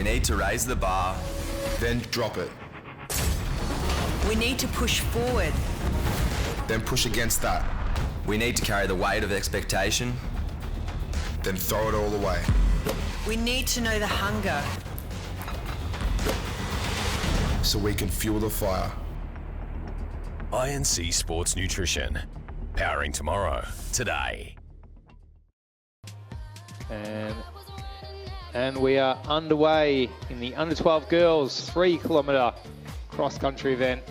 need to raise the bar. Then drop it. We need to push forward. Then push against that. We need to carry the weight of expectation. Then throw it all away. We need to know the hunger. So we can fuel the fire. INC Sports Nutrition. Powering tomorrow, today. And we are underway in the under 12 girls 3 kilometre cross country event.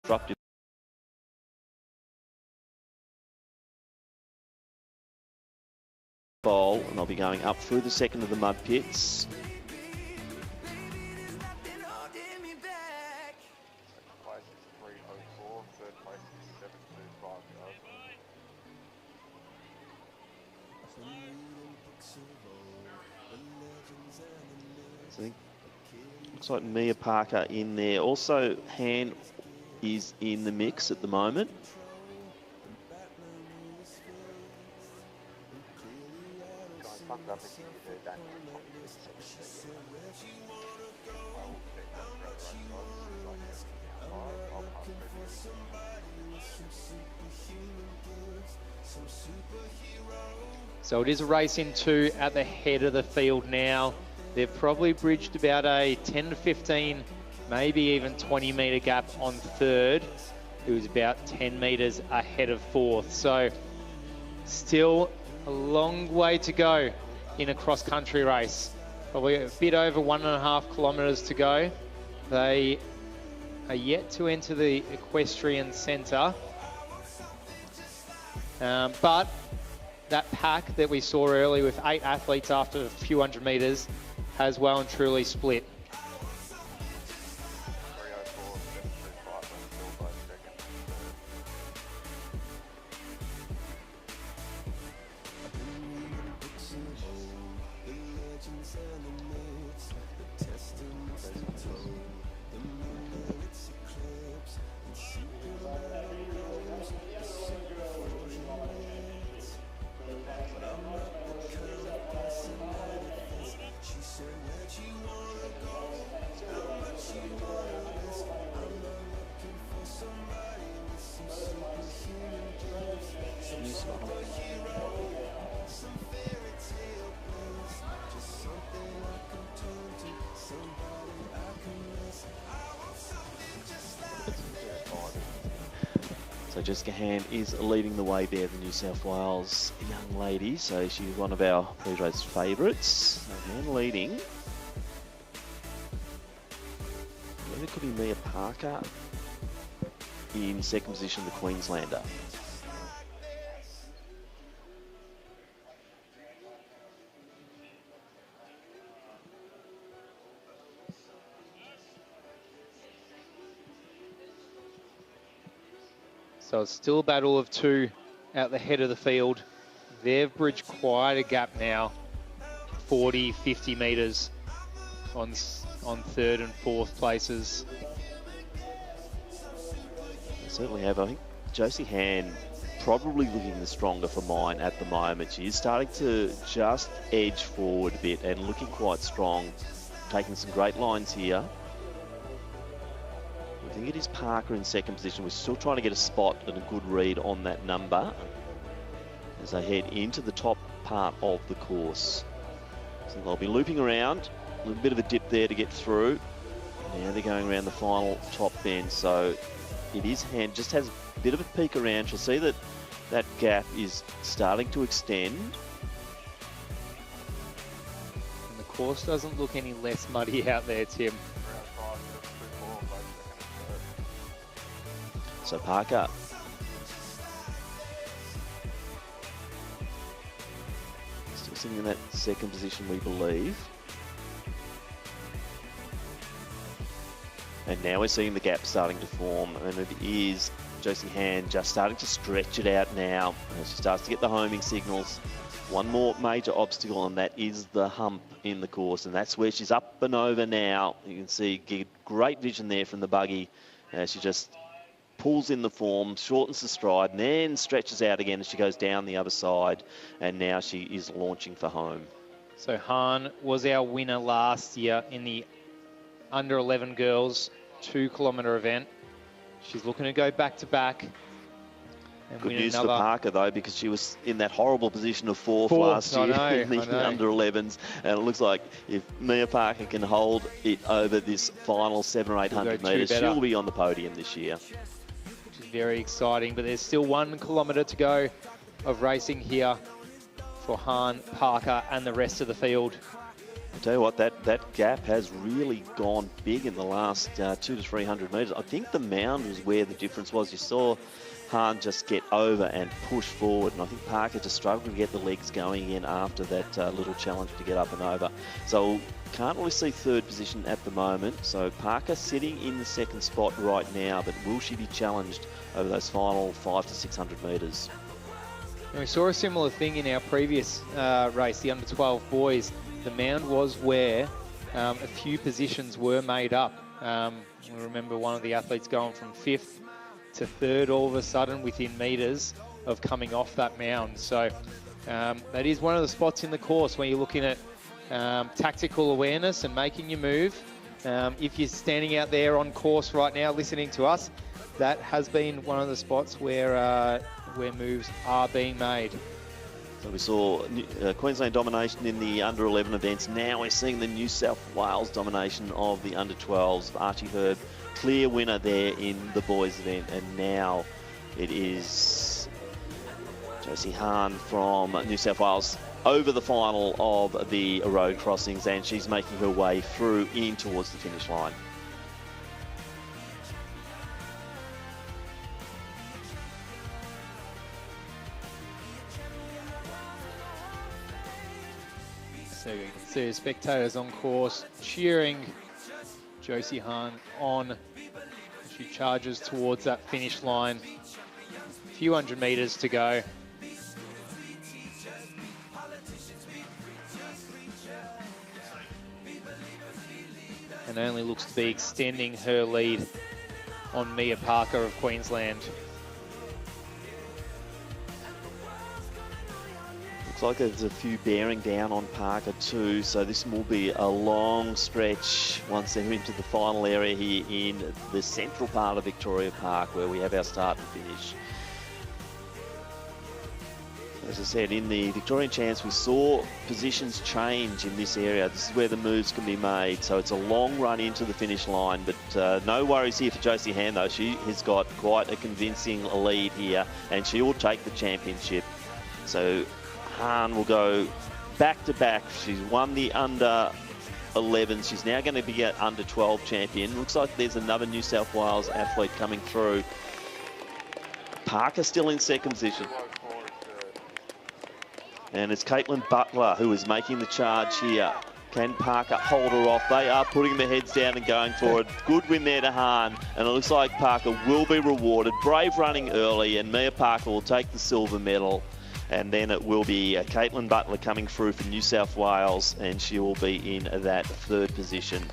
Dropped it. Bowl, and they'll be going up through the second of the mud pits. So looks like Mia Parker in there. Also, Han is in the mix at the moment. So it is a race in 2 at the head of the field now. They've probably bridged about a 10 to 15, maybe even 20 metre gap on third, who is about 10 metres ahead of fourth. So still a long way to go in a cross-country race. Probably a bit over 1.5 kilometres to go. They are yet to enter the equestrian centre. But that pack that we saw earlier with 8 athletes after a few hundred metres has well and truly split. So Jessica Han is leading the way there, the New South Wales young lady. So she's one of our pre-race favourites. So Han leading. Then it could be Mia Parker in second position, the Queenslander. So it's still a battle of 2 out the head of the field. They've bridged quite a gap now, 40, 50 metres on third and fourth places. They certainly have. I think Josie Han probably looking the stronger for mine at the moment. She is starting to just edge forward a bit and looking quite strong, taking some great lines here. I think it is Parker in second position. We're still trying to get a spot and a good read on that number as they head into the top part of the course. So they'll be looping around, a little bit of a dip there to get through. Now they're going around the final top bend, so it is Han, just has a bit of a peek around. She'll see that that gap is starting to extend. course doesn't look any less muddy out there, Tim. So Parker still sitting in that second position, we believe. And now we're seeing the gap starting to form, and it is Josie Hand just starting to stretch it out now. As she starts to get the homing signals. One more major obstacle, and that is the hump in the course, and that's where she's up and over now. You can see great vision there from the buggy. She just pulls in the form, shortens the stride, and then stretches out again as she goes down the other side, and now she is launching for home. So Hahn was our winner last year in the under 11 girls 2-kilometre event. She's looking to go back to back. And Good news for Parker, though, because she was in that horrible position of fourth last year in the under 11s. And it looks like if Mia Parker can hold it over this final 700 or 800 metres, she'll be on the podium this year. Which is very exciting, but there's still 1 kilometre to go of racing here for Hahn, Parker and the rest of the field. I tell you what, that gap has really gone big in the last 200 to 300 metres. I think the mound was where the difference was. You saw Hahn just get over and push forward, and I think Parker just struggled to get the legs going in after that little challenge to get up and over. So can't really see third position at the moment. So Parker sitting in the second spot right now, but will she be challenged over those final 500 to 600 metres? And we saw a similar thing in our previous race, the under 12 boys. The mound was where a few positions were made up. We remember one of the athletes going from 5th to 3rd all of a sudden within metres of coming off that mound. So that is one of the spots in the course when you're looking at tactical awareness and making your move. If you're standing out there on course right now listening to us, that has been one of the spots where moves are being made. So we saw Queensland domination in the under 11 events. Now we're seeing the New South Wales domination of the under 12s. Archie Herb, clear winner there in the boys event, and now it is Josie Hahn from New South Wales over the final of the road crossings, and she's making her way through in towards the finish line. So you can see the spectators on course cheering Josie Hahn on. She charges towards that finish line. A few hundred metres to go. And only looks to be extending her lead on Mia Parker of Queensland. Looks like there's a few bearing down on Parker too, so this will be a long stretch once they're into the final area here in the central part of Victoria Park where we have our start and finish. As I said, in the Victorian Champs we saw positions change in this area. This is where the moves can be made, so it's a long run into the finish line, but no worries here for Josie Hand though. She has got quite a convincing lead here and she will take the championship. So Hahn will go back to back. She's won the under 11. She's now going to be an under 12 champion. Looks like there's another New South Wales athlete coming through. Parker still in second position. And it's Caitlin Butler who is making the charge here. Can Parker hold her off? They are putting their heads down and going for it. Good win there to Hahn. And it looks like Parker will be rewarded. Brave running early, and Mia Parker will take the silver medal. And then it will be Caitlin Butler coming through for New South Wales, and she will be in that third position.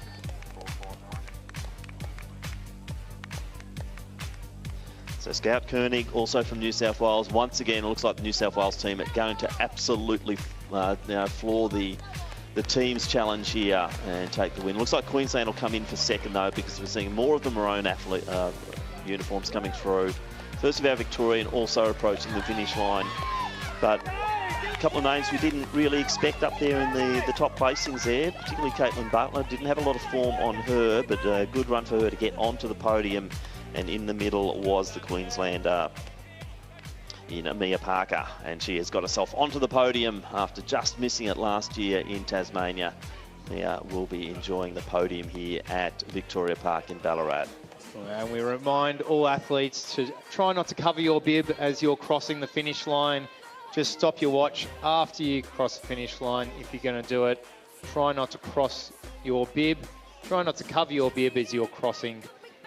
So Scout Koenig, also from New South Wales. Once again, it looks like the New South Wales team are going to absolutely floor the team's challenge here and take the win. Looks like Queensland will come in for second though, because we're seeing more of the maroon athlete uniforms coming through. First of our Victorian also approaching the finish line. But a couple of names we didn't really expect up there in the top placings there, particularly Caitlin Butler. Didn't have a lot of form on her, but a good run for her to get onto the podium. And in the middle was the Queenslander in Mia Parker. And she has got herself onto the podium after just missing it last year in Tasmania. will be enjoying the podium here at Victoria Park in Ballarat. And we remind all athletes to try not to cover your bib as you're crossing the finish line. Just stop your watch after you cross the finish line if you're going to do it. Try not to cross your bib. Try not to cover your bib as you're crossing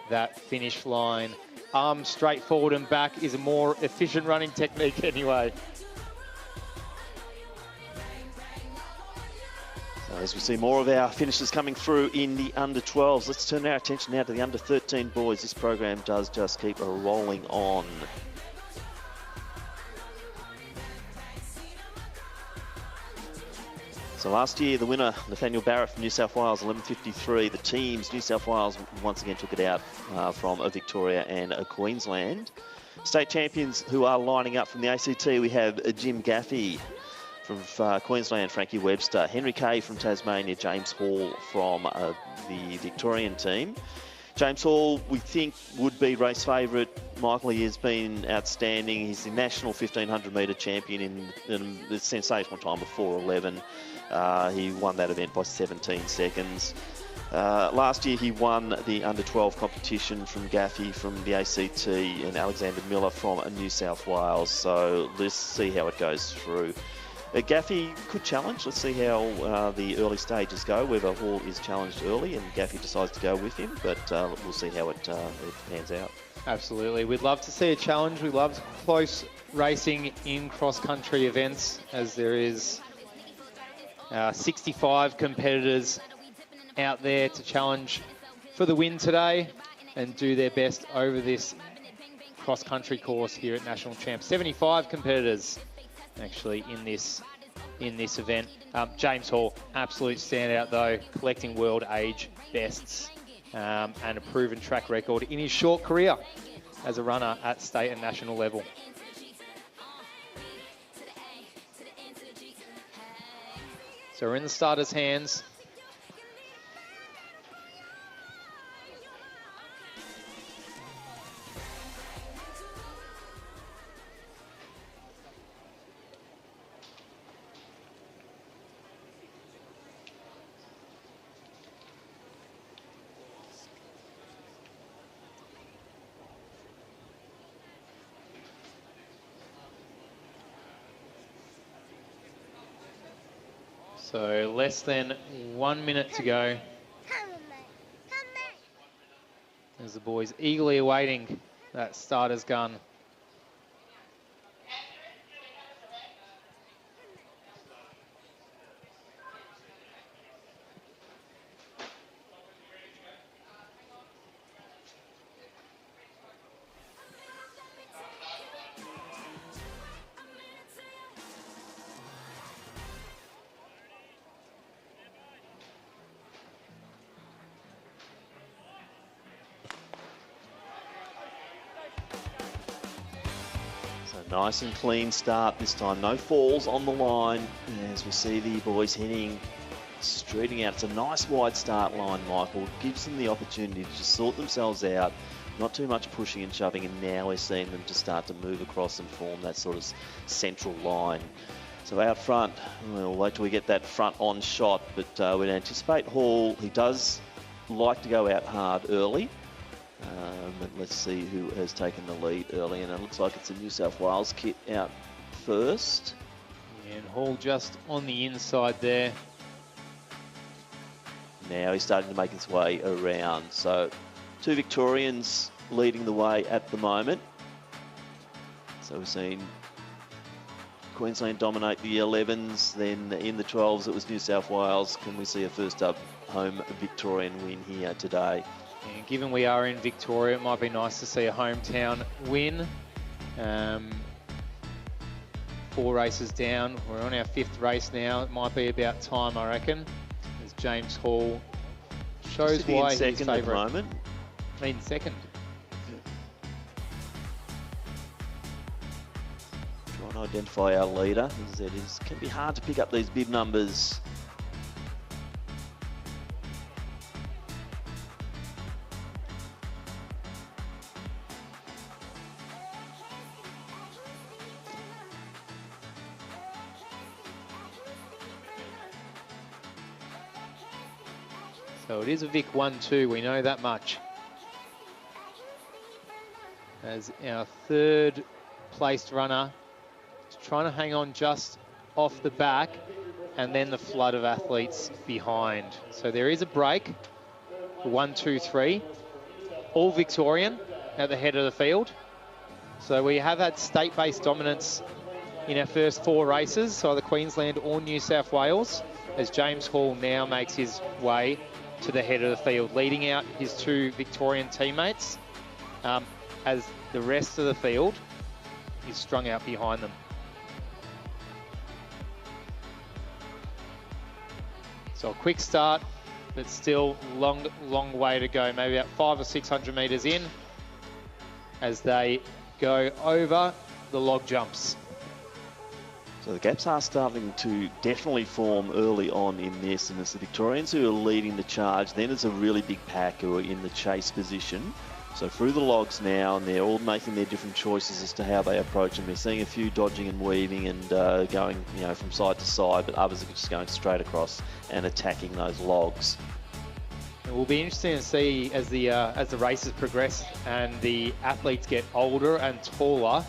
that finish line. Arms straight forward and back is a more efficient running technique anyway. So as we see more of our finishers coming through in the under-12s, let's turn our attention now to the under-13 boys. This program does just keep rolling on. So last year, the winner, Nathaniel Barrett from New South Wales, 11.53. The teams, New South Wales, once again took it out from Victoria and Queensland. State champions who are lining up from the ACT, we have Jim Gaffey from Queensland, Frankie Webster, Henry Kay from Tasmania, James Hall from the Victorian team. James Hall, we think, would be race favourite. Michael, he has been outstanding. He's the national 1500 metre champion in the sensational time of 4:11. He won that event by 17 seconds. Last year he won the under-12 competition from Gaffey from the ACT and Alexander Miller from New South Wales. So let's see how it goes through. Gaffey could challenge. Let's see how the early stages go, whether Hall is challenged early and Gaffey decides to go with him, but we'll see how it pans out. Absolutely. We'd love to see a challenge. We love close racing in cross-country events, as there is 65 competitors out there to challenge for the win today and do their best over this cross-country course here at National Champs. 75 competitors actually in this event. James Hall, absolute standout though, collecting world age bests and a proven track record in his short career as a runner at state and national level. So we're in the starters' hands. So less than 1 minute to go. As the boys eagerly awaiting that starter's gun. Nice and clean start this time. No falls on the line as we see the boys heading, streeting out. It's a nice wide start line, Michael. Gives them the opportunity to just sort themselves out. Not too much pushing and shoving, and now we're seeing them to start to move across and form that sort of central line. So out front, we'll wait till we get that front on shot, but we'd anticipate Hall. He does like to go out hard early. And let's see who has taken the lead early, and it looks like it's a New South Wales kit out first. And Hall just on the inside there. Now he's starting to make his way around. So 2 Victorians leading the way at the moment. So we've seen Queensland dominate the 11s, then in the 12s it was New South Wales. Can we see a first up home Victorian win here today? And given we are in Victoria, it might be nice to see a hometown win. 4 races down. We're on our 5th race now. It might be about time, I reckon, as James Hall shows why he's second at the favourite. moment. In second. Trying to identify our leader, as it can be hard to pick up these bib numbers. So it is a Vic 1-2, we know that much. As our third placed runner is trying to hang on just off the back, and then the flood of athletes behind. So there is a break, 1, 2, 3, all Victorian at the head of the field. So we have had state-based dominance in our first 4 races, so either Queensland or New South Wales, as James Hall now makes his way to the head of the field, leading out his 2 Victorian teammates, as the rest of the field is strung out behind them. So a quick start, but still long way to go, maybe about 500 or 600 metres in, as they go over the log jumps. So the gaps are starting to definitely form early on in this, and it's the Victorians who are leading the charge. Then it's a really big pack who are in the chase position. So through the logs now, and they're all making their different choices as to how they approach them. We're seeing a few dodging and weaving and going, from side to side, but others are just going straight across and attacking those logs. It will be interesting to see as the races progress and the athletes get older and taller,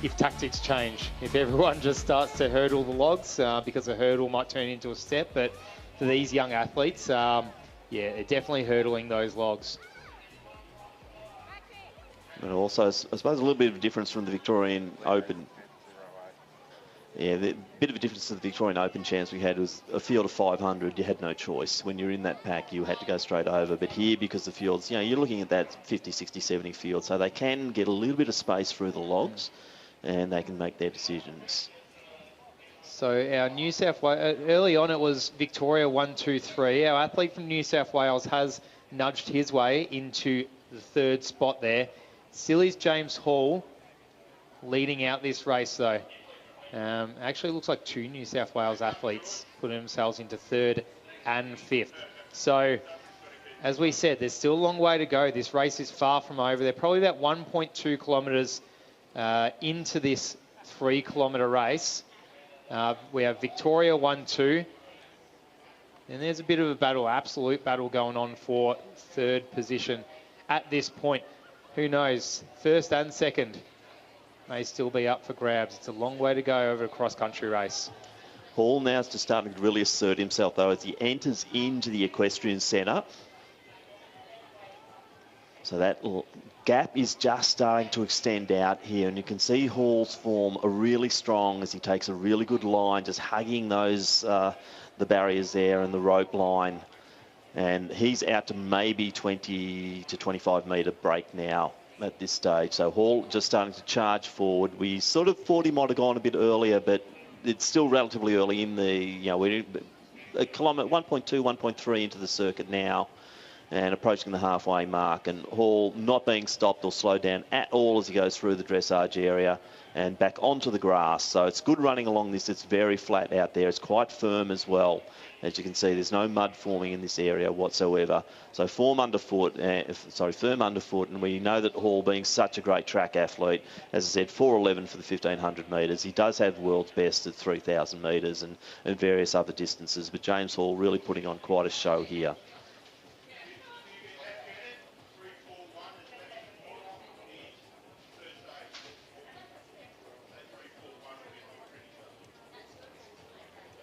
if tactics change. If everyone just starts to hurdle the logs, because a hurdle might turn into a step, but for these young athletes, they're definitely hurdling those logs. And also, I suppose, a little bit of a difference from the Victorian Open. Yeah, the bit of a difference to the Victorian Open chance we had was a field of 500. You had no choice. When you're in that pack, you had to go straight over. But here, because the fields, you're looking at that 50, 60, 70 field, so they can get a little bit of space through the logs, and they can make their decisions. So our New South Wales, early on it was Victoria 1, 2, 3. Our athlete from New South Wales has nudged his way into the 3rd spot there. Still is James Hall leading out this race though. Actually looks like 2 New South Wales athletes putting themselves into 3rd and 5th. So as we said, there's still a long way to go. This race is far from over. They're probably about 1.2 kilometres into this 3 kilometre race. We have Victoria 1, 2. And there's a bit of a battle, absolute battle going on for 3rd position at this point. Who knows? 1st and 2nd may still be up for grabs. It's a long way to go over a cross-country race. Hall now is just starting to really assert himself, though, as he enters into the equestrian centre. So that gap is just starting to extend out here, and you can see Hall's form are really strong as he takes a really good line, just hugging those the barriers there and the rope line. And he's out to maybe 20 to 25 metre break now at this stage. So Hall just starting to charge forward. We sort of thought he might have gone a bit earlier, but it's still relatively early in the, we're a kilometre, 1.2, 1.3 into the circuit now, and approaching the halfway mark. And Hall not being stopped or slowed down at all as he goes through the dressage area and back onto the grass. So it's good running along this. It's very flat out there. It's quite firm as well. As you can see, there's no mud forming in this area whatsoever. So firm underfoot, and we know that Hall, being such a great track athlete, as I said, 4:11 for the 1,500 metres. He does have world's best at 3,000 metres and various other distances, but James Hall really putting on quite a show here.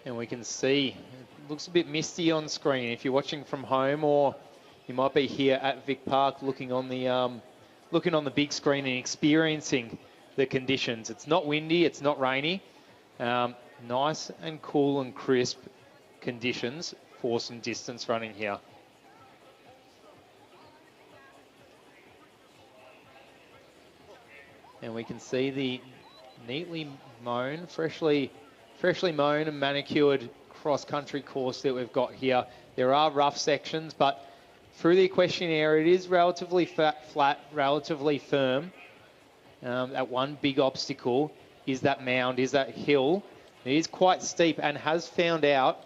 And we can see, it looks a bit misty on screen. If you're watching from home, or you might be here at Vic Park looking on the big screen and experiencing the conditions. It's not windy, it's not rainy. Nice and cool and crisp conditions for some distance running here. And we can see the neatly mown, freshly mown and manicured cross-country course that we've got here. There are rough sections, but through the equestrian area, it is relatively flat, relatively firm. That one big obstacle is that mound, is that hill. It is quite steep and has found out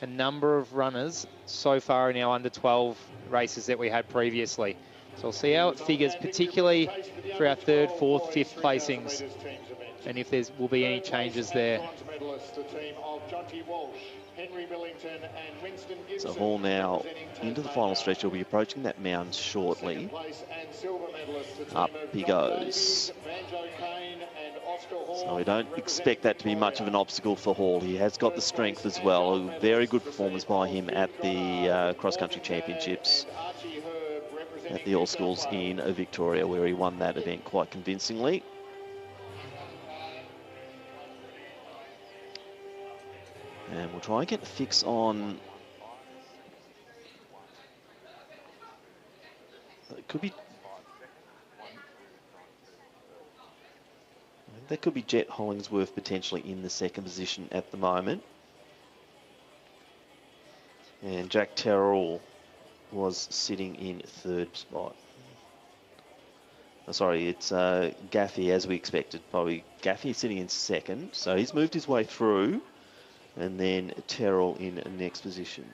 a number of runners so far in our under 12 races that we had previously. So we'll see how it figures, particularly for our third, fourth, fifth placings, and if there will be any changes there. So Hall now into the final stretch. He'll be approaching that mound shortly. Up he goes. So we don't expect that to be much of an obstacle for Hall. He has got the strength as well. A very good performance by him at the cross-country championships at the All Schools in Victoria, where he won that event quite convincingly. And we'll try and get a fix on... It could be... That could be Jet Hollingsworth potentially in the second position at the moment. And Jack Terrell was sitting in third spot. Oh, sorry, it's Gaffey as we expected. Probably Gaffey sitting in second. So he's moved his way through. And then Terrell in next position.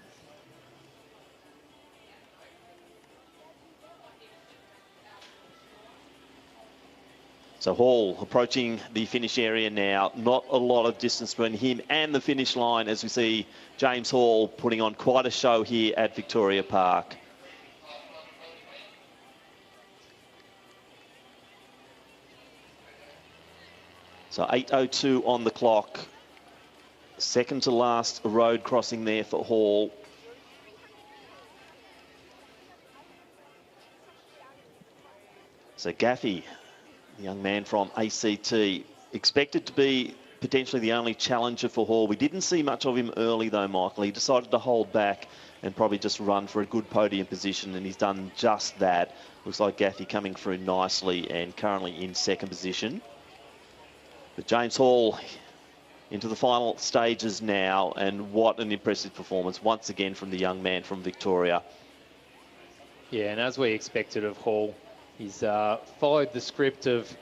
So Hall approaching the finish area now. Not a lot of distance between him and the finish line as we see James Hall putting on quite a show here at Victoria Park. So 8:02 on the clock. Second to last road crossing there for Hall. So Gaffey, the young man from ACT, expected to be potentially the only challenger for Hall. We didn't see much of him early though, Michael. He decided to hold back and probably just run for a good podium position, and he's done just that. Looks like Gaffey coming through nicely and currently in second position. But James Hall into the final stages now, and what an impressive performance once again from the young man from Victoria. Yeah, and as we expected of Hall, he's followed the script of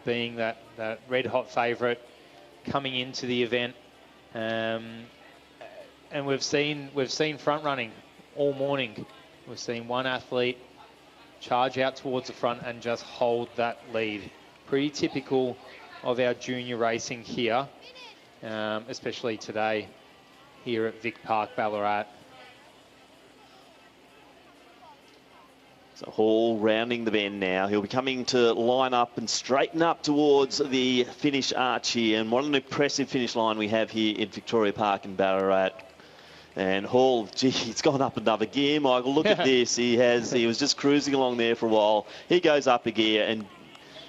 being that red-hot favourite coming into the event, and we've seen front running all morning. We've seen one athlete charge out towards the front and just hold that lead. Pretty typical of our junior racing here. Especially today here at Vic Park, Ballarat. So Hall rounding the bend now. He'll be coming to line up and straighten up towards the finish arch here. And what an impressive finish line we have here in Victoria Park in Ballarat. And Hall, gee, he's gone up another gear, Michael. Look at this. He was just cruising along there for a while. He goes up a gear, and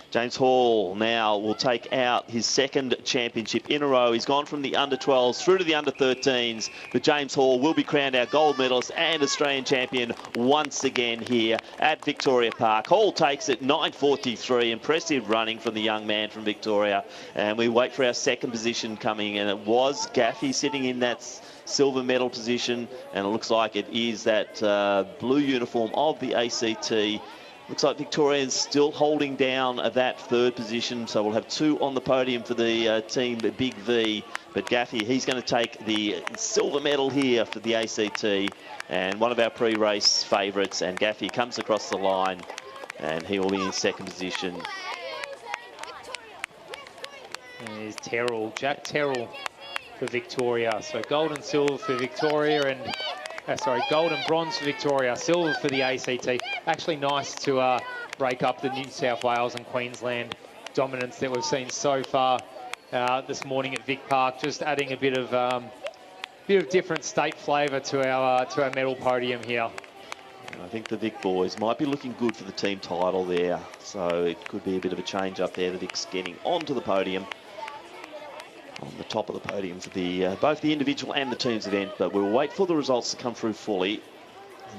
James Hall now will take out his second championship in a row. He's gone from the under-12s through to the under-13s. But James Hall will be crowned our gold medalist and Australian champion once again here at Victoria Park. Hall takes it 9:43. Impressive running from the young man from Victoria. And we wait for our second position coming. And it was Gaffey sitting in that silver medal position. And it looks like it is that blue uniform of the ACT. Looks like Victoria's still holding down that third position, so we'll have two on the podium for the team Big V. But Gaffey, he's going to take the silver medal here for the ACT, and one of our pre-race favourites. And Gaffey comes across the line, and he will be in second position. And there's Terrell, Jack Terrell for Victoria. So gold and silver for Victoria, and gold and bronze for Victoria, silver for the ACT. Actually nice to break up the New South Wales and Queensland dominance that we've seen so far this morning at Vic Park. Just adding a bit of different state flavour to our medal podium here. I think the Vic boys might be looking good for the team title there, so it could be a bit of a change up there. The Vic's getting onto the podium, on the top of the podium for both the individual and the team's event, but we'll wait for the results to come through fully.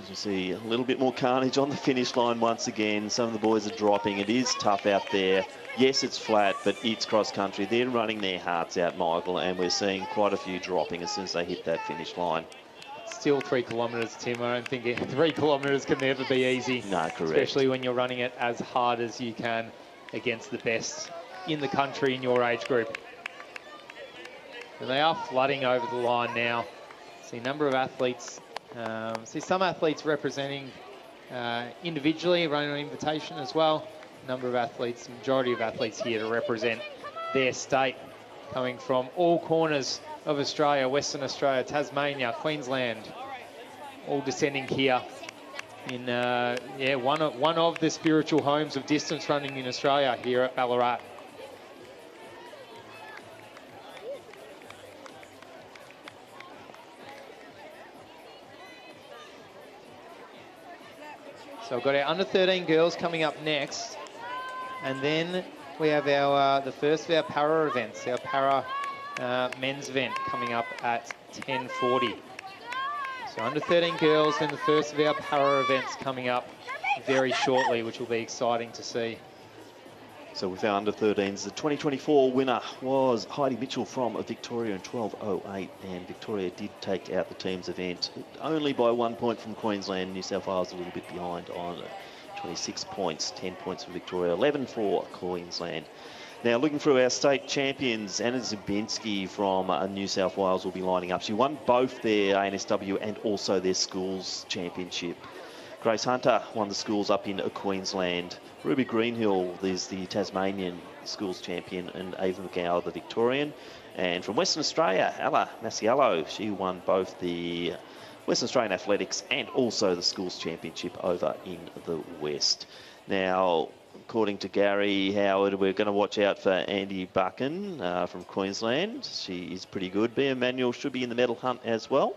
As you see, a little bit more carnage on the finish line once again. Some of the boys are dropping. It is tough out there. Yes, it's flat, but it's cross country. They're running their hearts out, Michael, and we're seeing quite a few dropping as soon as they hit that finish line. Still 3 kilometres, Tim. I don't think 3 kilometres can never be easy. No, correct. Especially when you're running it as hard as you can against the best in the country in your age group. And they are flooding over the line now. See a number of athletes. See some athletes representing individually, running on invitation as well. Number of athletes, the majority of athletes here to represent their state, coming from all corners of Australia, Western Australia, Tasmania, Queensland, all descending here in one of the spiritual homes of distance running in Australia here at Ballarat. So we've got our under 13 girls coming up next, and then we have our the first of our para events, our para men's event coming up at 10:40. So under 13 girls, then the first of our para events coming up very shortly, which will be exciting to see. So with our under 13s, the 2024 winner was Heidi Mitchell from Victoria in 12:08, and Victoria did take out the team's event only by 1 point from Queensland. New South Wales a little bit behind on 26 points, 10 points for Victoria, 11 for Queensland. Now looking through our state champions, Anna Zabinski from New South Wales will be lining up. She won both their ANSW and also their schools championship. Grace Hunter won the schools up in Queensland. Ruby Greenhill is the Tasmanian schools champion, and Ava McGower the Victorian. And from Western Australia, Ella Masiello, she won both the Western Australian Athletics and also the schools championship over in the West. Now, according to Gary Howard, we're going to watch out for Andy Buchan from Queensland. She is pretty good. Bea Manuel should be in the medal hunt as well.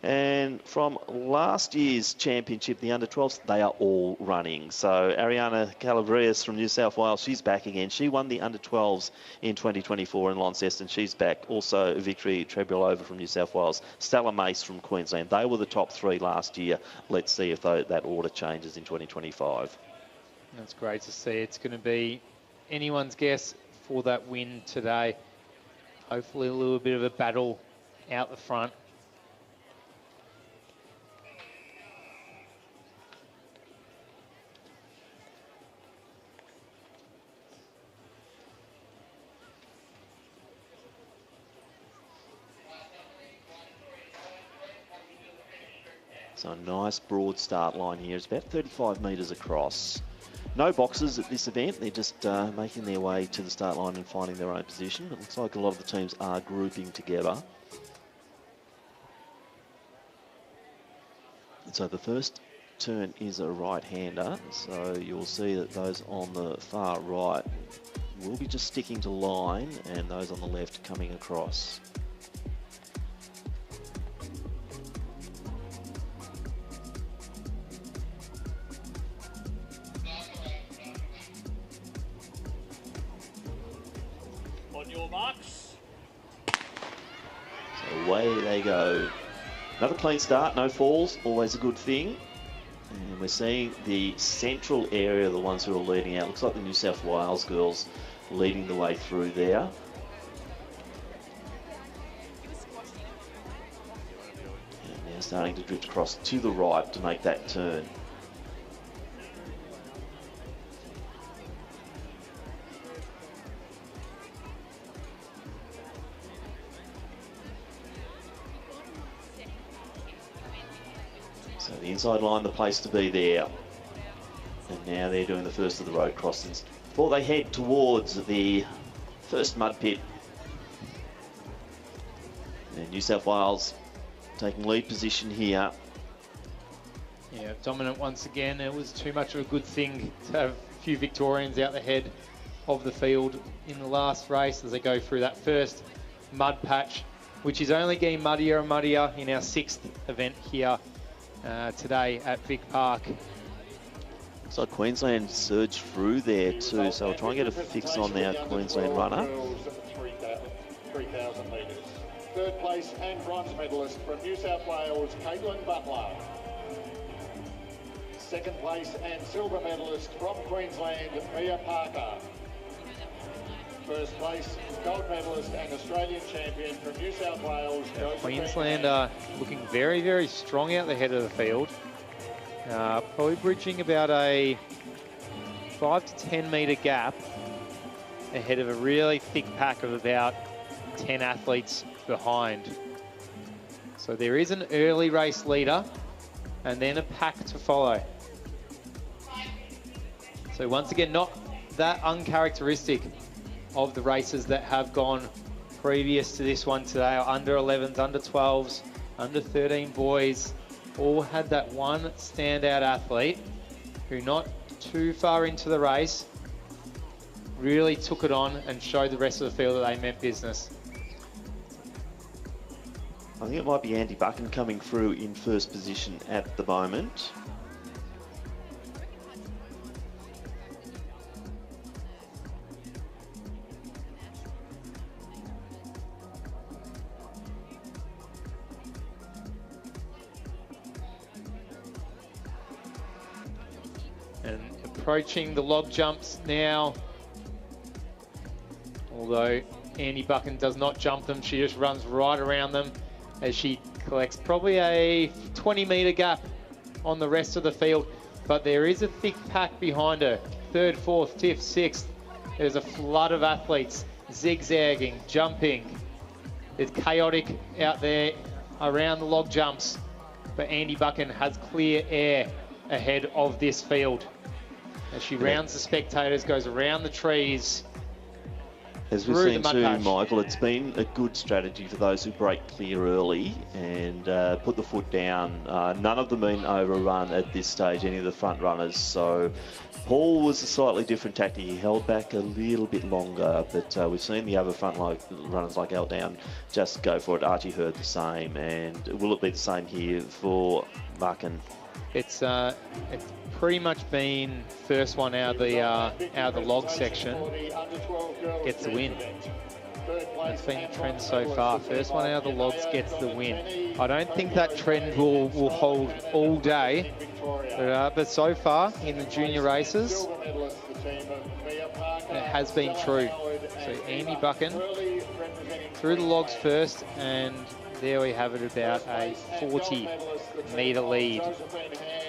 And from last year's championship, the under-12s, they are all running. So Ariana Calabrias from New South Wales, she's back again. She won the under-12s in 2024 in Launceston. She's back. Also, Victory Trebulova from New South Wales. Stella Mace from Queensland. They were the top three last year. Let's see if that order changes in 2025. That's great to see. It's going to be anyone's guess for that win today. Hopefully a little bit of a battle out the front. So a nice broad start line here. It's about 35 metres across. No boxes at this event. They're just making their way to the start line and finding their own position. It looks like a lot of the teams are grouping together. And so the first turn is a right-hander. So you'll see that those on the far right will be just sticking to line, and those on the left coming across. Away they go. Another clean start, no falls, always a good thing. And we're seeing the central area, the ones who are leading out. Looks like the New South Wales girls leading the way through there. And now starting to drift across to the right to make that turn. So the inside line, the place to be there. And now they're doing the first of the road crossings before they head towards the first mud pit. And New South Wales taking lead position here. Yeah, dominant once again. It was too much of a good thing to have a few Victorians out the head of the field in the last race as they go through that first mud patch, which is only getting muddier and muddier in our 6th event here today at Vic Park. Looks like Queensland surged through there too, so we'll try and get a fix on our Queensland runner. 3,000 metres. Third place and bronze medalist from New South Wales, Caitlin Butler. Second place and silver medalist from Queensland, Mia Parker. First place, gold medalist and Australian champion from New South Wales, Queensland are looking very, very strong out the head of the field. Probably bridging about a 5 to 10 metre gap ahead of a really thick pack of about 10 athletes behind. So there is an early race leader and then a pack to follow. So once again, not that uncharacteristic of the races that have gone previous to this one today. Under 11s, under 12s, under 13 boys, all had that one standout athlete who not too far into the race really took it on and showed the rest of the field that they meant business. I think it might be Andy Buchan coming through in first position at the moment. And approaching the log jumps now. Although Andy Buchan does not jump them, she just runs right around them as she collects probably a 20-metre gap on the rest of the field. But there is a thick pack behind her. 3rd, 4th, 5th, 6th. There's a flood of athletes zigzagging, jumping. It's chaotic out there around the log jumps. But Andy Buchan has clear air ahead of this field. As she rounds the spectators, goes around the trees. As we've seen too, Michael, it's been a good strategy for those who break clear early and put the foot down. None of them been overrun at this stage, any of the front runners. So Paul was a slightly different tactic. He held back a little bit longer, but we've seen the other front runners like Al Down just go for it. Archie Hurd the same, and will it be the same here for Buchan? It's pretty much been first one out of the log section gets the win. That's been the trend so far. First one out of the logs gets the win. I don't think that trend will hold all day, but so far in the junior races, it has been true. So Andy Buchan through the logs first, and there we have it, about a 40-metre lead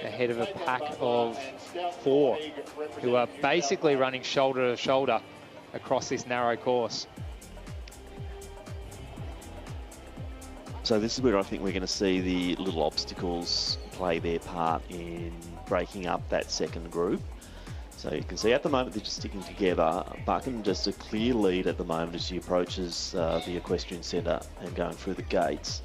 ahead of a pack of 4 who are basically running shoulder to shoulder across this narrow course. So this is where I think we're going to see the little obstacles play their part in breaking up that second group. So you can see at the moment they're just sticking together. Buchan just a clear lead at the moment as she approaches the equestrian centre and going through the gates.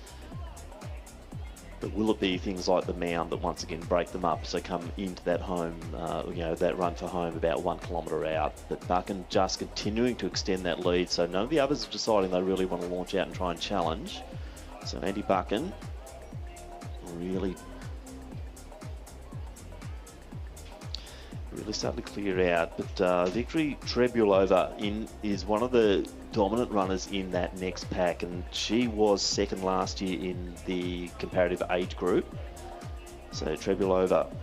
But will it be things like the mound that once again break them up, so come into that home, that run for home about 1 kilometre out? But Buchan just continuing to extend that lead, so none of the others are deciding they really want to launch out and try and challenge. So Andy Buchan really starting to clear out, but Victory Trebulova is one of the dominant runners in that next pack, and she was second last year in the comparative age group. So Trebulova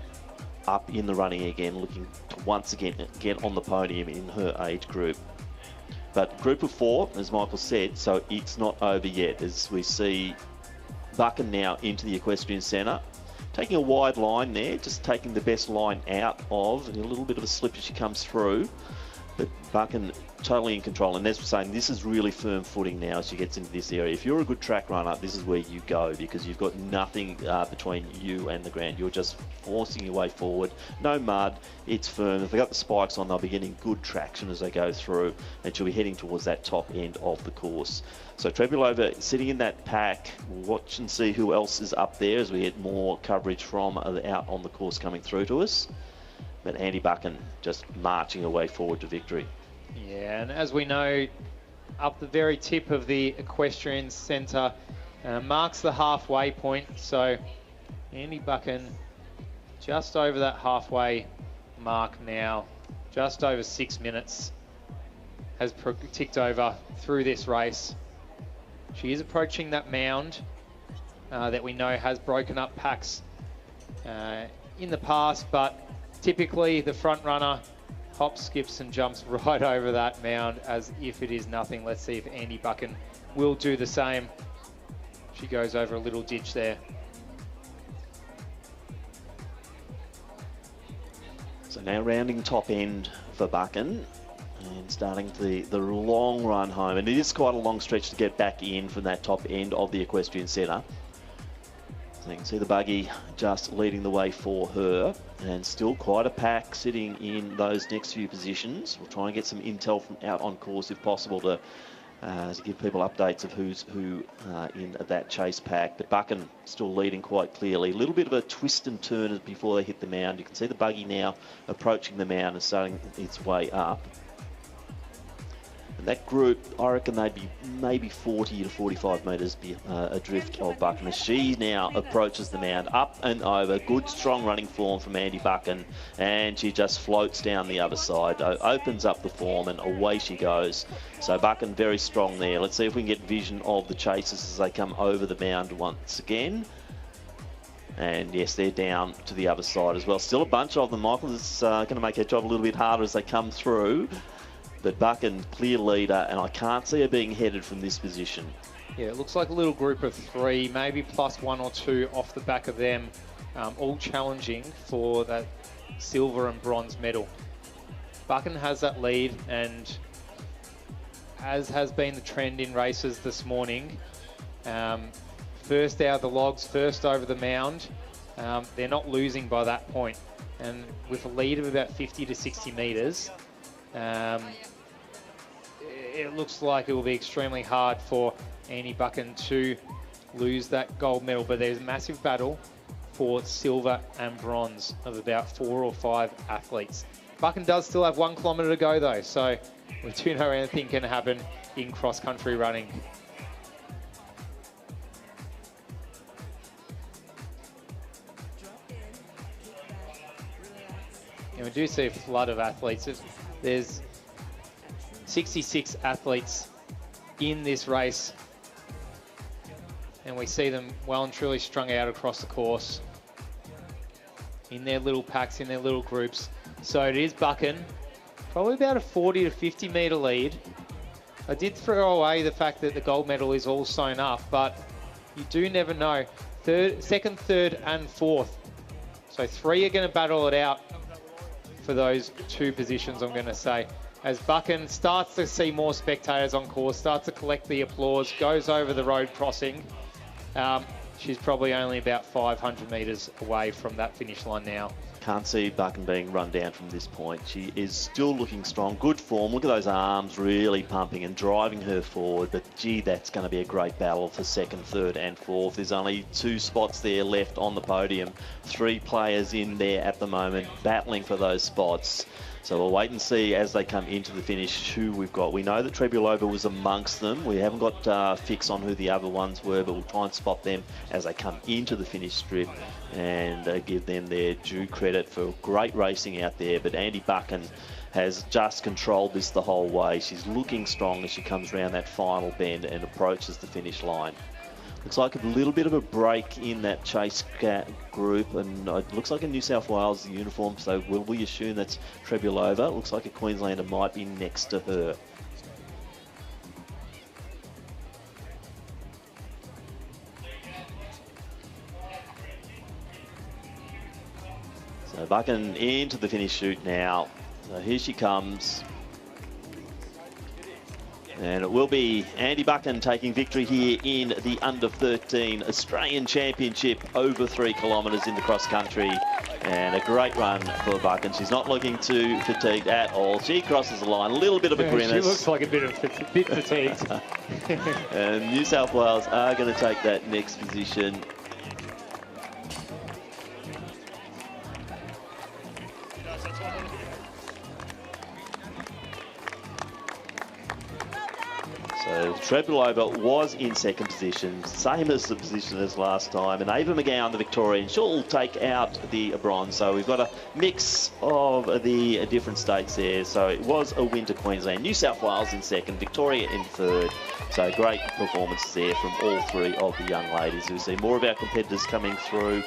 up in the running again, looking to once again get on the podium in her age group. But group of 4, as Michael said, so it's not over yet, as we see Buchan now into the equestrian centre. Taking a wide line there, just taking the best line out of, and a little bit of a slip as she comes through. But Buchan totally in control, and as we're saying, this is really firm footing now as she gets into this area. If you're a good track runner, this is where you go, because you've got nothing between you and the ground. You're just forcing your way forward. No mud, it's firm. If they've got the spikes on, they'll be getting good traction as they go through, and she'll be heading towards that top end of the course. So Trebulova sitting in that pack. We'll watch and see who else is up there as we get more coverage from out on the course coming through to us. But Andy Buchan just marching her way forward to victory. Yeah, and as we know, up the very tip of the equestrian centre marks the halfway point. So Andy Buchan just over that halfway mark now, just over 6 minutes has ticked over through this race. She is approaching that mound that we know has broken up packs in the past, but typically the front runner hops, skips and jumps right over that mound as if it is nothing. Let's see if Andy Buchan will do the same. She goes over a little ditch there. So now rounding top end for Buchan and starting the long run home. And it is quite a long stretch to get back in from that top end of the equestrian centre. So you can see the buggy just leading the way for her, and still quite a pack sitting in those next few positions. We'll try and get some intel from out on course if possible to give people updates of who's who in that chase pack. But Buchan still leading quite clearly. A little bit of a twist and turn before they hit the mound. You can see the buggy now approaching the mound and starting its way up. And that group, I reckon they'd be maybe 40 to 45 metres adrift of Buchan as she now approaches the mound. Up and over. Good, strong running form from Andy Buchan. And she just floats down the other side. Opens up the form and away she goes. So Buchan very strong there. Let's see if we can get vision of the chasers as they come over the mound once again. And yes, they're down to the other side as well. Still a bunch of them. Michael is going to make their job a little bit harder as they come through. But Buchan, clear leader, and I can't see her being headed from this position. Yeah, it looks like a little group of 3, maybe plus 1 or 2 off the back of them, all challenging for that silver and bronze medal. Buchan has that lead, and as has been the trend in races this morning, first out of the logs, first over the mound, they're not losing by that point. And with a lead of about 50 to 60 metres, it looks like it will be extremely hard for Andy Buchan to lose that gold medal, but there's a massive battle for silver and bronze of about 4 or 5 athletes. Buchan does still have 1 kilometre to go though, so we do know anything can happen in cross-country running. And we do see a flood of athletes. There's 66 athletes in this race, and we see them well and truly strung out across the course in their little packs, in their little groups. So it is Buchan, probably about a 40 to 50 metre lead. I did throw away the fact that the gold medal is all sewn up, but you do never know. Second, third and fourth. So 3 are going to battle it out for those 2 positions, I'm going to say. As Buchan starts to see more spectators on course, starts to collect the applause, goes over the road crossing. She's probably only about 500 metres away from that finish line now. Can't see Buchan being run down from this point. She is still looking strong, good form. Look at those arms really pumping and driving her forward. But gee, that's going to be a great battle for second, third and fourth. There's only 2 spots there left on the podium. 3 players in there at the moment battling for those spots. So we'll wait and see as they come into the finish who we've got. We know that Trebulova was amongst them. We haven't got a fix on who the other ones were, but we'll try and spot them as they come into the finish strip and give them their due credit for great racing out there. But Andy Buchan has just controlled this the whole way. She's looking strong as she comes around that final bend and approaches the finish line. Looks like a little bit of a break in that chase group, and it looks like a New South Wales uniform, so will we assume that's Trebulova? Looks like a Queenslander might be next to her. So Buchan into the finish chute now. So here she comes. And it will be Andy Buchan taking victory here in the Under-13 Australian Championship over 3 kilometres in the cross-country. And a great run for Buchan. She's not looking too fatigued at all. She crosses the line, a little bit of a grimace. She looks like a bit fatigued. And New South Wales are going to take that next position. So Trebulova was in second position, same as the position as last time, and Ava McGowan, the Victorian, she'll take out the bronze. So we've got a mix of the different states there. So it was a win to Queensland, New South Wales in second, Victoria in third. So great performance there from all 3 of the young ladies. We see more of our competitors coming through.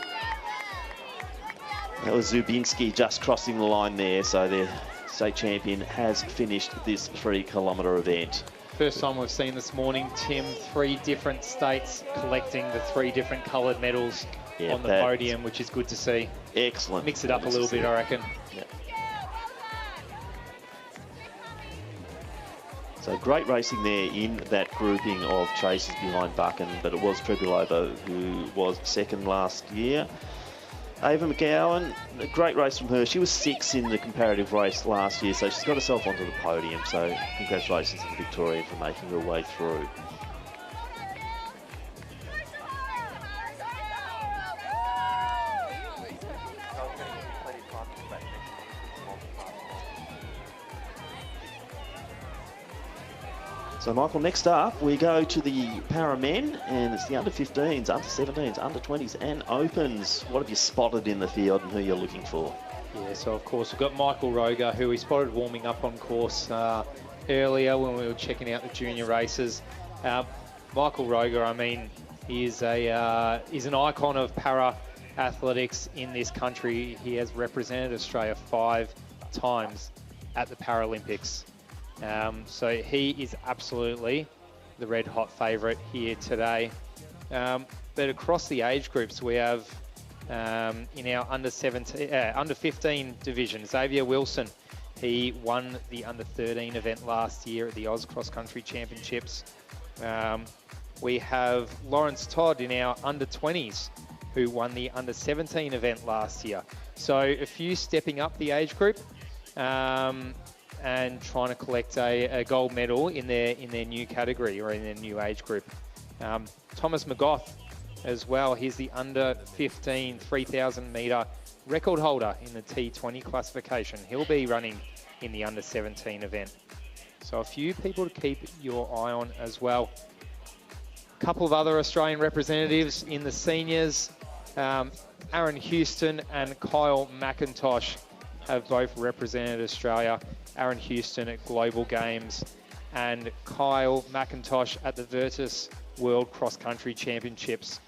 That was Zubinski just crossing the line there. So the state champion has finished this 3 kilometre event. First time we've seen this morning, Tim, 3 different states collecting the 3 different coloured medals on the podium, which is good to see. Excellent. Mix it up a little bit, I reckon. Yeah. So great racing there in that grouping of chasers behind Buchan, but it was Trebulova who was second last year. Ava McGowan, a great race from her. She was 6th in the comparative race last year, so she's got herself onto the podium. So congratulations to the Victorian for making her way through. So, Michael, next up, we go to the para men, and it's the under-15s, under-17s, under-20s, and opens. What have you spotted in the field and who you're looking for? Yeah, so of course we've got Michael Roger, who we spotted warming up on course earlier when we were checking out the junior races. Michael Roger, I mean, is an icon of para athletics in this country. He has represented Australia 5 times at the Paralympics. So he is absolutely the red hot favourite here today. But across the age groups, we have in our under 15 division, Xavier Wilson. He won the under 13 event last year at the Oz Cross Country Championships. We have Lawrence Todd in our under 20s, who won the under 17 event last year. So a few stepping up the age group. And trying to collect a gold medal in their new category or in their new age group. Thomas McGoth as well. He's the under 15 3,000 metre record holder in the T20 classification. He'll be running in the under 17 event. So a few people to keep your eye on as well. A couple of other Australian representatives in the seniors. Aaron Houston and Kyle McIntosh have both represented Australia. Aaron Houston at Global Games and Kyle McIntosh at the Virtus World Cross Country Championships.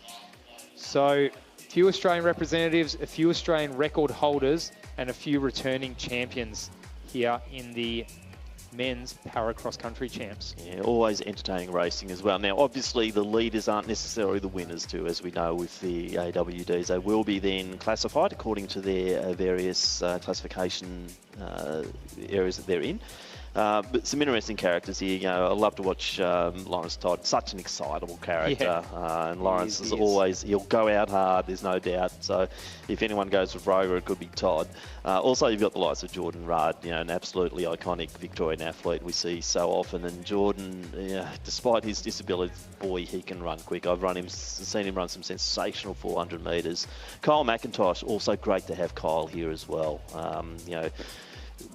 So a few Australian representatives, a few Australian record holders, and a few returning champions here in the men's para cross country champs. Yeah, always entertaining racing as well. Now, obviously, the leaders aren't necessarily the winners too, as we know with the AWDs. They will be then classified according to their various classification areas that they're in. But some interesting characters here. You know, I love to watch Lawrence Todd. Such an excitable character, and Lawrence is always, he'll go out hard. There's no doubt. So, if anyone goes with Roger, it could be Todd. Also, you've got the likes of Jordan Rudd. You know, an absolutely iconic Victorian athlete we see so often. And Jordan, despite his disability, boy, he can run quick. I've seen him run some sensational 400 metres. Kyle McIntosh, also great to have Kyle here as well. You know.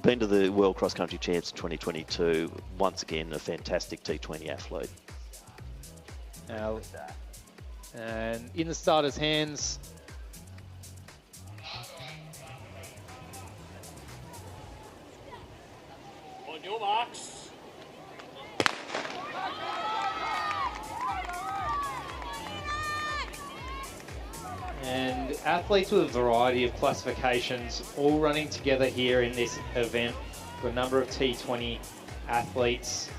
Been to the World Cross Country Champs in 2022. Once again, a fantastic T20 athlete. And in the starter's hands, on your marks. and athletes with a variety of classifications all running together here in this event for a number of T20 athletes.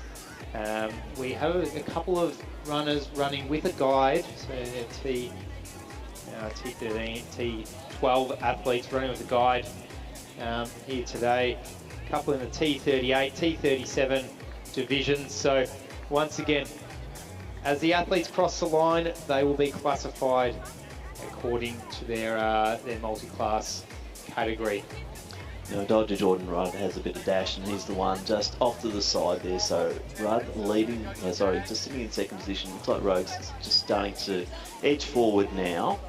We have a couple of runners running with a guide, so T13, T12 athletes running with a guide here today. A couple in the T38, T37 divisions. So once again, as the athletes cross the line, they will be classified according to their multi-class category. Now, Dr. Jordan Rudd has a bit of dash, and he's the one just off to the side there. So Rudd leading, just sitting in second position. Looks like Rogue's just starting to edge forward now.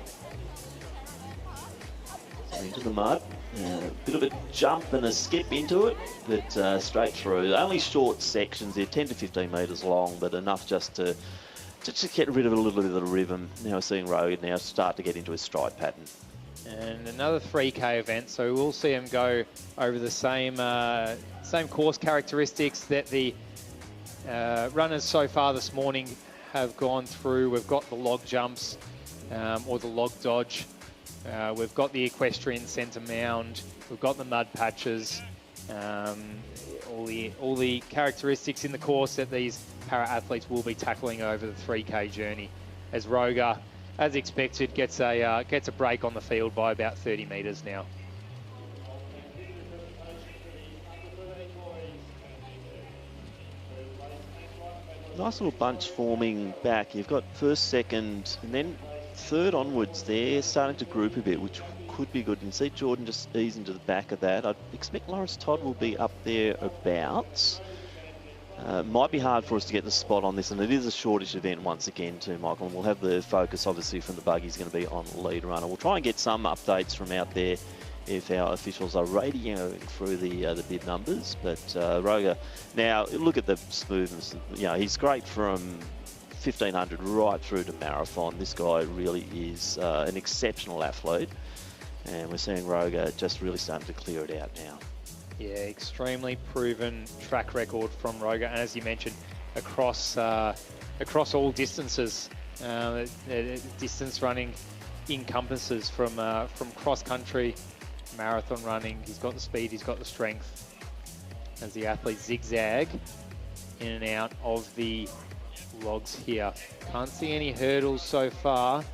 So into the mud. A bit of a jump and a skip into it, but straight through. Only short sections, they're 10 to 15 metres long, but enough just to get rid of a little bit of the rhythm. Now we're seeing Rogue now start to get into his stride pattern. And another 3K event, so we'll see him go over the same course characteristics that the runners so far this morning have gone through. We've got the log jumps or the log dodge. We've got the equestrian centre mound. We've got the mud patches. All the characteristics in the course that these para athletes will be tackling over the 3K journey. As Roger, as expected, gets a break on the field by about 30 metres now. nice little bunch forming back. You've got first, second, and then third onwards there, starting to group a bit, which could be good. You can see Jordan just ease into the back of that. I'd expect Lawrence Todd will be up there about. Might be hard for us to get the spot on this, and it is a shortish event once again too, Michael, and we'll have the focus obviously from the buggies going to be on lead runner. We'll try and get some updates from out there if our officials are radioing through the bid numbers, but Roger, now look at the smoothness. You know, he's great from 1500 right through to marathon. This guy really is an exceptional athlete, and we're seeing Roger just really starting to clear it out now. Yeah, extremely proven track record from Roger, and as you mentioned, across all distances. Distance running encompasses from cross country, marathon running. He's got the speed, he's got the strength. As the athletes zigzag in and out of the logs here. Can't see any hurdles so far.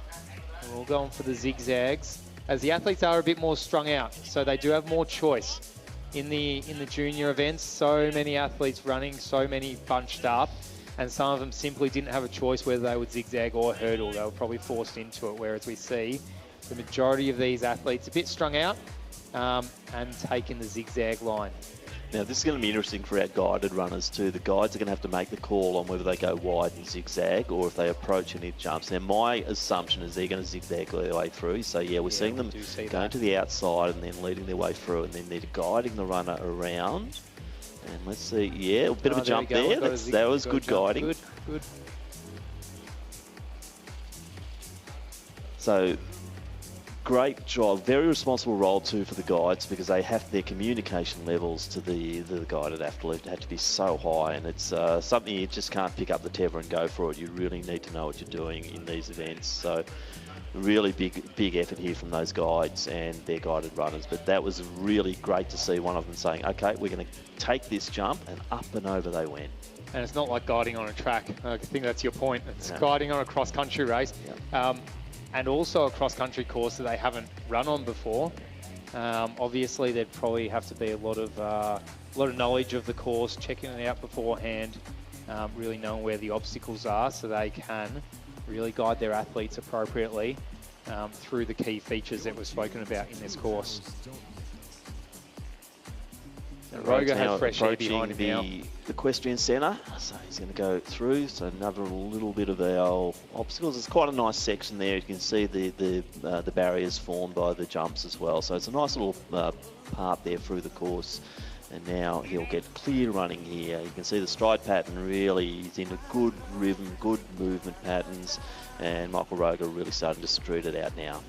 We're all going for the zigzags, as the athletes are a bit more strung out, so they do have more choice. In the junior events, so many athletes running, so many bunched up, and some of them simply didn't have a choice whether they would zigzag or hurdle. They were probably forced into it, whereas we see the majority of these athletes a bit strung out and taking the zigzag line. Now this is going to be interesting for our guided runners too. The guides are going to have to make the call on whether they go wide and zigzag or if they approach any jumps. Now my assumption is they're going to zigzag their way through. So yeah, we're seeing them going to the outside and then leading their way through, and then they're guiding the runner around. And let's see, yeah, a bit of a jump there. That was good guiding. Good. So great job, very responsible role too for the guides, because they have their communication levels to the guided athlete have to be so high, and it's something you just can't pick up the tether and go for it. You really need to know what you're doing in these events. So really big effort here from those guides and their guided runners. But that was really great to see one of them saying, okay, we're going to take this jump, and up and over they went. And it's not like guiding on a track. I think that's your point. It's guiding on a cross-country race. Yep. And also a cross-country course that they haven't run on before. Obviously, there'd probably have to be a lot of knowledge of the course, checking it out beforehand, really knowing where the obstacles are, so they can really guide their athletes appropriately through the key features that were spoken about in this course. Roger has fresh air behind him now. The equestrian centre, so he's going to go through. So another little bit of our obstacles. It's quite a nice section there. You can see the barriers formed by the jumps as well. So it's a nice little part there through the course. And now he'll get clear running here. You can see the stride pattern really, he's in a good rhythm, good movement patterns. And Michael Roger really starting to street it out now.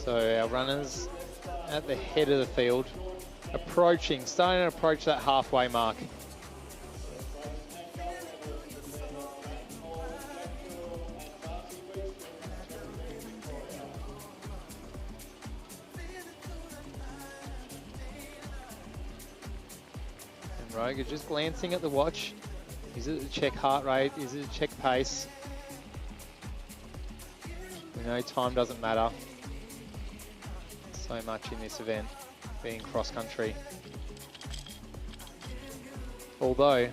So our runners at the head of the field, starting to approach that halfway mark. And Roger just glancing at the watch. Is it to check heart rate? Is it to check pace? We know time doesn't matter so much in this event, being cross-country. Although,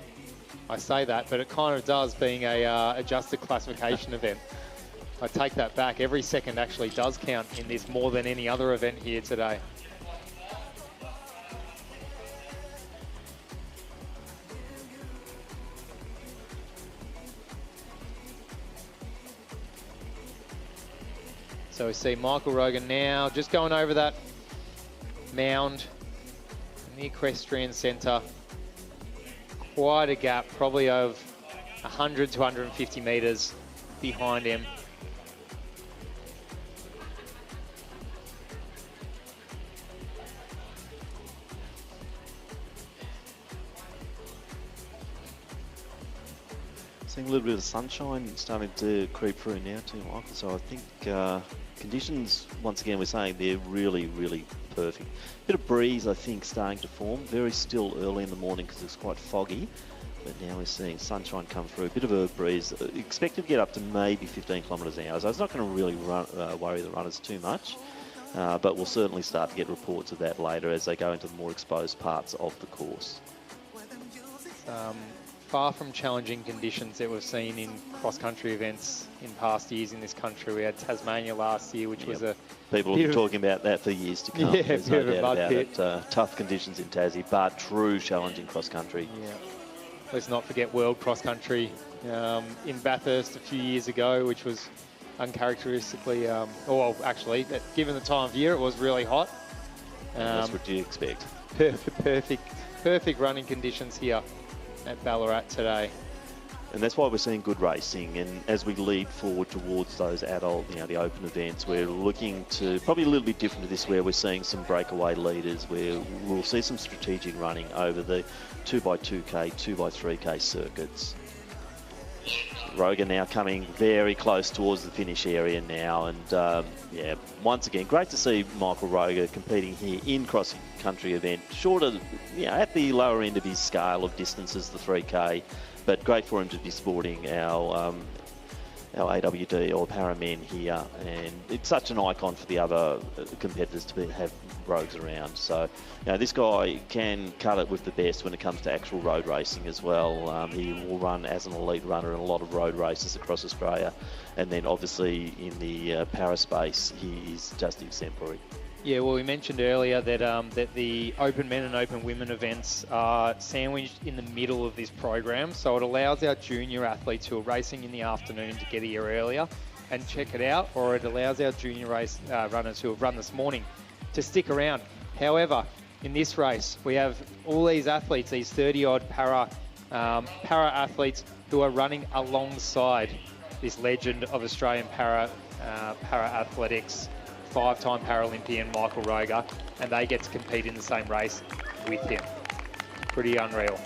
I say that, but it kind of does, being a adjusted classification event. I take that back. Every second actually does count in this more than any other event here today. So we see Michael Roger now just going over that mound in the equestrian centre. Quite a gap, probably of 100 to 150 metres behind him. So seeing a little bit of sunshine starting to creep through now too, Michael. So I think conditions, once again, we're saying they're really, really perfect. Bit of breeze, I think, starting to form. Very still early in the morning because it's quite foggy. But now we're seeing sunshine come through. A bit of a breeze. Expected to get up to maybe 15 kilometres an hour. So it's not going to really worry the runners too much. But we'll certainly start to get reports of that later as they go into the more exposed parts of the course. Far from challenging conditions that we've seen in cross-country events in past years in this country. We had Tasmania last year, which was a... People have been talking about that for years to come. Yeah, there's no doubt about it. Tough conditions in Tassie, but true challenging cross-country. Yeah. Let's not forget World Cross Country in Bathurst a few years ago, which was uncharacteristically, well, actually, given the time of year, it was really hot. That's what you expect. Perfect running conditions here at Ballarat today. And that's why we're seeing good racing. And as we lead forward towards those adult, the open events, we're looking to probably a little bit different to this, where we're seeing some breakaway leaders, where we'll see some strategic running over the 2x2K, 2x3K circuits. Roga now coming very close towards the finish area now, and yeah, once again, great to see Michael Roga competing here in cross-country event, shorter, at the lower end of his scale of distances, the 3K, but great for him to be sporting our AWD or Paramen here, and it's such an icon for the other competitors to have rogues around. So, this guy can cut it with the best when it comes to actual road racing as well. He will run as an elite runner in a lot of road races across Australia, and then obviously in the para space, he is just exemplary. Yeah, well, we mentioned earlier that that the open men and open women events are sandwiched in the middle of this program, so it allows our junior athletes who are racing in the afternoon to get here earlier and check it out, or it allows our junior race runners who have run this morning to stick around. However, in this race, we have all these athletes, these 30-odd para athletes who are running alongside this legend of Australian para athletics, 5-time Paralympian Michael Roga, and they get to compete in the same race with him. Pretty unreal.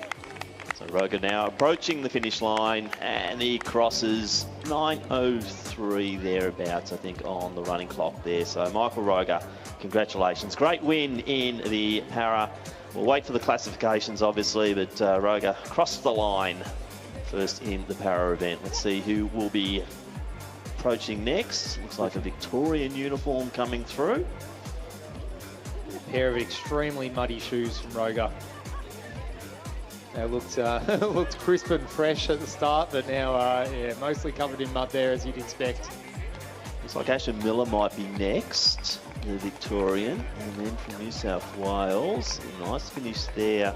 So Roga now approaching the finish line, and he crosses 9:03 thereabouts, I think, on the running clock there. So Michael Roga, congratulations. Great win in the para. We'll wait for the classifications, obviously, but Roga crossed the line first in the para event. Let's see who will be approaching next. Looks like a Victorian uniform coming through. A pair of extremely muddy shoes from Roga. They looked crisp and fresh at the start, but now mostly covered in mud there, as you'd expect. Looks like Asher Miller might be next, the Victorian, and then from New South Wales, a nice finish there.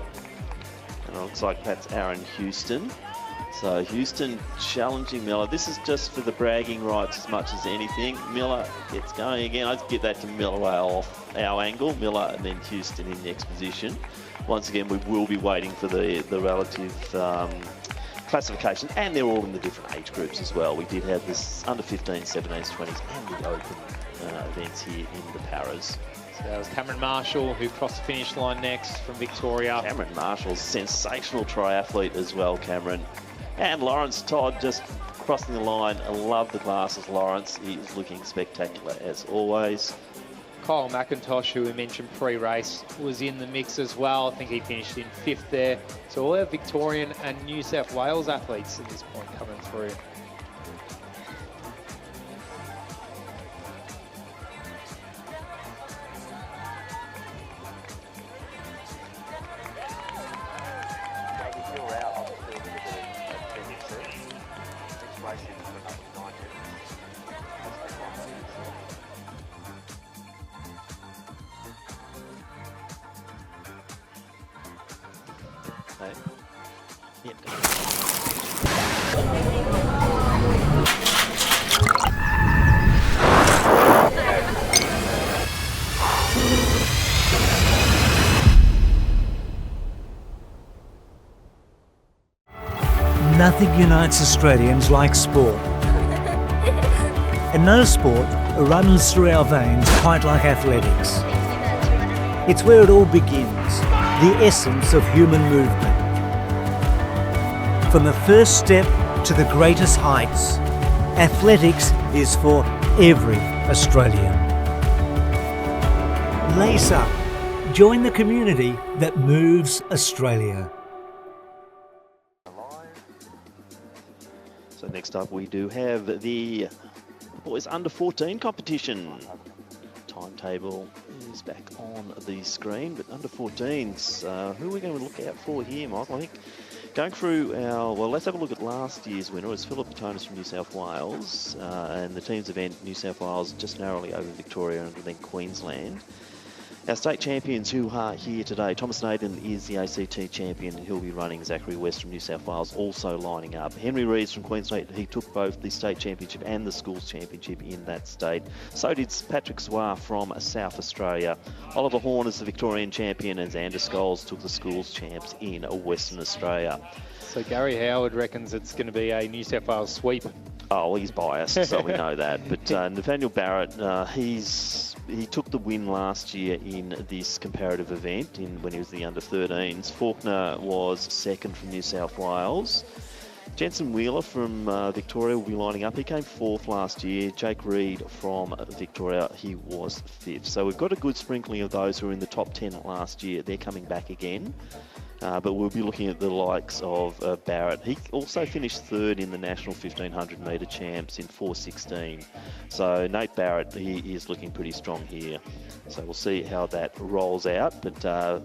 And it looks like that's Aaron Houston. So Houston challenging Miller. This is just for the bragging rights as much as anything. Miller gets going again. I'd give that to Miller off our angle. Miller and then Houston in next position. Once again, we will be waiting for the relative classification, and they're all in the different age groups as well. We did have this under 15s, 17s, 20s, and the open events here in the paras. So that was Cameron Marshall, who crossed the finish line next from Victoria. Cameron Marshall's sensational triathlete as well, Cameron. And Lawrence Todd just crossing the line. I love the glasses, Lawrence. He's looking spectacular as always. Kyle McIntosh, who we mentioned pre-race, was in the mix as well. I think he finished in 5th there. So all our Victorian and New South Wales athletes at this point coming through. Nothing unites Australians like sport. In no sport runs through our veins quite like athletics. It's where it all begins, the essence of human movement. From the first step to the greatest heights. Athletics is for every Australian. Lace up. Join the community that moves Australia. So next up we do have the boys under 14 competition. Timetable is back on the screen, but under 14s, who are we going to look out for here, Michael? I think going through our, well, let's have a look at last year's winner. It's Philip Batonis from New South Wales, and the team's event, New South Wales, just narrowly over Victoria and then Queensland. Our state champions who are here today, Thomas Naden is the ACT champion and he'll be running. Zachary West from New South Wales also lining up. Henry Reeves from Queensland, he took both the state championship and the schools championship in that state. So did Patrick Zwar from South Australia. Oliver Horn is the Victorian champion and Xander Scholes took the schools champs in Western Australia. So Gary Howard reckons it's going to be a New South Wales sweep. Oh, he's biased, so we know that. But Nathaniel Barrett, he took the win last year in this comparative event when he was the under-13s. Faulkner was second from New South Wales. Jensen Wheeler from Victoria will be lining up. He came fourth last year. Jake Reed from Victoria, he was fifth. So we've got a good sprinkling of those who were in the top 10 last year. They're coming back again. But we'll be looking at the likes of Barrett. He also finished third in the National 1500 metre champs in 4:16. So Nate Barrett, he is looking pretty strong here. So we'll see how that rolls out. But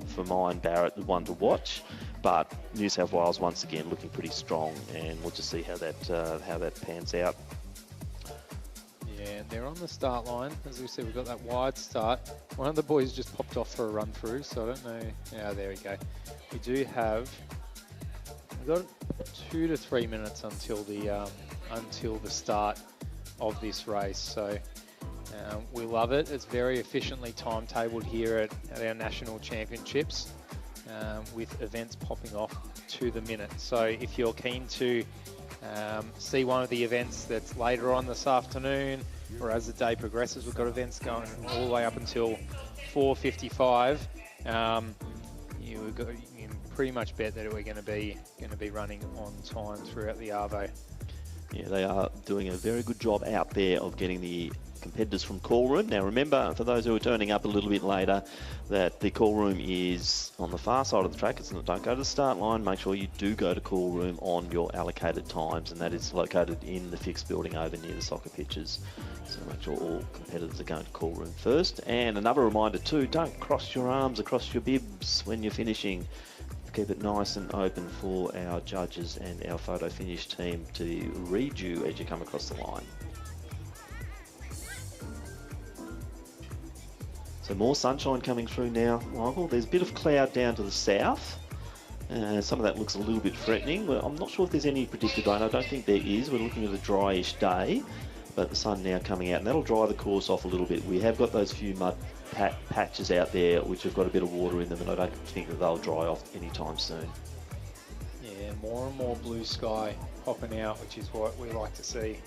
for mine, Barrett, one to watch. But New South Wales once again looking pretty strong, and we'll just see how that pans out. Yeah, they're on the start line. As we said, we've got that wide start. One of the boys just popped off for a run through, so I don't know. Yeah, there we go. We do have, we've got 2 to 3 minutes until the start of this race. So we love it. It's very efficiently timetabled here at our national championships, with events popping off to the minute. So if you're keen to see one of the events that's later on this afternoon, or as the day progresses, we've got events going all the way up until 4:55. You can pretty much bet that we're going to be running on time throughout the Arvo. Yeah, they are doing a very good job out there of getting the competitors from call room. Now remember, for those who are turning up a little bit later, that the call room is on the far side of the track. Don't go to the start line. Make sure you do go to call room on your allocated times, and that is located in the fixed building over near the soccer pitches. So make sure all competitors are going to call room first. And another reminder too, don't cross your arms across your bibs when you're finishing. Keep it nice and open for our judges and our photo finish team to read you as you come across the line. So more sunshine coming through now, Michael. There's a bit of cloud down to the south. Some of that looks a little bit threatening. But I'm not sure if there's any predicted rain. I don't think there is. We're looking at a dryish day, but the sun now coming out, and that'll dry the course off a little bit. We have got those few mud patches out there which have got a bit of water in them, and I don't think that they'll dry off anytime soon. Yeah, more and more blue sky popping out, which is what we like to see.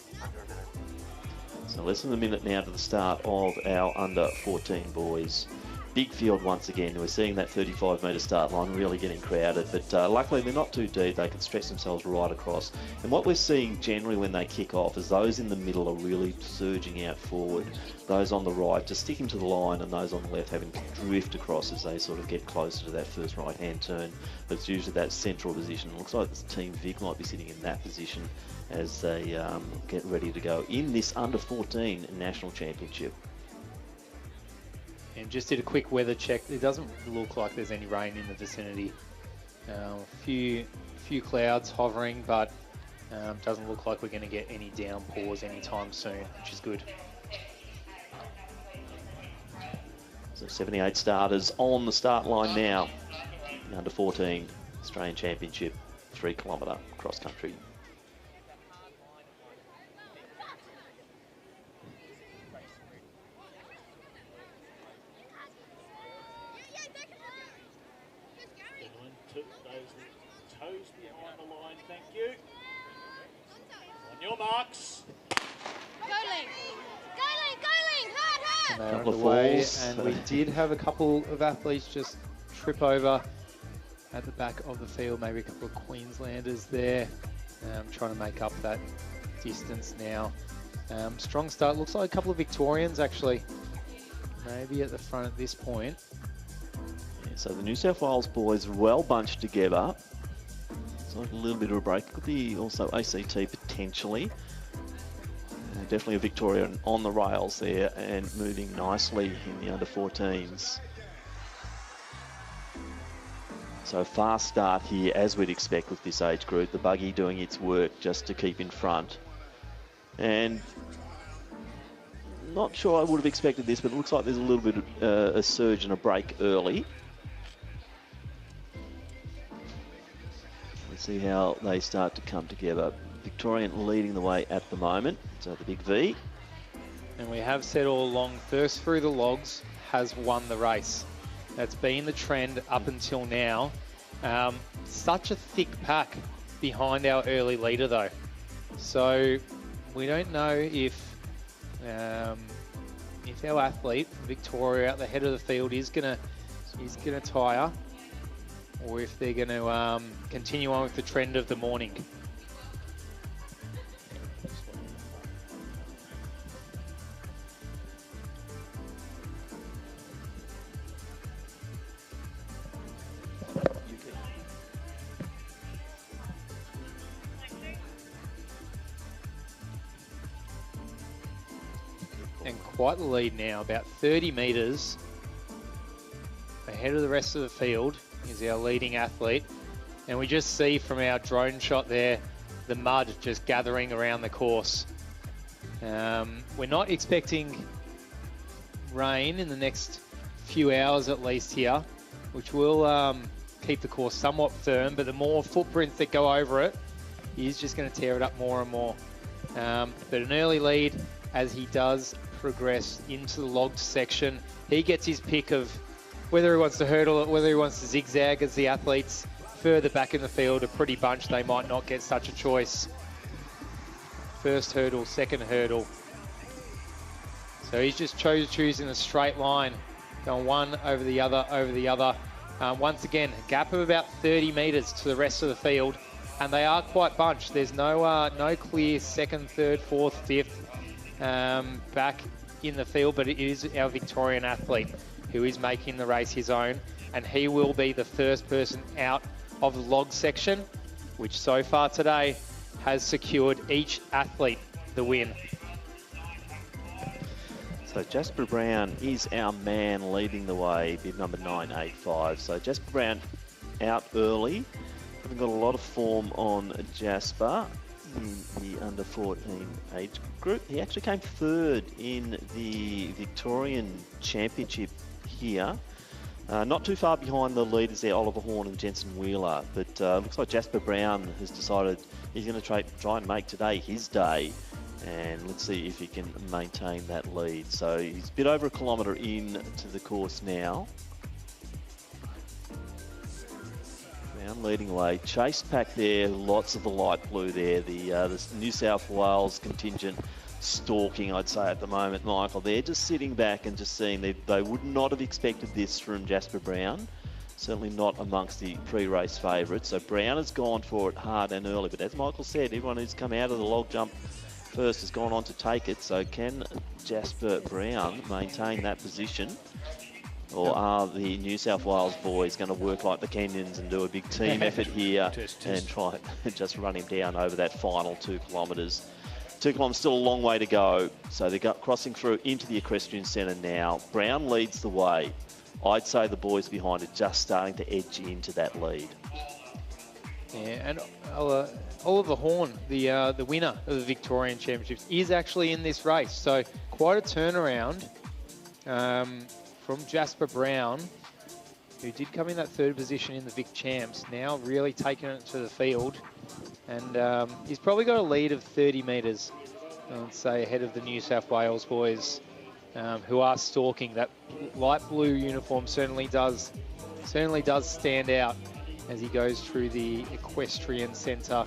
So less than a minute now to the start of our under 14 boys. Big field once again. We're seeing that 35 metre start line really getting crowded, but luckily they're not too deep. They can stretch themselves right across. And what we're seeing generally when they kick off is those in the middle are really surging out forward. Those on the right just sticking to the line, and those on the left having to drift across as they sort of get closer to that first right-hand turn. But it's usually that central position. It looks like this Team Vic might be sitting in that position as they get ready to go in this under 14 national championship. And just did a quick weather check. It doesn't look like there's any rain in the vicinity. Few clouds hovering, but doesn't look like we're going to get any downpours anytime soon, which is good. So 78 starters on the start line now. Under 14 Australian Championship 3 kilometre cross country. Toes behind the line, thank you. On your marks. And they're underway, and we did have a couple of athletes just trip over at the back of the field, maybe a couple of Queenslanders there. trying to make up that distance now. Strong start. Looks like a couple of Victorians actually, maybe at the front at this point. Yeah, so the New South Wales boys well bunched together. It's like a little bit of a break. Could be also ACT potentially. Definitely a Victorian on the rails there and moving nicely in the under 14s. So fast start here, as we'd expect with this age group. The buggy doing its work just to keep in front. And not sure I would have expected this, but it looks like there's a little bit of a surge and a break early. Let's see how they start to come together. Victorian leading the way at the moment, so the big V. And we have said all along, first through the logs has won the race. That's been the trend up until now. Such a thick pack behind our early leader though. So we don't know if our athlete, Victoria, at the head of the field is gonna tire, or if they're gonna continue on with the trend of the morning. And quite the lead now, about 30 metres ahead of the rest of the field is our leading athlete. And we just see from our drone shot there, the mud just gathering around the course. We're not expecting rain in the next few hours at least here, which will keep the course somewhat firm, but the more footprints that go over it is just going to tear it up more and more. But an early lead as he does progress into the logged section. He gets his pick of whether he wants to hurdle it, whether he wants to zigzag, as the athletes further back in the field are pretty bunched. They might not get such a choice. First hurdle, second hurdle. So he's just choosing a straight line, going one over the other, over the other. Once again, a gap of about 30 metres to the rest of the field, and they are quite bunched. There's no clear second, third, fourth, fifth back in the field, but it is our Victorian athlete who is making the race his own, and he will be the first person out of the log section, which so far today has secured each athlete the win. So Jasper Brown is our man leading the way, bib number 985. So Jasper Brown out early. Haven't got a lot of form on Jasper in the under 14 age group. He actually came third in the Victorian Championship here. Not too far behind the leaders there, Oliver Horn and Jensen Wheeler. But looks like Jasper Brown has decided he's going to try and make today his day. And let's see if he can maintain that lead. So he's a bit over a kilometre into the course now. Brown leading away. Chase pack there, lots of the light blue there. The New South Wales contingent stalking, I'd say, at the moment, Michael. They're just sitting back and just seeing they would not have expected this from Jasper Brown. Certainly not amongst the pre-race favourites. So Brown has gone for it hard and early. But as Michael said, everyone who's come out of the log jump first has gone on to take it. So can Jasper Brown maintain that position? Or are the New South Wales boys going to work like the Kenyans and do a big team effort here and try and just run him down over that final 2 kilometres? 2 kilometres, still a long way to go. So they're crossing through into the equestrian centre now. Brown leads the way. I'd say the boys behind are just starting to edge into that lead. Yeah, and Oliver Horn, the winner of the Victorian Championships, is actually in this race. So quite a turnaround from Jasper Brown, who did come in that third position in the Vic Champs, now really taking it to the field. And he's probably got a lead of 30 metres, I would say, ahead of the New South Wales boys, who are stalking. That light blue uniform certainly does stand out as he goes through the equestrian centre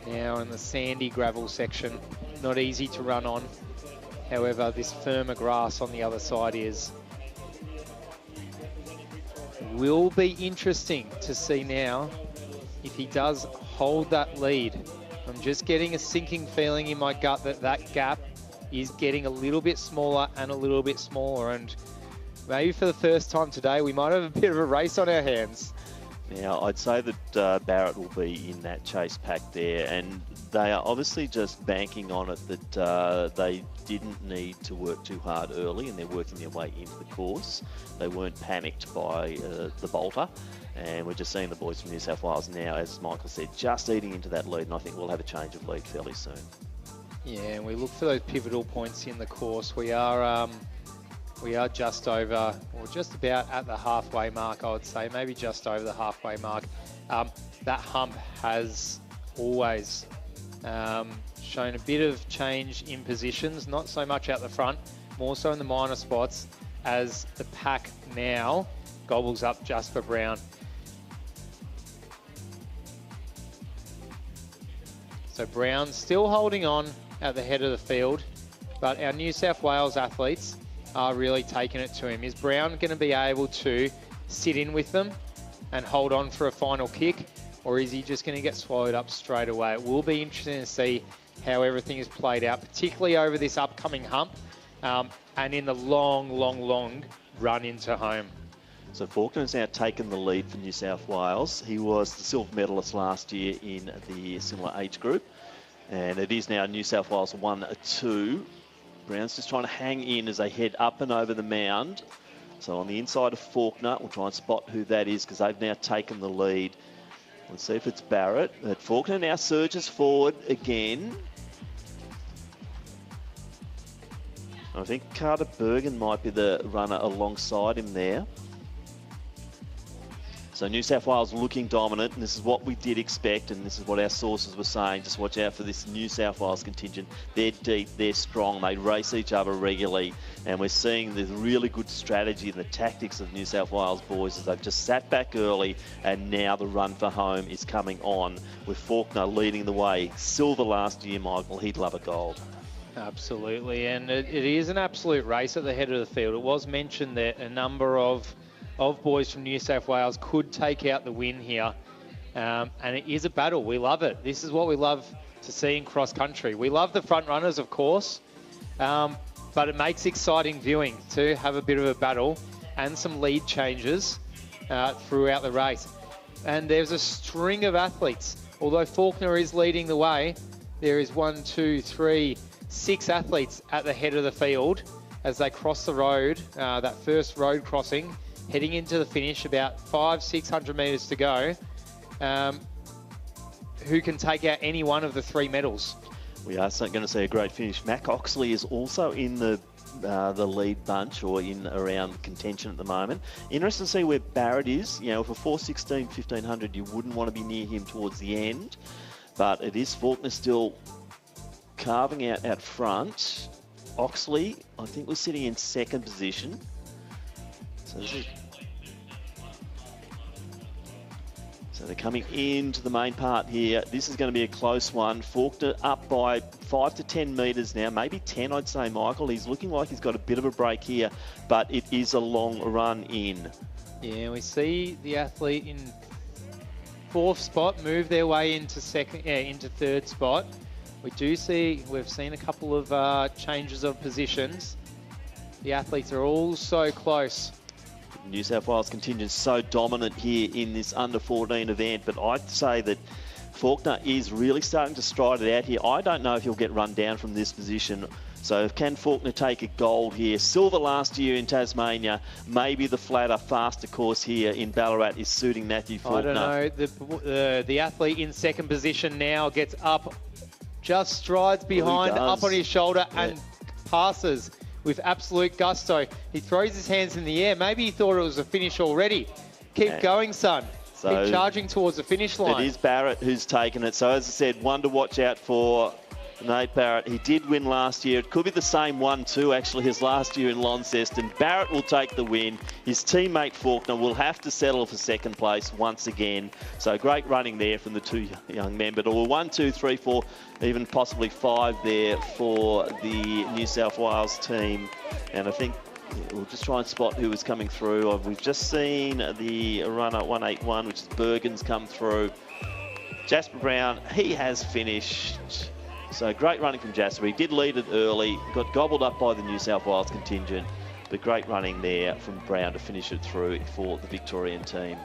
now in the sandy gravel section. Not easy to run on. However, this firmer grass on the other side is. Will be interesting to see now if he does hold that lead from just getting a sinking feeling in my gut that that gap is getting a little bit smaller and a little bit smaller. And maybe for the first time today, we might have a bit of a race on our hands. Now, I'd say that Barrett will be in that chase pack there, and they are obviously just banking on it that they didn't need to work too hard early, and they're working their way into the course. They weren't panicked by the bolter, and we're just seeing the boys from New South Wales now, as Michael said, just eating into that lead, and I think we'll have a change of lead fairly soon. Yeah, and we look for those pivotal points in the course. We are just over, or just about at the halfway mark, I would say, maybe just over the halfway mark. That hump has always shown a bit of change in positions, not so much out the front, more so in the minor spots, as the pack now gobbles up just for Brown. So Brown still holding on at the head of the field, but our New South Wales athletes are really taking it to him. Is Brown going to be able to sit in with them and hold on for a final kick, or is he just going to get swallowed up straight away? It will be interesting to see how everything is played out, particularly over this upcoming hump and in the long run into home. So Faulkner's now taken the lead for New South Wales. He was the silver medalist last year in the similar age group, and it is now New South Wales 1-2. Brown's just trying to hang in as they head up and over the mound. So on the inside of Faulkner, we'll try and spot who that is because they've now taken the lead. Let's see if it's Barrett. But Faulkner now surges forward again. I think Carter Bergen might be the runner alongside him there. So New South Wales looking dominant, and this is what we did expect, and this is what our sources were saying. Just watch out for this New South Wales contingent. They're deep, they're strong, they race each other regularly, and we're seeing the really good strategy and the tactics of New South Wales boys as they've just sat back early, and now the run for home is coming on with Faulkner leading the way. Silver last year, Michael, he'd love a gold. Absolutely, and it is an absolute race at the head of the field. It was mentioned that a number of boys from New South Wales could take out the win here. And it is a battle. We love it. This is what we love to see in cross country. We love the front runners, of course, but it makes exciting viewing to have a bit of a battle and some lead changes throughout the race. And there's a string of athletes. Although Faulkner is leading the way, there is 6 athletes at the head of the field as they cross the road, that first road crossing, heading into the finish, about 500-600 metres to go, who can take out any one of the 3 medals. We are going to see a great finish. Mac Oxley is also in the lead bunch, or in around contention at the moment. Interesting to see where Barrett is. You know, for 4:16, 1500, you wouldn't want to be near him towards the end, but it is Faulkner still carving out front. Oxley, I think, was sitting in 2nd position. So they're coming into the main part here. This is going to be a close one. Faulkner up by 5 to 10 metres now, maybe 10, I'd say, Michael. He's looking like he's got a bit of a break here, but it is a long run in. Yeah, we see the athlete in 4th spot move their way into 3rd spot. We've seen a couple of changes of positions. The athletes are all so close. New South Wales contingent so dominant here in this under-14 event, but I'd say that Faulkner is really starting to stride it out here. I don't know if he'll get run down from this position. So can Faulkner take a gold here? Silver last year in Tasmania. Maybe the flatter, faster course here in Ballarat is suiting Matthew Faulkner. I don't know. The athlete in 2nd position now gets up, just strides behind, up on his shoulder, and passes with absolute gusto. He throws his hands in the air. Maybe he thought it was a finish already. Keep going, son. Keep charging towards the finish line. It is Barrett who's taken it. So as I said, one to watch out for Nate Barrett. He did win last year. It could be the same one too, actually, his last year in Launceston. Barrett will take the win. His teammate Faulkner will have to settle for 2nd place once again. So great running there from the 2 young men. But 1, 2, 3, 4, even possibly 5 there for the New South Wales team. And I think we'll just try and spot who is coming through. We've just seen the runner 181, which is Bergen's, come through. Jasper Brown, he has finished. So great running from Jasper. He did lead it early, got gobbled up by the New South Wales contingent, but great running there from Brown to finish it through for the Victorian team.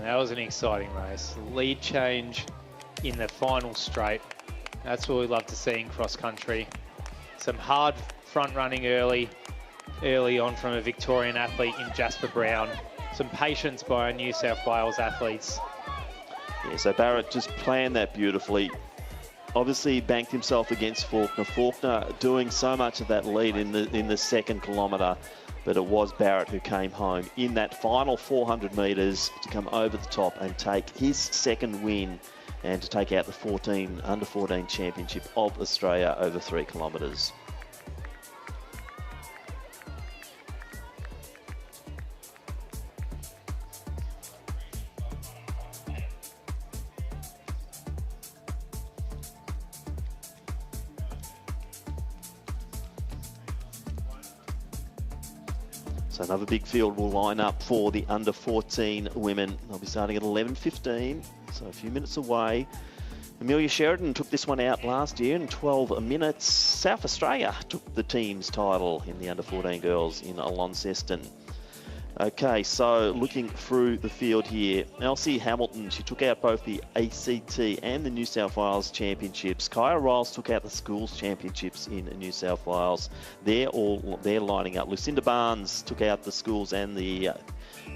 That was an exciting race. Lead change in the final straight. That's what we love to see in cross country. Some hard front running early on from a Victorian athlete in Jasper Brown. Some patience by our New South Wales athletes. Yeah, so Barrett just planned that beautifully. Obviously, he banked himself against Faulkner. Faulkner doing so much of that lead in the second kilometre, but it was Barrett who came home in that final 400 metres to come over the top and take his second win and to take out the under 14 championship of Australia over 3 kilometres. So another big field will line up for the under 14 women. They'll be starting at 11:15, so a few minutes away. Amelia Sheridan took this one out last year in 12 minutes. South Australia took the team's title in the under 14 girls in Launceston. Okay, so looking through the field here, Elsie Hamilton, she took out both the ACT and the New South Wales Championships. Kaya Riles took out the Schools Championships in New South Wales. They're lining up. Lucinda Barnes took out the Schools and the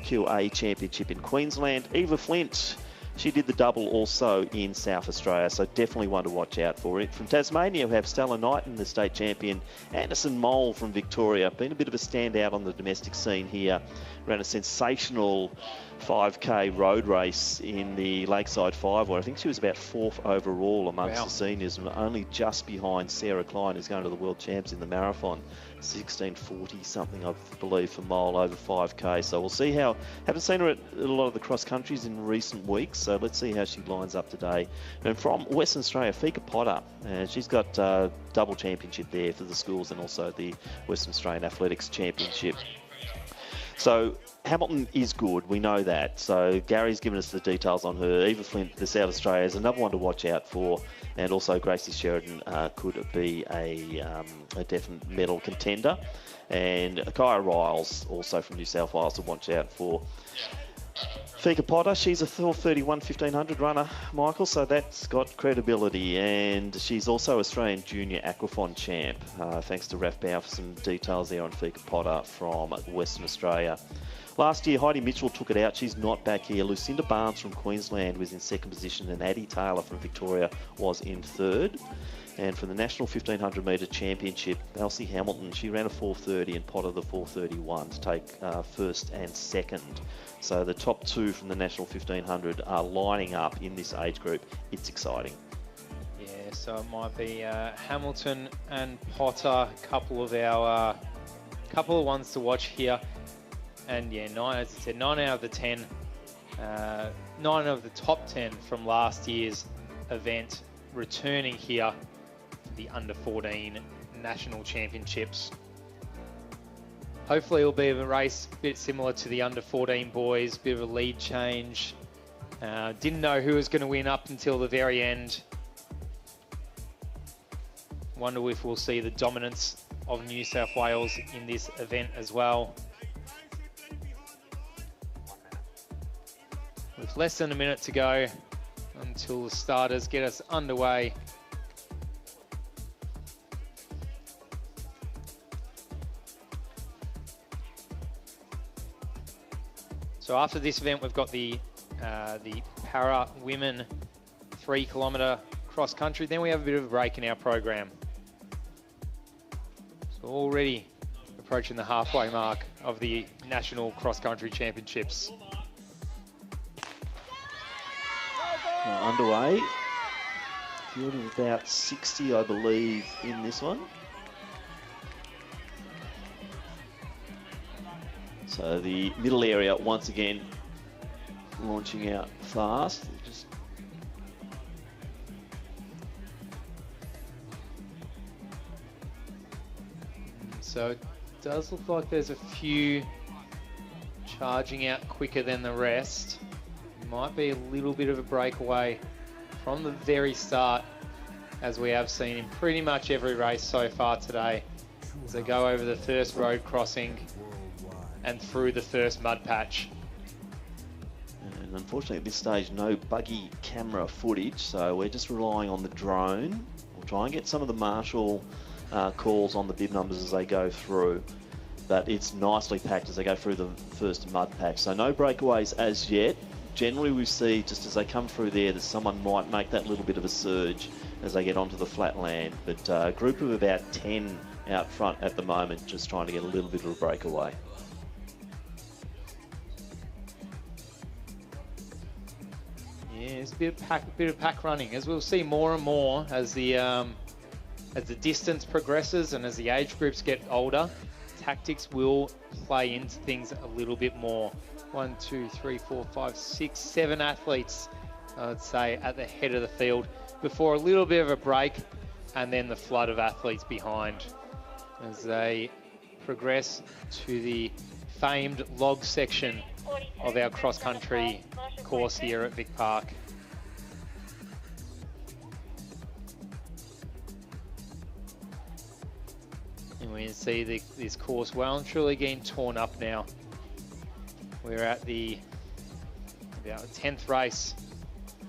QA Championship in Queensland. Eva Flint, she did the double also in South Australia, so definitely one to watch out for it. From Tasmania, we have Stella Knighton, the state champion. Anderson Mole from Victoria, been a bit of a standout on the domestic scene here. Ran a sensational 5K road race in the Lakeside 5, where I think she was about 4th overall amongst the seniors, and only just behind Sarah Klein, who's going to the World Champs in the marathon. 16:40 something, I believe, for Mole over 5K. So we'll see how. Haven't seen her at a lot of the cross countries in recent weeks, so let's see how she lines up today. And from Western Australia, Fika Potter, she's got double championship there for the schools and also the Western Australian Athletics Championship. So Hamilton is good, we know that. So Gary's given us the details on her. Eva Flint, the South Australia, is another one to watch out for. And also Gracie Sheridan could be a definite medal contender. And Kaya Riles, also from New South Wales, to watch out for. Fika Potter, she's a 4:31 1500 runner, Michael, so that's got credibility. And she's also Australian Junior Aquathon champ. Thanks to Raf Bow for some details there on Fika Potter from Western Australia. Last year, Heidi Mitchell took it out. She's not back here. Lucinda Barnes from Queensland was in 2nd position, and Addie Taylor from Victoria was in 3rd. And for the National 1500 metre championship, Elsie Hamilton, she ran a 4:30 and Potter the 4:31 to take 1st and 2nd. So the top 2 from the National 1500 are lining up in this age group. It's exciting. Yeah, so it might be Hamilton and Potter, couple of ones to watch here. And yeah, as I said, 9 out of the 10, 9 of the top 10 from last year's event returning here for the under 14 national championships. Hopefully it'll be a race a bit similar to the under 14 boys, bit of a lead change. Didn't know who was going to win up until the very end. Wonder if we'll see the dominance of New South Wales in this event as well. With less than a minute to go until the starters get us underway. So after this event, we've got the para women 3 kilometre cross country. Then we have a bit of a break in our program. So already approaching the halfway mark of the National Cross Country Championships. Underway. Field of about 60, I believe, in this one. So the middle area, once again, launching out fast. So it does look like there's a few charging out quicker than the rest. Might be a little bit of a breakaway from the very start, as we have seen in pretty much every race so far today, as they go over the first road crossing and through the first mud patch. And unfortunately at this stage, no buggy camera footage, so we're just relying on the drone. We'll try and get some of the marshal calls on the bib numbers as they go through, but it's nicely packed as they go through the first mud patch. So no breakaways as yet. Generally we see just as they come through there that someone might make that little bit of a surge as they get onto the flat land, but a group of about 10 out front at the moment, just trying to get a little bit of a breakaway. Yeah, it's a bit of pack running, as we'll see more and more as the distance progresses and as the age groups get older. Tactics will play into things a little bit more. 1, 2, 3, 4, 5, 6, 7 athletes, I would say, at the head of the field before a little bit of a break, and then the flood of athletes behind as they progress to the famed log section of our cross-country course here at Vic Park. And we can see this course well and truly getting torn up now. We're at the about 10th race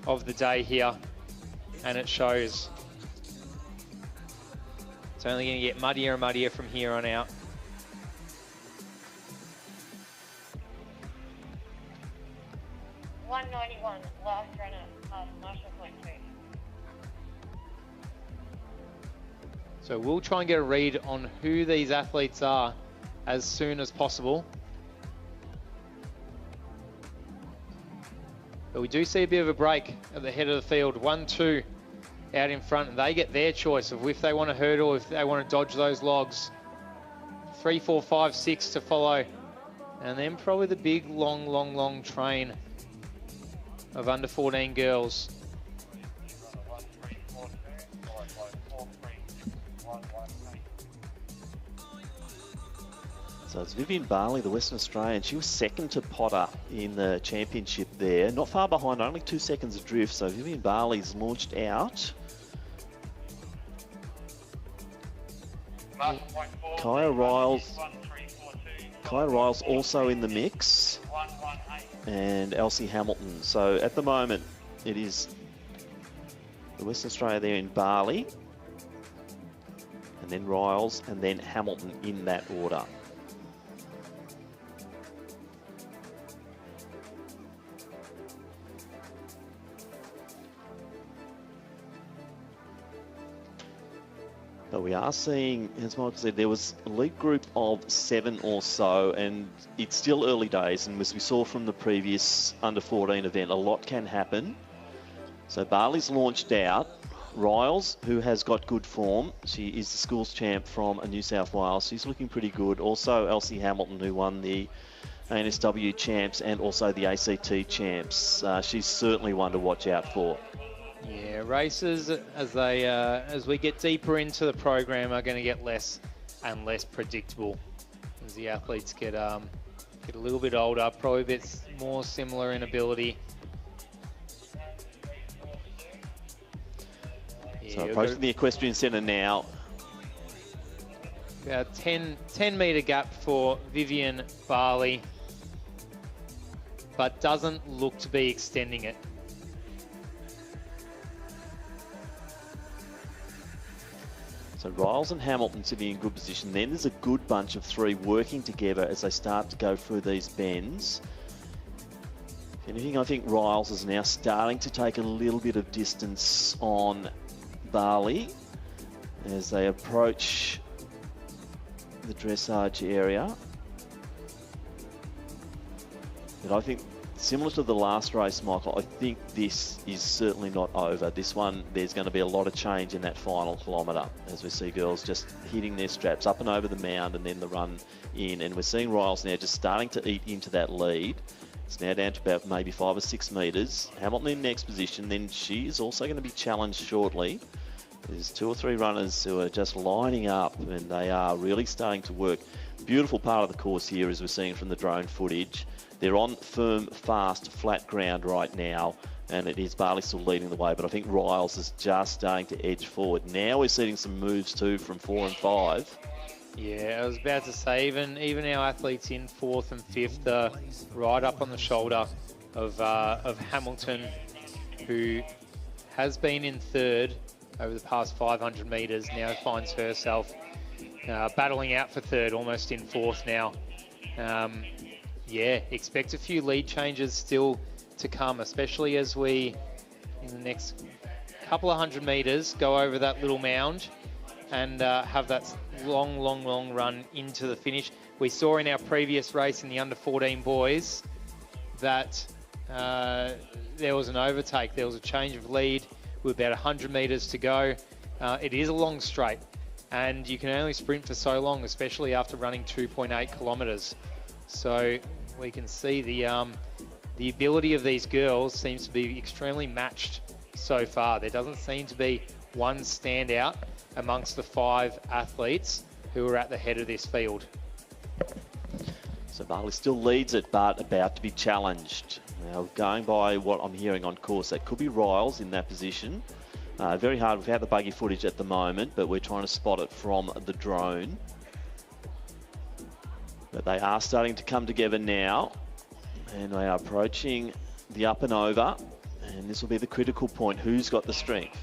of the day here, and it shows. It's only going to get muddier and muddier from here on out. .191, last runner, past Marshall Point 2. So we'll try and get a read on who these athletes are as soon as possible. But we do see a bit of a break at the head of the field. 1, 2 out in front, and they get their choice of if they want to hurdle, if they want to dodge those logs. 3, 4, 5, 6 to follow. And then probably the big, long train of under 14 girls. So it's Vivian Barley, the Western Australian. She was second to Potter in the championship there. Not far behind, only 2 seconds adrift. So Vivian Barley's launched out. Kaya Riles also in the mix. And Elsie Hamilton. So at the moment, it is the Western Australia there in Barley. And then Riles, and then Hamilton in that order. But we are seeing, as Michael said, there was a league group of 7 or so, and it's still early days. And as we saw from the previous under-14 event, a lot can happen. So Barley's launched out. Riles, who has got good form, she is the schools champ from New South Wales. She's looking pretty good. Also, Elsie Hamilton, who won the ANSW champs and also the ACT champs. She's certainly one to watch out for. Yeah, races as we get deeper into the program are going to get less and less predictable as the athletes get a little bit older, probably a bit more similar in ability. Yeah, so approaching the equestrian centre now. About 10 metre gap for Vivian Barley, but doesn't look to be extending it. So Riles and Hamilton sitting in good position. Then there's a good bunch of 3 working together as they start to go through these bends. If anything, I think Riles is now starting to take a little bit of distance on Barley as they approach the dressage area. But I think, similar to the last race, Michael, I think this is certainly not over. This one, there's going to be a lot of change in that final kilometre as we see girls just hitting their straps up and over the mound and then the run in. And we're seeing Riles now just starting to eat into that lead. It's now down to about maybe 5 or 6 metres. Hamilton in next position, then she is also going to be challenged shortly. There's 2 or 3 runners who are just lining up and they are really starting to work. Beautiful part of the course here as we're seeing from the drone footage. They're on firm, fast, flat ground right now. And it is Barley still leading the way, but I think Riles is just starting to edge forward. Now we're seeing some moves too from 4 and 5. Yeah, I was about to say, even our athletes in 4th and 5th are right up on the shoulder of Hamilton, who has been in 3rd over the past 500 metres, now finds herself battling out for 3rd, almost in 4th now. Yeah, expect a few lead changes still to come, especially as we, in the next couple of 100 metres, go over that little mound and have that long run into the finish. We saw in our previous race in the under-14 boys that there was an overtake. There was a change of lead with about 100 metres to go. It is a long straight, and you can only sprint for so long, especially after running 2.8 kilometres. So we can see the ability of these girls seems to be extremely matched so far. There doesn't seem to be one standout amongst the 5 athletes who are at the head of this field. So Barley still leads it, but about to be challenged. Now, going by what I'm hearing on course, that could be Riles in that position. Very hard without the buggy footage at the moment, but we're trying to spot it from the drone. But they are starting to come together now, and they are approaching the up and over, and this will be the critical point. Who's got the strength?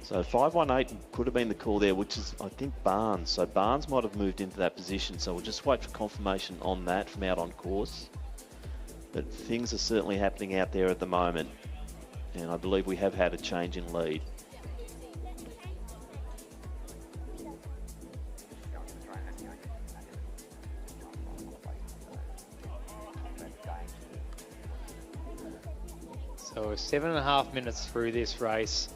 So 518 could have been the call there, which is, I think, Barnes. So Barnes might have moved into that position. So we'll just wait for confirmation on that from out on course. But things are certainly happening out there at the moment. And I believe we have had a change in lead. So we're 7.5 minutes through this race.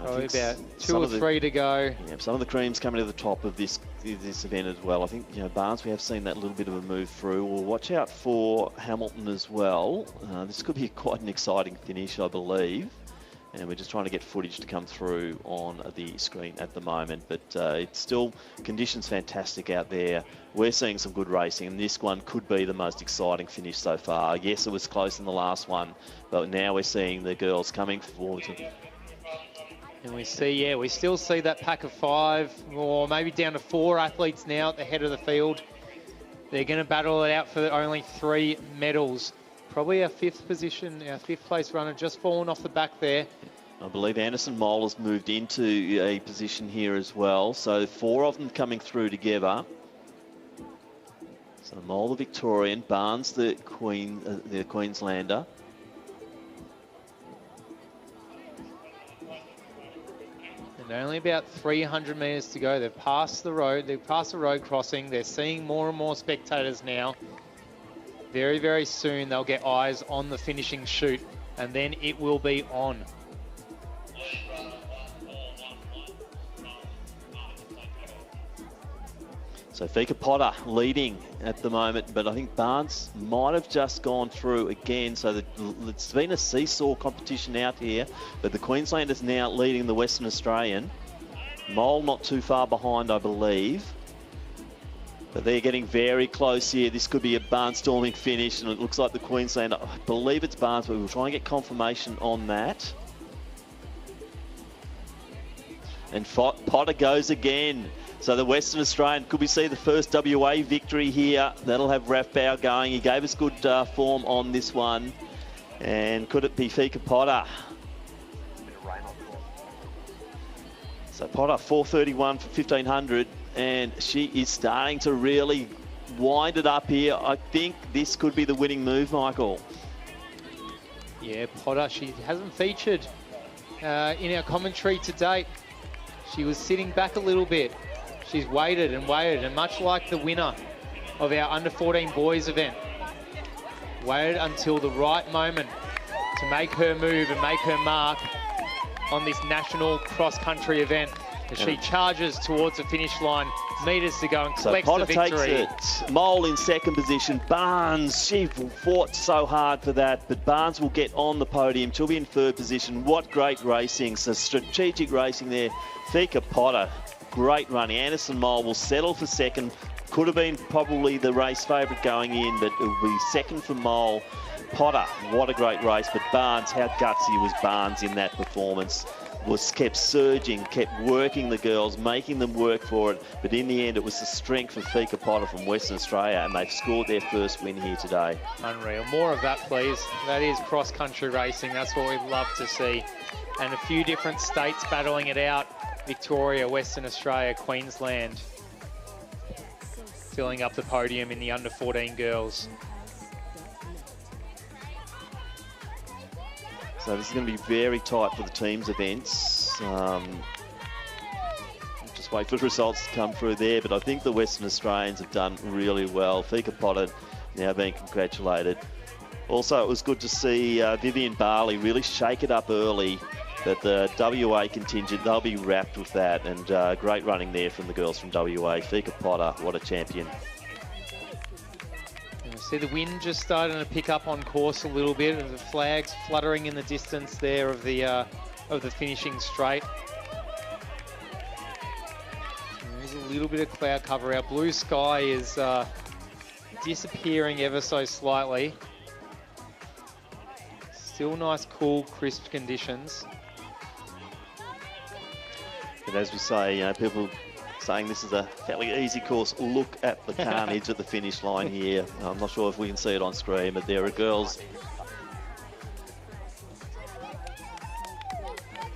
Probably about 2 or 3 to go. Yeah, some of the creams coming to the top of this event as well. I think, Barnes, we have seen that little bit of a move through. We'll watch out for Hamilton as well. This could be quite an exciting finish, I believe. And we're just trying to get footage to come through on the screen at the moment. But it's still, conditions fantastic out there. We're seeing some good racing, and this one could be the most exciting finish so far. Yes, it was close in the last one, but now we're seeing the girls coming forward. And we see, we still see that pack of 5, or maybe down to 4 athletes now at the head of the field. They're going to battle it out for only 3 medals. Probably our 5th position, our 5th place runner just fallen off the back there. I believe Anderson Mole has moved into a position here as well. So 4 of them coming through together. So Mole the Victorian, Barnes the Queenslander. And only about 300 metres to go. They've passed the road. They've passed the road crossing. They're seeing more and more spectators now. Very, very soon they'll get eyes on the finishing chute, and then it will be on. So Fika Potter leading at the moment, but I think Barnes might have just gone through again. So it's been a seesaw competition out here, but the Queenslanders now leading the Western Australian. Mole not too far behind, I believe. But they're getting very close here. This could be a barnstorming finish, and it looks like the Queenslander, I believe it's Barnes, but we'll try and get confirmation on that. And Potter goes again. So the Western Australian, could we see the first WA victory here? That'll have Raf Bauer going. He gave us good form on this one. And could it be Fika Potter? So Potter, 4:31 for 1500. And she is starting to really wind it up here. I think this could be the winning move, Michael. Yeah, Potter, she hasn't featured in our commentary to date. She was sitting back a little bit. She's waited, and much like the winner of our under-14 boys event, waited until the right moment to make her move and make her mark on this national cross-country event. As she charges towards the finish line, metres to go, and collects the victory. So Potter takes it. Mole in second position. Barnes, she fought so hard for that, but Barnes will get on the podium. She'll be in 3rd position. What great racing. So strategic racing there. Fika Potter great running. Anderson Mole will settle for second. Could have been probably the race favourite going in, but it will be second for Mole. Potter, what a great race, but Barnes, how gutsy was Barnes in that performance. Was kept surging, kept working the girls, making them work for it, but in the end it was the strength of Fika Potter from Western Australia, and they've scored their first win here today. Unreal. More of that, please. That is cross-country racing. That's what we'd love to see. And a few different states battling it out. Victoria, Western Australia, Queensland. Filling up the podium in the under-14 girls. So this is going to be very tight for the teams events. Just wait for the results to come through there, but I think the Western Australians have done really well. Fika Potter now being congratulated. Also, it was good to see Vivian Barley really shake it up early, but the WA contingent, they'll be wrapped with that, and great running there from the girls from WA. Fika Potter, what a champion. See the wind just starting to pick up on course a little bit, and the flags fluttering in the distance there of the finishing straight. There's a little bit of cloud cover. Our blue sky is disappearing ever so slightly. Still nice, cool, crisp conditions. But as we say, you know, people saying this is a fairly easy course. Look at the carnage at the finish line here. I'm not sure if we can see it on screen, but there are girls.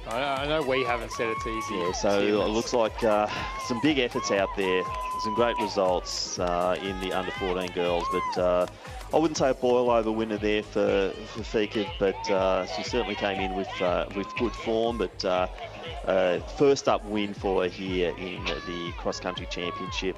I know we haven't said it's easy. Yeah, so it looks like some big efforts out there. Some great results in the under-14 girls, but I wouldn't say a boil-over winner there for Fika, but she certainly came in with good form, but first up win for her here in the cross-country championship.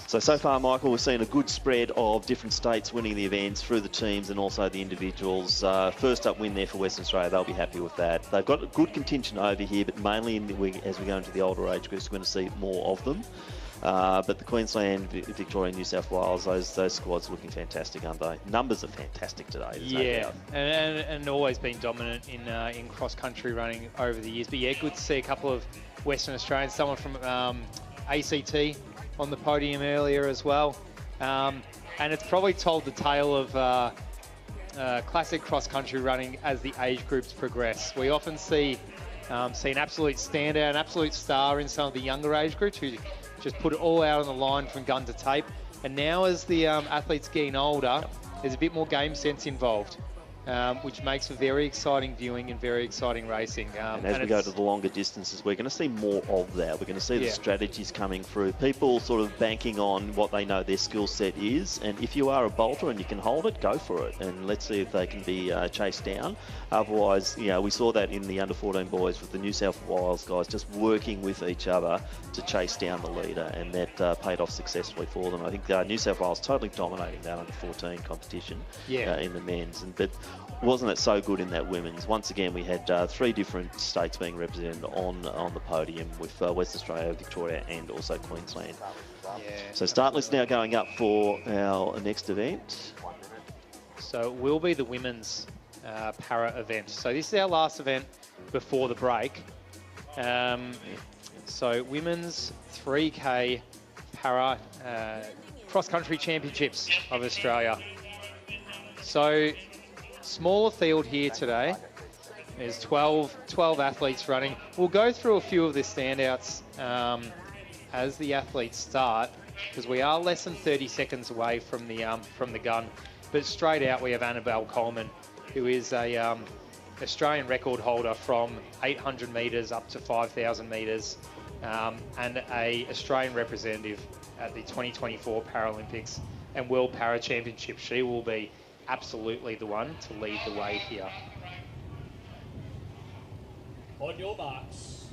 So far, Michael, we've seen a good spread of different states winning the events through the teams and also the individuals. First up win there for Western Australia, they'll be happy with that. They've got a good contingent over here, but mainly as we go into the older age groups, we're going to see more of them. But the Queensland, Victoria, New South Wales, those squads looking fantastic, aren't they? Numbers are fantastic today. Yeah, and always been dominant in cross-country running over the years. But yeah, good to see a couple of Western Australians, someone from ACT on the podium earlier as well. And it's probably told the tale of classic cross-country running as the age groups progress. We often see an absolute standout, an absolute star in some of the younger age groups who just put it all out on the line from gun to tape. And now as the athletes getting older, there's a bit more game sense involved, which makes for very exciting viewing and very exciting racing. And as we go to the longer distances, we're going to see more of that. We're going to see the strategies coming through. People sort of banking on what they know their skill set is. And if you are a bolter and you can hold it, go for it. And let's see if they can be chased down. Otherwise, you know, we saw that in the under-14 boys with the New South Wales guys just working with each other to chase down the leader. And that paid off successfully for them. I think New South Wales totally dominating that under-14 competition in the men's. But wasn't it so good in that women's? Once again, we had 3 different states being represented on the podium with West Australia, Victoria, and also Queensland. So start list now going up for our next event. So it will be the women's para event. So this is our last event before the break. So women's 3K para cross-country championships of Australia. So smaller field here today. There's 12 athletes running. We'll go through a few of the standouts as the athletes start, because we are less than 30 seconds away from the gun. But straight out, we have Annabelle Coleman, who is a Australian record holder from 800 metres up to 5,000 metres, and a Australian representative at the 2024 Paralympics and World Para Championships. She will be absolutely the one to lead the way here. On your marks.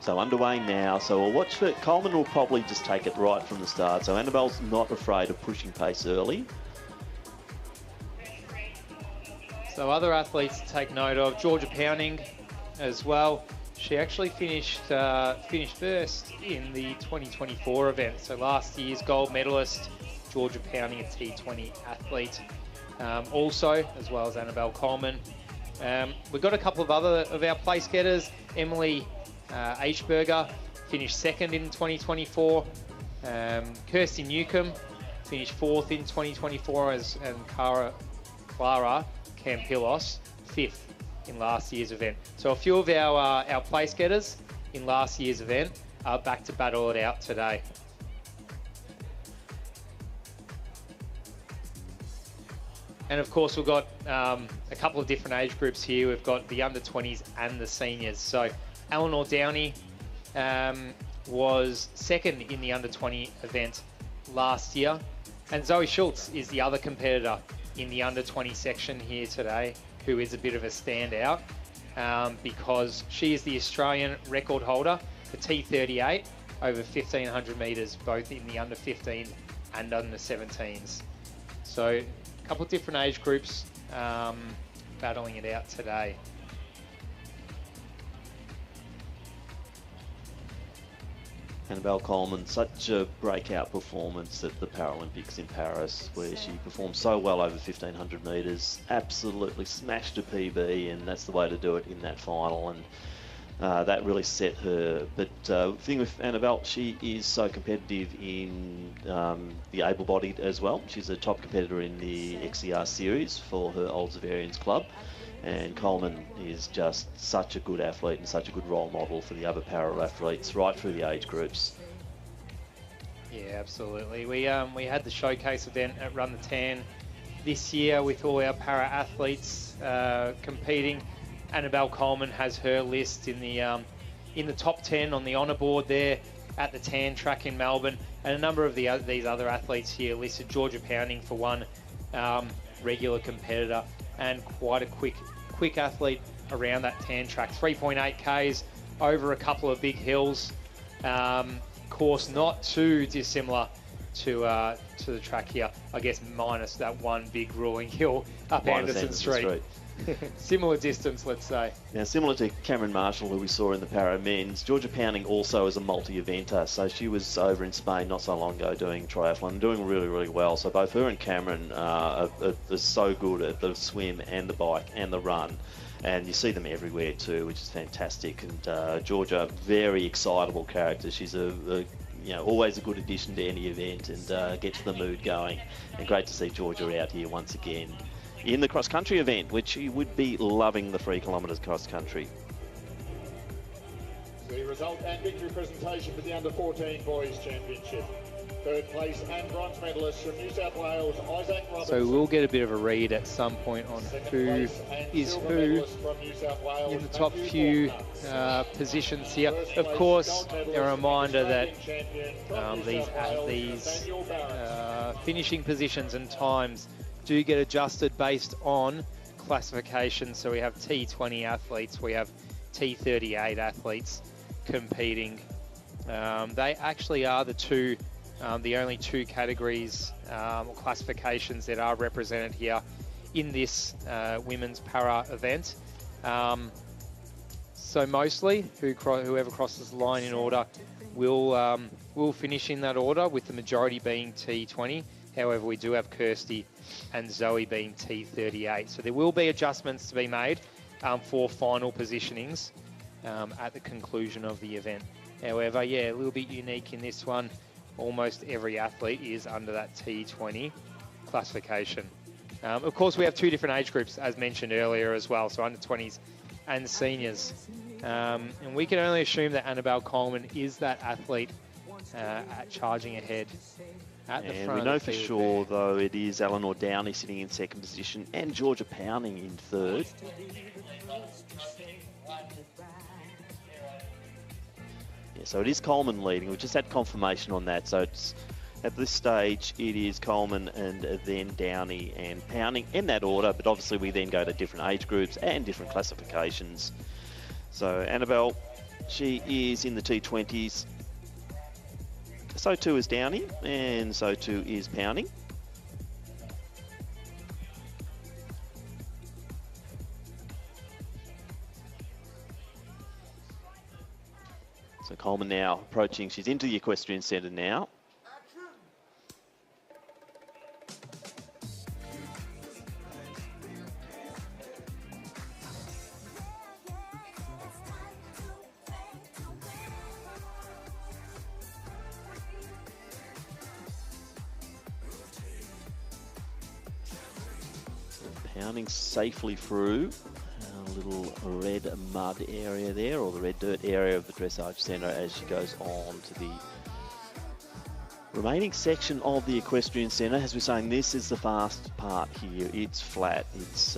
So underway now. So we'll watch for Coleman. Will probably just take it right from the start. So Annabelle's not afraid of pushing pace early. So other athletes to take note of, Georgia Pounding as well. She actually finished first in the 2024 event. So last year's gold medalist, Georgia Pounding, a T20 athlete. also, as well as Annabelle Coleman. We've got a couple of other of our place getters. Emily Eichberger finished second in 2024. Kirsty Newcomb finished fourth in 2024, and Clara Campillos fifth in last year's event. So a few of our place getters in last year's event are back to battle it out today. And of course, we've got a couple of different age groups here. We've got the under 20s and the seniors. So Eleanor Downey was second in the under 20 event last year. And Zoe Schultz is the other competitor in the under 20 section here today, who is a bit of a standout because she is the Australian record holder for T38 over 1,500 metres, both in the under 15 and under 17s. So a couple of different age groups battling it out today. Annabelle Coleman, such a breakout performance at the Paralympics in Paris, where she performed so well over 1,500 metres, absolutely smashed a PB, and that's the way to do it in that final, and that really set her. But the thing with Annabelle, she is so competitive in the able-bodied as well. She's a top competitor in the XCR series for her Old Zavarians club. And Coleman is just such a good athlete and such a good role model for the other para-athletes right through the age groups. Yeah, absolutely. We had the showcase event at Run the Tan this year with all our para-athletes competing. Annabelle Coleman has her list in the top 10 on the honour board there at the Tan track in Melbourne, and a number of these other athletes here listed. Georgia Pounding for one, regular competitor and quite a quick athlete around that Tan track. 3.8 Ks over a couple of big hills. Course not too dissimilar to the track here, I guess, minus that one big ruling hill up Anderson Street. Similar distance, let's say. Now, similar to Cameron Marshall, who we saw in the para men's, Georgia Pounding also is a multi-eventer. So she was over in Spain not so long ago doing triathlon, doing really, really well. So both her and Cameron are so good at the swim and the bike and the run. And you see them everywhere too, which is fantastic. And Georgia, very excitable character. She's always a good addition to any event and gets the mood going. And great to see Georgia out here once again in the cross-country event, which you would be loving the 3 kilometres cross-country. The result and victory presentation for the Under-14 Boys Championship. Third place and bronze medalist from New South Wales, Isaac Robertson. So we'll get a bit of a read at some point on who is who in the top few positions here. Of course, a reminder that these finishing positions and times do get adjusted based on classification. So we have T20 athletes, we have T38 athletes competing. They actually are the only two categories or classifications that are represented here in this women's para event. So mostly whoever crosses the line in order will finish in that order, with the majority being T20. However, we do have Kirsty and Zoe being T38. So there will be adjustments to be made for final positionings at the conclusion of the event. However, yeah, a little bit unique in this one. Almost every athlete is under that T20 classification. Of course, we have two different age groups, as mentioned earlier as well, so under 20s and seniors. And we can only assume that Annabelle Coleman is that athlete charging ahead at the front. And we know for sure, though, it is Eleanor Downey sitting in second position and Georgia Pounding in third. Yeah, so it is Coleman leading. We just had confirmation on that. So it's, at this stage, it is Coleman and then Downey and Pounding in that order. But obviously, we then go to different age groups and different classifications. So Annabelle, she is in the T20s. So too is Downey, and so too is Pounding. So Coleman now approaching, she's into the equestrian centre now. Pounding safely through a little red mud area there, or the red dirt area of the dressage centre as she goes on to the remaining section of the equestrian centre. As we're saying, this is the fast part here. It's flat. It's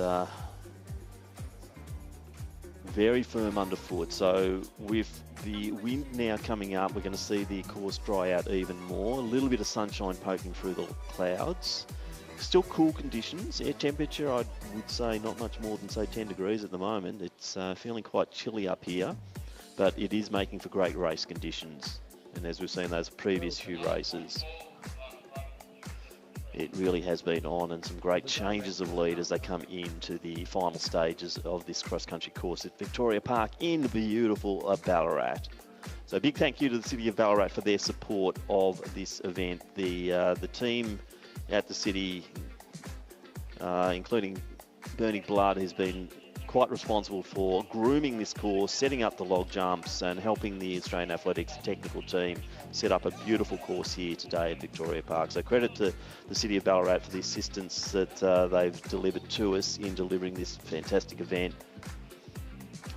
very firm underfoot. So with the wind now coming up, we're going to see the course dry out even more. A little bit of sunshine poking through the clouds. Still cool conditions. Air temperature, I would say not much more than, say, 10 degrees at the moment. It's feeling quite chilly up here, but it is making for great race conditions. And as we've seen those previous few races, it really has been on, and some great changes of lead as they come into the final stages of this cross-country course at Victoria Park in the beautiful Ballarat. So a big thank you to the City of Ballarat for their support of this event. The team at the city, including Bernie Blood, has been quite responsible for grooming this course, setting up the log jumps and helping the Australian Athletics technical team set up a beautiful course here today at Victoria Park. So credit to the City of Ballarat for the assistance that they've delivered to us in delivering this fantastic event.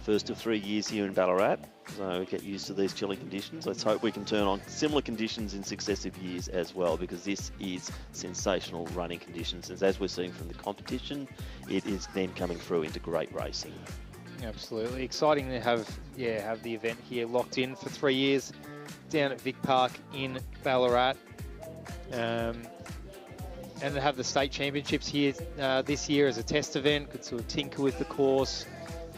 First of 3 years here in Ballarat, so get used to these chilly conditions. Let's hope we can turn on similar conditions in successive years as well, because this is sensational running conditions. And as we're seeing from the competition, it is then coming through into great racing. Absolutely exciting to have the event here locked in for 3 years down at Vic Park in Ballarat, and to have the state championships here this year as a test event. Could sort of tinker with the course,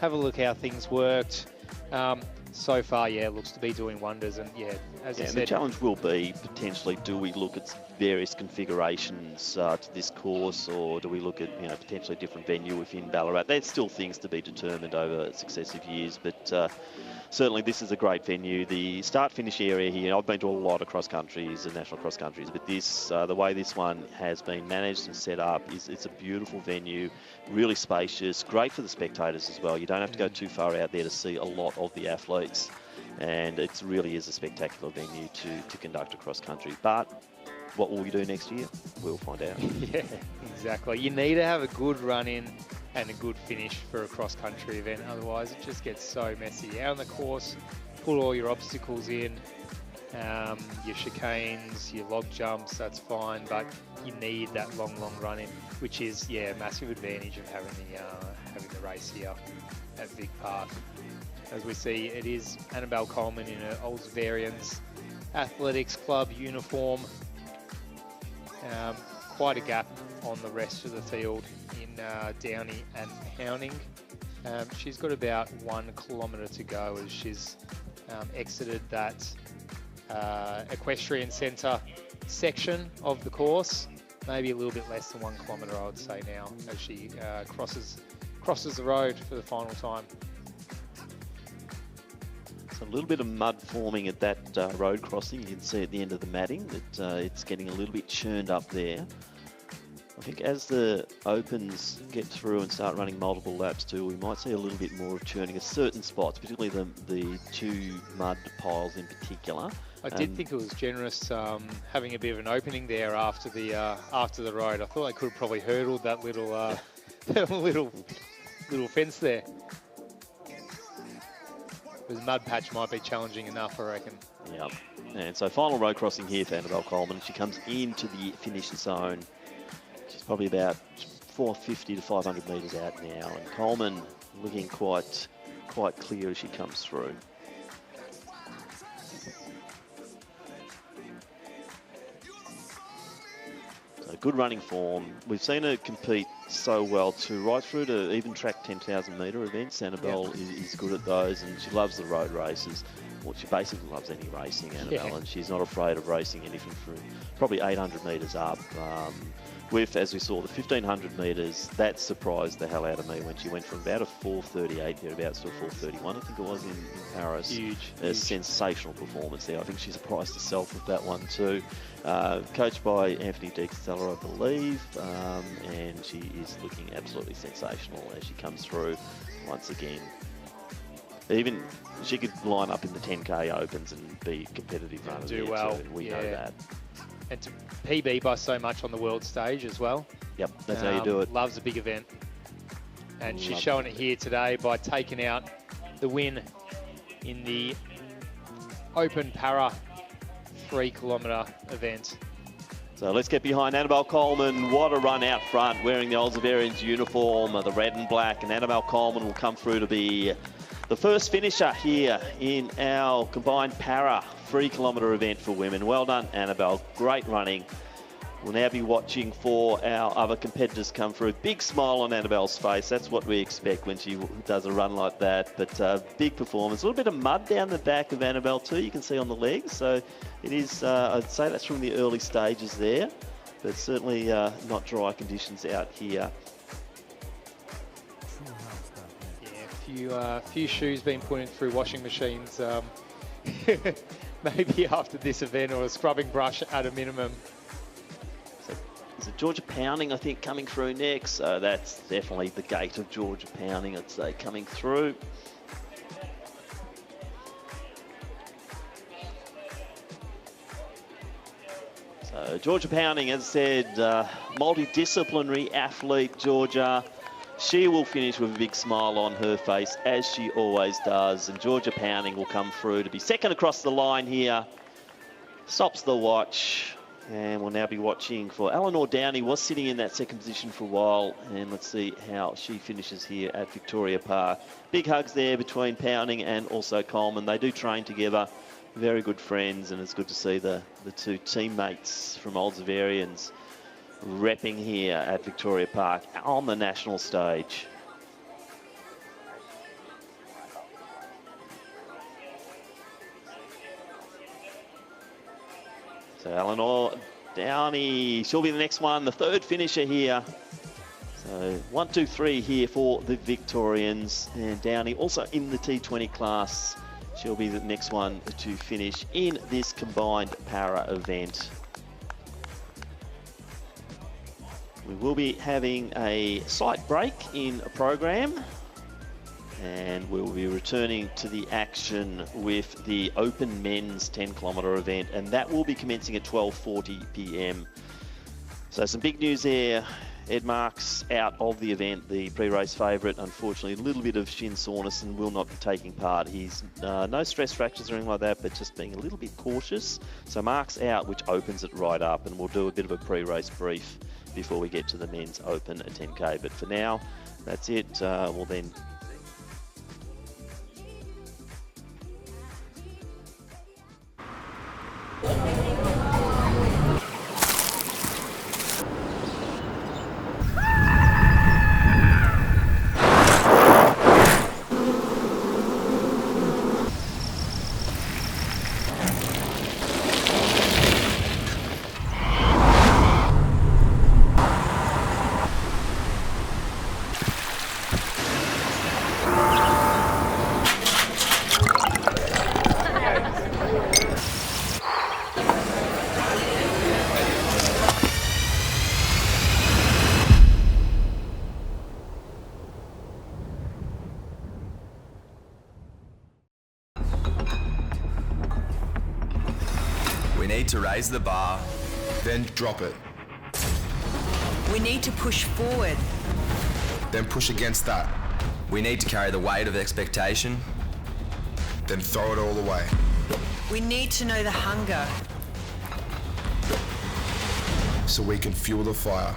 have a look how things worked. So far, it looks to be doing wonders. And as I said, the challenge will be potentially, do we look at various configurations to this course, or do we look at potentially a different venue within Ballarat? There's still things to be determined over successive years, but certainly this is a great venue. The start-finish area here, I've been to a lot of cross-countries and national cross-countries, but this, the way this one has been managed and set up, it's a beautiful venue, really spacious, great for the spectators as well. You don't have to go too far out there to see a lot of the athletes, and it really is a spectacular venue to conduct a cross-country. But what will we do next year? We'll find out. Yeah, exactly. You need to have a good run-in and a good finish for a cross-country event. Otherwise, it just gets so messy. Out on the course, pull all your obstacles in, your chicanes, your log jumps, that's fine, but you need that long run-in, which is, a massive advantage of having the race here at Vic Park. As we see, it is Annabelle Coleman in her Oldsvarians Athletics Club uniform. Quite a gap on the rest of the field in Downey and Pounding. She's got about 1 kilometre to go as she's exited that equestrian centre section of the course. Maybe a little bit less than 1 kilometre, I would say now, as she crosses the road for the final time. A little bit of mud forming at that road crossing. You can see at the end of the matting that it's getting a little bit churned up there. I think as the opens get through and start running multiple laps too, we might see a little bit more of churning at certain spots, particularly the 2 mud piles in particular. I did think it was generous having a bit of an opening there after the road. I thought I could have probably hurdled that little little fence there. The mud patch might be challenging enough, I reckon. Yep. And so final road crossing here for Annabelle Coleman. She comes into the finish zone. She's probably about 450 to 500 metres out now. And Coleman looking quite clear as she comes through. So good running form. We've seen her compete so well too, right through to even track 10,000 metre events. Annabelle is good at those, and she loves the road races. Well, she basically loves any racing, Annabelle, and she's not afraid of racing anything from probably 800 metres up. With, as we saw, the 1,500 metres, that surprised the hell out of me when she went from about a 4:38 thereabouts to a 4:31, I think it was in Paris. Huge. A sensational performance there. I think she surprised herself with that one too. Coached by Anthony De Castella, I believe, and she is looking absolutely sensational as she comes through once again. Even she could line up in the 10K opens and be a competitive runner. Do well. Too, and we know that. And to PB by so much on the world stage as well. Yep, that's how you do it. Loves a big event. And she's showing it here today by taking out the win in the open para 3 kilometre event. So let's get behind Annabelle Coleman. What a run out front, wearing the Oldsavarians uniform, the red and black. And Annabelle Coleman will come through to be the first finisher here in our combined para 3 kilometre event for women. Well done, Annabelle. Great running. We'll now be watching for our other competitors come through. Big smile on Annabelle's face. That's what we expect when she does a run like that. But big performance. A little bit of mud down the back of Annabelle too, you can see on the legs. So it is, I'd say that's from the early stages there. But certainly not dry conditions out here. Yeah, a few shoes being put in through washing machines. Maybe after this event, or a scrubbing brush at a minimum. Is it Georgia Pounding, I think, coming through next? So that's definitely the gate of Georgia Pounding, I'd say, coming through. So Georgia Pounding, as I said, multidisciplinary athlete, Georgia. She will finish with a big smile on her face, as she always does. And Georgia Pounding will come through to be second across the line here. Stops the watch. And we'll now be watching for Eleanor Downey, was sitting in that second position for a while. And let's see how she finishes here at Victoria Park. Big hugs there between Pounding and also Coleman. They do train together, very good friends, and it's good to see the two teammates from Oldsavarians repping here at Victoria Park on the national stage. So Eleanor Downey, she'll be the next one, the third finisher here. So 1, 2, 3 here for the Victorians. And Downey also in the T20 class. She'll be the next one to finish in this combined para event. We will be having a slight break in a program. And we'll be returning to the action with the Open Men's 10 kilometre event, and that will be commencing at 12:40 p.m. So some big news there. Ed Marks out of the event, the pre-race favourite. Unfortunately, a little bit of shin soreness and will not be taking part. He's no stress fractures or anything like that, but just being a little bit cautious. So Marks out, which opens it right up, and we'll do a bit of a pre-race brief before we get to the men's Open at 10K. But for now, that's it. We'll then to raise the bar, then drop it, We need to push forward. then push against that, we need to carry the weight of expectation. then throw it all away. We need to know the hunger. So we can fuel the fire.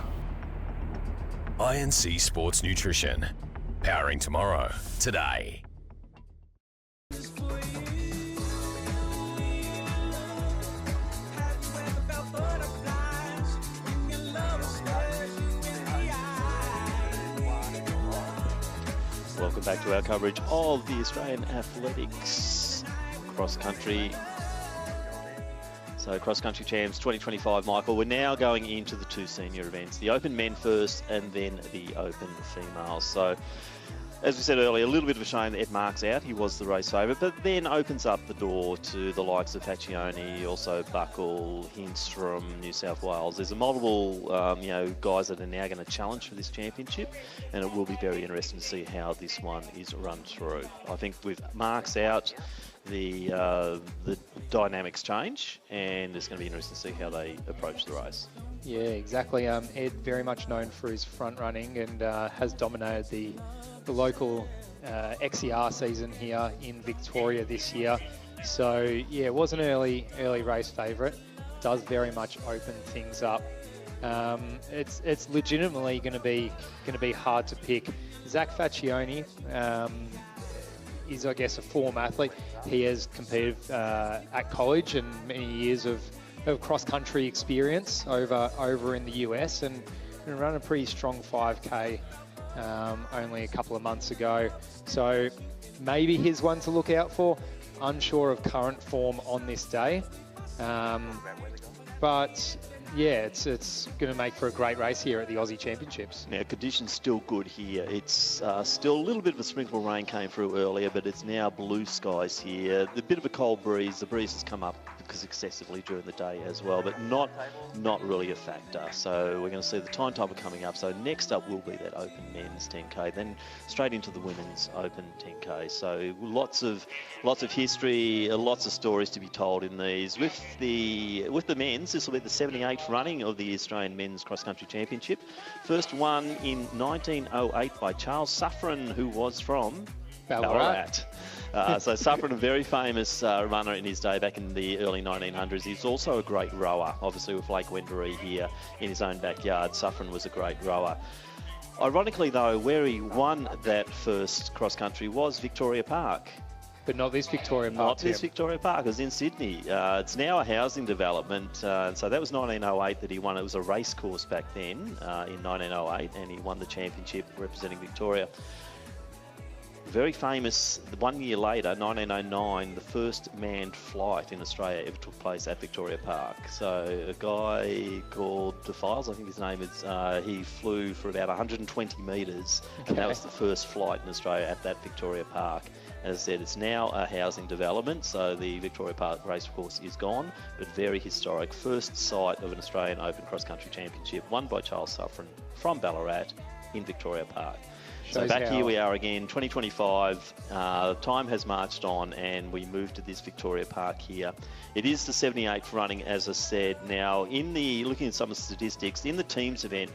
INC Sports Nutrition. Powering tomorrow, today. welcome back to our coverage of the Australian Athletics Cross Country. So Cross Country Champs 2025, Michael. We're now going into the two senior events, the Open Men first and then the Open Females. So as we said earlier, a little bit of a shame that Ed Marks out. He was the race favourite, but then opens up the door to the likes of Facioni, also Buckle, Hints from New South Wales. There's a multiple, guys that are now going to challenge for this championship, and it will be very interesting to see how this one is run through. I think with Marks out, the dynamics change, and it's going to be interesting to see how they approach the race. Yeah, exactly. Ed, very much known for his front running and has dominated the local XCR season here in Victoria this year. So yeah, it was an early race favourite. Does very much open things up. It's legitimately going to be hard to pick. Zach Facioni is, I guess, a former athlete. He has competed at college and many years of cross-country experience over in the US and run a pretty strong 5K only a couple of months ago. So maybe he's one to look out for. Unsure of current form on this day. But yeah, it's going to make for a great race here at the Aussie Championships. Now, conditions still good here. It's still a little bit of a sprinkle of rain came through earlier, but it's now blue skies here. A bit of a cold breeze. The breeze has come up because excessively during the day as well, but not really a factor. So we're going to see the time table coming up. So next up will be that open men's 10K, then straight into the women's open 10K. So lots of history, lots of stories to be told in these. With the men's, this will be the 78th running of the Australian Men's Cross Country Championship. First won in 1908 by Charles Suffren, who was from Ballarat. So Suffren, a very famous runner in his day back in the early 1900s. He's also a great rower, obviously with Lake Wendouree here in his own backyard. Suffren was a great rower. Ironically though, where he won that first cross country was Victoria Park. But not this Victoria Park. Not this Victoria Park. It was in Sydney. It's now a housing development. So that was 1908 that he won. It was a race course back then in 1908, and he won the championship representing Victoria. Very famous, 1 year later, 1909, the first manned flight in Australia ever took place at Victoria Park. So a guy called DeFiles, I think his name is, he flew for about 120 metres, and that was the first flight in Australia at that Victoria Park. As I said, it's now a housing development, so the Victoria Park racecourse is gone, but very historic. First sight of an Australian Open Cross Country Championship, won by Charles Suffren from Ballarat in Victoria Park. So back here we are again, 2025. Time has marched on and we move to this Victoria Park here. It is the 78th running, as I said. Now, looking at some of the statistics, in the teams event,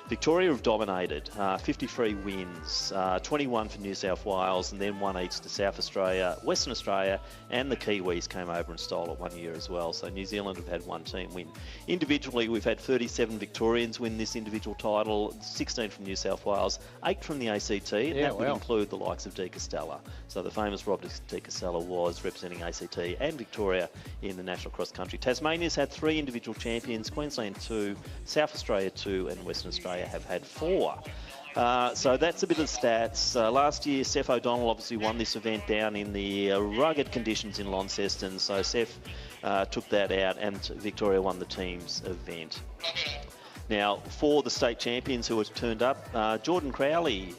Victoria have dominated, 53 wins, 21 for New South Wales, and then one each to South Australia, Western Australia, and the Kiwis came over and stole it 1 year as well. So New Zealand have had one team win. Individually, we've had 37 Victorians win this individual title, 16 from New South Wales, 8 from the ACT, and that would include the likes of De Castella. So the famous Rob De Castella was representing ACT and Victoria in the National Cross Country. Tasmania's had 3 individual champions, Queensland 2, South Australia 2, and Western Australia have had 4. So that's a bit of stats. Last year, Seth O'Donnell obviously won this event down in the rugged conditions in Launceston. So Seth took that out and Victoria won the team's event. Now, for the state champions who have turned up, Jordan Crowley,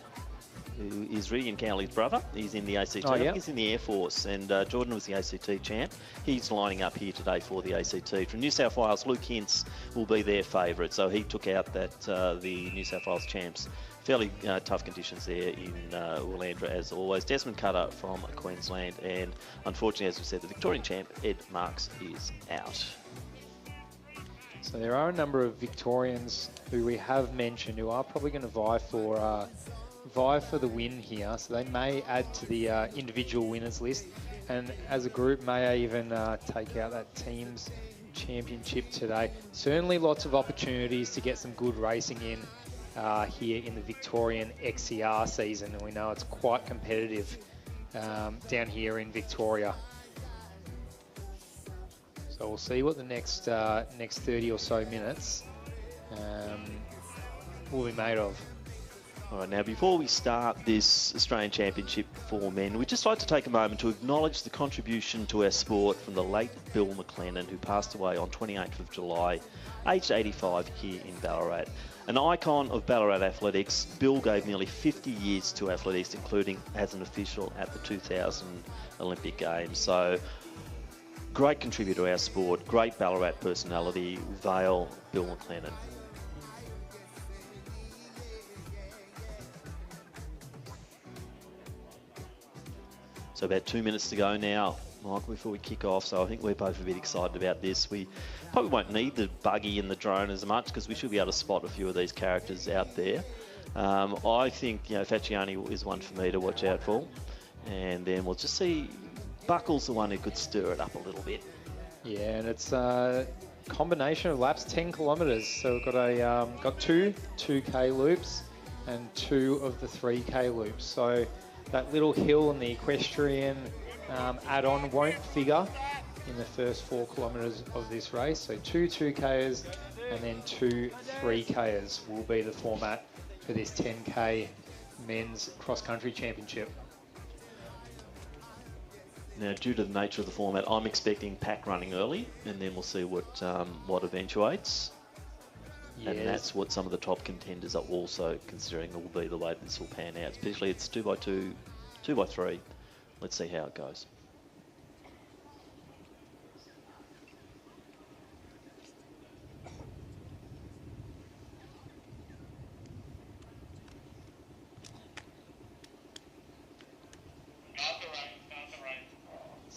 who is Rian Cowley's brother. He's in the ACT. I think he's in the Air Force, and Jordan was the ACT champ. He's lining up here today for the ACT. From New South Wales, Luke Hintz will be their favourite, so he took out the New South Wales champs. Fairly tough conditions there in Willandra, as always. Desmond Cutter from Queensland, and unfortunately, as we said, the Victorian champ, Ed Marks, is out. So there are a number of Victorians who we have mentioned who are probably going to vie for the win here, so they may add to the individual winners list, and as a group may even take out that team's championship today. Certainly lots of opportunities to get some good racing in here in the Victorian XCR season, and we know it's quite competitive down here in Victoria. So we'll see what the next 30 or so minutes will be made of. All right, now before we start this Australian Championship for men, we'd just like to take a moment to acknowledge the contribution to our sport from the late Bill McLennan, who passed away on 28th of July, aged 85 here in Ballarat. An icon of Ballarat athletics, Bill gave nearly 50 years to athletics, including as an official at the 2000 Olympic Games. So, great contributor to our sport, great Ballarat personality, Vale Bill McLennan. So about 2 minutes to go now Michael, before we kick off. So I think we're both a bit excited about this. We probably won't need the buggy and the drone as much because we should be able to spot a few of these characters out there. I think, Facioni is one for me to watch out for. And then we'll just see Buckle's the one who could stir it up a little bit. Yeah, and it's a combination of laps, 10 kilometres. So we've got two 2K loops and 2 of the 3K loops. So that little hill and the equestrian add-on won't figure in the first 4 kilometres of this race. So 2 2Kers and then 2 3Kers will be the format for this 10K men's cross-country championship. Now, due to the nature of the format, I'm expecting pack running early, and then we'll see what eventuates. Yes. And that's what some of the top contenders are also considering will be the way this will pan out. Especially it's 2x2, 2x3. Let's see how it goes.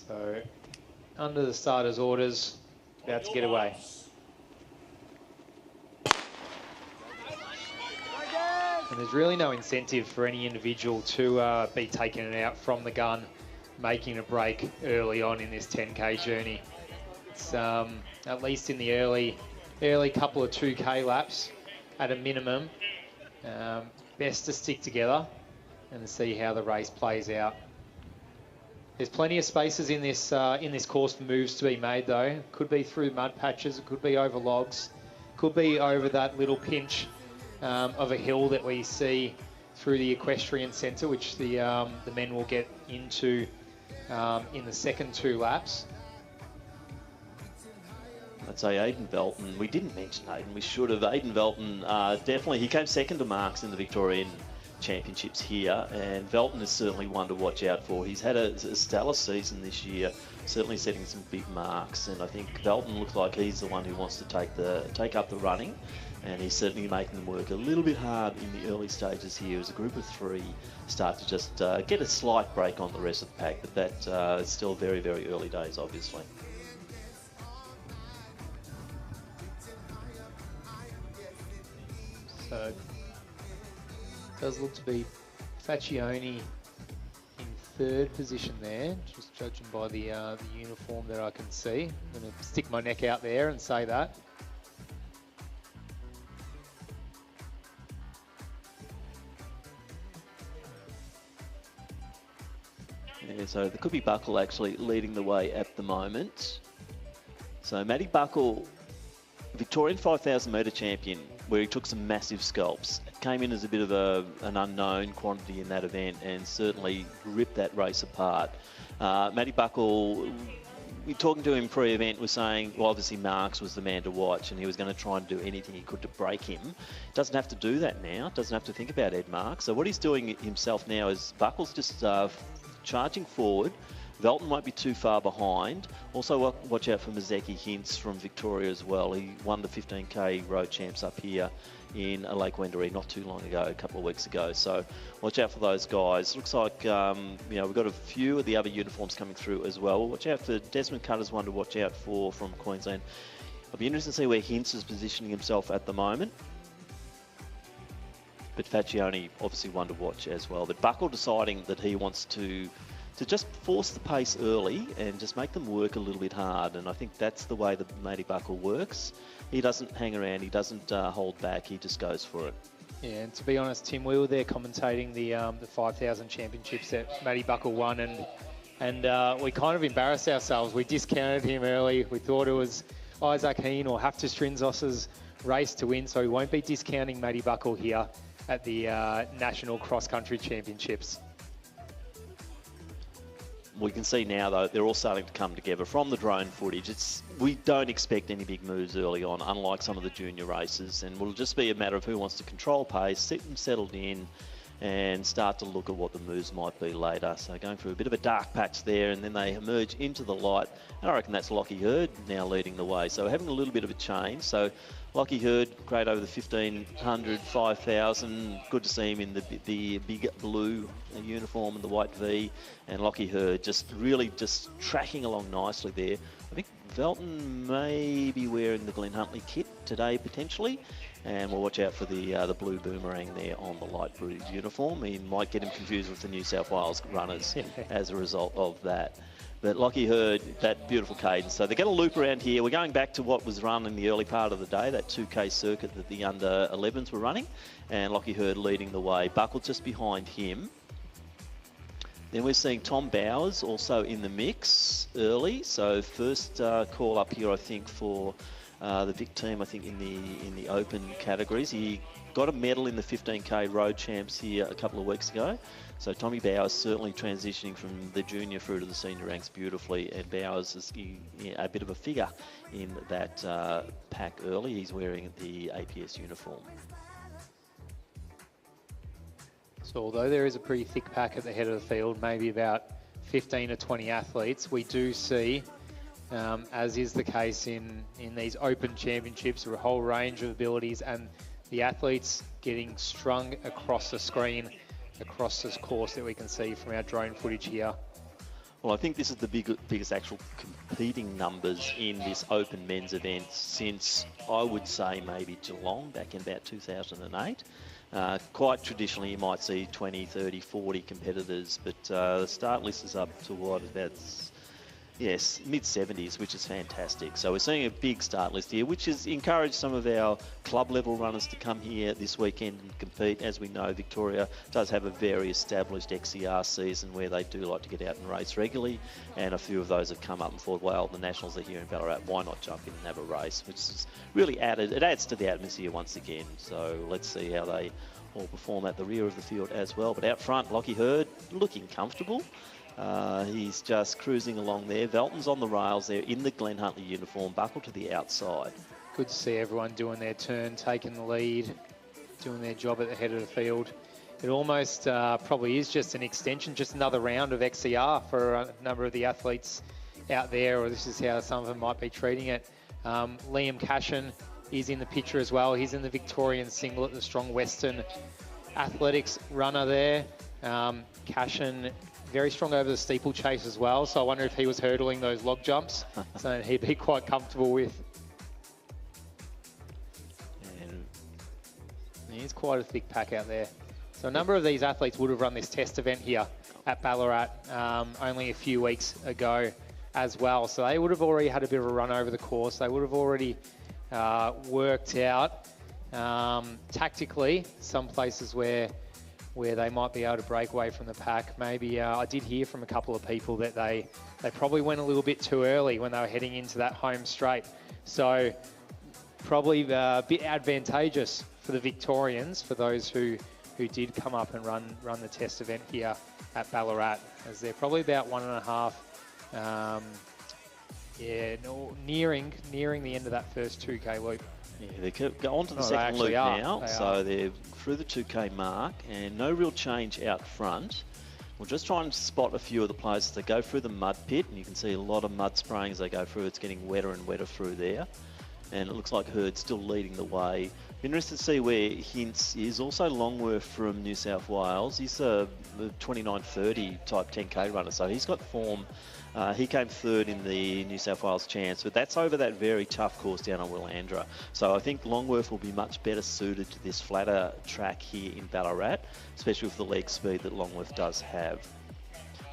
So, under the starter's orders, about to get away. And there's really no incentive for any individual to be taking it out from the gun, making a break early on in this 10K journey. It's at least in the early couple of 2K laps at a minimum. Best to stick together and see how the race plays out. There's plenty of spaces in this course for moves to be made though. Could be through mud patches, it could be over logs, could be over that little pinch of a hill that we see through the equestrian centre, which the men will get into in the second 2 laps. I'd say Aidan Velton. We didn't mention Aidan, we should have. Aidan Velton, definitely, he came second to Marks in the Victorian Championships here, and Velton is certainly one to watch out for. He's had a stellar season this year, certainly setting some big marks, and I think Velton looks like he's the one who wants to take up the running, and he's certainly making them work a little bit hard in the early stages here as a group of 3 start to just get a slight break on the rest of the pack, but that is still very, very early days, obviously. So does look to be Facioni in 3rd position there, just judging by the uniform that I can see. I'm going to stick my neck out there and say that. Yeah, so there could be Buckle actually leading the way at the moment. So Matty Buckle, Victorian 5,000 metre champion, where he took some massive scalps. Came in as a bit of an unknown quantity in that event and certainly ripped that race apart. Matty Buckle, we talking to him pre-event, was saying, well, obviously Marks was the man to watch and he was going to try and do anything he could to break him. Doesn't have to do that now, doesn't have to think about Ed Marks. So what he's doing himself now is Buckle's just charging forward. Velton won't be too far behind. Also watch out for Mazeki Hintz from Victoria as well. He won the 15K road champs up here in Lake Wendouree not too long ago, a couple of weeks ago. So watch out for those guys. Looks like, we've got a few of the other uniforms coming through as well. Watch out for Desmond Cutter's one to watch out for from Queensland. I'll be interested to see where Hintz is positioning himself at the moment. But Facioni, obviously one to watch as well. But Buckle deciding that he wants to just force the pace early and just make them work a little bit hard. And I think that's the way that Matty Buckle works. He doesn't hang around, he doesn't hold back, he just goes for it. Yeah, and to be honest, Tim, we were there commentating the 5,000 championships that Matty Buckle won, and we kind of embarrassed ourselves. We discounted him early. We thought it was Isaac Heen or Haftar Strinzos's race to win, so we won't be discounting Matty Buckle here at the National Cross Country Championships. We can see now, though, they're all starting to come together from the drone footage. We don't expect any big moves early on, unlike some of the junior races, and it'll just be a matter of who wants to control pace, sit them settled in, and start to look at what the moves might be later. So going through a bit of a dark patch there, and then they emerge into the light. And I reckon that's Lockie Herd now leading the way. So having a little bit of a change. So Lockie Herd, great over the 1,500, 5,000. Good to see him in the big blue uniform and the white V. And Lockie Herd just really just tracking along nicely there. I think Velton may be wearing the Glenn Huntley kit today potentially. And we'll watch out for the blue boomerang there on the light blue uniform. He might get him confused with the New South Wales runners as a result of that. But Lockie Herd, that beautiful cadence. So they're going to loop around here. We're going back to what was run in the early part of the day, that 2K circuit that the under 11s were running. And Lockie Herd leading the way. Buckle just behind him. Then we're seeing Tom Bowers also in the mix early. So first call up here, I think, for the Vic team, I think, in the open categories. He got a medal in the 15K road champs here a couple of weeks ago. So Tommy Bowers certainly transitioning from the junior through to the senior ranks beautifully. And Bowers is a bit of a figure in that pack early. He's wearing the APS uniform. So although there is a pretty thick pack at the head of the field, maybe about 15 to 20 athletes, we do see, as is the case in these open championships, a whole range of abilities and the athletes getting strung across the screen, across this course that we can see from our drone footage here. Well, I think this is the biggest actual competing numbers in this open men's event since, I would say, maybe Geelong back in about 2008. Quite traditionally, you might see 20, 30, 40 competitors, but the start list is up to what, about, yes, mid-70s, which is fantastic. So we're seeing a big start list here, which has encouraged some of our club-level runners to come here this weekend and compete. As we know, Victoria does have a very established XCR season where they do like to get out and race regularly, and a few of those have come up and thought, well, the Nationals are here in Ballarat, why not jump in and have a race, which is really it adds to the atmosphere once again. So let's see how they all perform at the rear of the field as well. But out front, Lockie Herd looking comfortable. He's just cruising along there. Velton's on the rails there in the Glenn Huntley uniform, buckled to the outside. Good to see everyone doing their turn, taking the lead, doing their job at the head of the field. It almost probably is just an extension, just another round of XCR for a number of the athletes out there, or this is how some of them might be treating it. Liam Cashin is in the picture as well. He's in the Victorian singlet, the strong Western athletics runner there. Cashin, very strong over the steeplechase as well, so I wonder if he was hurdling those log jumps, so he'd be quite comfortable with. And he's quite a thick pack out there. So a number of these athletes would have run this test event here at Ballarat only a few weeks ago as well, so they would have already had a bit of a run over the course. They would have already worked out tactically some places where they might be able to break away from the pack. Maybe I did hear from a couple of people that they probably went a little bit too early when they were heading into that home straight. So probably a bit advantageous for the Victorians, for those who did come up and run the test event here at Ballarat, as they're probably about 1.5, nearing the end of that first 2K loop. Yeah, they go on to the second loop now, so they're through the 2K mark, and no real change out front. We'll just try and spot a few of the players as they go through the mud pit, and you can see a lot of mud spraying as they go through. It's getting wetter and wetter through there, and it looks like Herd's still leading the way. Interested to see where Hintz is. Also Longworth from New South Wales. He's a 29-30 type 10K runner, so he's got form. He came third in the New South Wales Chance, but that's over that very tough course down on Willandra. So I think Longworth will be much better suited to this flatter track here in Ballarat, especially with the leg speed that Longworth does have.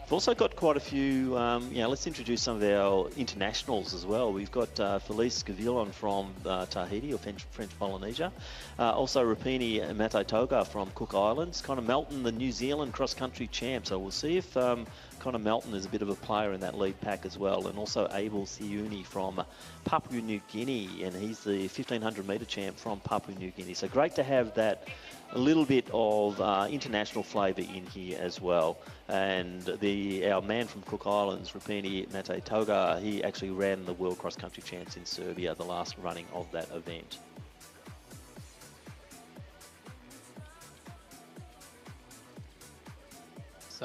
We've also got quite a few, let's introduce some of our internationals as well. We've got Felice Gavillon from Tahiti, or French Polynesia. Also Rapini Matatoga from Cook Islands. Connor Melton, the New Zealand cross-country champ. So we'll see if Connor Melton is a bit of a player in that lead pack as well. And also Abel Thiuni from Papua New Guinea, and he's the 1500 metre champ from Papua New Guinea. So great to have that, a little bit of international flavour in here as well. And our man from Cook Islands, Rapini Matatoga, he actually ran the World Cross Country Champs in Serbia, the last running of that event.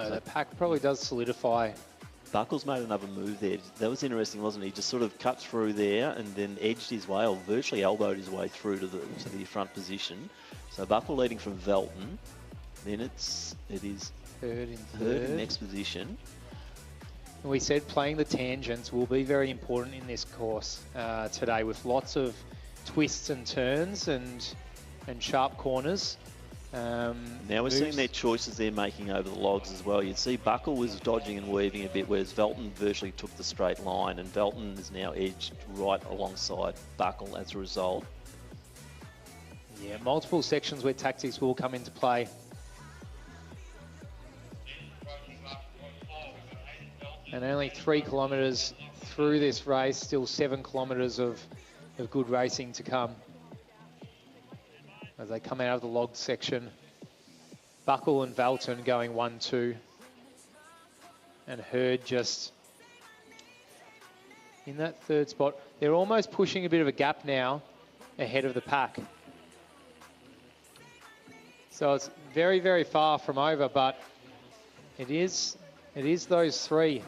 So the pack probably does solidify. Buckles made another move there. That was interesting, wasn't he? Just sort of cut through there and then edged his way, or virtually elbowed his way through to the front position. So Buckle leading from Velton. Then it is Herd in Herd third. in next position. And we said playing the tangents will be very important in this course today, with lots of twists and turns and sharp corners. Now we're seeing their choices they're making over the logs as well. You'd see Buckle was dodging and weaving a bit, whereas Velton virtually took the straight line, and Velton is now edged right alongside Buckle as a result. Yeah, multiple sections where tactics will come into play. And only 3 kilometres through this race, still 7 kilometres of good racing to come. As they come out of the logged section, Buckle and Velton going 1-2. And Herd just in that third spot. They're almost pushing a bit of a gap now ahead of the pack. So it's very, very far from over, but it is those 3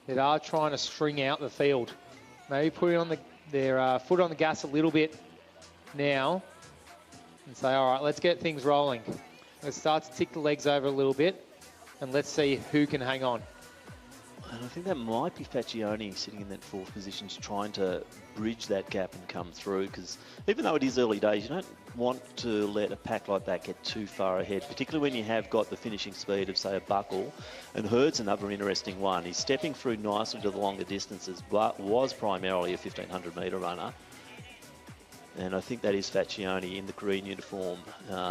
that are trying to string out the field. Maybe putting on their foot on the gas a little bit now and say, all right, let's get things rolling. Let's start to tick the legs over a little bit and let's see who can hang on. And I think that might be Facioni sitting in that 4th position, just trying to bridge that gap and come through, because even though it is early days, you don't want to let a pack like that get too far ahead, particularly when you have got the finishing speed of, say, a Buckle. And Herd's another interesting one. He's stepping through nicely to the longer distances, but was primarily a 1,500 metre runner. And I think that is Facioni in the green uniform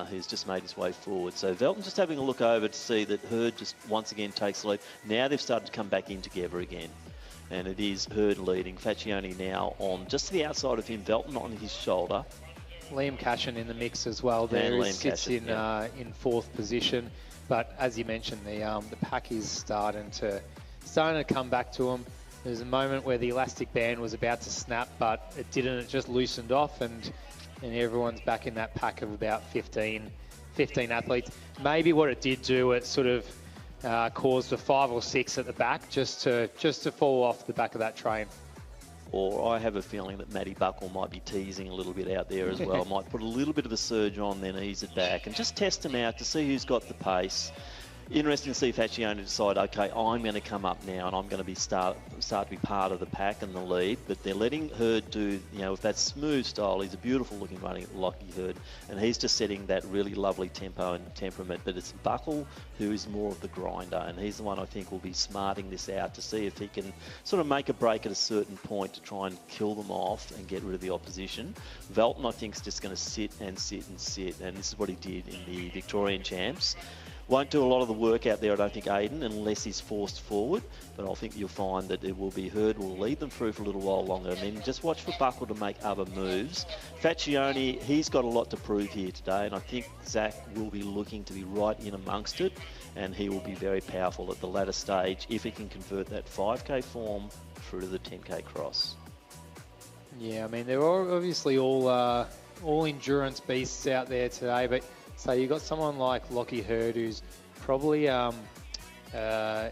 who's just made his way forward. So Velton just having a look over to see that Herd just once again takes the lead. Now they've started to come back in together again. And it is Herd leading. Facioni now on just to the outside of him, Velton on his shoulder. Liam Cashin in the mix as well. There he sits in 4th position. But as you mentioned, the pack is starting to come back to him. There's a moment where the elastic band was about to snap, but it didn't. It just loosened off, and everyone's back in that pack of about 15 athletes. Maybe what it did do, it sort of caused a 5 or 6 at the back just to fall off the back of that train. Or I have a feeling that Matty Buckle might be teasing a little bit out there as well. Might put a little bit of a surge on, then ease it back, and just test them out to see who's got the pace. Interesting to see Facioni decide, okay, I'm going to come up now and I'm going to be start to be part of the pack and the lead, but they're letting Herd do, with that smooth style. He's a beautiful looking running Lockie Herd, and he's just setting that really lovely tempo and temperament. But it's Buckle who is more of the grinder, and he's the one I think will be smarting this out to see if he can sort of make a break at a certain point to try and kill them off and get rid of the opposition. Velton, I think, is just going to sit and sit and sit, and this is what he did in the Victorian Champs. Won't do a lot of the work out there, I don't think, Aiden, unless he's forced forward. But I think you'll find that it will be Herd will lead them through for a little while longer. And then just watch for Buckle to make other moves. Facioni, he's got a lot to prove here today. And I think Zach will be looking to be right in amongst it. And he will be very powerful at the latter stage if he can convert that 5K form through to the 10K cross. Yeah, I mean, they're obviously all endurance beasts out there today. But so you've got someone like Lockie Herd, who's probably earlier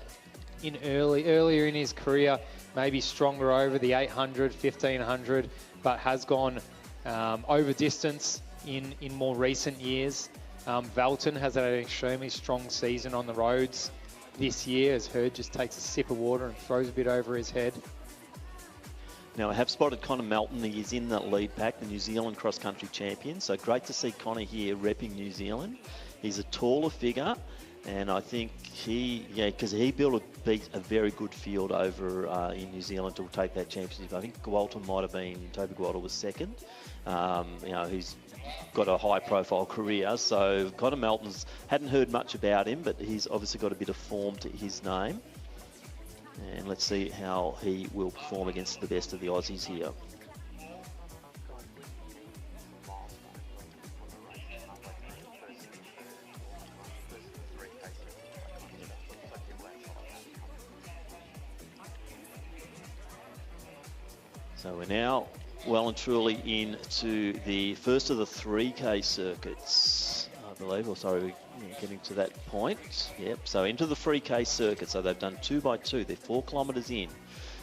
in his career, maybe stronger over the 800, 1500, but has gone over distance in more recent years. Velton has had an extremely strong season on the roads this year, as Herd just takes a sip of water and throws a bit over his head. Now, I have spotted Connor Melton. He is in that lead pack, the New Zealand cross-country champion. So great to see Connor here repping New Zealand. He's a taller figure, and I think because he built a very good field over in New Zealand to take that championship. I think Toby Gualter was second. He's got a high-profile career. So Connor Melton's hadn't heard much about him, but he's obviously got a bit of form to his name. And let's see how he will perform against the best of the Aussies here. So we're now well and truly into the first of the 3K circuits. believe, or sorry, we're getting to that point. Yep, so into the 3K circuit. So they've done 2 by 2. They're 4 kilometres in.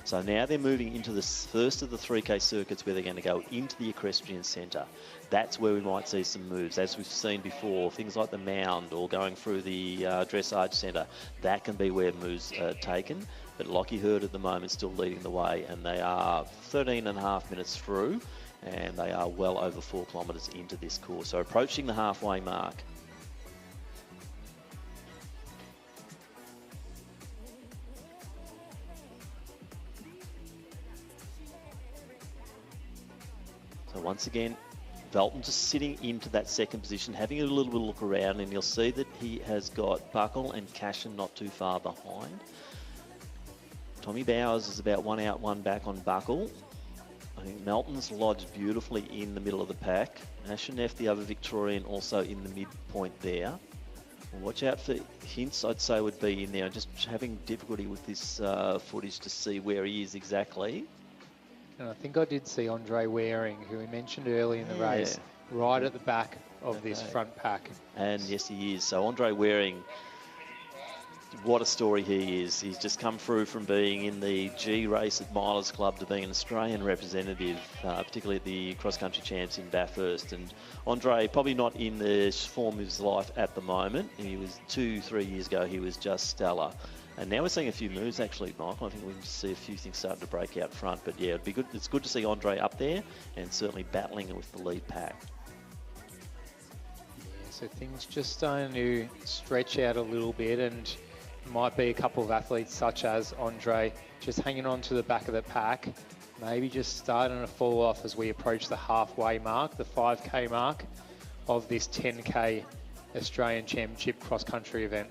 So now they're moving into the first of the 3K circuits where they're going to go into the equestrian centre. That's where we might see some moves, as we've seen before, things like the mound or going through the dressage centre. That can be where moves are taken. But Lockie Hurd at the moment still leading the way, and they are 13.5 minutes through, and they are well over 4 kilometres into this course. So approaching the halfway mark. So once again, Velton just sitting into that second position, having a little bit of look around, and you'll see that he has got Buckle and Cashin not too far behind. Tommy Bowers is about 1 out, 1 back on Buckle. I think Melton's lodged beautifully in the middle of the pack. Ashenef, the other Victorian, also in the midpoint there. Well, watch out for Hints, I'd say, would be in there. I'm just having difficulty with this footage to see where he is exactly. And I think I did see Andre Waring, who we mentioned early in the race, right at the back of this front pack. And yes, he is. So Andre Waring, what a story he is. He's just come through from being in the G race at Milers Club to being an Australian representative, particularly at the cross-country champs in Bathurst. And Andre, probably not in the form of his life at the moment. He was 2-3 years ago, he was just stellar. And now we're seeing a few moves, actually, Michael. I think we can see a few things starting to break out front. But yeah, it'd be good. It's good to see Andre up there and certainly battling with the lead pack. Yeah, so things just starting to stretch out a little bit, and might be a couple of athletes such as Andre just hanging on to the back of the pack, maybe just starting to fall off as we approach the halfway mark, the 5K mark of this 10K Australian Championship cross-country event.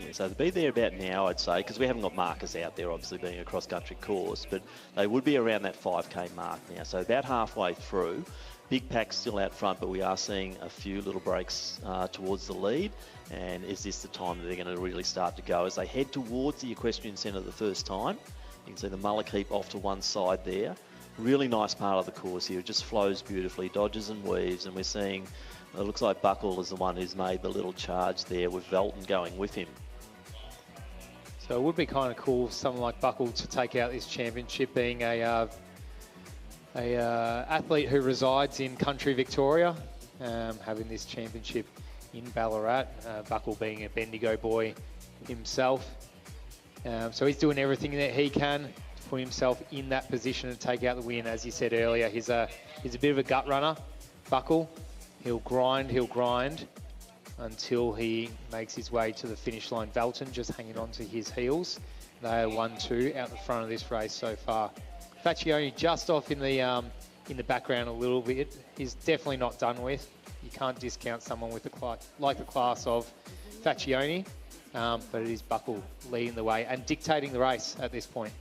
Yeah, so they'll be there about now, I'd say, because we haven't got markers out there, obviously, being a cross-country course, but they would be around that 5K mark now. So about halfway through. Big pack's still out front, but we are seeing a few little breaks towards the lead. And is this the time that they're going to really start to go? As they head towards the equestrian centre the first time, you can see the mullock heap off to one side there. Really nice part of the course here. It just flows beautifully, dodges and weaves, and we're seeing, it looks like Buckle is the one who's made the little charge there with Velton going with him. So it would be kind of cool, someone like Buckle to take out this championship, being a athlete who resides in country Victoria, having this championship in Ballarat, Buckle being a Bendigo boy himself. So he's doing everything that he can to put himself in that position to take out the win. As you said earlier, he's a bit of a gut runner, Buckle. He'll grind until he makes his way to the finish line. Velton just hanging on to his heels. They are 1-2 out the front of this race so far. Facioni just off in the background a little bit. He's definitely not done with. You can't discount someone with like the class of Facioni, but it is Buckle leading the way and dictating the race at this point.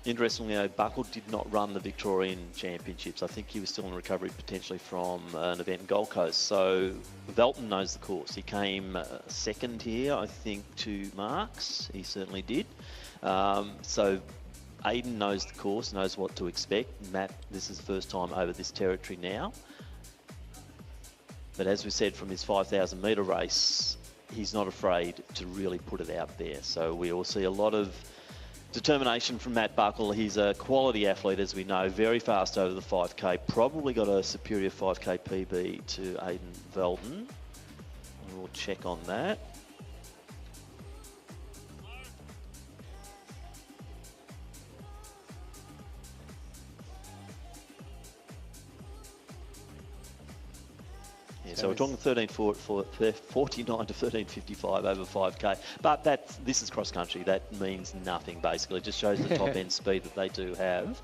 Interestingly, though, Buckle did not run the Victorian Championships. I think he was still in recovery potentially from an event in Gold Coast. So Velton knows the course. He came second here, I think, to Marks. He certainly did. So Aiden knows the course, knows what to expect. Matt, this is the first time over this territory now. But as we said from his 5,000 metre race, he's not afraid to really put it out there. So we will see a lot of determination from Matt Buckle. He's a quality athlete, as we know, very fast over the 5K. Probably got a superior 5K PB to Aiden Velton. We'll check on that. Yeah, so we're talking 13.49 to 13.55 over 5K, but this is cross country. That means nothing basically. It just shows the top end speed that they do have,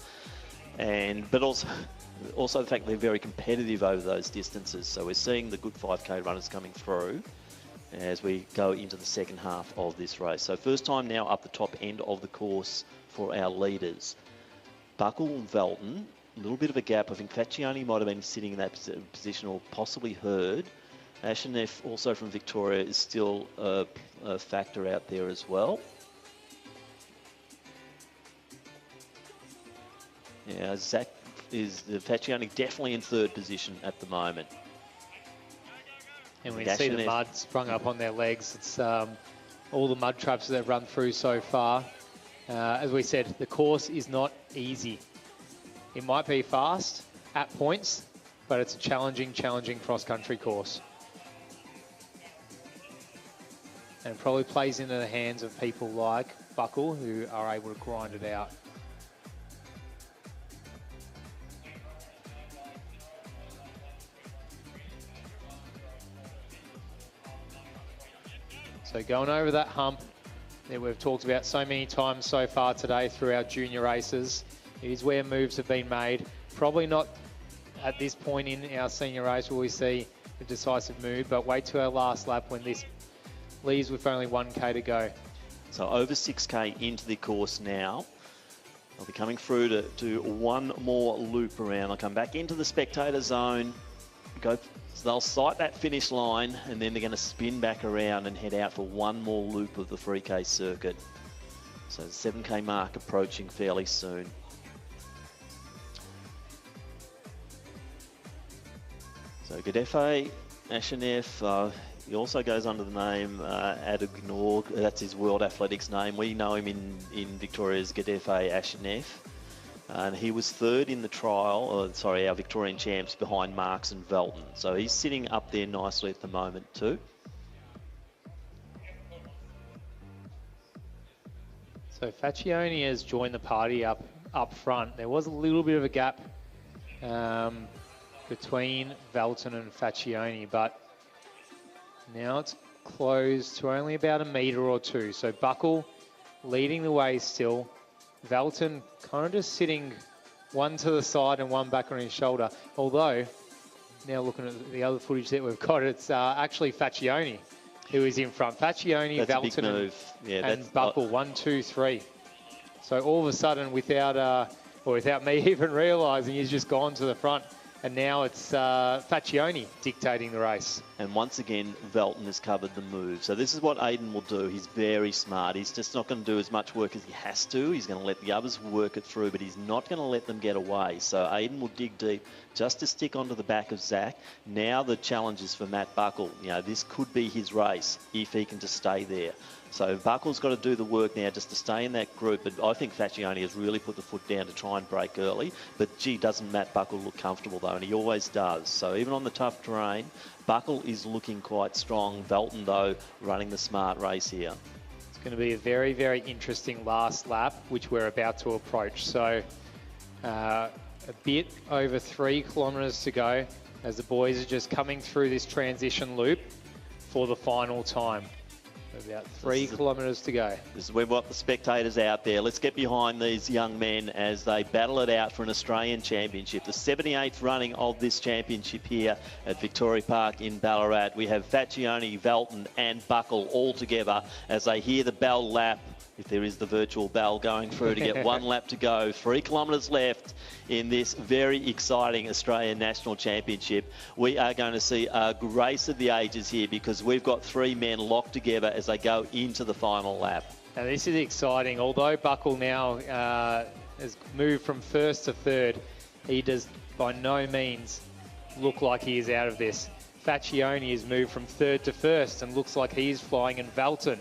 but also the fact they're very competitive over those distances. So we're seeing the good 5K runners coming through as we go into the second half of this race. So first time now up the top end of the course for our leaders. Buckle and Velton. A little bit of a gap. I think Facioni might have been sitting in that position, or possibly Hurd. Ashenef, also from Victoria, is still a factor out there as well. Yeah, Zach is Facioni definitely in third position at the moment. And we see the Gashanev. mud sprung up on their legs. It's all the mud traps that they've run through so far. As we said, the course is not easy. It might be fast at points, but it's a challenging cross-country course. And it probably plays into the hands of people like Buckle, who are able to grind it out. So going over that hump that we've talked about so many times so far today through our junior races, it is where moves have been made. Probably not at this point in our senior race will we see a decisive move, but wait to our last lap when this leaves with only 1K to go. So over 6K into the course now. They'll be coming through to do one more loop around. They'll come back into the spectator zone, so they'll sight that finish line, and then they're going to spin back around and head out for one more loop of the 3K circuit. So the 7K mark approaching fairly soon. So Gadefe, Ashenev, he also goes under the name Adugnorg. That's his World Athletics name. We know him in Victoria as Gadefe Ashenev. And he was third in the trial, our Victorian champs behind Marks and Velton. So he's sitting up there nicely at the moment too. So Facioni has joined the party up front. There was a little bit of a gap between Velton and Facioni, but now it's closed to only about a metre or two. So Buckle leading the way still. Velton kind of just sitting one to the side and one back on his shoulder. Although, now looking at the other footage that we've got, it's actually Facioni who is in front. Facioni, Velton, and Buckle, 1, 2, 3. So all of a sudden, without me even realising, he's just gone to the front. And now it's Facioni dictating the race. And once again, Velton has covered the move. So this is what Aiden will do. He's very smart. He's just not going to do as much work as he has to. He's going to let the others work it through, but he's not going to let them get away. So Aiden will dig deep just to stick onto the back of Zach. Now the challenge is for Matt Buckle. You know, this could be his race if he can just stay there. So Buckle's got to do the work now just to stay in that group. But I think Facioni has really put the foot down to try and break early. But gee, doesn't Matt Buckle look comfortable though? And he always does. So even on the tough terrain, Buckle is looking quite strong. Velton though, running the smart race here. It's going to be a very, very interesting last lap, which we're about to approach. So a bit over 3 kilometres to go as the boys are just coming through this transition loop for the final time. About 3 kilometres to go. This is where we've got the spectators out there. Let's get behind these young men as they battle it out for an Australian Championship. The 78th running of this championship here at Victoria Park in Ballarat. We have Facioni, Velton and Buckle all together as they hear the bell lap, if there is the virtual bell going through, to get one lap to go. 3 kilometres left in this very exciting Australian National Championship. We are going to see a race of the ages here because we've got 3 men locked together as they go into the final lap. Now this is exciting. Although Buckle now has moved from first to third, he does by no means look like he is out of this. Facioni has moved from third to first and looks like he is flying, and Velton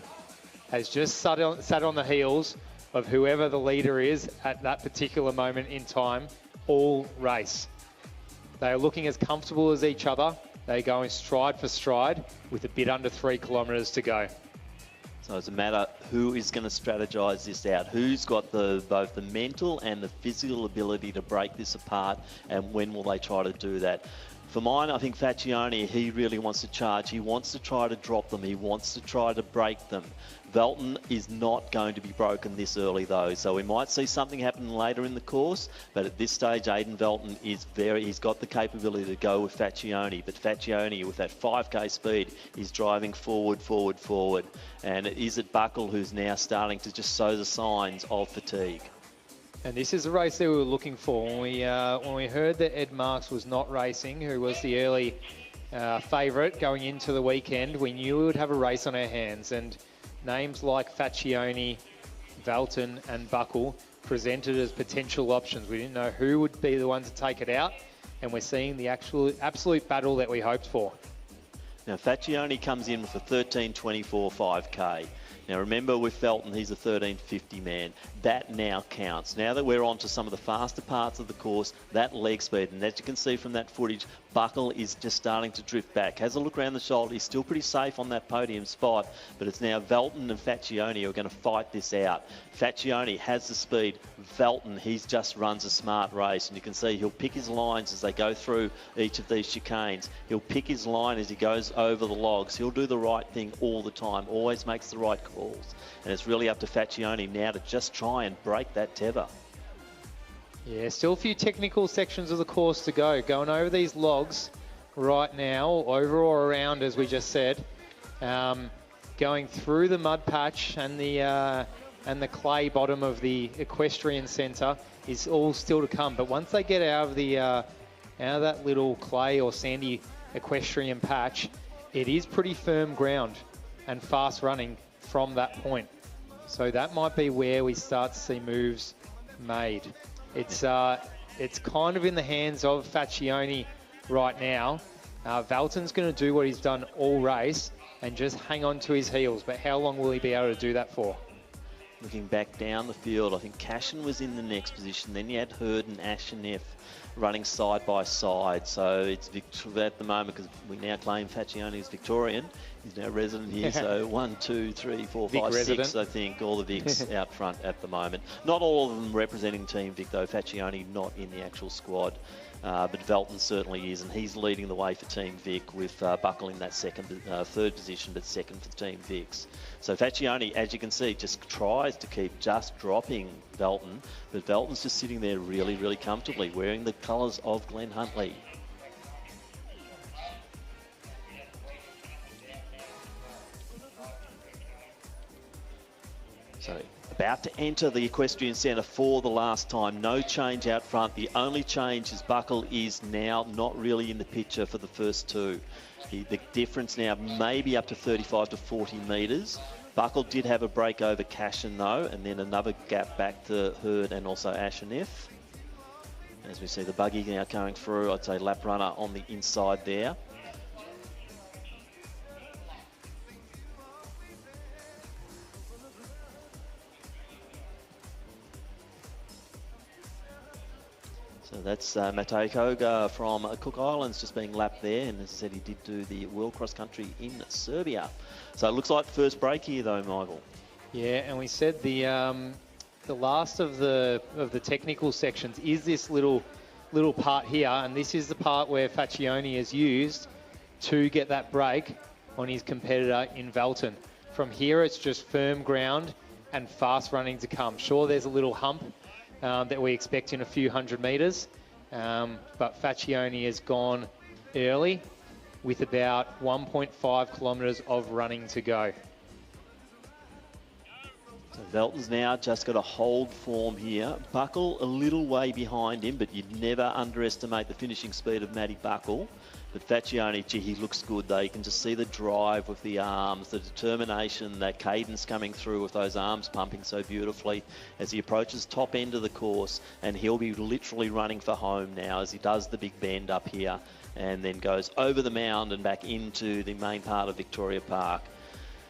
has just sat on the heels of whoever the leader is at that particular moment in time all race. They are looking as comfortable as each other. They're going stride for stride with a bit under 3 kilometres to go. So it's a matter who is going to strategise this out, who's got both the mental and the physical ability to break this apart, and when will they try to do that. For mine, I think Facioni, he really wants to charge. He wants to try to drop them. He wants to try to break them. Velton is not going to be broken this early though, so we might see something happen later in the course, but at this stage Aiden Velton is he's got the capability to go with Facioni, but Facioni with that 5k speed is driving forward, and it is at Buckle who's now starting to just show the signs of fatigue. And this is a race that we were looking for. When we heard that Ed Marks was not racing, who was the early favourite going into the weekend, we knew we would have a race on our hands. And names like Facioni, Velton and Buckle presented as potential options. We didn't know who would be the one to take it out, and we're seeing the absolute battle that we hoped for. Now, Facioni comes in with a 13.24 5K. Now, remember with Felton, he's a 13.50 man. That now counts. Now that we're on to some of the faster parts of the course, that leg speed, and as you can see from that footage, Buckle is just starting to drift back. Has a look around the shoulder. He's still pretty safe on that podium spot, but it's now Velton and Facioni who are going to fight this out. Facioni has the speed. Velton, he just runs a smart race, and you can see he'll pick his lines as they go through each of these chicanes. He'll pick his line as he goes over the logs. He'll do the right thing all the time, always makes the right calls. And it's really up to Facioni now to just try and break that tether. Yeah, still a few technical sections of the course to go. Going over these logs right now, over or around, as we just said. Going through the mud patch and the clay bottom of the equestrian centre is all still to come. But once they get out of that little clay or sandy equestrian patch, it is pretty firm ground and fast running from that point. So that might be where we start to see moves made. It's kind of in the hands of Facioni right now. Velton's going to do what he's done all race and just hang on to his heels. But how long will he be able to do that for? Looking back down the field, I think Cashin was in the next position. Then you had Hurd and Ashenef running side by side. So it's at the moment, because we now claim Facioni is Victorian. He's now resident here. So 1, 2, 3, 4, 5, 6, I think, all the Vics out front at the moment. Not all of them representing Team Vic, though. Facioni not in the actual squad. But Velton certainly is, and he's leading the way for Team Vic with Buckle in that third position, but second for Team Vics. So Facioni, as you can see, just tries to keep just dropping Velton, but Velton's just sitting there really, really comfortably, wearing the colours of Glenn Huntley. So about to enter the equestrian centre for the last time. No change out front. The only change is Buckle is now not really in the picture for the first two. The difference now may be up to 35 to 40 metres. Buckle did have a break over Cashin though, and then another gap back to Hurd and also Ashenef. As we see the buggy now going through, I'd say lap runner on the inside there. So that's Matej Koga from Cook Islands just being lapped there, and as I said, he did do the World Cross Country in Serbia. So it looks like first break here though, Michael. Yeah, and we said the last of the technical sections is this little part here, and this is the part where Facioni has used to get that break on his competitor in Velton. From here, it's just firm ground and fast running to come. Sure, there's a little hump that we expect in a few hundred metres, but Facioni has gone early with about 1.5 kilometres of running to go. So Velton's now just got to hold form here. Buckle a little way behind him, but you'd never underestimate the finishing speed of Matty Buckle. But Facioni, gee, he looks good though. You can just see the drive with the arms, the determination, that cadence coming through with those arms pumping so beautifully as he approaches top end of the course, and he'll be literally running for home now as he does the big bend up here and then goes over the mound and back into the main part of Victoria Park.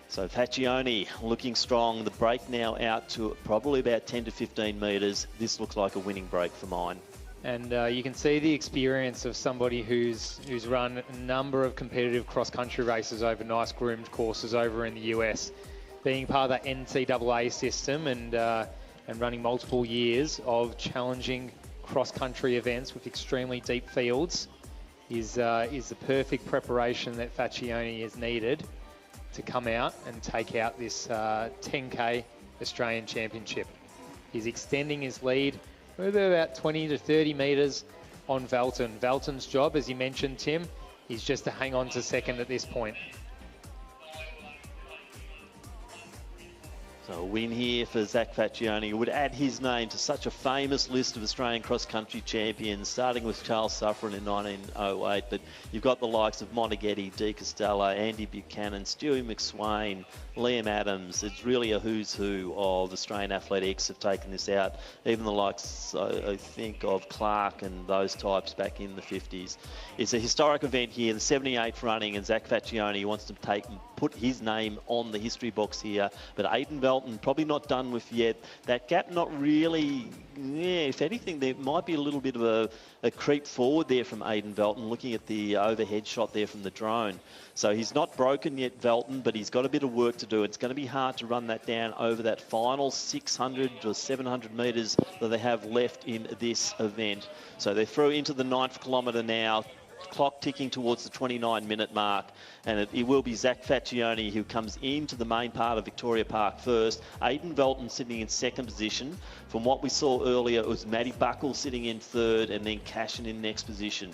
So Facioni looking strong. The break now out to probably about 10 to 15 metres. This looks like a winning break for mine. And you can see the experience of somebody who's run a number of competitive cross-country races over nice groomed courses over in the US. Being part of that NCAA system and running multiple years of challenging cross-country events with extremely deep fields is the perfect preparation that Facioni has needed to come out and take out this 10K Australian Championship. He's extending his lead about 20 to 30 metres on Velton. Velton's job, as you mentioned, Tim, is just to hang on to second at this point. So So a win here for Zach Facioni would add his name to such a famous list of Australian cross-country champions, starting with Charles Suffren in 1908. But you've got the likes of Monteghetti, De Costello, Andy Buchanan, Stewie McSwain, Liam Adams. It's really a who's who of Australian athletics have taken this out. Even the likes, I think, of Clark and those types back in the 50s. It's a historic event here, the 78th running, and Zach Facioni wants to put his name on the history books here. But Aidan Belton probably not done with yet. That gap not really, if anything, there might be a little bit of a creep forward there from Aidan Belton, looking at the overhead shot there from the drone. So he's not broken yet, Belton, but he's got a bit of work to do. It's going to be hard to run that down over that final 600 or 700 metres that they have left in this event. So they're through into the 9th kilometre now. Clock ticking towards the 29-minute mark, and it will be Zach Facioni who comes into the main part of Victoria Park first. Aidan Belton sitting in 2nd position. From what we saw earlier, it was Matty Buckle sitting in 3rd, and then Cashin in next position.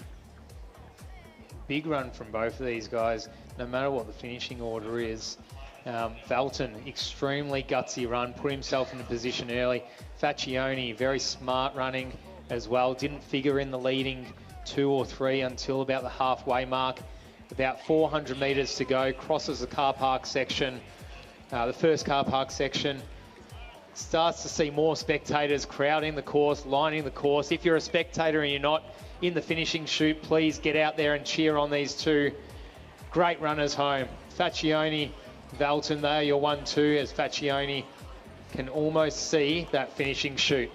Big run from both of these guys, no matter what the finishing order is. Belton, extremely gutsy run, put himself in a position early. Facioni, very smart running as well, didn't figure in the leading 2 or 3 until about the halfway mark. About 400 metres to go, crosses the car park section. The first car park section, starts to see more spectators crowding the course, lining the course. If you're a spectator and you're not in the finishing chute, please get out there and cheer on these two great runners home. Facioni, Belton, they are your 1-2, as Facioni can almost see that finishing chute.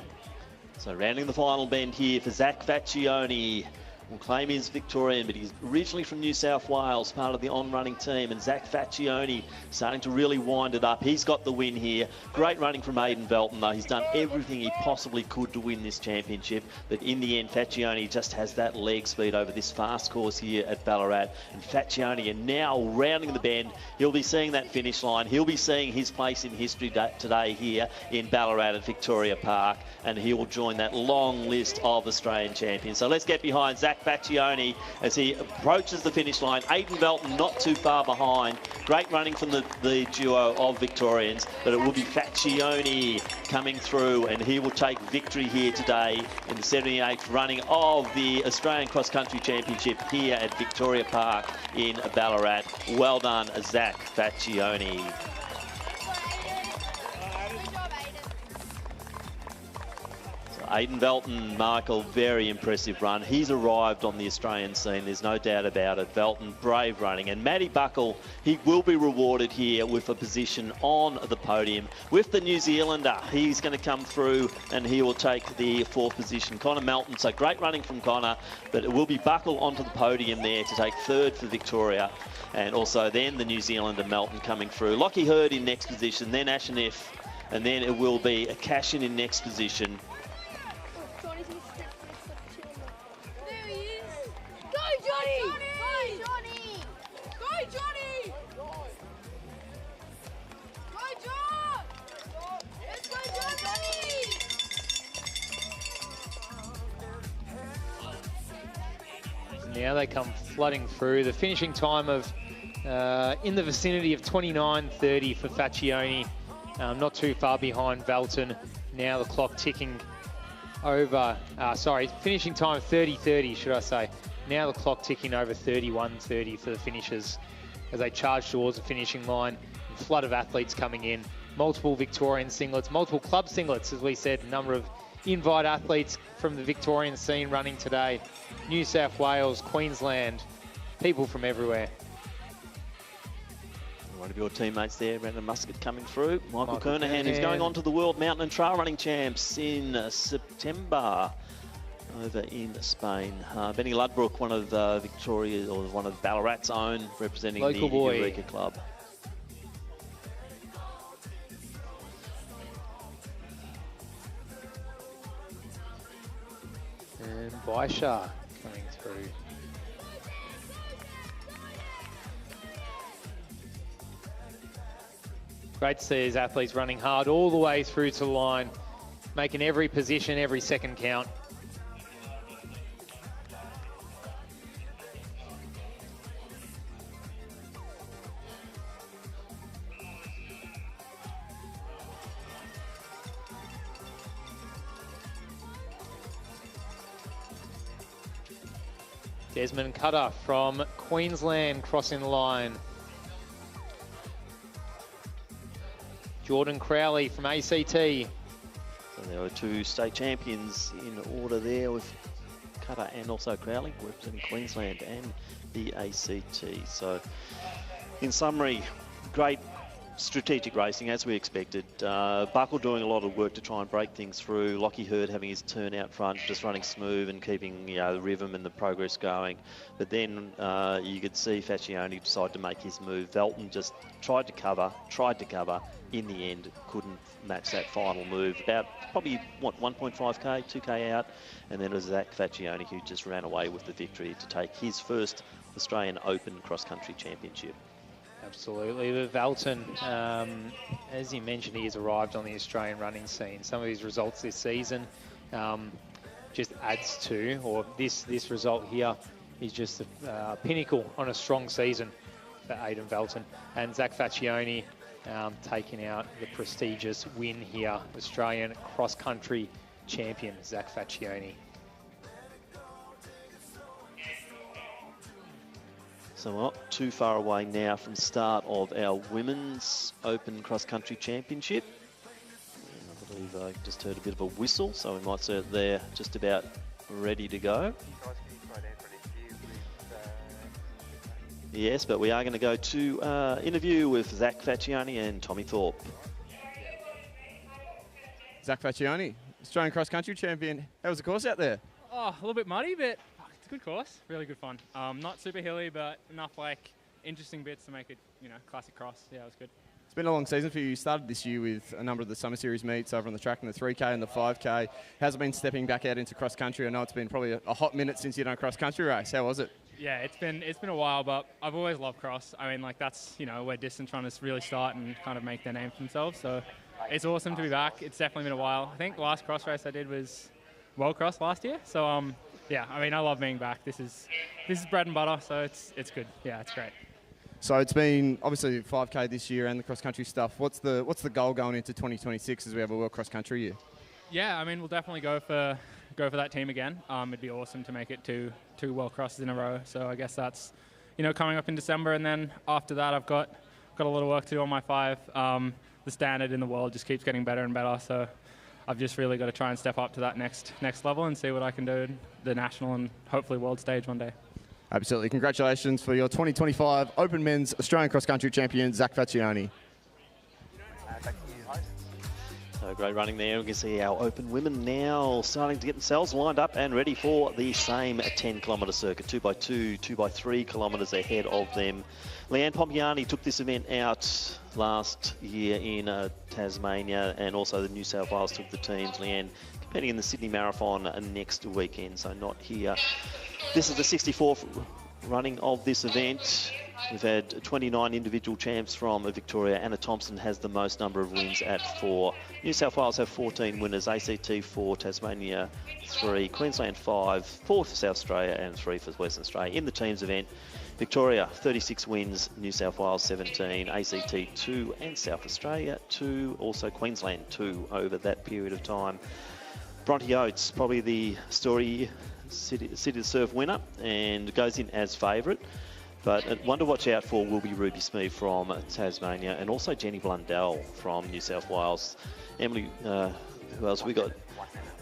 So rounding the final bend here for Zach Facioni. Will claim he's Victorian, but he's originally from New South Wales, part of the on-running team, and Zach Facioni starting to really wind it up. He's got the win here. Great running from Aidan Belton, though. He's done everything he possibly could to win this championship, but in the end, Facioni just has that leg speed over this fast course here at Ballarat, and Facioni are now rounding the bend. He'll be seeing that finish line. He'll be seeing his place in history today here in Ballarat at Victoria Park, and he will join that long list of Australian champions. So let's get behind Zach Facioni as he approaches the finish line. Aidan Belton not too far behind. Great running from the duo of Victorians, but it will be Facioni coming through, and he will take victory here today in the 78th running of the Australian Cross Country Championship here at Victoria Park in Ballarat. Well done, Zach Facioni. Aidan Belton, Michael, very impressive run. He's arrived on the Australian scene, there's no doubt about it. Belton, brave running. And Matty Buckle, he will be rewarded here with a position on the podium. With the New Zealander, he's going to come through and he will take the 4th position. Connor Melton, so great running from Connor, but it will be Buckle onto the podium there to take 3rd for Victoria. And also then the New Zealander Melton coming through. Lockie Hurd in next position, then Ashenif, and then it will be a Cashin in next position. Now they come flooding through. The finishing time of in the vicinity of 29:30 for Facioni, not too far behind Belton. Now the clock ticking over, finishing time 30:30, should I say. Now the clock ticking over 31:30 for the finishers as they charge towards the finishing line. A flood of athletes coming in. Multiple Victorian singlets, multiple club singlets, as we said, a number of invite athletes from the Victorian scene running today. New South Wales, Queensland, people from everywhere. One of your teammates there, Brandon Muscat, coming through. Michael Kernahan, who's going on to the World Mountain and Trail Running Champs in September over in Spain. Benny Ludbrook, one of Victoria, or one of Ballarat's own, representing local the boy. Eureka Club. And Baisha coming through. Great to see these athletes running hard all the way through to the line, making every position, every second count. Desmond Cutter from Queensland crossing the line. Jordan Crowley from ACT. So there are two state champions in order there with Cutter and also Crowley representing Queensland and the ACT. So in summary, great strategic racing as we expected. Buckle doing a lot of work to try and break things through. Lockie Hurd having his turn out front, just running smooth and keeping the rhythm and the progress going. But then you could see Facioni decide to make his move. Velton just tried to cover. In the end, couldn't match that final move. About probably, 1.5k, 2k out. And then it was Zach Facioni who just ran away with the victory to take his first Australian Open cross-country championship. Absolutely. But Velton, as you mentioned, he has arrived on the Australian running scene. Some of his results this season just adds to, or this result here is just a pinnacle on a strong season for Aidan Velton. And Zach Facioni taking out the prestigious win here, Australian cross-country champion, Zach Facioni. So we're not too far away now from the start of our Women's Open Cross-Country Championship. And I believe I just heard a bit of a whistle, so we might say they're just about ready to go. Yes, but we are going to go to interview with Zach Facioni and Tommy Thorpe. Zach Facioni, Australian cross-country champion. How was the course out there? Oh, a little bit muddy, but it's a good course. Really good fun. Not super hilly, but enough interesting bits to make it, classic cross. Yeah, it was good. It's been a long season for you. You started this year with a number of the Summer Series meets over on the track in the 3K and the 5K. How's it been stepping back out into cross-country? I know it's been probably a hot minute since you've done a cross-country race. How was it? Yeah, it's been a while, but I've always loved cross. I mean, that's, where distance runners really start and kind of make their name for themselves. So it's awesome to be back. It's definitely been a while. I think the last cross race I did was World Cross last year. So, yeah, I mean, I love being back. This is bread and butter, so it's good. Yeah, it's great. So it's been obviously 5K this year and the cross-country stuff. What's the goal going into 2026 as we have a World Cross-Country year? Yeah, I mean, we'll definitely go for that team again. It'd be awesome to make it two World Crosses in a row. So I guess that's, coming up in December. And then after that, I've got a lot of work to do on my 5. The standard in the world just keeps getting better and better. So I've just really got to try and step up to that next level and see what I can do in the national and hopefully world stage one day. Absolutely. Congratulations for your 2025 Open Men's Australian Cross Country Champion, Zach Facioni. So great running there. We can see our Open women now starting to get themselves lined up and ready for the same 10-kilometre circuit. 2x2, 2x3 kilometres ahead of them. Leanne Pompiani took this event out last year in Tasmania, and also the New South Wales took the teams. Leanne competing in the Sydney Marathon next weekend, so not here. This is the 64th running of this event. We've had 29 individual champs from Victoria. Anna Thompson has the most number of wins at 4. New South Wales have 14 winners, ACT 4, Tasmania 3, Queensland 5, 4 for South Australia and 3 for Western Australia. In the teams event, Victoria 36 wins, New South Wales 17, ACT 2 and South Australia 2, also Queensland 2 over that period of time. Bronte Oates, probably the story City to Surf winner, and goes in as favourite. But one to watch out for will be Ruby Smee from Tasmania, and also Jenny Blundell from New South Wales. Emily, who else we got?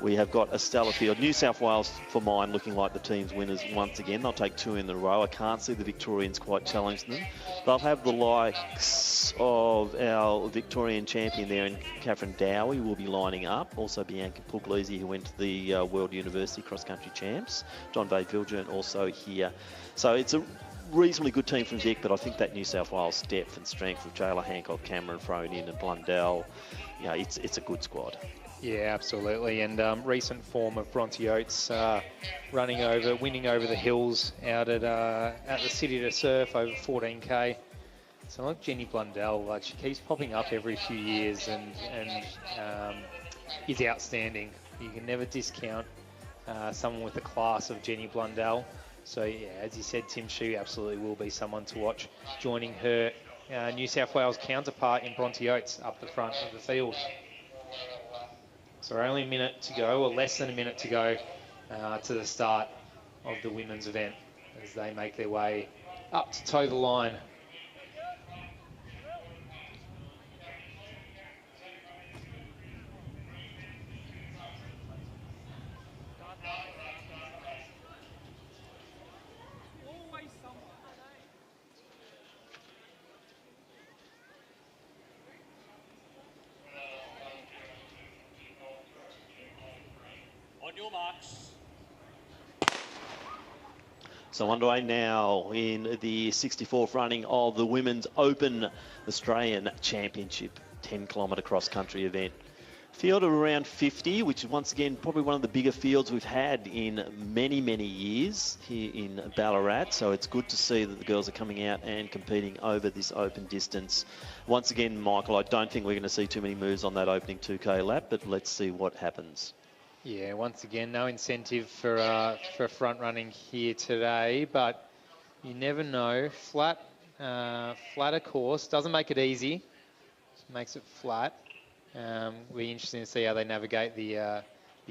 We have got a stellar field. New South Wales, for mine, looking like the team's winners once again. They'll take 2 in a row. I can't see the Victorians quite challenging them. They'll have the likes of our Victorian champion there, and Catherine Dowie will be lining up. Also Bianca Puglisi, who went to the World University Cross Country Champs. John Bay Viljoen also here. So it's a reasonably good team from Vic, but I think that New South Wales depth and strength with Jayla Hancock, Cameron Fronin and Blundell, it's a good squad. Yeah, absolutely. And recent form of Bronte Oates winning over the hills out at the City to Surf over 14k. So like Jenny Blundell, she keeps popping up every few years and is outstanding. You can never discount someone with the class of Jenny Blundell. So yeah, as you said, Tim, she absolutely will be someone to watch, joining her New South Wales counterpart in Bronte Oates up the front of the field. So we're only a minute to go, or less than a minute to go, to the start of the women's event. as they make their way up to toe the line. On your marks. So underway now in the 64th running of the Women's Open Australian Championship 10-kilometre cross-country event. Field of around 50, which is once again probably one of the bigger fields we've had in many, many years here in Ballarat. So it's good to see that the girls are coming out and competing over this open distance. Once again, Michael, I don't think we're going to see too many moves on that opening 2K lap, but let's see what happens. Yeah, once again, no incentive for front running here today, but you never know. Flatter course doesn't make it easy, just makes it flat. Will be interesting to see how they navigate the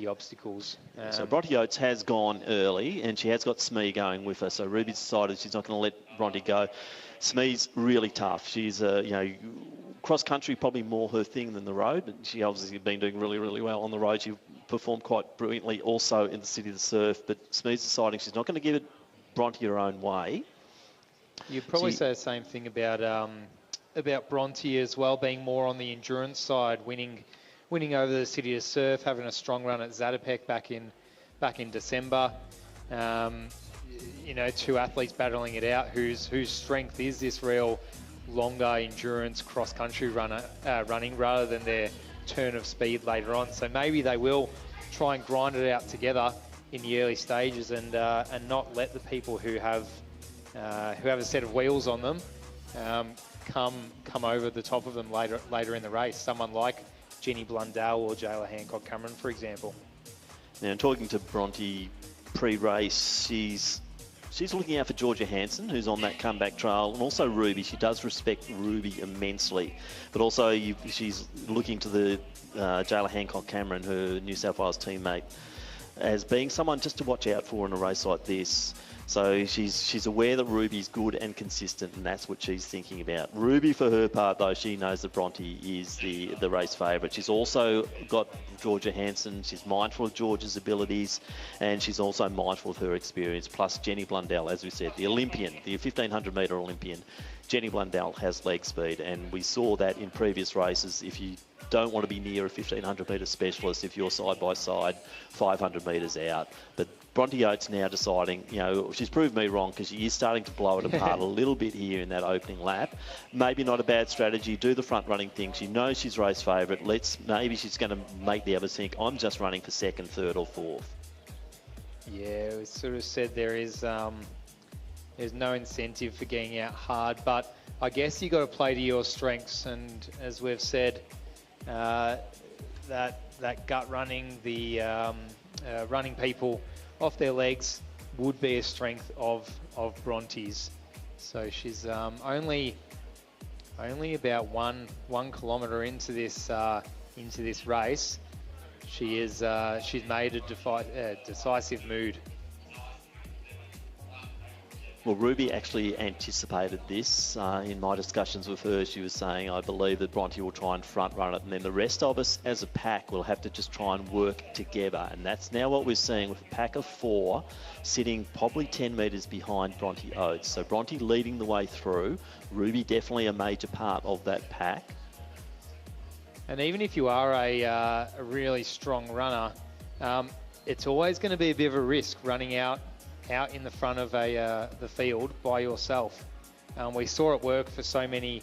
obstacles. So Bronte Oates has gone early, and she has got Smee going with her. So Ruby's decided she's not going to let Bronte go. Smee's really tough. She's cross country probably more her thing than the road, but she obviously been doing really, really well on the road. She performed quite brilliantly also in the City of the Surf, but Smee's deciding she's not going to give it Bronte her own way. You'd probably say the same thing about Bronte as well, being more on the endurance side, winning over the City of Surf, having a strong run at Zatopek back in December. Two athletes battling it out whose strength is this real longer endurance cross-country running rather than their turn of speed later on. So maybe they will try and grind it out together in the early stages and not let the people who have a set of wheels on them come over the top of them later in the race. Someone like Jenny Blundell or Jayla Hancock-Cameron, for example. Now, talking to Bronte pre-race, she's looking out for Georgia Hansen, who's on that comeback trail, and also Ruby. She does respect Ruby immensely, but also she's looking to the Jayla Hancock-Cameron, her New South Wales teammate, as being someone just to watch out for in a race like this. So she's aware that Ruby's good and consistent, and that's what she's thinking about. Ruby, for her part, though, she knows that Bronte is the race favourite. She's also got Georgia Hansen. She's mindful of Georgia's abilities, and she's also mindful of her experience. Plus, Jenny Blundell, as we said, the Olympian, the 1,500-metre Olympian. Jenny Blundell has leg speed, and we saw that in previous races. If you don't want to be near a 1,500-metre specialist, if you're side-by-side 500 metres out. But Bronte Oates now deciding, she's proved me wrong because she is starting to blow it apart a little bit here in that opening lap. Maybe not a bad strategy. Do the front-running thing. She knows she's race favourite. Maybe she's going to make the others think, I'm just running for second, third or fourth. Yeah, we sort of said there's no incentive for getting out hard, but I guess you got to play to your strengths. And as we've said, that gut running, the running people off their legs would be a strength of Bronte's. So she's only about one kilometre into this race. She's made a decisive mood. Well, Ruby actually anticipated this. In my discussions with her, she was saying, I believe that Bronte will try and front run it, and then the rest of us as a pack will have to just try and work together. And that's now what we're seeing with a pack of 4 sitting probably 10 metres behind Bronte Oates. So Bronte leading the way through. Ruby definitely a major part of that pack. And even if you are a really strong runner, it's always going to be a bit of a risk running out in the front of the field by yourself. We saw it work for so many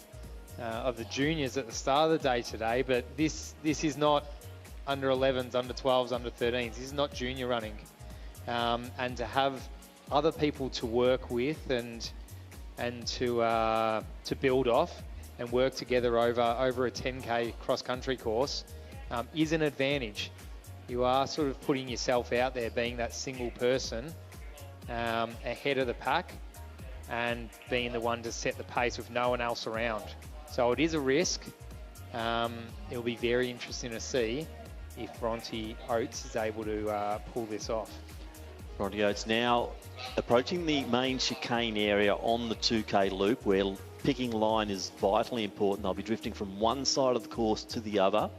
of the juniors at the start of the day today, but this is not under 11s, under 12s, under 13s. This is not junior running. And to have other people to work with and to build off and work together over a 10K cross-country course is an advantage. You are sort of putting yourself out there, being that single person ahead of the pack and being the one to set the pace with no one else around. So it is a risk. It'll be very interesting to see if Bronte Oates is able to pull this off. Bronte Oates now approaching the main chicane area on the 2K loop, where picking line is vitally important. They'll be drifting from one side of the course to the other.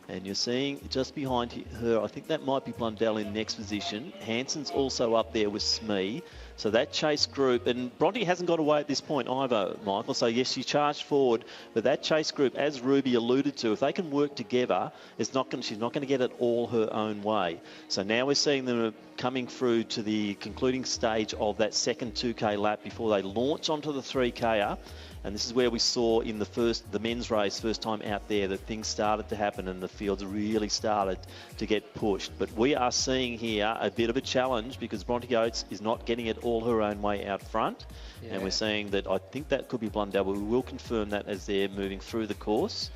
And you're seeing just behind her, I think that might be Blundell in next position. Hansen's also up there with Smee. So that chase group, and Bronte hasn't got away at this point either, Michael. So yes, she charged forward, but that chase group, as Ruby alluded to, if they can work together, she's not going to get it all her own way. So now we're seeing them coming through to the concluding stage of that second 2K lap before they launch onto the 3K. And this is where we saw in the men's race, first time out there, that things started to happen and the fields really started to get pushed. But we are seeing here a bit of a challenge because Bronte Oates is not getting it all her own way out front. Yeah. And we're seeing that I think that could be Blundell, but we will confirm that as they're moving through the course.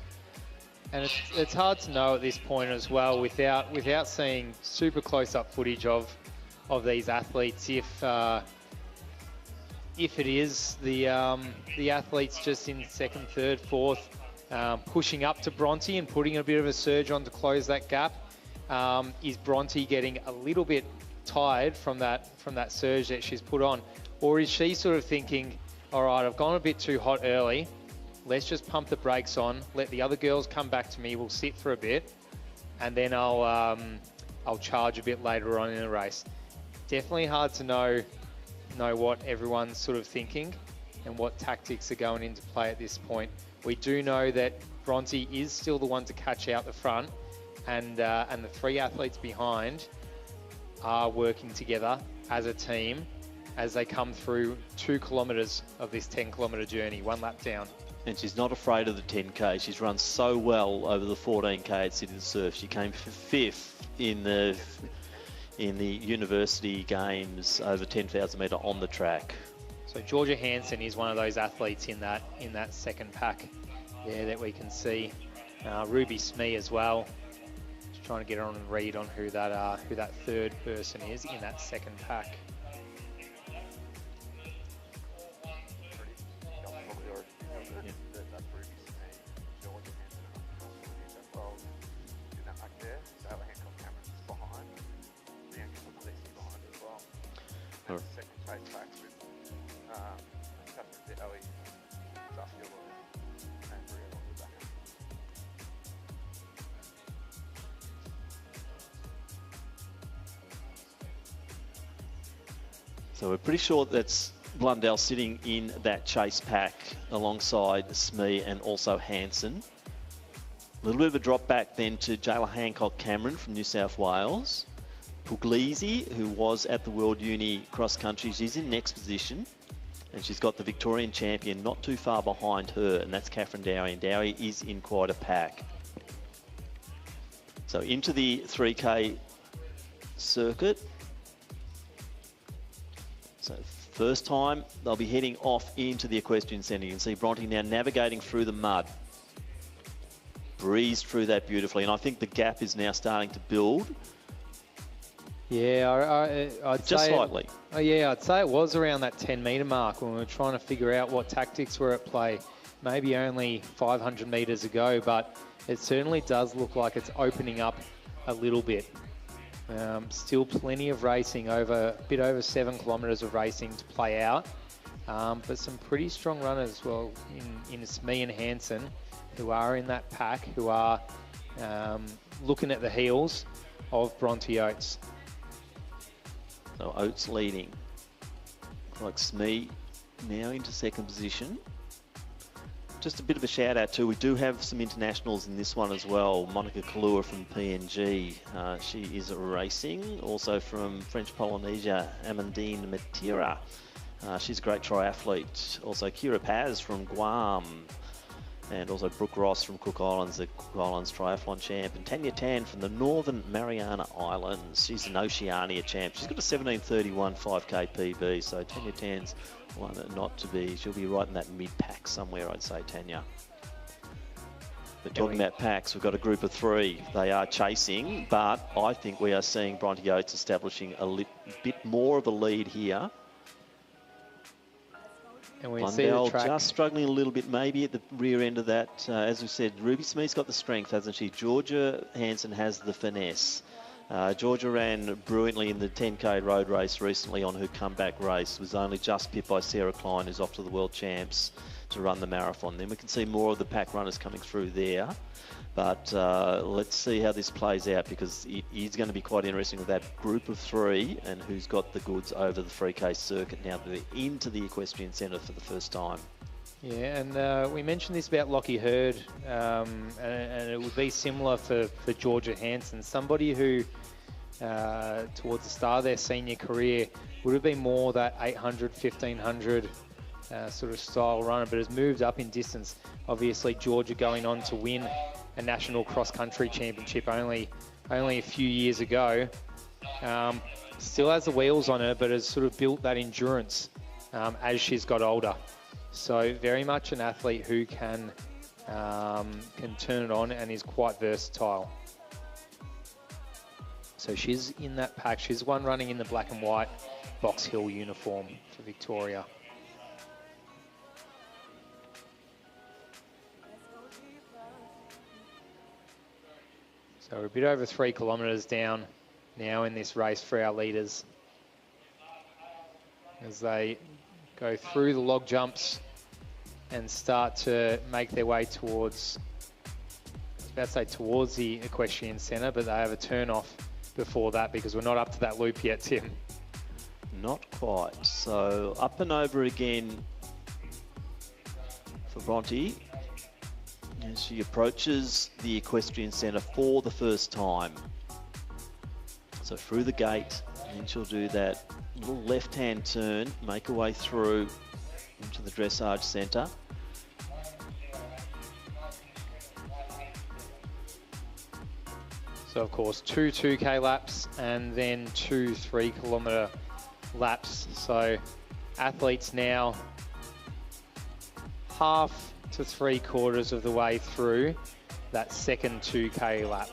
And it's hard to know at this point as well, without seeing super close-up footage of these athletes, if it is the athletes just in second, third, fourth, pushing up to Bronte and putting a bit of a surge on to close that gap. Is Bronte getting a little bit tired from that surge that she's put on? Or is she sort of thinking, all right, I've gone a bit too hot early, let's just pump the brakes on, let the other girls come back to me, we'll sit for a bit, and then I'll charge a bit later on in the race. Definitely hard to know what everyone's sort of thinking and what tactics are going into play at this point. We do know that Bronte is still the one to catch out the front, and the three athletes behind are working together as a team as they come through 2 kilometres of this 10-kilometre journey, 1 lap down. And she's not afraid of the 10K. She's run so well over the 14K at City of the Surf. She came 5th in the university games over 10,000 metre on the track. So Georgia Hansen is one of those athletes in that second pack there that we can see. Ruby Smee as well. Just trying to get on and read on who that third person is in that second pack. So we're pretty sure that's Blundell sitting in that chase pack alongside Smee and also Hansen. A little bit of a drop back then to Jayla Hancock Cameron from New South Wales. Puglisi, who was at the World Uni Cross Country, she's in next position. And she's got the Victorian champion not too far behind her, and that's Catherine Dowie. And Dowie is in quite a pack. So into the 3K circuit. So first time they'll be heading off into the equestrian centre. You can see Bronte now navigating through the mud. Breezed through that beautifully, and I think the gap is now starting to build. Yeah, I'd just say slightly. I'd say it was around that 10-metre mark when we were trying to figure out what tactics were at play. Maybe only 500 metres ago, but it certainly does look like it's opening up a little bit. Still plenty of racing, a bit over 7 kilometres of racing to play out, but some pretty strong runners as well in Smee and Hansen, who are in that pack, who are looking at the heels of Bronte Oates. So Oates leading. Like Smee now into second position. Just a bit of a shout out too, we do have some internationals in this one as well. Monica Kalua from PNG, she is racing. Also from French Polynesia, Amandine Matira. She's a great triathlete. Also Kira Paz from Guam. And also Brooke Ross from Cook Islands, the Cook Islands Triathlon champ. And Tanya Tan from the Northern Mariana Islands. She's an Oceania champ. She's got a 17:31 5K PB, so Tanya Tan's one not to be. She'll be right in that mid-pack somewhere, I'd say, Tanya. But talking about packs, we've got a group of 3. They are chasing, but I think we are seeing Bronte Oates establishing a bit more of a lead here. And we Blundell see the track just struggling a little bit, maybe at the rear end of that. As we said, Ruby Smee's got the strength, hasn't she? Georgia Hansen has the finesse. Georgia ran brilliantly in the 10K road race recently on her comeback race. Was only just pipped by Sarah Klein, who's off to the World Champs to run the marathon. Then we can see more of the pack runners coming through there. But let's see how this plays out, because it is going to be quite interesting with that group of three and who's got the goods over the 3K circuit now that they're into the Equestrian Centre for the first time. Yeah, and we mentioned this about Lockie Hurd, and it would be similar for Georgia Hansen, somebody who, towards the start of their senior career, would have been more that 800, 1500 sort of style runner, but has moved up in distance. Obviously, Georgia going on to win a national cross-country championship only a few years ago. Still has the wheels on her, but has sort of built that endurance as she's got older. So very much an athlete who can turn it on and is quite versatile. So she's in that pack. She's one running in the black and white Box Hill uniform for Victoria. So we're a bit over 3 kilometres down now in this race for our leaders, as they go through the log jumps and start to make their way towards, I was about to say towards the Equestrian Centre, but they have a turn off before that because we're not up to that loop yet, Tim. Not quite. So up and over again for Bronte as she approaches the Equestrian Centre for the first time. So through the gate, and then she'll do that little left-hand turn, make her way through into the dressage centre. So of course, 2 2K laps and then 2 3 kilometre laps. So athletes now half to 3/4 of the way through that second 2K lap.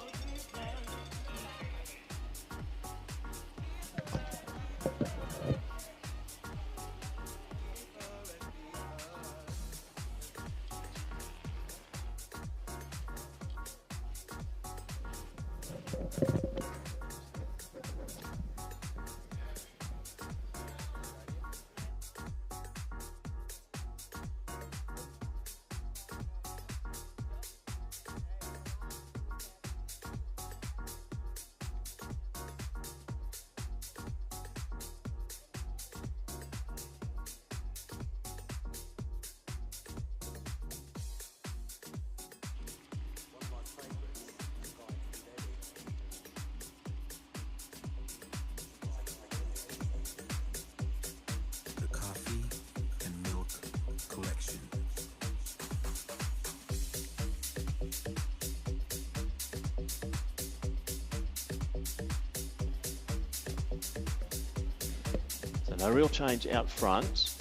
No real change out front,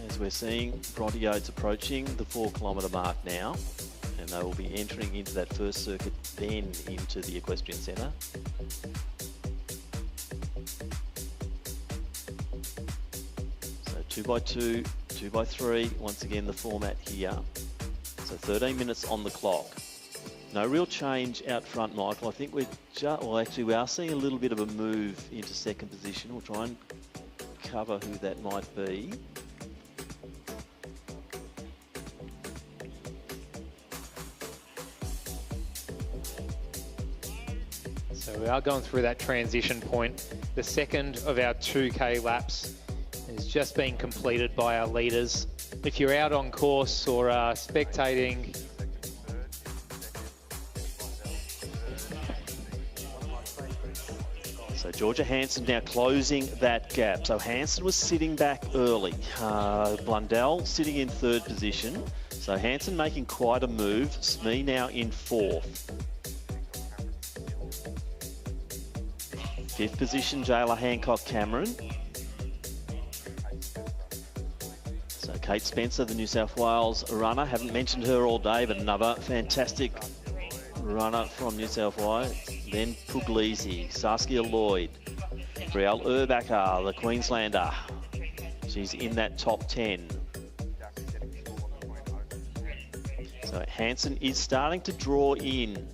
as we're seeing Bronte Oates approaching the 4 kilometre mark now, and they will be entering into that first circuit, then into the Equestrian Centre. So 2x2, 2x3, once again the format here. So 13 minutes on the clock. No real change out front, Michael. I think we're well, actually, we are seeing a little bit of a move into second position. We'll try and cover who that might be. So we are going through that transition point. The second of our 2K laps is just being completed by our leaders. If you're out on course or spectating, so Georgia Hansen now closing that gap. So Hansen was sitting back early. Blundell sitting in third position. So Hansen making quite a move. Smee now in fourth. Fifth position, Jayla Hancock-Cameron. So Kate Spencer, the New South Wales runner. Haven't mentioned her all day, but another fantastic runner from New South Wales. Then Puglisi, Saskia Lloyd, Brielle Urbacher, the Queenslander. She's in that top 10. So Hansen is starting to draw in.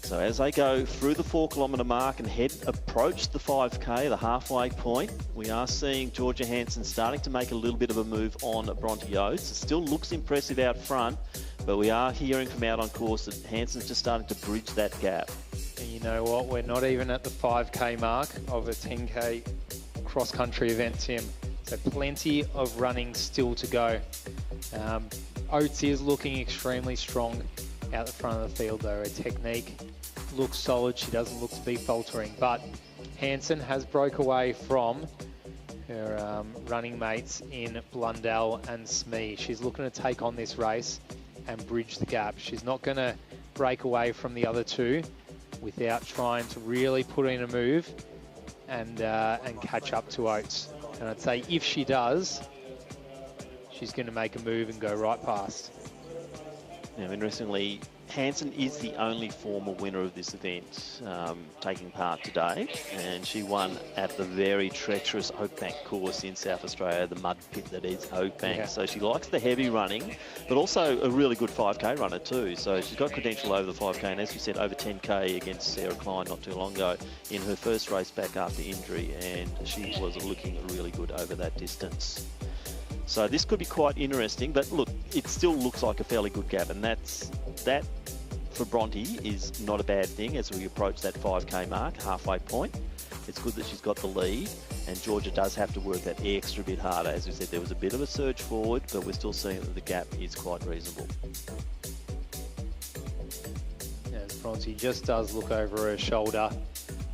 So So as they go through the 4 kilometre mark and approach the 5K, the halfway point, we are seeing Georgia Hansen starting to make a little bit of a move on Bronte Oates. It still looks impressive out front, but we are hearing from out on course that Hansen's just starting to bridge that gap. And you know what? We're not even at the 5K mark of a 10K cross-country event, Tim. So plenty of running still to go. Oates is looking extremely strong out the front of the field though. Her technique looks solid. She doesn't look to be faltering. But Hansen has broke away from her running mates in Blundell and Smee. She's looking to take on this race and bridge the gap. She's not going to break away from the other two without trying to really put in a move and catch up to Oates. And I'd say if she does, she's going to make a move and go right past. Now, interestingly, Hansen is the only former winner of this event taking part today, and she won at the very treacherous Oakbank course in South Australia, the mud pit that is Oakbank. Yeah. So she likes the heavy running, but also a really good 5K runner too. So she's got credential over the 5K, and as you said, over 10K against Sarah Klein not too long ago in her first race back after injury, and she was looking really good over that distance. So this could be quite interesting, but look, it still looks like a fairly good gap, and that for Bronte is not a bad thing as we approach that 5K mark, halfway point. It's good that she's got the lead, and Georgia does have to work that extra bit harder. As we said, there was a bit of a surge forward, but we're still seeing that the gap is quite reasonable. As Bronte just does look over her shoulder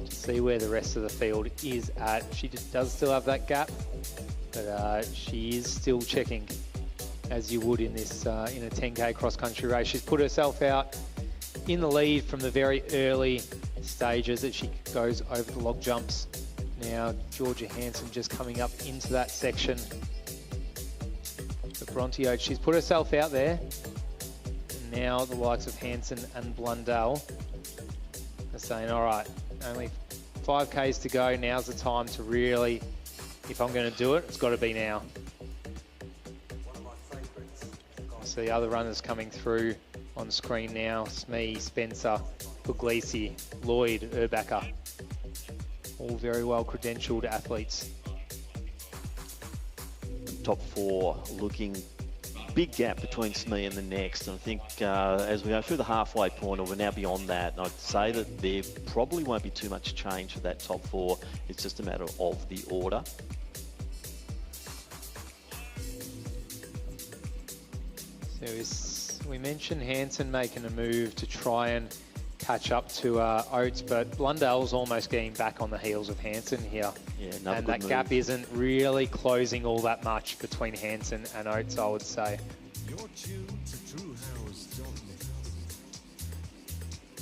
to see where the rest of the field is at. She does still have that gap, but she is still checking as you would in this in a 10K cross-country race. She's put herself out in the lead from the very early stages that she goes over the log jumps. Now Georgia Hansen just coming up into that section. But Bronte Oates, she's put herself out there. And now the likes of Hansen and Blundell are saying, all right, only 5Ks to go. Now's the time to really, if I'm going to do it, it's got to be now. So the other runners coming through on screen now: Smee, Spencer, Puglisi, Lloyd, Urbacher. All very well credentialed athletes. Top 4 looking big gap between Smee and the next. And I think as we go through the halfway point, or we're now beyond that, I'd say that there probably won't be too much change for that top 4. It's just a matter of the order. We mentioned Hansen making a move to try and catch up to Oates, but Blundell's almost getting back on the heels of Hansen here. Yeah, and that gap isn't really closing all that much between Hansen and Oates, I would say.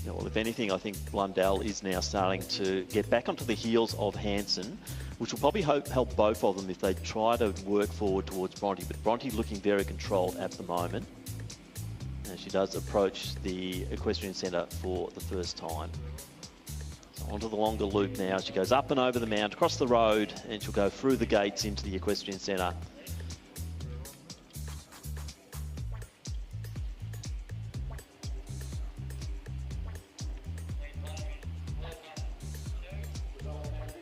Yeah, well, if anything, I think Blundell is now starting to get back onto the heels of Hansen, which will probably help both of them if they try to work forward towards Bronte. But Bronte looking very controlled at the moment. And she does approach the equestrian centre for the first time. So onto the longer loop now. She goes up and over the mount, across the road, and she'll go through the gates into the equestrian centre.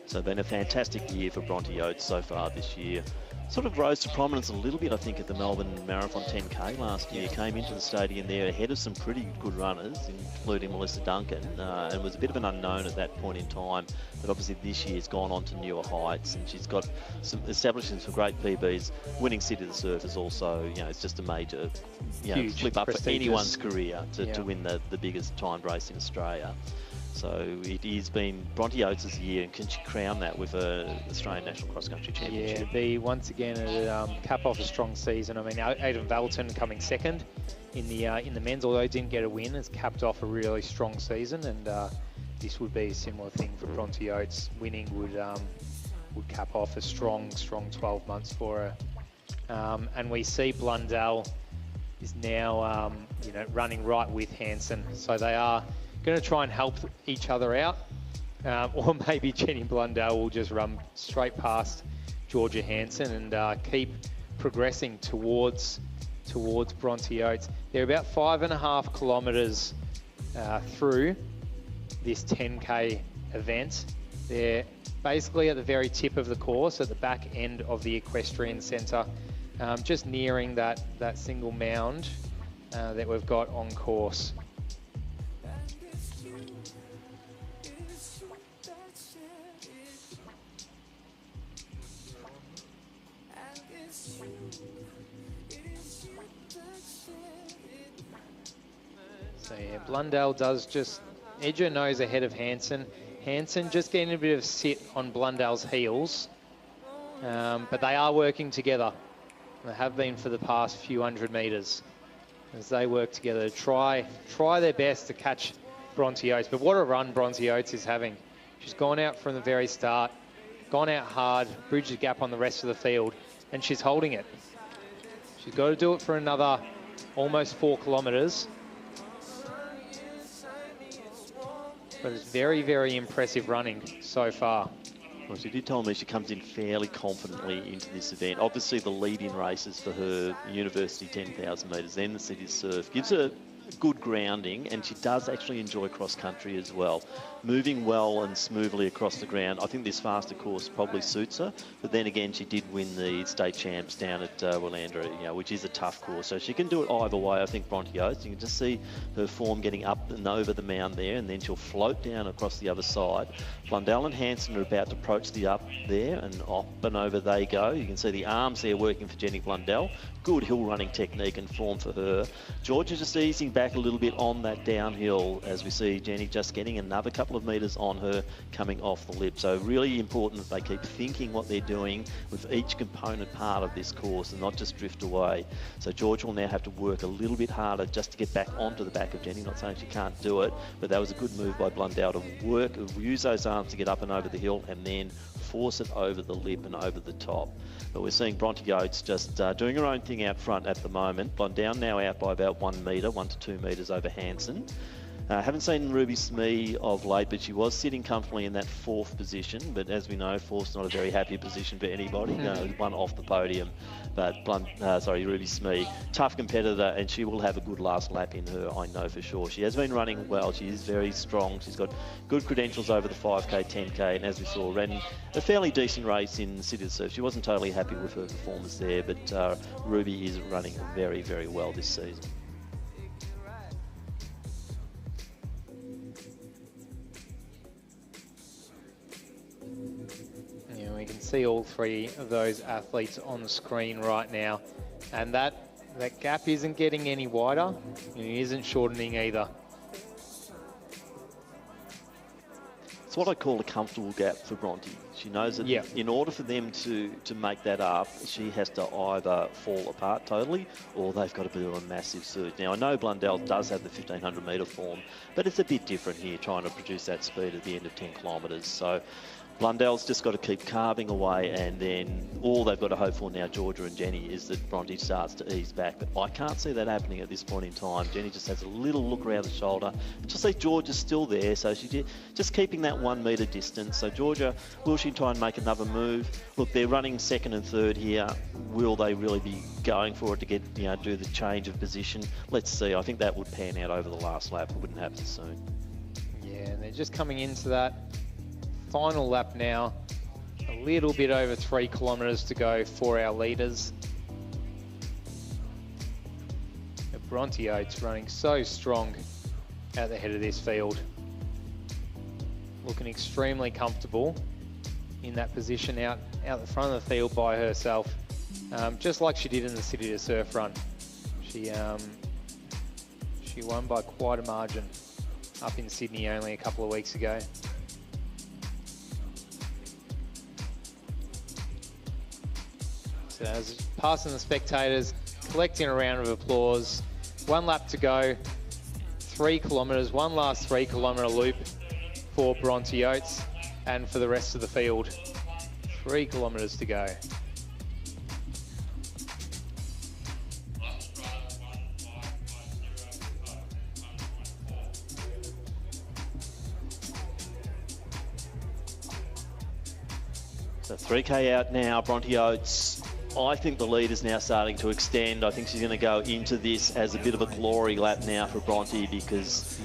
So been a fantastic year for Bronte Oates so far this year. Sort of rose to prominence a little bit, I think, at the Melbourne Marathon 10K last year. Came into the stadium there ahead of some pretty good runners, including Melissa Duncan, and was a bit of an unknown at that point in time. But obviously this year's gone on to newer heights, and she's got establishing some great PBs. Winning City of the Surf is also, it's just a major, Huge, flip up for anyone's prestigious career to win the biggest timed race in Australia. So it has been Bronte Oates' year, and can she crown that with an Australian National Cross Country Championship? Yeah, be once again cap off a strong season. I mean, Aidan Valton coming second in the men's, although he didn't get a win, has capped off a really strong season, and this would be a similar thing for Bronte Oates. Winning would cap off a strong 12 months for her. And we see Blundell is now running right with Hansen, so they are going to try and help each other out, or maybe Jenny Blundell will just run straight past Georgia Hansen and keep progressing towards Bronte Oates. They're about 5.5 kilometres through this 10K event. They're basically at the very tip of the course, at the back end of the equestrian centre, just nearing that single mound that we've got on course. So yeah, Blundell does just edge her nose ahead of Hansen. Hansen just getting a bit of sit on Blundell's heels, but they are working together. They have been for the past few hundred metres as they work together to try their best to catch Bronte Oates. But what a run Bronte Oates is having. She's gone out from the very start, gone out hard, bridged the gap on the rest of the field, and she's holding it. She's got to do it for another almost 4 kilometres. But it's very, very impressive running so far. Well, she did tell me she comes in fairly confidently into this event. Obviously, the lead-in races for her university 10,000 metres, then the city surf, gives her good grounding, and she does actually enjoy cross-country as well. Moving well and smoothly across the ground. I think this faster course probably suits her, but then again, she did win the state champs down at Willandra, which is a tough course. So she can do it either way. I think Bronte Oates, you can just see her form getting up and over the mound there, and then she'll float down across the other side. Blundell and Hansen are about to approach the up there, and up and over they go. You can see the arms there working for Jenny Blundell. Good hill running technique and form for her. Georgia just easing back a little bit on that downhill as we see Jenny just getting another couple of metres on her coming off the lip. So really important that they keep thinking what they're doing with each component part of this course and not just drift away. So Georgia will now have to work a little bit harder just to get back onto the back of Jenny. Not saying she can't do it, but that was a good move by Blundell to use those arms to get up and over the hill and then force it over the lip and over the top. But we're seeing Bronte Oates just doing her own thing out front at the moment. Blundell now out by about 1 metre, 1 to 2 metres over Hansen. Haven't seen Ruby Smee of late, but she was sitting comfortably in that 4th position. But as we know, 4th's not a very happy position for anybody. One off the podium. But Ruby Smee, tough competitor, and she will have a good last lap in her, I know for sure. She has been running well. She is very strong. She's got good credentials over the 5K, 10K, and as we saw, ran a fairly decent race in City to Surf. She wasn't totally happy with her performance there, but Ruby is running very, very well this season. We can see all 3 of those athletes on the screen right now, and that gap isn't getting any wider, and it isn't shortening either. It's what I call a comfortable gap for Bronte. She knows that in order for them to make that up, she has to either fall apart totally or they've got to do a massive surge. Now, I know Blundell does have the 1,500 metre form, but it's a bit different here trying to produce that speed at the end of 10 kilometres. So Blundell's just got to keep carving away, and then all they've got to hope for now, Georgia and Jenny, is that Bronte starts to ease back. But I can't see that happening at this point in time. Jenny just has a little look around the shoulder. Just see Georgia's still there, so she's just keeping that 1 metre distance. So Georgia, will she try and make another move? Look, they're running 2nd and 3rd here. Will they really be going for it to get, do the change of position? Let's see. I think that would pan out over the last lap. It wouldn't happen soon. Yeah, and they're just coming into that final lap now. A little bit over 3 kilometres to go for our leaders. Bronte Oates running so strong at the head of this field. Looking extremely comfortable in that position out the front of the field by herself, just like she did in the City to Surf run. She won by quite a margin up in Sydney only a couple of weeks ago. So as passing the spectators, collecting a round of applause. 1 lap to go, 3 kilometres, one last 3 kilometre loop for Bronte Oates and for the rest of the field. 3 kilometres to go. So 3K out now, Bronte Oates I think the lead is now starting to extend. I think she's going to go into this as a bit of a glory lap now for Bronte, because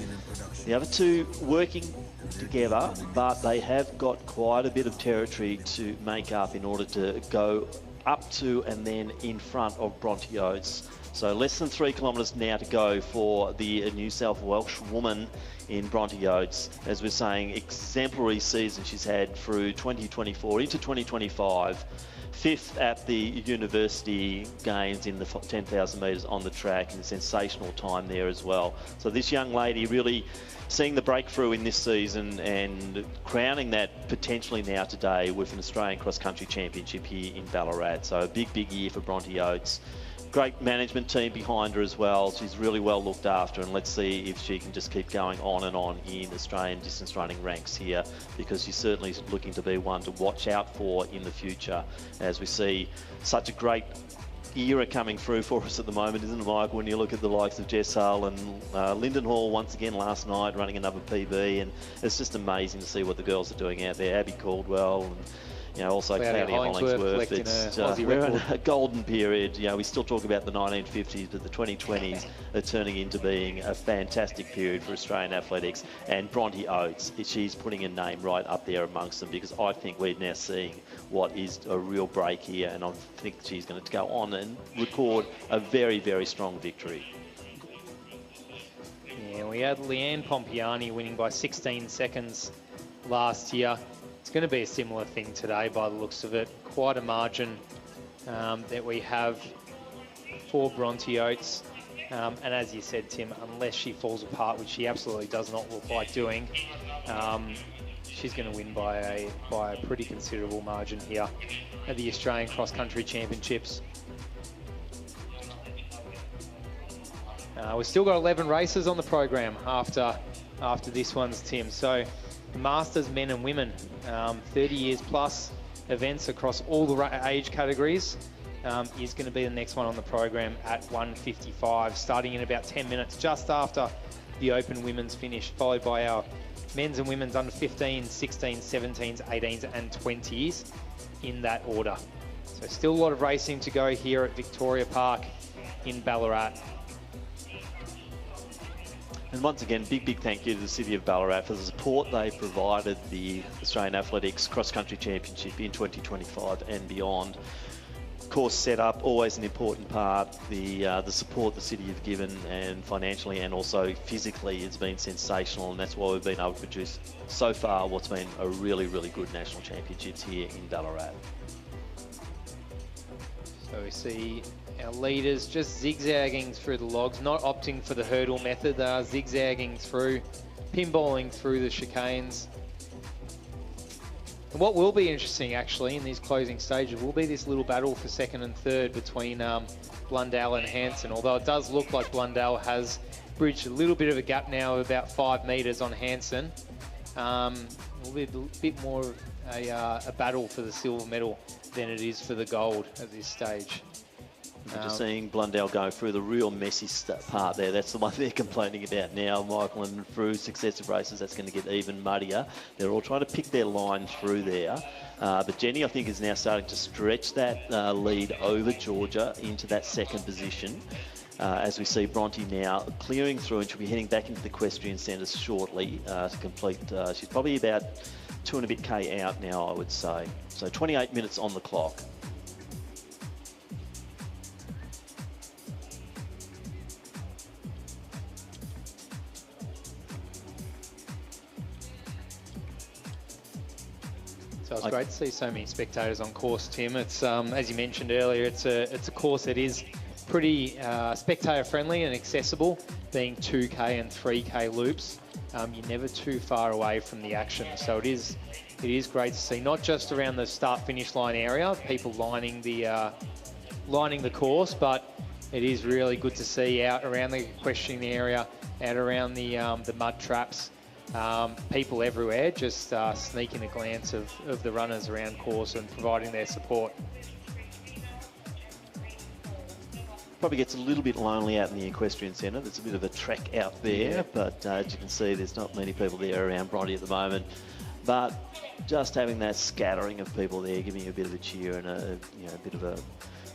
the other two working together, but they have got quite a bit of territory to make up in order to go up to and then in front of Bronte Oates. So less than 3 kilometres now to go for the New South Welsh woman in Bronte Oates. As we're saying, exemplary season she's had through 2024 into 2025. 5th at the university games in the 10,000 metres on the track, and a sensational time there as well. So this young lady really seeing the breakthrough in this season and crowning that potentially now today with an Australian Cross Country Championship here in Ballarat. So a big, big year for Bronte Oates. Great management team behind her as well. She's really well looked after, and let's see if she can just keep going on and on in Australian distance running ranks here, because she's certainly looking to be one to watch out for in the future, as we see such a great era coming through for us at the moment, isn't it, Mike? When you look at the likes of Jess Hull and Lyndon Hall once again last night running another PB, and it's just amazing to see what the girls are doing out there. Abby Caldwell and also Claudia Hollingsworth. It's we're in a golden period. We still talk about the 1950s, but the 2020s are turning into being a fantastic period for Australian athletics. And Bronte Oates, she's putting a name right up there amongst them, because I think we're now seeing what is a real break here, and I think she's going to go on and record a very, very strong victory. Yeah, we had Leanne Pompiani winning by 16 seconds last year. It's going to be a similar thing today by the looks of it. Quite a margin that we have for Bronte Oates. And as you said, Tim, unless she falls apart, which she absolutely does not look like doing, she's going to win by a pretty considerable margin here at the Australian Cross Country Championships. We've still got 11 races on the program after this one's, Tim. So the Masters men and women, 30 years plus events across all the age categories, is going to be the next one on the program at 1:55, starting in about 10 minutes, just after the Open Women's finish, followed by our men's and women's under 15s, 16s, 17s, 18s and 20s in that order. So still a lot of racing to go here at Victoria Park in Ballarat. And once again, big thank you to the City of Ballarat for the support they provided the Australian Athletics Cross Country Championship in 2025 and beyond. Course set up, always an important part. The support the city have given, and financially and also physically, it's been sensational, and that's why we've been able to produce so far what's been a really, really good national championships here in Ballarat. So we see our leaders just zigzagging through the logs, not opting for the hurdle method. They are zigzagging through, pinballing through the chicanes. And what will be interesting, actually, in these closing stages will be this little battle for second and third between Blundell and Hansen. Although it does look like Blundell has bridged a little bit of a gap now of about 5 metres on Hansen. Will be a bit more of a battle for the silver medal than it is for the gold at this stage. We're just seeing Blundell go through the real messy part there. That's the one they're complaining about now, Michael, and through successive races that's going to get even muddier. They're all trying to pick their line through there. But Jenny, I think, is now starting to stretch that lead over Georgia into that second position. As we see Bronte now clearing through, and she'll be heading back into the equestrian centre shortly to complete. She's probably about 2 and a bit K out now, I would say. So 28 minutes on the clock. So it's great to see so many spectators on course, Tim. It's as you mentioned earlier, it's a course that is pretty spectator friendly and accessible, being 2K and 3K loops. You're never too far away from the action, so it is great to see, not just around the start finish line area, people lining the course, but it is really good to see out around the equestrian area, out around the mud traps. People everywhere just sneaking a glance of the runners around course and providing their support. Probably gets a little bit lonely out in the equestrian centre. There's a bit of a trek out there, yeah. But as you can see, there's not many people there around Bronte at the moment. But just having that scattering of people there, giving you a bit of a cheer and a bit of a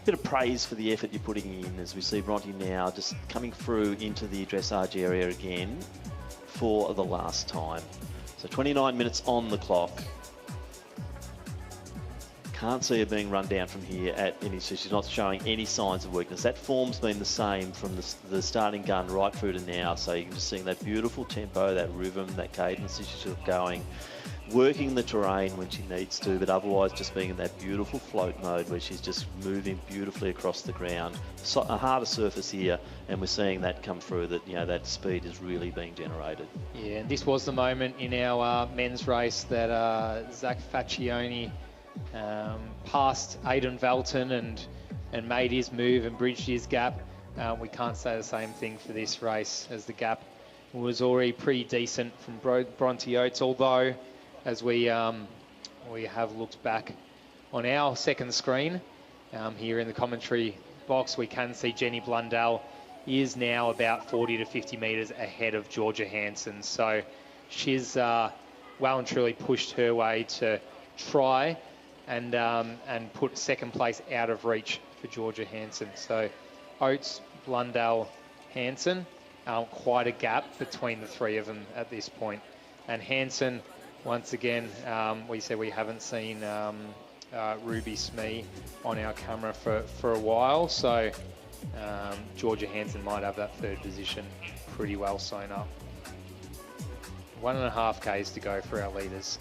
bit of praise for the effort you're putting in as we see Bronte now just coming through into the dressage area again for the last time. So 29 minutes on the clock. Can't see her being run down from here at any, so she's not showing any signs of weakness. That form's been the same from the starting gun right through to now. So you're just seeing that beautiful tempo, that rhythm, that cadence as she's going, working the terrain when she needs to, but otherwise just being in that beautiful float mode where she's just moving beautifully across the ground. So a harder surface here, and we're seeing that come through, that, you know, that speed is really being generated. Yeah, and this was the moment in our men's race that Zach Facioni passed Aidan Velton and made his move and bridged his gap. We can't say the same thing for this race, as the gap was already pretty decent from Bronte Oates, although as we have looked back on our second screen here in the commentary box, we can see Jenny Blundell is now about 40 to 50 metres ahead of Georgia Hansen. So she's well and truly pushed her way to try and put second place out of reach for Georgia Hansen. So Oates, Blundell, Hansen, quite a gap between the three of them at this point. And Hansen, once again, we said we haven't seen Ruby Smee on our camera for a while, so Georgia Hansen might have that third position pretty well sewn up. 1.5 Ks to go for our leaders.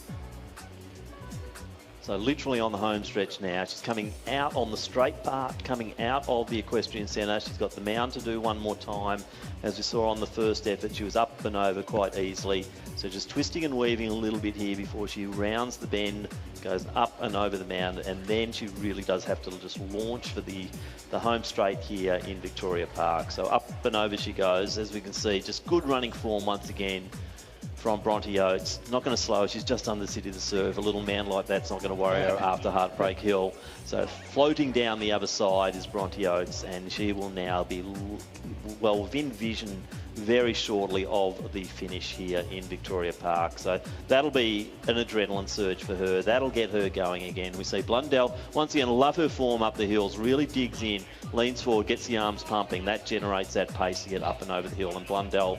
So literally on the home stretch now. She's coming out on the straight part, coming out of the equestrian centre. She's got the mound to do one more time. As we saw on the first effort, she was up and over quite easily. So just twisting and weaving a little bit here before she rounds the bend, goes up and over the mound, and then she really does have to just launch for the home straight here in Victoria Park. So up and over she goes. As we can see, just good running form once again from Bronte Oates. Not going to slow her. She's just under the city to serve. A little man like that's not going to worry her after Heartbreak Hill. So floating down the other side is Bronte Oates, and she will now be well within vision very shortly of the finish here in Victoria Park. So that'll be an adrenaline surge for her. That'll get her going again. We see Blundell, once again, love her form up the hills, really digs in, leans forward, gets the arms pumping. That generates that pace to get up and over the hill. And Blundell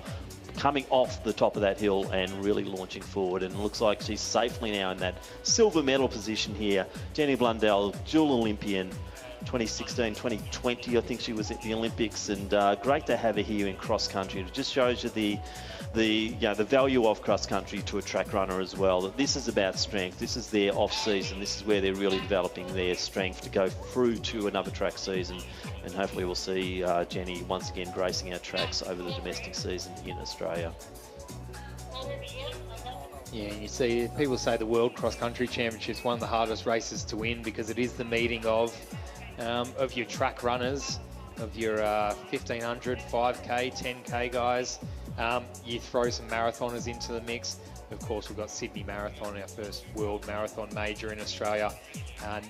coming off the top of that hill and really launching forward, and it looks like she's safely now in that silver medal position here. Jenny Blundell, dual Olympian, 2016, 2020, I think she was at the Olympics, and great to have her here in cross country. It just shows you the value of cross country to a track runner as well. That this is about strength. This is their off season. This is where they're really developing their strength to go through to another track season, and hopefully we'll see Jenny once again gracing our tracks over the domestic season in Australia. Yeah, you see, people say the World Cross Country Championship is one of the hardest races to win because it is the meeting of your track runners, of your 1500, 5K, 10K guys. You throw some marathoners into the mix. Of course, we've got Sydney Marathon, our first world marathon major in Australia,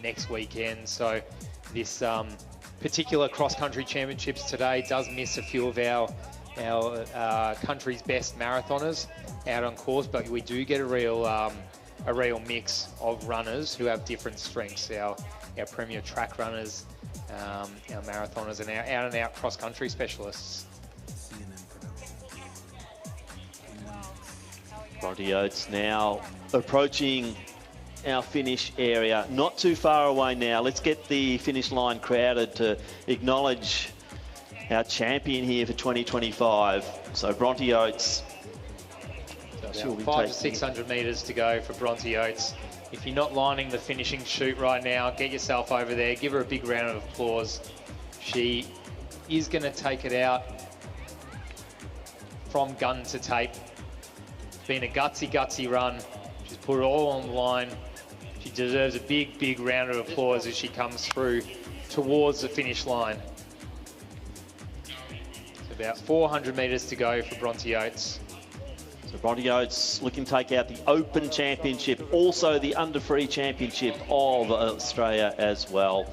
next weekend. So this particular cross-country championships today does miss a few of our country's best marathoners out on course, but we do get a real mix of runners who have different strengths. Our premier track runners, our marathoners, and our out-and-out cross-country specialists. Bronte Oates now approaching our finish area, not too far away now. Let's get the finish line crowded to acknowledge our champion here for 2025. So Bronte Oates. So 500 to 600 metres to go for Bronte Oates. If you're not lining the finishing chute right now, get yourself over there. Give her a big round of applause. She is going to take it out from gun to tape. It's been a gutsy run. She's put it all on the line. She deserves a big round of applause as she comes through towards the finish line. It's about 400 metres to go for Bronte Oates. So Bronte Oates looking to take out the Open Championship, also the Under Free Championship of Australia as well.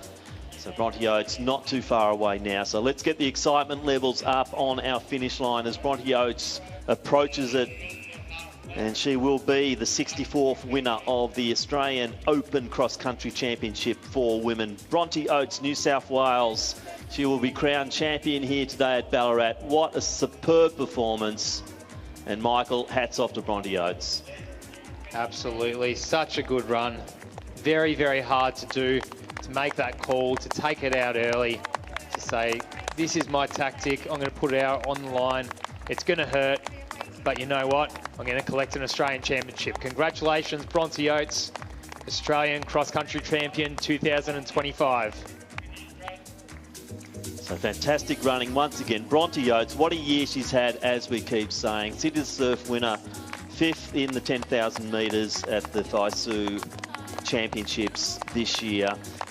So Bronte Oates not too far away now. So let's get the excitement levels up on our finish line as Bronte Oates approaches it And she will be the 64th winner of the Australian Open Cross Country Championship for women. Bronte Oates, New South Wales. She will be crowned champion here today at Ballarat. What a superb performance. And Michael, hats off to Bronte Oates. Absolutely, such a good run. Very, very hard to do, to make that call, to take it out early, to say, this is my tactic, I'm going to put it out on the line. It's going to hurt, but you know what? I'm going to collect an Australian championship. Congratulations, Bronte Oates, Australian cross-country champion 2025. So fantastic running once again. Bronte Oates, what a year she's had, as we keep saying. City of the Surf winner, 5th in the 10,000 metres at the Facioni Championships this year.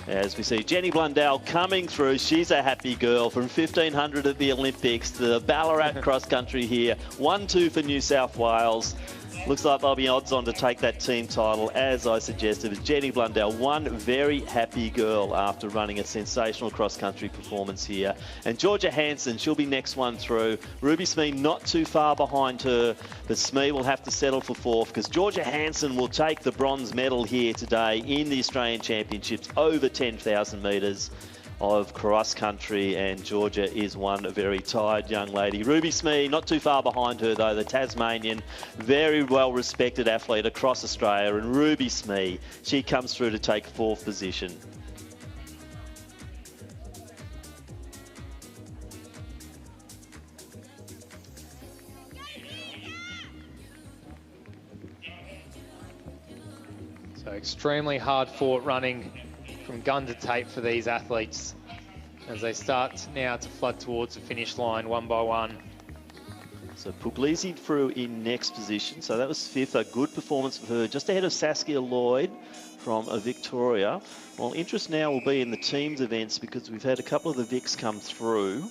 As we see Jenny Blundell coming through, she's a happy girl from 1500 at the Olympics to the Ballarat cross country here. 1-2 for New South Wales. Looks like they'll be odds on to take that team title, as I suggested. It's Jenny Blundell, one very happy girl after running a sensational cross-country performance here. And Georgia Hansen, she'll be next one through. Ruby Smee not too far behind her, but Smee will have to settle for 4th because Georgia Hansen will take the bronze medal here today in the Australian Championships over 10,000 metres of cross country, and Georgia is one very tired young lady. Ruby Smee not too far behind her though, the Tasmanian, very well respected athlete across Australia, and Ruby Smee, she comes through to take 4th position. So extremely hard fought running from gun to tape for these athletes as they start now to flood towards the finish line one by one. So Puglisi through in next position. So that was 5th, a good performance for her, just ahead of Saskia Lloyd from Victoria. Well, interest now will be in the teams events because we've had a couple of the Vics come through.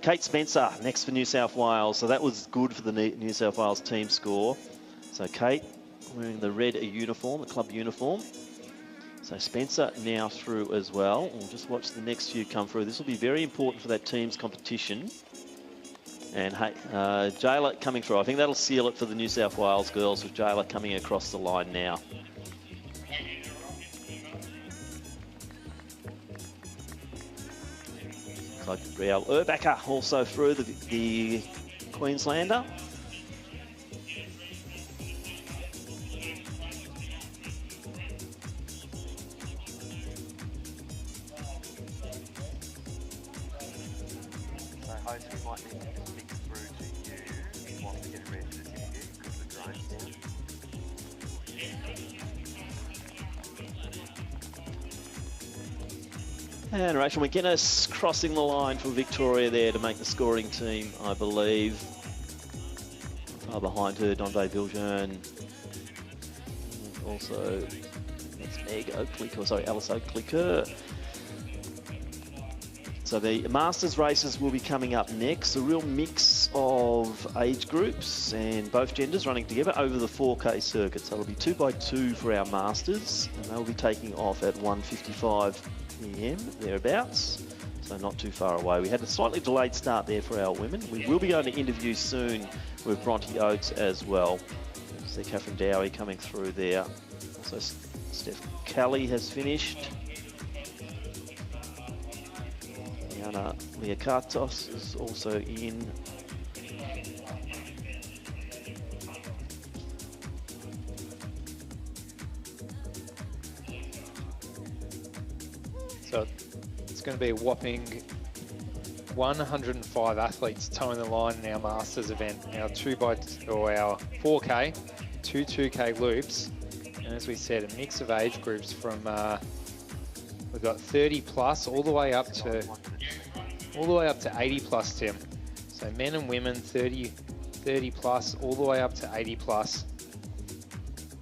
Kate Spencer next for New South Wales. So that was good for the New South Wales team score. So Kate wearing the red uniform, the club uniform. So Spencer now through as well. We'll just watch the next few come through. This will be very important for that team's competition. And hey, Jayla coming through. I think that'll seal it for the New South Wales girls with Jayla coming across the line now. Like Riel Urbacher also through, the Queenslander. And Rachel McGuinness crossing the line for Victoria there to make the scoring team, I believe. Far behind her, Donde Viljoen. Also, that's Meg Oakley, sorry, Alice Oakley-Kerr. So the Masters races will be coming up next. A real mix of age groups and both genders running together over the 4K circuit. So it'll be 2x2 for our Masters, and they'll be taking off at 1:55 p.m. thereafter, so not too far away. We had a slightly delayed start there for our women. We will be going to interview soon with Bronte Oates as well. See Catherine Dowie coming through there. Also Steph Kelly has finished. Liana Liakatos is also in. So it's going to be a whopping 105 athletes towing the line in our Masters event. Our 4K, 2K loops, and as we said, a mix of age groups from we've got 30 plus all the way up to 80 plus, Tim. So men and women 30 plus all the way up to 80 plus.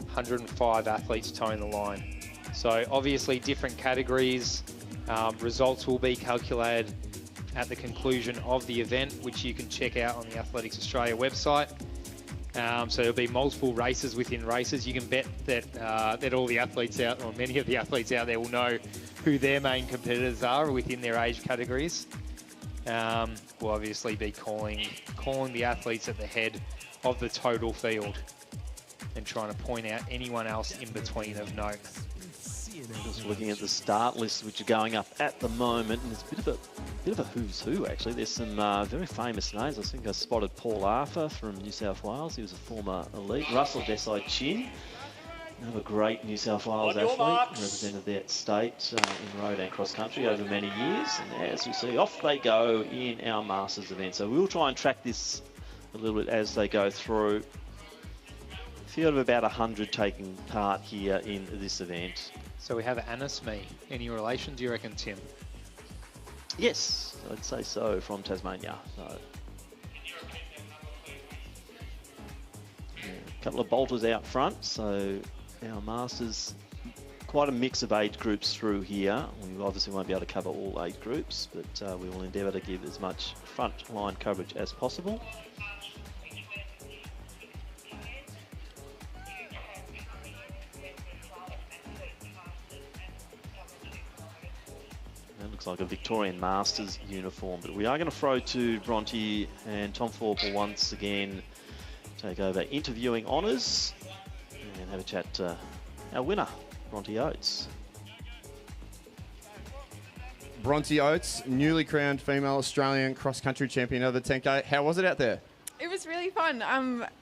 105 athletes towing the line. So obviously different categories. Results will be calculated at the conclusion of the event, which you can check out on the Athletics Australia website. So there'll be multiple races within races. You can bet that all the athletes out, or many of the athletes out there, will know who their main competitors are within their age categories. We'll obviously be calling the athletes at the head of the total field. and trying to point out anyone else in between of note. Just looking at the start list, which are going up at the moment, and it's a bit of a who's who actually. There's some very famous names. I think I spotted Paul Arthur from New South Wales. He was a former elite. Russell Desai-Chin, another great New South Wales athlete, represented that state in road and cross country over many years. And as we see, off they go in our Masters event. So we'll try and track this a little bit as they go through. A few of about 100 taking part here in this event. So we have Anasmi. Any relation, do you reckon, Tim? Yes, I'd say so, from Tasmania. So, yeah, a couple of bolters out front, so our Masters, quite a mix of age groups through here. We obviously won't be able to cover all age groups, but we will endeavour to give as much front line coverage as possible. That looks like a Victorian Masters uniform, but we are going to throw to Bronte, and Tom Thorpe will once again take over interviewing honours and have a chat to our winner, Bronte Oates. Bronte Oates, newly crowned female Australian cross-country champion of the 10K. How was it out there? It was really fun.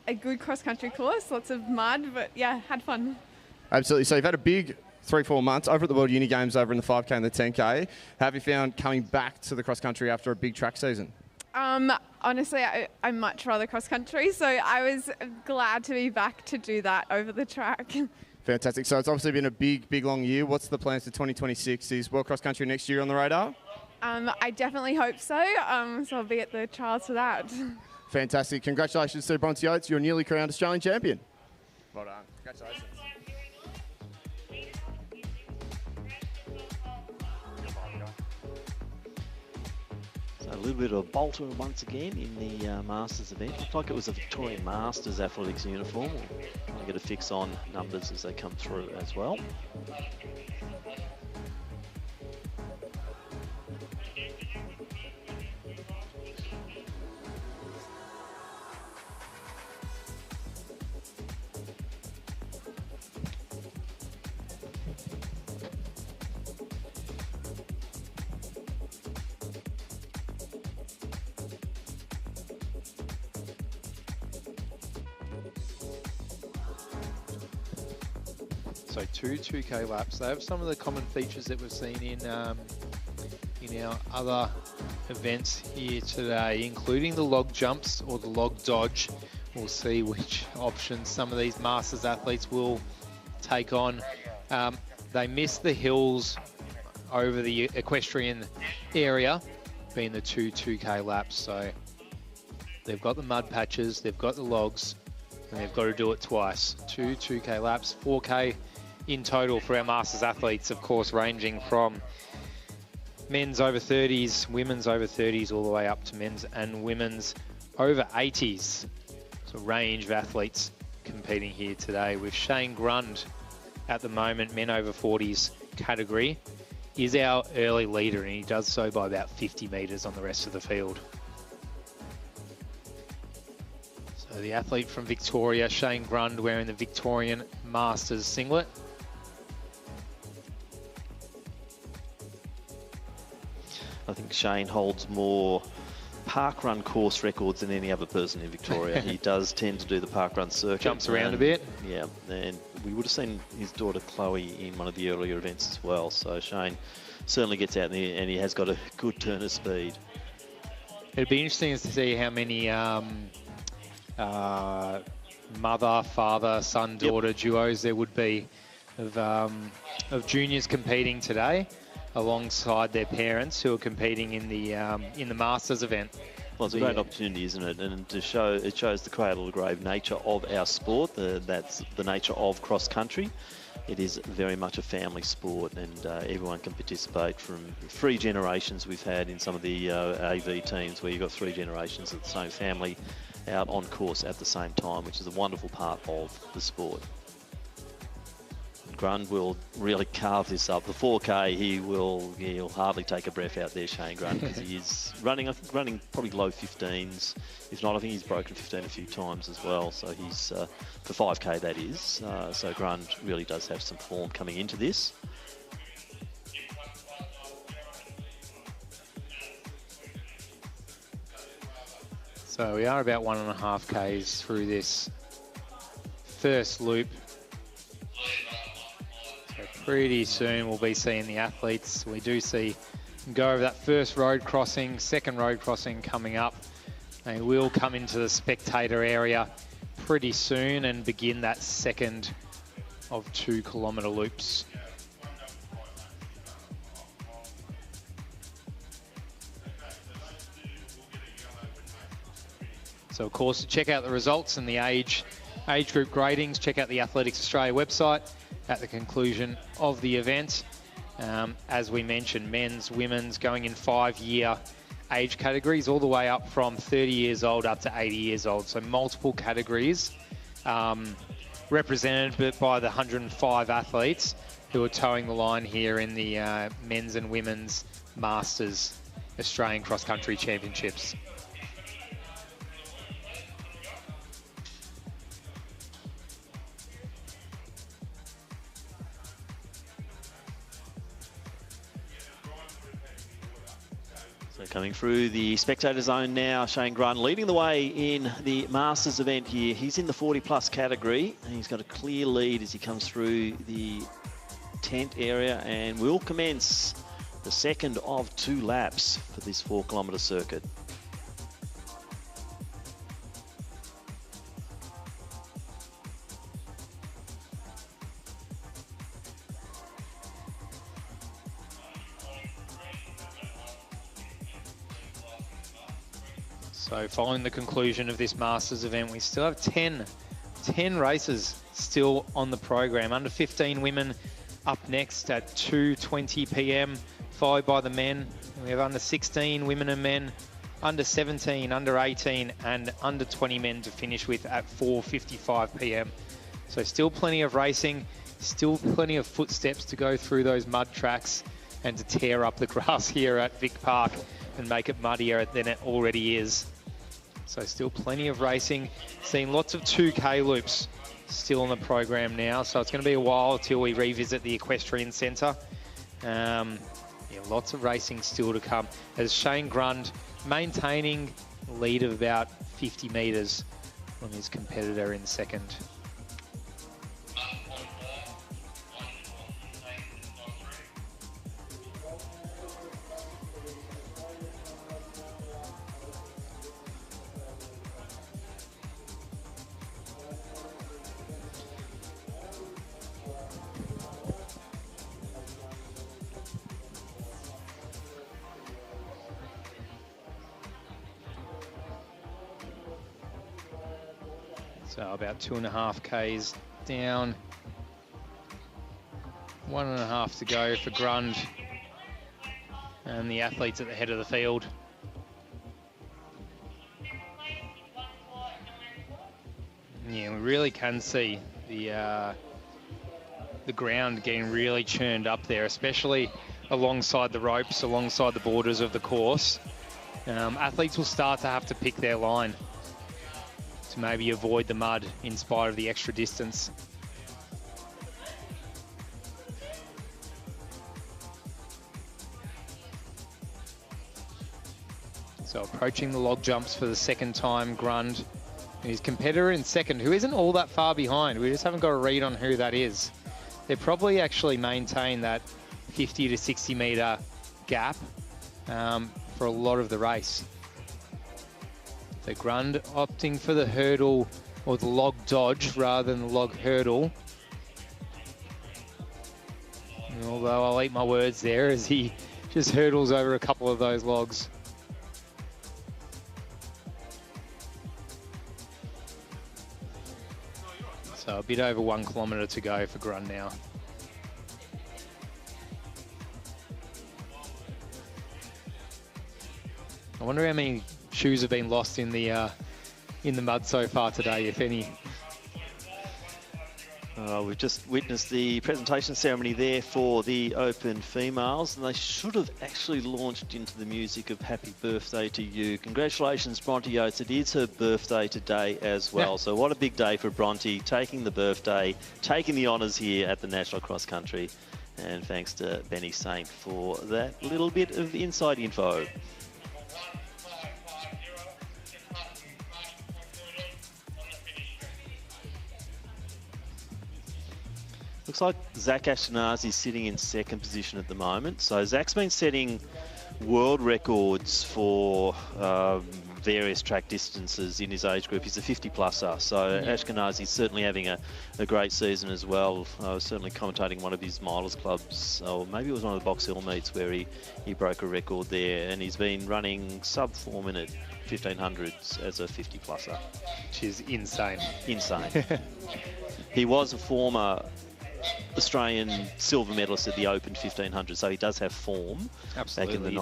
A good cross-country course, lots of mud, but yeah, had fun. Absolutely. So you've had a big 3-4 months over at the World Uni Games over in the 5K and the 10K. How have you found coming back to the cross-country after a big track season? Honestly, I much rather cross-country, so I was glad to be back to do that over the track. Fantastic. So it's obviously been a big, long year. What's the plans for 2026? Is World Cross Country next year on the radar? I definitely hope so. So I'll be at the trials for that. Fantastic. Congratulations to Bronte Oates. You're a newly crowned Australian champion. Well done. Congratulations. So a little bit of a bolter once again in the Masters event. Looked like it was a Victorian Masters athletics uniform. We'll try and get a fix on numbers as they come through as well. So 2K laps. They have some of the common features that we've seen in our other events here today, including the log jumps or the log dodge. We'll see which options some of these Masters athletes will take on. They miss the hills over the equestrian area, being the 2K laps. So they've got the mud patches, they've got the logs, and they've got to do it twice. 2K laps, 4K in total for our Masters athletes, of course, ranging from men's over 30s, women's over 30s, all the way up to men's and women's over 80s. So a range of athletes competing here today, with Shane Grund at the moment, men over 40s category, is our early leader, and he does so by about 50 metres on the rest of the field. So the athlete from Victoria, Shane Grund, wearing the Victorian Masters singlet. I think Shane holds more parkrun course records than any other person in Victoria. He does tend to do the parkrun circuit. Jumps around a bit. Yeah, and we would have seen his daughter Chloe in one of the earlier events as well. So Shane certainly gets out there, and he has got a good turn of speed. It'd be interesting to see how many mother, father, son, daughter duos there would be of juniors competing today, alongside their parents who are competing in the Masters event. Well, it's a great opportunity, isn't it? And it shows the cradle to grave nature of our sport. That's the nature of cross country. It is very much a family sport, and everyone can participate, from 3 generations we've had in some of the AV teams, where you've got 3 generations of the same family out on course at the same time, which is a wonderful part of the sport. Grund will really carve this up. The 4K, he'll hardly take a breath out there, Shane Grund, because he is running probably low 15s. If not, I think he's broken 15 a few times as well. So he's, for 5K that is. So Grund really does have some form coming into this. So we are about 1.5 Ks through this first loop. So pretty soon we'll be seeing the athletes. We do see them go over that first road crossing, second road crossing coming up. They will come into the spectator area pretty soon and begin that second of 2 kilometre loops. So of course, to check out the results and the age group gradings, check out the Athletics Australia website at the conclusion of the event. As we mentioned, men's, women's, going in 5-year age categories, all the way up from 30 years old up to 80 years old. So multiple categories represented by the 105 athletes who are towing the line here in the men's and women's Masters Australian Cross Country Championships. Coming through the spectator zone now, Shane Grund leading the way in the Masters event here. He's in the 40-plus category, and he's got a clear lead as he comes through the tent area, and will commence the second of 2 laps for this 4-kilometre circuit. So following the conclusion of this Masters event, we still have 10 races still on the program. Under 15 women up next at 2:20 p.m, followed by the men. We have under 16 women and men, under 17, under 18 and under 20 men to finish with at 4:55 p.m. So still plenty of racing, still plenty of footsteps to go through those mud tracks and to tear up the grass here at Vic Park and make it muddier than it already is. So still plenty of racing, seeing lots of 2K loops still on the program now. So it's going to be a while till we revisit the Equestrian Centre. Yeah, lots of racing still to come. As Shane Grund maintaining a lead of about 50 metres from his competitor in second. So about 2.5 Ks down. 1.5 to go for Grund and the athletes at the head of the field. Yeah, we really can see the ground getting really churned up there, especially alongside the ropes, alongside the borders of the course. Athletes will start to have to pick their line to maybe avoid the mud in spite of the extra distance. So approaching the log jumps for the second time, Grund. His competitor in second, who isn't all that far behind. We just haven't got a read on who that is. They probably actually maintain that 50 to 60 metre gap for a lot of the race. So Grund opting for the hurdle or the log dodge rather than the log hurdle. Although I'll eat my words there as he just hurdles over a couple of those logs. So a bit over 1 kilometre to go for Grund now. I wonder how many shoes have been lost in the mud so far today, if any. We've just witnessed the presentation ceremony there for the Open females, and they should have actually launched into the music of Happy Birthday to You. Congratulations, Bronte Oates. It is her birthday today as well. So what a big day for Bronte, taking the birthday, taking the honours here at the National Cross Country. And thanks to Benny Saint for that little bit of inside info. Looks like Zach Ashkenazi sitting in second position at the moment. So Zach's been setting world records for various track distances in his age group. He's a 50-plusser, so Ashkenazi's certainly having a great season as well. I was certainly commentating one of his milers clubs, or maybe it was one of the Box Hill meets where he broke a record there, and he's been running sub 4 minute 1500s as a 50-plusser. Which is insane. Insane. He was a former Australian silver medalist at the Open 1500, so he does have form. Absolutely. Back in the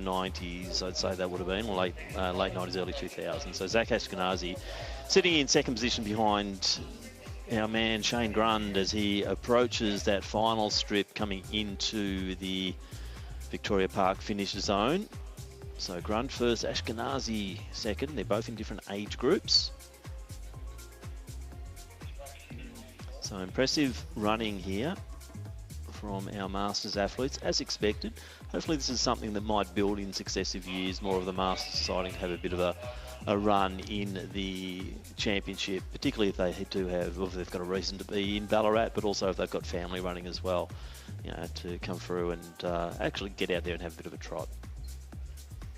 1990s, I'd say that would have been, late 90s, early 2000s. So Zach Ashkenazi sitting in second position behind our man Shane Grund as he approaches that final strip coming into the Victoria Park finish zone. So Grund first, Ashkenazi second. They're both in different age groups. So impressive running here from our Masters athletes, as expected. Hopefully this is something that might build in successive years, more of the Masters deciding to have a bit of a run in the championship, particularly if they do have, or if they've got a reason to be in Ballarat, but also if they've got family running as well, you know, to come through and actually get out there and have a bit of a trot.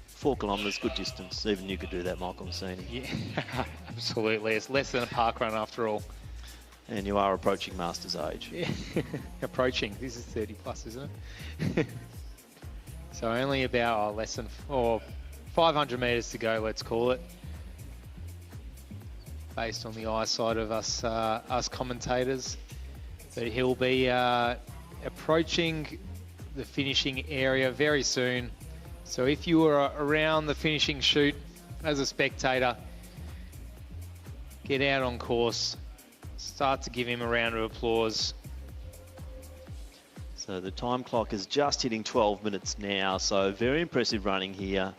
4 kilometres, good distance. Even you could do that, Michael Facioni. Yeah, absolutely. It's less than a park run after all. And you are approaching Masters age. Yeah. Approaching. This is 30 plus, isn't it? So only about less than 500 metres to go, let's call it. Based on the eyesight of us commentators. But he'll be approaching the finishing area very soon. So if you were around the finishing chute as a spectator, get out on course. Start to give him a round of applause. So the time clock is just hitting 12 minutes now. So very impressive running here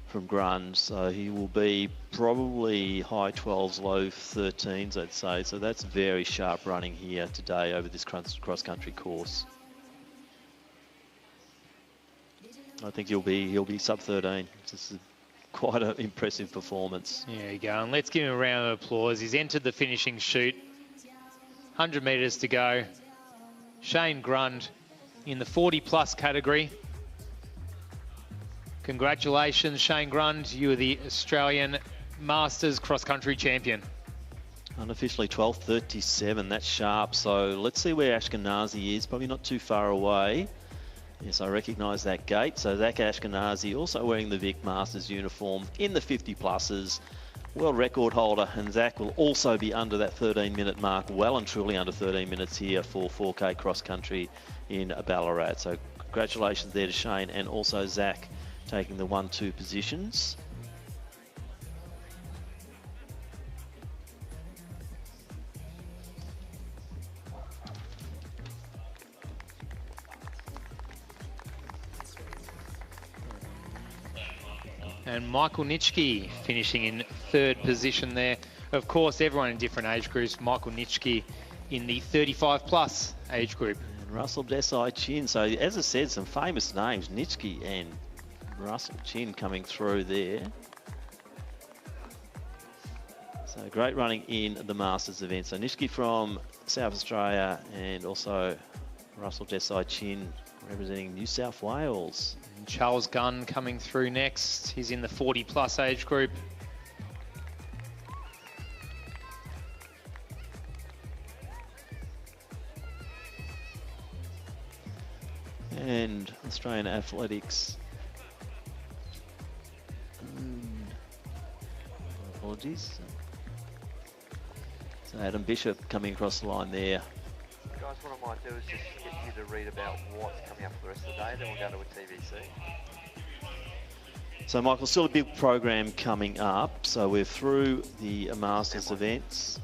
from Grund. So he will be probably high 12s, low 13s, I'd say. So that's very sharp running here today over this cross-country course. I think he'll be sub 13. This is quite an impressive performance. There you go. And let's give him a round of applause. He's entered the finishing chute. 100 metres to go. Shane Grund in the 40-plus category. Congratulations, Shane Grund. You are the Australian Masters cross-country champion. Unofficially 12:37. That's sharp. So let's see where Ashkenazi is. Probably not too far away. Yes, I recognise that gate. So Zach Ashkenazi also wearing the Vic Masters uniform in the 50-pluses. World record holder, and Zach will also be under that 13-minute mark, well and truly under 13 minutes here for 4K cross-country in Ballarat. So congratulations there to Shane, and also Zach taking the 1-2 positions. And Michael Nitschke finishing in third position there. Of course, everyone in different age groups. Michael Nitschke in the 35-plus age group. And Russell Desai Chin. So, as I said, some famous names. Nitschke and Russell Chin coming through there. So, great running in the Masters event. So, Nitschke from South Australia and also Russell Desai Chin representing New South Wales. And Charles Gunn coming through next. He's in the 40-plus age group. And Australian Athletics. Apologies. So Adam Bishop coming across the line there. Guys, what I might do is just get you to read about what's coming up for the rest of the day, then we'll go to a TVC. So Michael, still a big program coming up. So we're through the Masters events.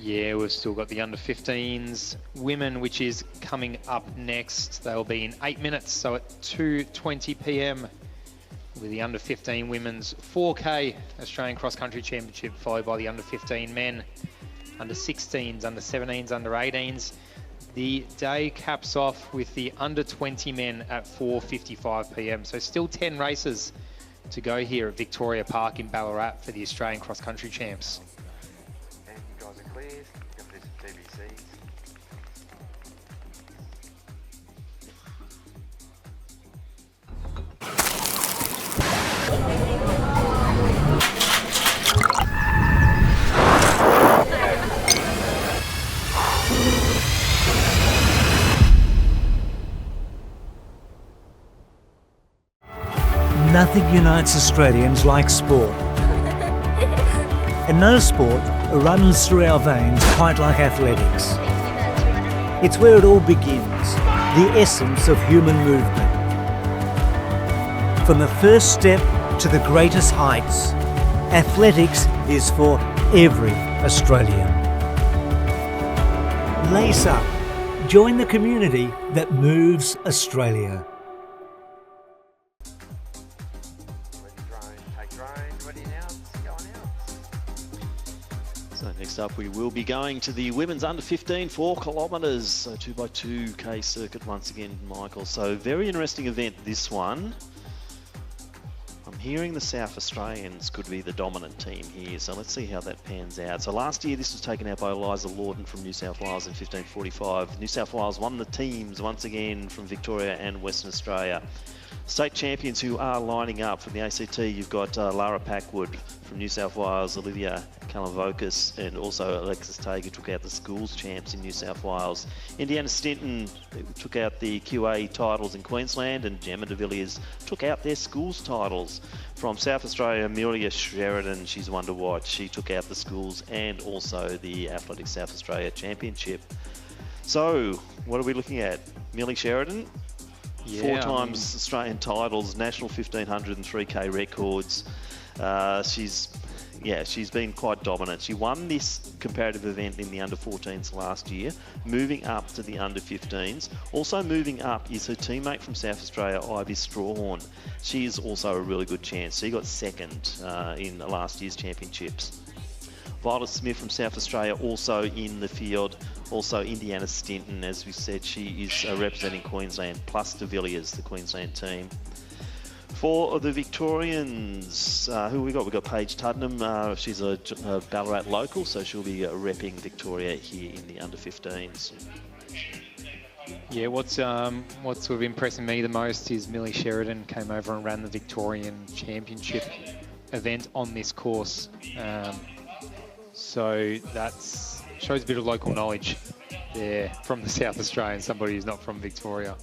Yeah, we've still got the under-15s women, which is coming up next. They'll be in 8 minutes, so at 2:20 p.m. with the under-15 women's 4K Australian Cross Country Championship, followed by the under-15 men, under-16s, under-17s, under-18s. The day caps off with the under-20 men at 4:55 p.m. So still 10 races to go here at Victoria Park in Ballarat for the Australian Cross Country Champs. And you guys are clear. You can do some TBCs. Nothing unites Australians like sport. And no sport runs through our veins quite like athletics. It's where it all begins, the essence of human movement. From the first step to the greatest heights, athletics is for every Australian. Lace up. Join the community that moves Australia. So next up we will be going to the women's under 15 4 kilometres, so 2x2K circuit once again, Michael. So very interesting event, this one. I'm hearing the South Australians could be the dominant team here, so let's see how that pans out. So last year this was taken out by Eliza Lawton from New South Wales in 15:45. New South Wales won the teams once again from Victoria and Western Australia. State champions who are lining up from the ACT, you've got Lara Packwood from New South Wales, Olivia Kalavokis, and also Alexis Tague, who took out the schools champs in New South Wales. Indiana Stinton took out the QA titles in Queensland, and Gemma de Villiers took out their schools titles. From South Australia, Amelia Sheridan, she's one to watch. She took out the schools and also the Athletics South Australia Championship. So, what are we looking at? Millie Sheridan? Yeah, 4 times Australian titles, national 1500 and 3K records. She's been quite dominant. She won this comparative event in the under-14s last year, moving up to the under-15s. Also moving up is her teammate from South Australia, Ivy Strawhorn. She is also a really good chance. She got second in last year's championships. Violet Smith from South Australia also in the field. Also Indiana Stinton, as we said, she is representing Queensland, plus de Villiers, the Queensland team. For the Victorians, who we got? We've got Paige Tuddenham. She's a Ballarat local, so she'll be repping Victoria here in the under-15s. Yeah, what's sort of impressing me the most is Millie Sheridan came over and ran the Victorian Championship event on this course. So that's shows a bit of local knowledge there from the South Australian, somebody who's not from Victoria.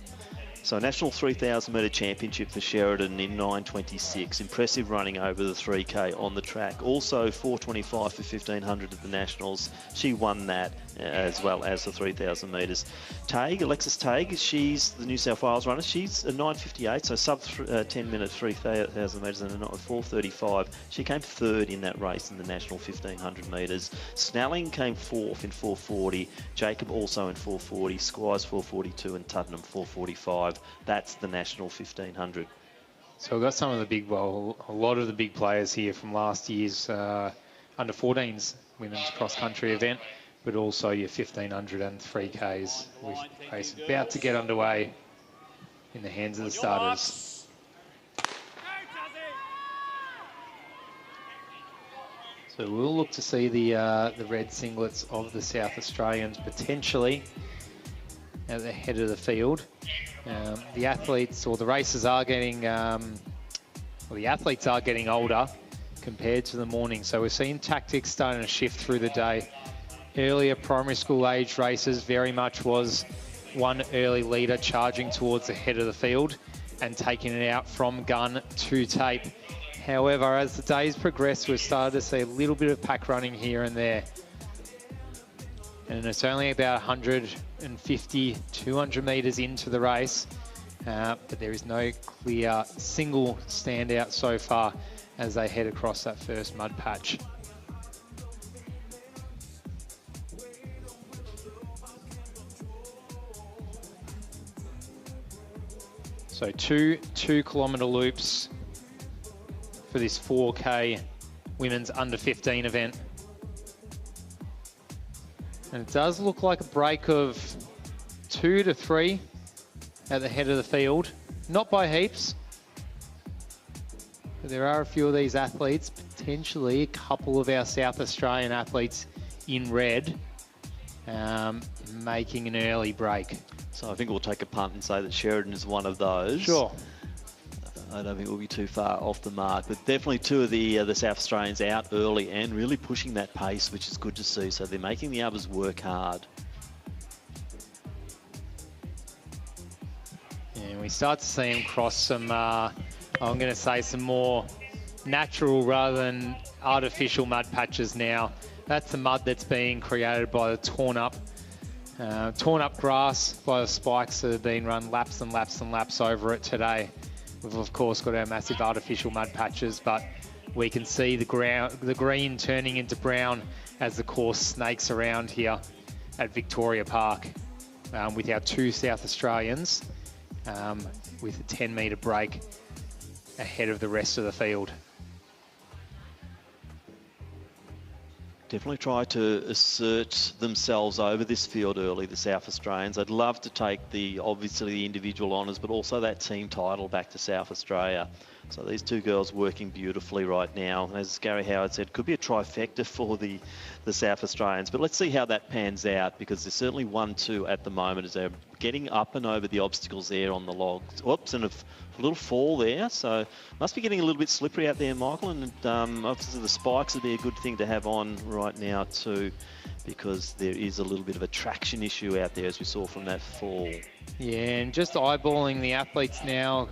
So National 3,000 metre championship for Sheridan in 9:26. Impressive running over the 3K on the track. Also 4:25 for 1,500 at the Nationals. She won that as well as the 3,000 metres. Alexis Tague, she's the New South Wales runner. She's a 9:58, so sub 10 minute 3,000 metres and a 4:35. She came third in that race in the National 1,500 metres. Snelling came fourth in 4:40. Jacob also in 4:40. Squires 4:42 and Tuddenham 4:45. That's the National 1,500. So we've got some of the big, well, a lot of the big players here from last year's under-14s women's cross-country event, but also your 1,500 and 3Ks with race about to get underway in the hands of the starters. So we'll look to see the red singlets of the South Australians potentially at the head of the field. The athletes or the races are getting, the athletes are getting older compared to the morning. So we're seeing tactics starting to shift through the day. Earlier primary school age races very much was one early leader charging towards the head of the field and taking it out from gun to tape. However, as the days progress, we've started to see a little bit of pack running here and there. And it's only about 150, 200 metres into the race, but there is no clear single standout so far as they head across that first mud patch. So two 2-kilometre loops for this 4K women's under 15 event. And it does look like a break of 2 to 3 at the head of the field. Not by heaps. But there are a few of these athletes, potentially a couple of our South Australian athletes in red, making an early break. So I think we'll take a punt and say that Sheridan is one of those. Sure. I don't think we'll be too far off the mark, but definitely two of the South Australians out early and really pushing that pace, which is good to see. So they're making the others work hard. And we start to see them cross some, I'm going to say some more natural rather than artificial mud patches now. That's the mud that's being created by the torn up grass, by the spikes that have been run laps and laps and laps over it today. We've of course got our massive artificial mud patches, but we can see the green turning into brown as the course snakes around here at Victoria Park, with our 2 South Australians with a 10-metre break ahead of the rest of the field. Definitely try to assert themselves over this field early, the South Australians. I'd love to take obviously the individual honours, but also that team title back to South Australia. So these two girls working beautifully right now. As Gary Howard said, could be a trifecta for the South Australians. But let's see how that pans out, because there's certainly 1-2 at the moment as they're getting up and over the obstacles there on the logs. Whoops, and a little fall there. So must be getting a little bit slippery out there, Michael. And obviously the spikes would be a good thing to have on right now too, because there is a little bit of a traction issue out there as we saw from that fall. Yeah, and just eyeballing the athletes now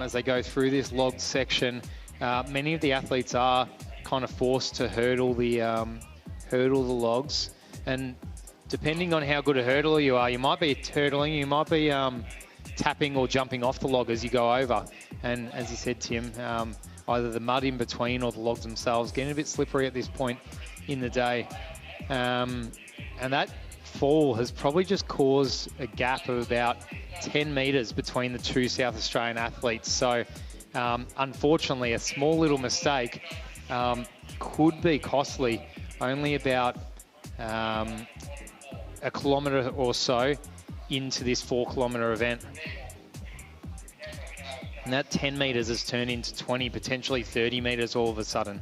as they go through this logged section, many of the athletes are kind of forced to hurdle the logs, and depending on how good a hurdler you are, you might be hurdling, you might be tapping or jumping off the log as you go over. And as you said, Tim, either the mud in between or the logs themselves getting a bit slippery at this point in the day. And that fall has probably just caused a gap of about 10 metres between the 2 South Australian athletes. So unfortunately, a small little mistake could be costly. Only about a kilometre or so into this 4-kilometre event. And that 10 metres has turned into 20, potentially 30 metres all of a sudden.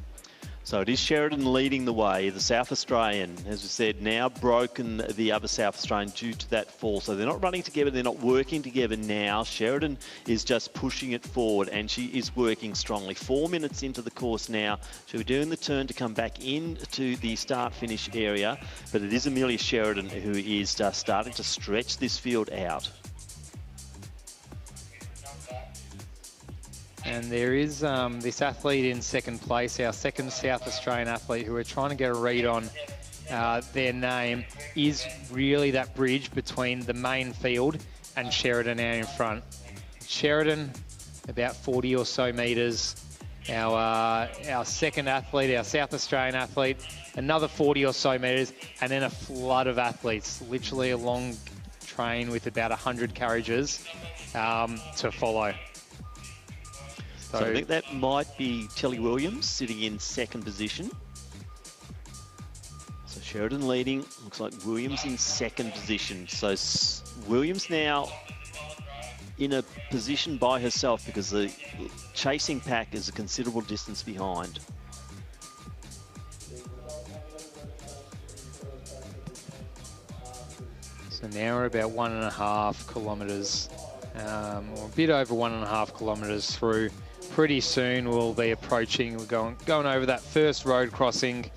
So it is Sheridan leading the way. The South Australian, as we said, now broken the other South Australian due to that fall. So they're not running together, they're not working together now. Sheridan is just pushing it forward, and she is working strongly. 4 minutes into the course now. She'll be doing the turn to come back into the start-finish area, but it is Amelia Sheridan who is starting to stretch this field out. And there is this athlete in second place, our second South Australian athlete, who we're trying to get a read on. Their name is really that bridge between the main field and Sheridan out in front. Sheridan, about 40 or so metres. Our second athlete, our South Australian athlete, another 40 or so metres, and then a flood of athletes, literally a long train with about 100 carriages to follow. So I think that might be Telly Williams sitting in second position. So Sheridan leading, looks like Williams in second position. So Williams now in a position by herself because the chasing pack is a considerable distance behind. So now we're about 1.5 kilometres, or a bit over 1.5 kilometres through. Pretty soon we'll be approaching, we're going over that first road crossing,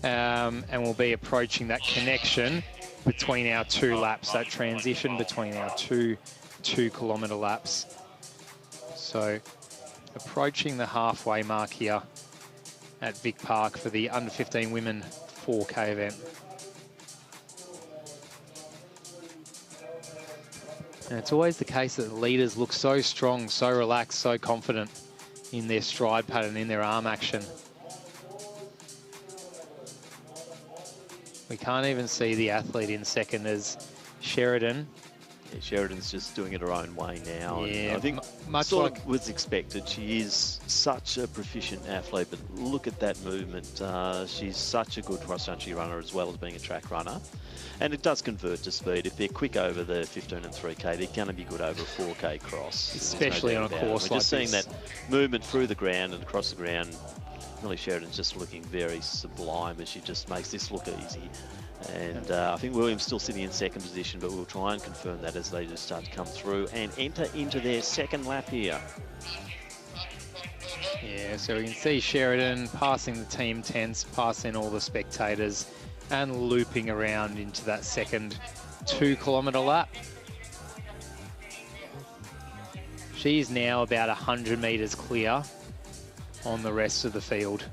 and we'll be approaching that connection between our 2 laps, that transition between our two 2-kilometre laps. So approaching the halfway mark here at Vic Park for the under 15 women 4K event. And it's always the case that the leaders look so strong, so relaxed, so confident in their stride pattern, in their arm action. We can't even see the athlete in second as Sheridan Yeah, Sheridan's just doing it her own way now. Yeah, and I think much sort like of was expected. She is such a proficient athlete, but look at that movement. She's such a good cross-country runner as well as being a track runner. And it does convert to speed. If they're quick over the 15 and 3K, they're going to be good over a 4K cross. Especially on a course We're like just seeing this. that movement through the ground and across the ground. Millie Sheridan's just looking very sublime as she just makes this look easy. And I think Williams still sitting in second position, but we'll try and confirm that as they just start to come through and enter into their second lap here. Yeah, so we can see Sheridan passing the team tents, passing all the spectators, and looping around into that second 2-kilometre lap. She's now about 100 metres clear on the rest of the field.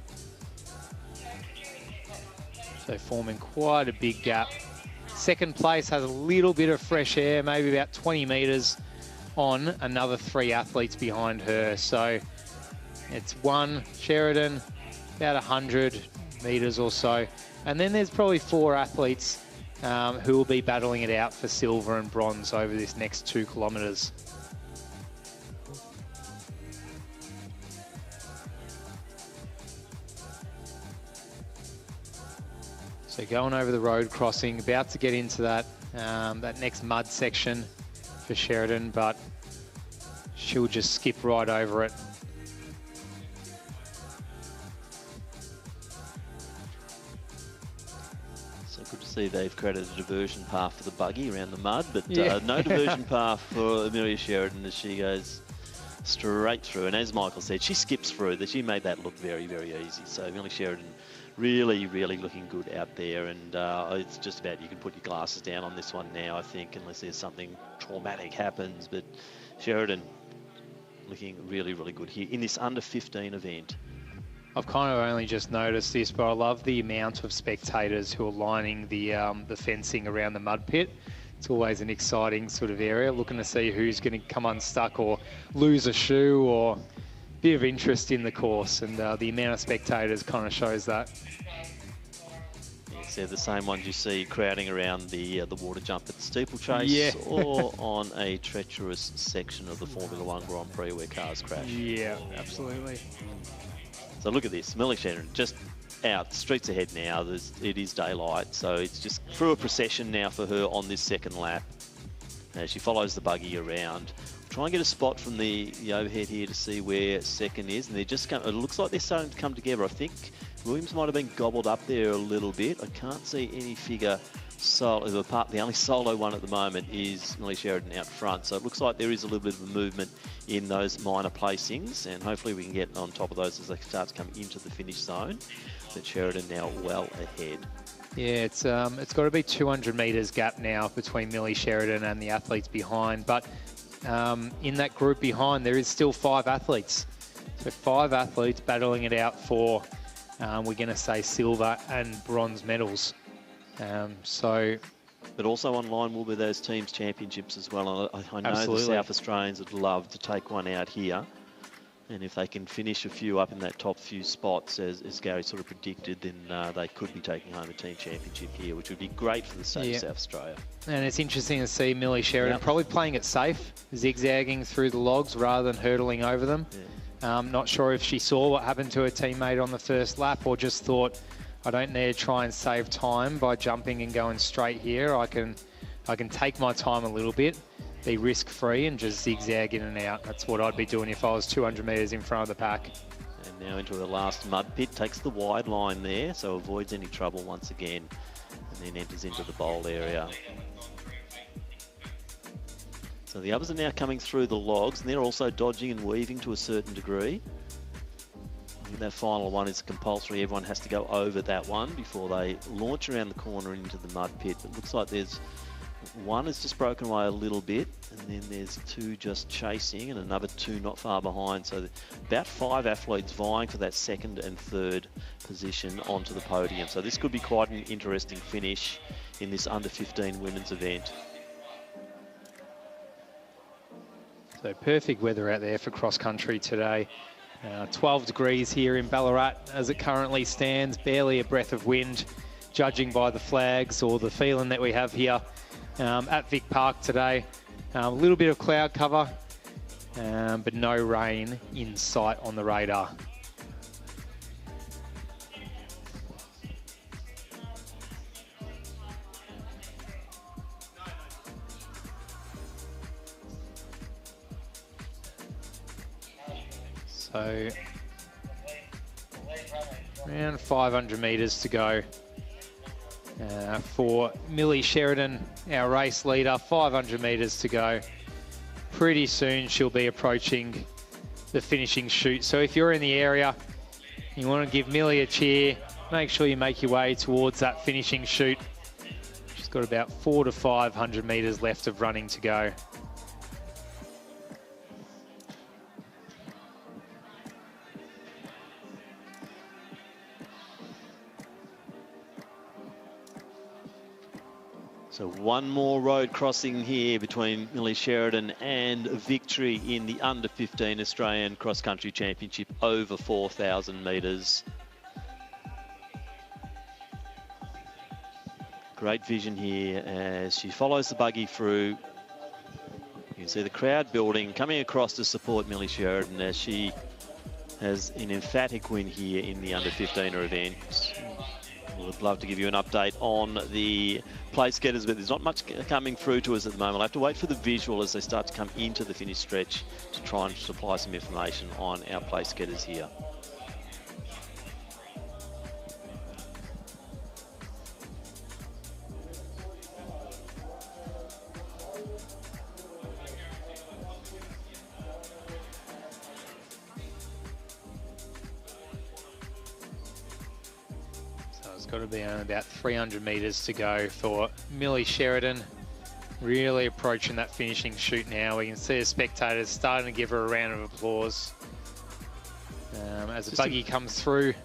So forming quite a big gap. Second place has a little bit of fresh air, maybe about 20 metres on another 3 athletes behind her. So it's one Sheridan, about 100 metres or so. And then there's probably 4 athletes who will be battling it out for silver and bronze over this next 2 kilometres. So going over the road crossing, about to get into that that next mud section for Sheridan, but she'll just skip right over it. So good to see they've created a diversion path for the buggy around the mud, but Yeah. no diversion path for Amelia Sheridan as she goes straight through. And as Michael said, she skips through. That she made that look very, very easy. So Amelia Sheridan really, really looking good out there. And it's just about, you can put your glasses down on this one now, I think, unless there's something traumatic happens. But Sheridan looking really, really good here in this under 15 event. I've kind of only just noticed this, but I love the amount of spectators who are lining the fencing around the mud pit. It's always an exciting sort of area, looking to see who's going to come unstuck or lose a shoe, or bit of interest in the course, and the amount of spectators kind of shows that. Yes, they're the same ones you see crowding around the water jump at the steeplechase, Yeah. or on a treacherous section of the Formula One Grand Prix where cars crash. Yeah, absolutely. So look at this, Millie Sheridan just out, streets ahead now. It is daylight, so it's just through a procession now for her on this second lap. As she follows the buggy around. Try and get a spot from the overhead here to see where second is, and they're just it looks like they're starting to come together. I think Williams might have been gobbled up there a little bit. I can't see any figure solo. The only solo one at the moment is Millie Sheridan out front, so it looks like there is a little bit of a movement in those minor placings, and hopefully we can get on top of those as they start to come into the finish zone. But Sheridan now well ahead. Yeah, it's got to be 200 metres gap now between Millie Sheridan and the athletes behind, but in that group behind there is still 5 athletes. So 5 athletes battling it out for, we're going to say, silver and bronze medals. But also online will be those teams championships as well. I know Absolutely. the South Australians would love to take one out here. And if they can finish a few up in that top few spots, as Gary sort of predicted, then they could be taking home a team championship here, which would be great for the state of South Australia. And it's interesting to see Millie Sheridan probably playing it safe, zigzagging through the logs rather than hurtling over them. Not sure if she saw what happened to her teammate on the first lap, or just thought, I don't need to try and save time by jumping and going straight here. I can take my time a little bit, be risk-free, and just zigzag in and out. That's what I'd be doing if I was 200 metres in front of the pack. And now into the last mud pit, takes the wide line there, so avoids any trouble once again, and then enters into the bowl area. So the others are now coming through the logs, and they're also dodging and weaving to a certain degree. And that final one is compulsory. Everyone has to go over that one before they launch around the corner into the mud pit. But it looks like there's one has just broken away a little bit, and then there's 2 just chasing, and another 2 not far behind. So about 5 athletes vying for that second and third position onto the podium. So this could be quite an interesting finish in this under 15 women's event. So perfect weather out there for cross country today. 12 degrees here in Ballarat as it currently stands, barely a breath of wind, judging by the flags or the feeling that we have here at Vic Park today. A little bit of cloud cover, but no rain in sight on the radar. So around 500 metres to go for Millie Sheridan, our race leader. 500 metres to go. Pretty soon she'll be approaching the finishing chute. So if you're in the area, you want to give Millie a cheer, make sure you make your way towards that finishing chute. She's got about 400 to 500 metres left of running to go. So one more road crossing here between Millie Sheridan and victory in the under 15 Australian Cross Country Championship over 4,000 metres. Great vision here as she follows the buggy through. You can see the crowd building, coming across to support Millie Sheridan as she has an emphatic win here in the under 15er event. We'd love to give you an update on the place getters, but there's not much coming through to us at the moment. I'll have to wait for the visual as they start to come into the finish stretch to try and supply some information on our place getters here. Got to be only about 300 metres to go for Millie Sheridan. Really approaching that finishing chute now. We can see the spectators starting to give her a round of applause as the buggy comes through.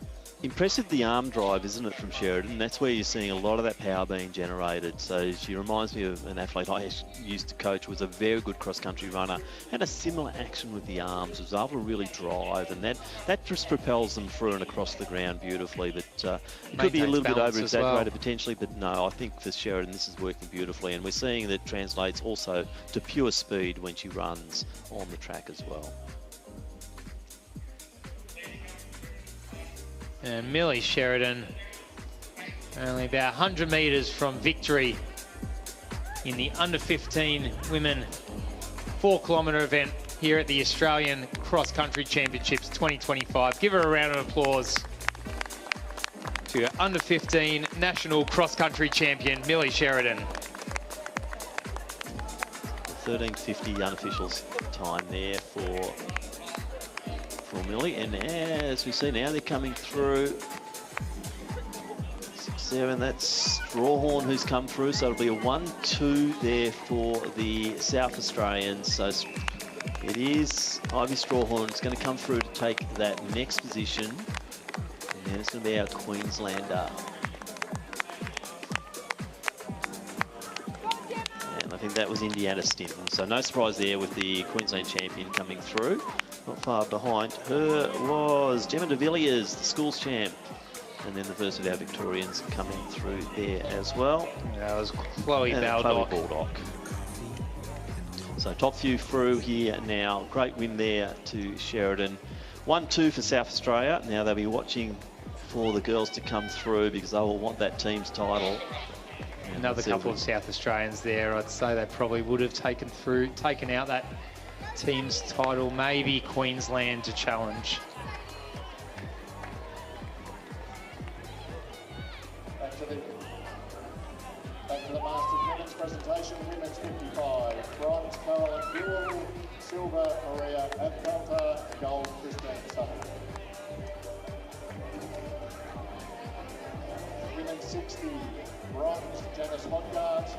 Impressive the arm drive, isn't it, from Sheridan? That's where you're seeing a lot of that power being generated. So she reminds me of an athlete I used to coach, was a very good cross-country runner, had a similar action with the arms, was able to really drive, and that just propels them through and across the ground beautifully. But it could be a little bit over-exaggerated potentially, but no, I think for Sheridan this is working beautifully, and we're seeing that translates also to pure speed when she runs on the track as well. And Millie Sheridan only about 100 metres from victory in the under 15 women 4-kilometre event here at the Australian Cross Country Championships 2025. Give her a round of applause to our under 15 national cross country champion, Millie Sheridan. 13:50 unofficials time there for Millie, and as we see now, they're coming through. 6-7, that's Strawhorn who's come through, so it'll be a 1-2 there for the South Australians. So it is Ivy Strawhorn. It's going to come through to take that next position, and then it's going to be our Queenslander. And I think that was Indiana Stinton, so no surprise there with the Queensland champion coming through. Not far behind her was Gemma de Villiers, the schools champ. And then the first of our Victorians coming through there as well. That was Chloe Baldock. So top few through here now. Great win there to Sheridan. 1-2 for South Australia. Now they'll be watching for the girls to come through because they will want that team's title. And another couple of South Australians there. I'd say they probably would have taken out that team's title, maybe Queensland to challenge. Back to the Masters women's presentation. Women's 55. Bronze, Carolyn Buell. Silver, Maria Abfelter. Gold, Christine Sutton. Women's 60. Bronze, Janice Hodgart.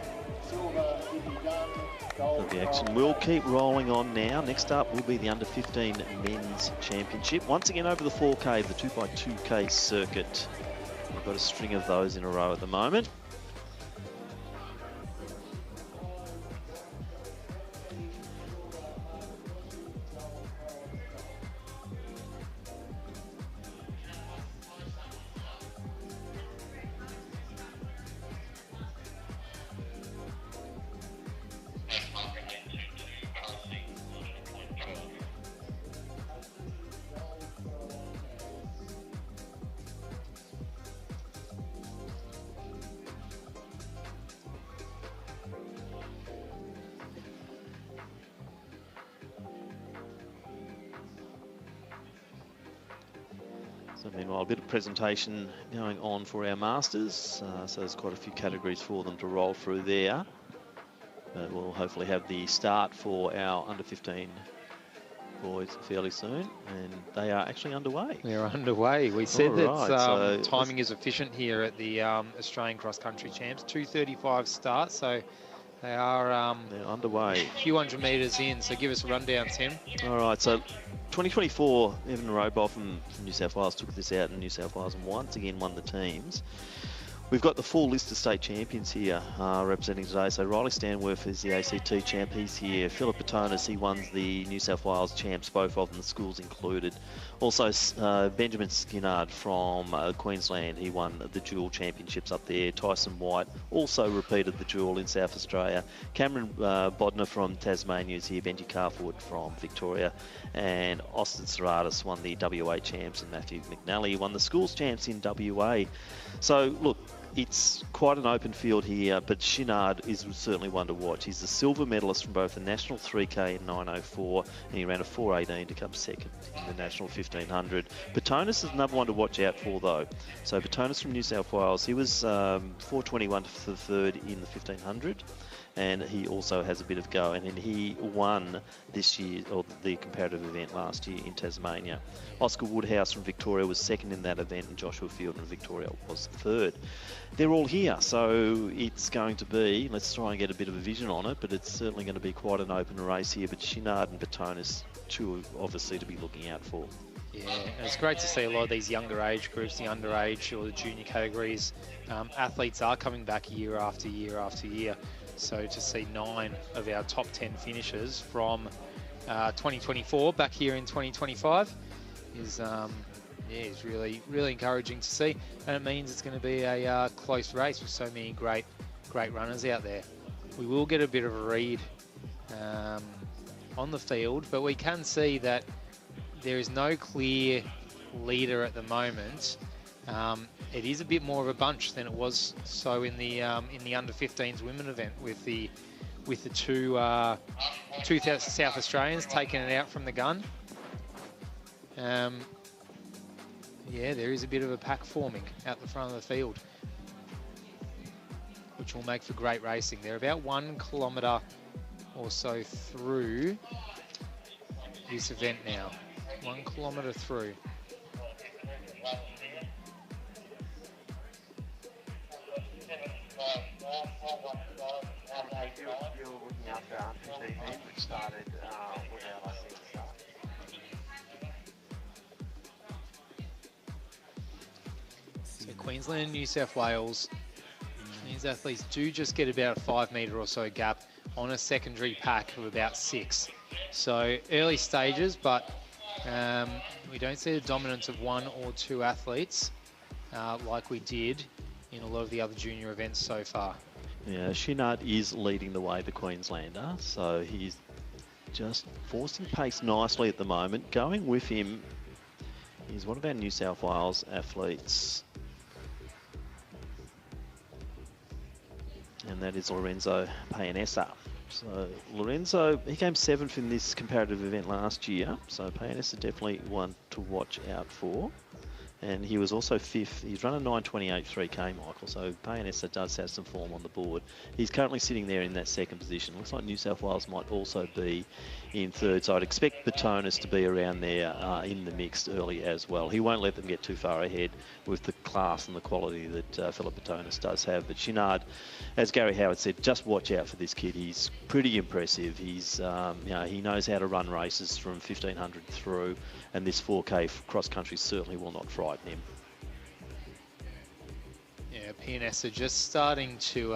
Silver, Vicky Gunn. Gold, the action will keep rolling on now. Next up will be the under 15 men's championship. Once again over the 4K, the 2x2K circuit. We've got a string of those in a row at the moment. So meanwhile, a bit of presentation going on for our Masters. So there's quite a few categories for them to roll through there. But we'll hopefully have the start for our under-15 boys fairly soon, and they are actually underway. They're underway. We said All that right, so timing is efficient here at the Australian Cross Country Champs. 2:35 start, so they are they're underway. A few hundred metres in, so give us a rundown, Tim. All right, so 2024, Evan Roboff from New South Wales took this out in New South Wales and once again won the teams. We've got the full list of state champions here representing today. So Riley Stanworth is the ACT champ, he's here. Philip Batonis, he won the New South Wales champs, both of them, the schools included. Also Benjamin Skinnard from Queensland, he won the dual championships up there. Tyson White also repeated the dual in South Australia. Cameron Bodner from Tasmania is here. Benji Carford from Victoria. And Austin Serratis won the WA champs, and Matthew McNally won the schools champs in WA. So look, it's quite an open field here, but Shinard is certainly one to watch. He's the silver medalist from both the National 3K in 9:04, and he ran a 4:18 to come second in the National 1500. Batonis is another one to watch out for, though. So Batonis from New South Wales, he was 4:21 for the third in the 1500. And he also has a bit of go, and he won this year, or the comparative event last year in Tasmania. Oscar Woodhouse from Victoria was second in that event, and Joshua Field from Victoria was third. They're all here, so it's going to be, let's try and get a bit of a vision on it, but it's certainly going to be quite an open race here. But Shinard and Batonis, two obviously to be looking out for. Yeah, and it's great to see a lot of these younger age groups, the underage or the junior categories. Athletes are coming back year after year after year. So to see 9 of our top 10 finishers from 2024 back here in 2025 is is really encouraging to see, and it means it's going to be a close race with so many great runners out there. We will get a bit of a read on the field, but we can see that there is no clear leader at the moment. It is a bit more of a bunch than it was so in the under-15s women event with the two South Australians taking it out from the gun. Yeah, there is a bit of a pack forming out the front of the field, which will make for great racing. They're about 1 kilometre or so through this event now. 1 kilometre through. You're looking after under-15, which started without us in the start. So Queensland and New South Wales, these athletes do just get about a 5 metre or so gap on a secondary pack of about 6. So early stages, but we don't see the dominance of 1 or 2 athletes like we did in a lot of the other junior events so far. Yeah, Shinard is leading the way, the Queenslander, so he's just forcing pace nicely at the moment. Going with him is one of our New South Wales athletes, and that is Lorenzo Payanessa. So Lorenzo, he came 7th in this comparative event last year, so Payanessa definitely one to watch out for. And he was also 5th. He's run a 9:28 3K, Michael, so Payanessa does have some form on the board. He's currently sitting there in that 2nd position. Looks like New South Wales might also be in 3rd, so I'd expect Batonis to be around there in the mix early as well. He won't let them get too far ahead with the class and the quality that Philip Batonis does have. But Shinard, as Gary Howard said, just watch out for this kid. He's pretty impressive. He's, he knows how to run races from 1500 through, and this 4K cross country certainly will not frighten him. Yeah, Payanessa just starting to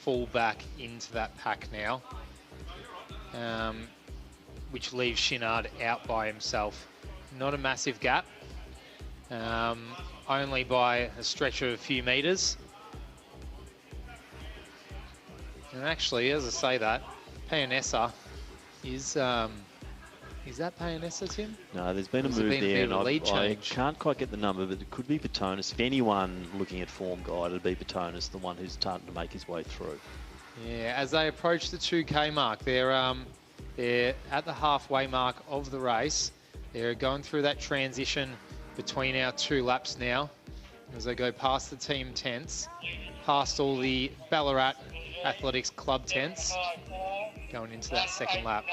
fall back into that pack now, which leaves Shinard out by himself. Not a massive gap, only by a stretch of a few metres. And actually, as I say that, Payanessa is that Payanessa, Tim? No, there's been a move there, and I can't quite get the number, but it could be Batonis. If anyone looking at form guide, it'd be Batonis, the one who's starting to make his way through. Yeah, as they approach the 2K mark, they're at the halfway mark of the race. They're going through that transition between our 2 laps now as they go past the team tents, past all the Ballarat Athletics Club tents, going into that second lap.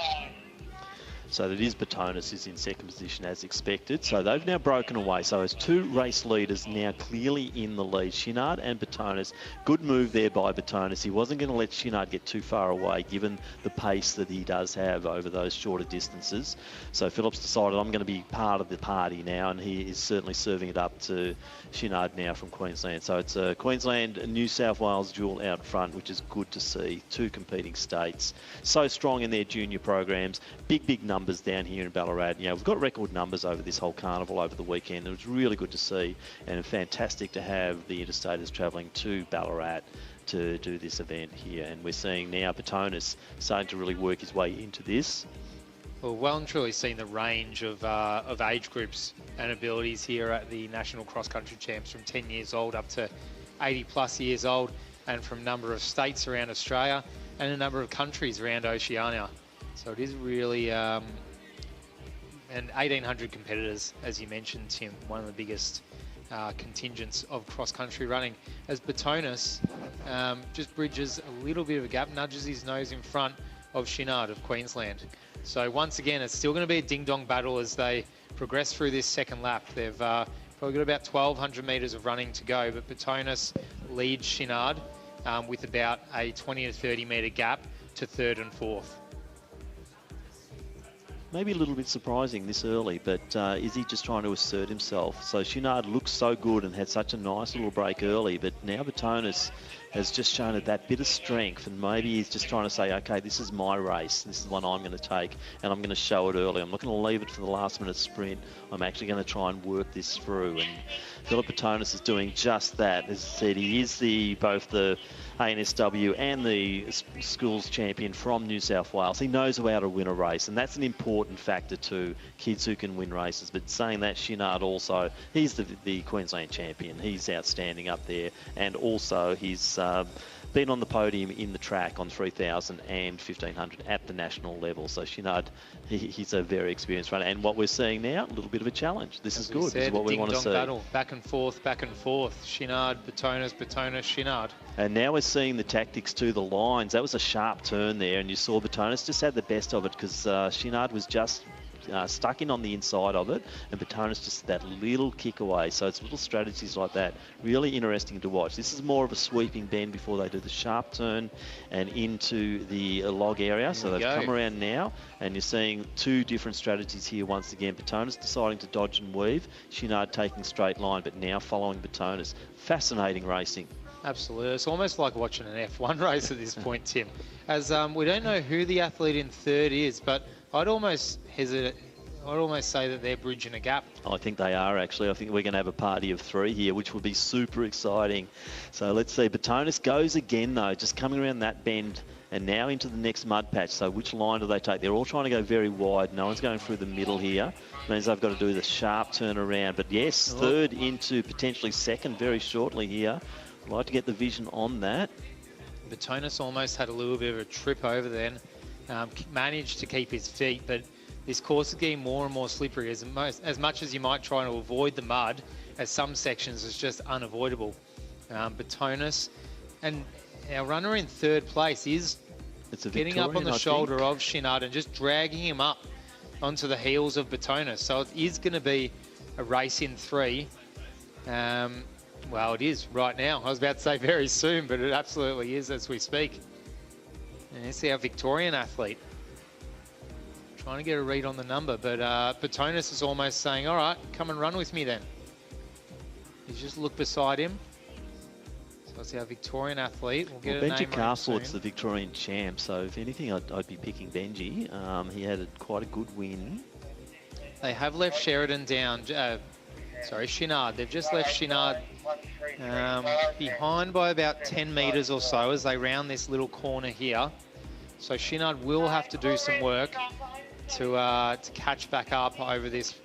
So that is Batonis is in second position as expected. So they've now broken away. So as 2 race leaders now clearly in the lead, Chinard and Batonis. Good move there by Batonis. He wasn't going to let Chinard get too far away given the pace that he does have over those shorter distances. So Phillips decided, I'm going to be part of the party now, and he is certainly serving it up to Chinard now from Queensland. So it's a Queensland and New South Wales duel out front, which is good to see. 2 competing states. So strong in their junior programs. Big numbers down here in Ballarat. You know, we've got record numbers over this whole carnival over the weekend. It was really good to see, and fantastic to have the interstaters travelling to Ballarat to do this event here. And we're seeing now Batonis starting to really work his way into this. Well and truly seen the range of age groups and abilities here at the National Cross Country Champs, from 10 years old up to 80 plus years old, and from a number of states around Australia and a number of countries around Oceania. So it is really, and 1,800 competitors, as you mentioned, Tim, one of the biggest contingents of cross-country running, as Batonis just bridges a little bit of a gap, nudges his nose in front of Chinard of Queensland. So once again, it's still going to be a ding-dong battle as they progress through this second lap. They've probably got about 1,200 metres of running to go, but Batonis leads Chinard with about a 20 to 30 metre gap to 3rd and 4th. Maybe a little bit surprising this early, but is he just trying to assert himself? So Chinard looks so good and had such a nice little break early, but now Batonis has just shown it that bit of strength, and maybe he's just trying to say, okay, this is my race, this is the one I'm going to take, and I'm going to show it early. I'm not going to leave it for the last minute sprint. I'm actually going to try and work this through, and Philip Batonis is doing just that. As I said, he is both the ANSW and the schools champion from New South Wales. He knows how to win a race, and that's an important factor too, kids who can win races. But saying that, Chinard also, he's the Queensland champion. He's outstanding up there, and also he's been on the podium in the track on 3,000 and 1,500 at the national level. So Chinard, he's a very experienced runner. And what we're seeing now, a little bit of a challenge. This is good. This is what we want to see. Battle, back and forth, Chinard, Batonis, Chinard. And now we're seeing the tactics to the lines. That was a sharp turn there, and you saw Batonis just had the best of it because Chinard was just stuck in on the inside of it, and Batonis just that little kick away. So it's little strategies like that, really interesting to watch. This is more of a sweeping bend before they do the sharp turn and into the log area. So they've come around now, and you're seeing 2 different strategies here once again. Batonis deciding to dodge and weave, Chinard taking straight line, but now following Batonis. Fascinating racing. Absolutely. It's almost like watching an F1 race at this point, Tim. As we don't know who the athlete in 3rd is, but I'd almost say that they're bridging a gap. I think they are, actually. I think we're going to have a party of 3 here, which will be super exciting. So let's see. Batonis goes again, though, just coming around that bend and now into the next mud patch. So which line do they take? They're all trying to go very wide. No one's going through the middle here. Means they've got to do the sharp turn around. But yes, 3rd into potentially 2nd very shortly here. I'd like to get the vision on that. Batonis almost had a little bit of a trip over then. Managed to keep his feet, but this course is getting more and more slippery. As much as you might try to avoid the mud, at some sections it's just unavoidable. Batonis, and our runner in 3rd place is getting up on the shoulder of Chinard and just dragging him up onto the heels of Batonis. So it is going to be a race in 3. Well, it is right now. I was about to say very soon, but it absolutely is as we speak. And you see our Victorian athlete trying to get a read on the number, but Batonis is almost saying, all right, come and run with me then. You just look beside him. So that's our Victorian athlete. We'll get a name Benji Castle's soon. the Victorian champ, so if anything, I'd be picking Benji. He had quite a good win. They have left Sheridan down. Chinard. They've just left Chinard behind by about 10 metres or so as they round this little corner here. So Chinard will have to do some work to catch back up over this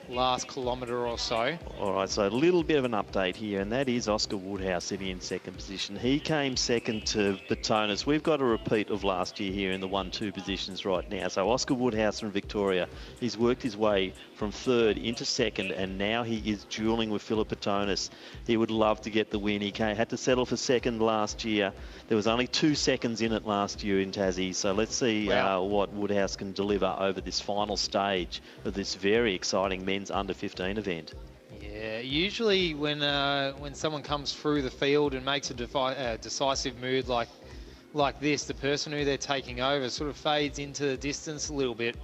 last kilometre or so. All right, so a little bit of an update here, and that is Oscar Woodhouse sitting in second position. He came second to Batonis. We've got a repeat of last year here in the 1-2 positions right now. So Oscar Woodhouse from Victoria, he's worked his way from third into second, and now he is duelling with Philip Batonis. He would love to get the win. He had to settle for second last year. There was only 2 seconds in it last year in Tassie, so let's see what Woodhouse can deliver over this final stage of this very exciting men's under-15 event. Yeah, usually when someone comes through the field and makes a decisive move like this, the person who they're taking over sort of fades into the distance a little bit.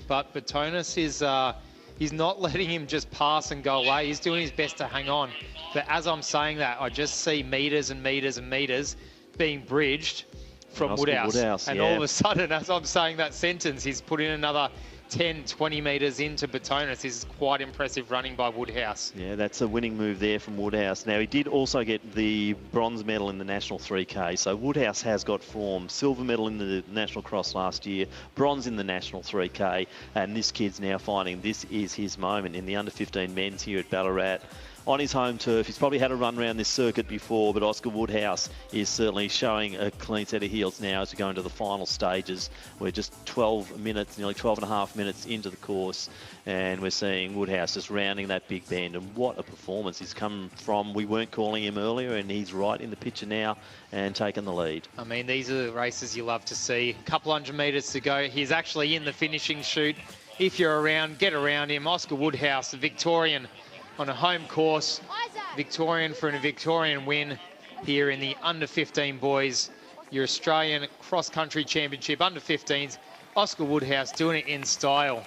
But Batonis is he's not letting him just pass and go away. He's doing his best to hang on. But as I'm saying that, I just see metres and metres and metres being bridged from Woodhouse. And all of a sudden, as I'm saying that sentence, he's put in another 10, 20 metres into Batonis. This is quite impressive running by Woodhouse. Yeah, that's a winning move there from Woodhouse. Now, he did also get the bronze medal in the National 3K, so Woodhouse has got form. Silver medal in the National Cross last year, bronze in the National 3K, and this kid's now finding this is his moment in the under-15 men's here at Ballarat. On his home turf. He's probably had a run around this circuit before, but Oscar Woodhouse is certainly showing a clean set of heels now as we go into the final stages. We're just 12 minutes, nearly 12 and a half minutes into the course, and we're seeing Woodhouse just rounding that big bend, and what a performance he's come from. We weren't calling him earlier, and he's right in the picture now and taking the lead. I mean, these are the races you love to see. A couple hundred metres to go. He's actually in the finishing chute. If you're around, get around him. Oscar Woodhouse, the Victorian, on a home course, Victorian for a Victorian win here in the under-15 boys, your Australian cross-country championship under-15s. Oscar Woodhouse doing it in style.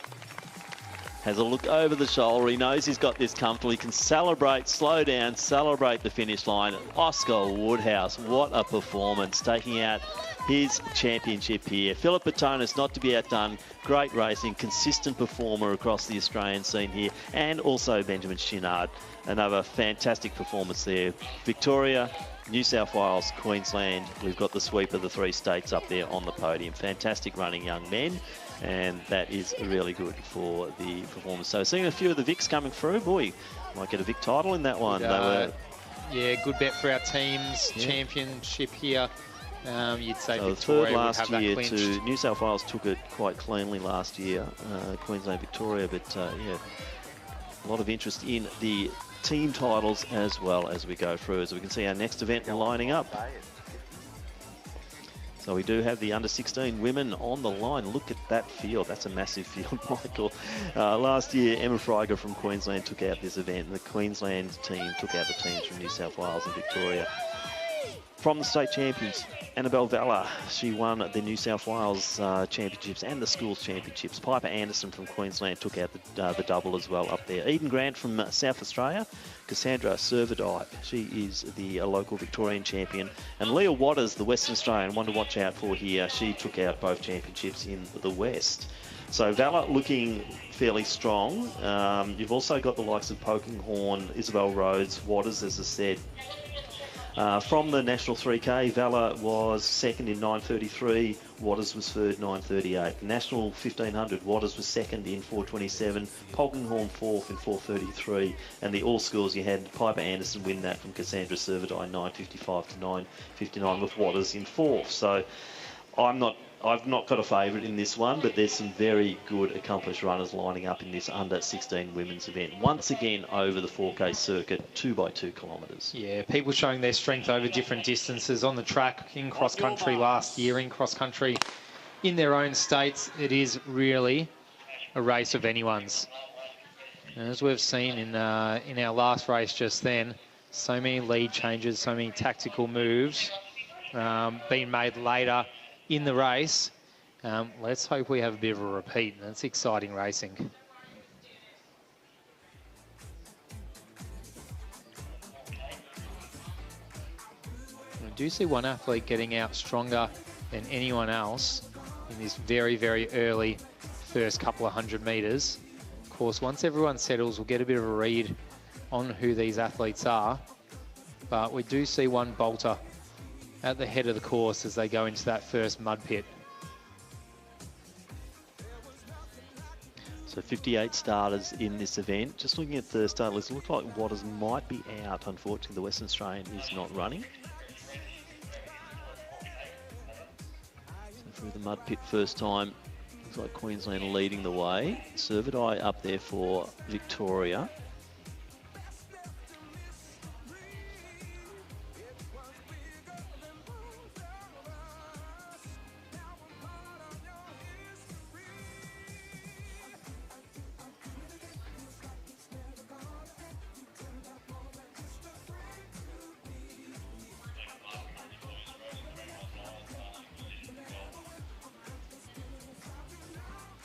Has a look over the shoulder. He knows he's got this comfortable. He can celebrate, slow down, celebrate the finish line. Oscar Woodhouse, what a performance, taking out his championship here. Philip Batonis, not to be outdone. Great racing, consistent performer across the Australian scene here. And also Benjamin Chinard. Another fantastic performance there. Victoria, New South Wales, Queensland. We've got the sweep of the 3 states up there on the podium. Fantastic running young men. And that is really good for the performance. So seeing a few of the Vics coming through. Boy, might get a Vic title in that one. Yeah, good bet for our team's championship here. You'd say so Victoria third last would have year that to New South Wales took it quite cleanly last year, Queensland, Victoria, but yeah, a lot of interest in the team titles as well as we go through. As we can see our next event lining up. So we do have the under-16 women on the line. Look at that field. That's a massive field, Michael. Last year, Emma Freiger from Queensland took out this event, and the Queensland team took out the teams from New South Wales and Victoria. From the state champions, Annabelle Valla, she won the New South Wales championships and the schools championships. Piper Anderson from Queensland took out the double as well up there. Eden Grant from South Australia. Cassandra Servadite, she is the local Victorian champion. And Leah Waters, the Western Australian, one to watch out for here. She took out both championships in the West. So Valla looking fairly strong. You've also got the likes of Polkinghorne, Isabel Rhodes, Waters, as I said. From the National 3K, Valla was second in 9:33, Waters was third, 9:38. National 1500, Waters was second in 4:27, Polkinghorne fourth in 4:33, and the all schools you had Piper Anderson win that from Cassandra Servadine 9:55 to 9:59 with Waters in fourth. So I've not got a favourite in this one, but there's some very good accomplished runners lining up in this under-16 women's event. Once again over the 4K circuit, 2x2 kilometres. Yeah, people showing their strength over different distances on the track, in cross-country last year, in cross-country in their own states. It is really a race of anyone's. And as we've seen in our last race just then, so many lead changes, so many tactical moves being made later in the race. Let's hope we have a bit of a repeat. That's exciting racing. I do see one athlete getting out stronger than anyone else in this very, very early first couple of 100 metres. Of course, once everyone settles, we'll get a bit of a read on who these athletes are. But we do see one bolter at the head of the course as they go into that first mud pit. So So 58 starters in this event. Just looking at the start list, it looks like Oates might be out. Unfortunately, the Western Australian is not running. So through the mud pit first time, looks like Queensland leading the way. Servidai up there for Victoria.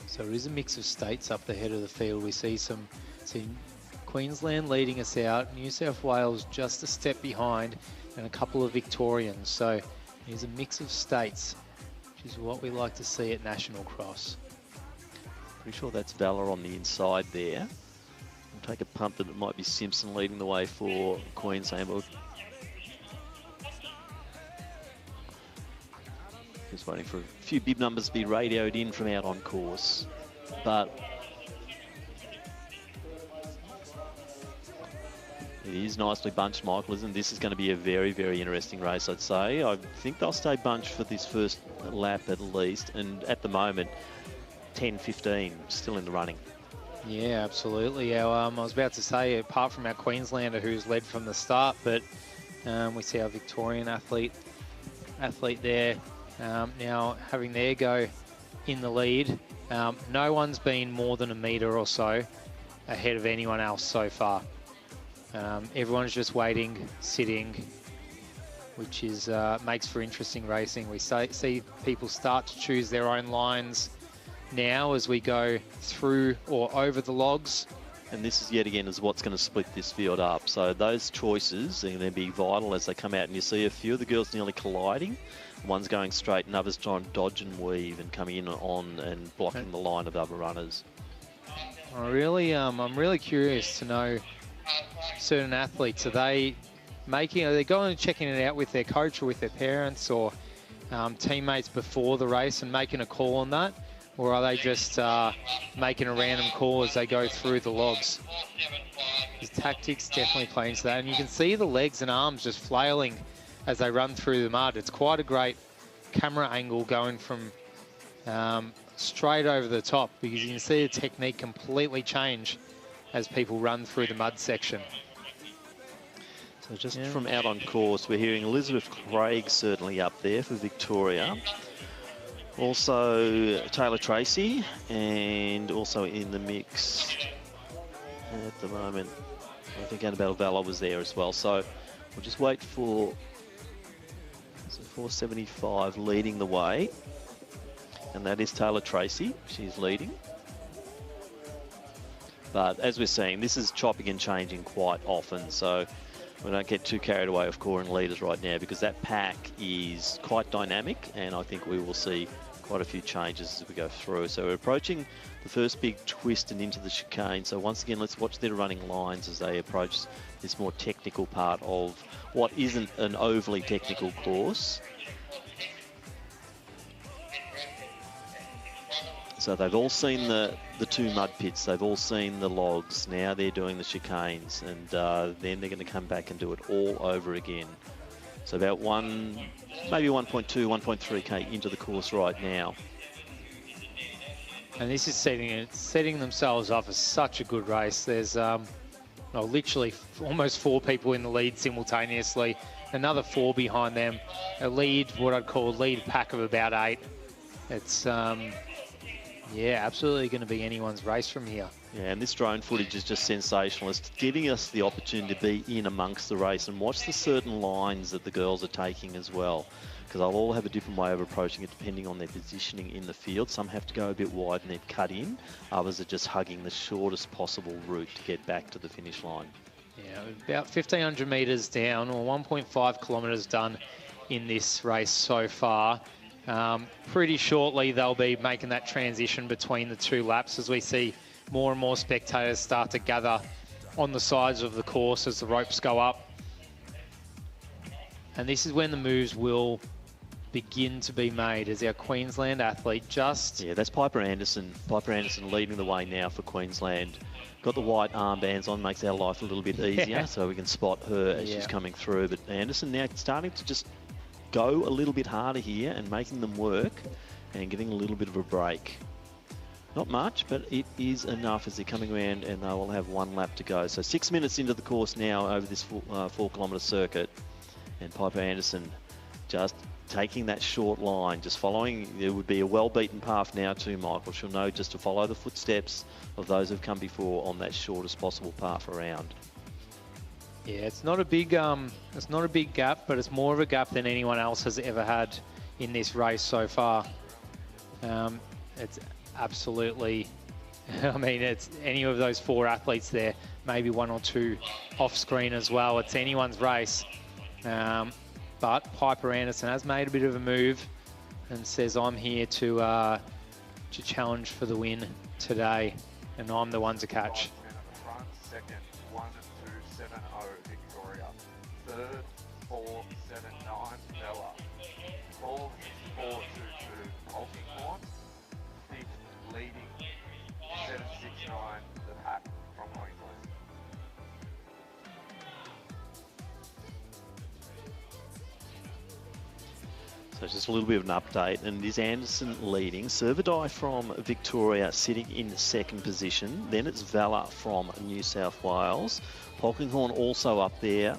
So it is a mix of states up the head of the field. We see Queensland leading us out, New South Wales just a step behind, and a couple of Victorians. So it is a mix of states, which is what we like to see at National Cross. Pretty sure that's Valor on the inside there. We'll take a punt that it might be Simpson leading the way for Queensland. Just waiting for a few bib numbers to be radioed in from out on course. But it is nicely bunched, Michael, isn't it? This is going to be a very, very interesting race, I'd say. I think they'll stay bunched for this first lap at least. And at the moment, 10-15 still in the running. Yeah, absolutely. I was about to say, apart from our Queenslander who's led from the start, but we see our Victorian athlete there. Now having their go in the lead. No one's been more than a metre or so ahead of anyone else so far. Everyone's just waiting, sitting, which is makes for interesting racing. We see people start to choose their own lines now as we go through or over the logs. And this is yet again is what's going to split this field up. So those choices are going to be vital as they come out, and you see a few of the girls nearly colliding. One's going straight and others trying to dodge and weave and coming in on and blocking the line of other runners. I'm really curious to know certain athletes, are they going and checking it out with their coach or with their parents or teammates before the race and making a call on that? Or are they just making a random call as they go through the logs? His tactics definitely play into that. And you can see the legs and arms just flailing as they run through the mud. It's quite a great camera angle going from straight over the top, because you can see the technique completely change as people run through the mud section. So just from out on course, we're hearing Elizabeth Craig certainly up there for Victoria. Also Taylor Tracy, and also in the mix at the moment, I think Annabelle Valor was there as well. So we'll just wait for 475 leading the way, and that is Taylor Tracy. She's leading. But as we're seeing, this is chopping and changing quite often, so we don't get too carried away of calling leaders right now, because that pack is quite dynamic, and I think we will see quite a few changes as we go through. So we're approaching the first big twist and into the chicane. So once again, let's watch their running lines as they approach this more technical part of what isn't an overly technical course. So they've all seen the two mud pits, they've all seen the logs, now they're doing the chicanes, and then they're going to come back and do it all over again. So about maybe 1.2, 1.3k into the course right now. And this is setting themselves up as such a good race. There's literally almost 4 people in the lead simultaneously, another 4 behind them, a lead, what I'd call a lead pack of about 8. It's yeah, absolutely going to be anyone's race from here. Yeah, and this drone footage is just sensational. It's giving us the opportunity to be in amongst the race and watch the certain lines that the girls are taking as well, because they'll all have a different way of approaching it depending on their positioning in the field. Some have to go a bit wide and then cut in. Others are just hugging the shortest possible route to get back to the finish line. Yeah, about 1,500 metres down, or 1.5 kilometres done in this race so far. Pretty shortly they'll be making that transition between the 2 laps as we see more and more spectators start to gather on the sides of the course as the ropes go up. And this is when the moves will begin to be made as our Queensland athlete just... Yeah, that's Piper Anderson. Piper Anderson leading the way now for Queensland. Got the white armbands on, makes our life a little bit easier, so we can spot her as she's coming through. But Anderson now starting to just go a little bit harder here and making them work and getting a little bit of a break. Not much, but it is enough as they're coming around and they will have 1 lap to go. So 6 minutes into the course now over this 4-kilometre circuit. And Piper Anderson just taking that short line, just following. There would be a well-beaten path now too, Michael. She'll know just to follow the footsteps of those who've come before on that shortest possible path around. Yeah, it's not a big gap, but it's more of a gap than anyone else has ever had in this race so far. It's absolutely, I mean, it's any of those 4 athletes there, maybe 1 or 2 off screen as well. It's anyone's race. But Piper Anderson has made a bit of a move and says, I'm here to challenge for the win today, and I'm the one to catch. Second, 1-2-7-0 Victoria. Third, 4-7-9 Bella. Fourth, 4-2-2 Altinghorn. Fifth, leading 7-6-9 the pack from Queensland. So just a little bit of an update, and it is Anderson leading. Servadai from Victoria sitting in second position. Then it's Valla from New South Wales. Polkinghorn also up there.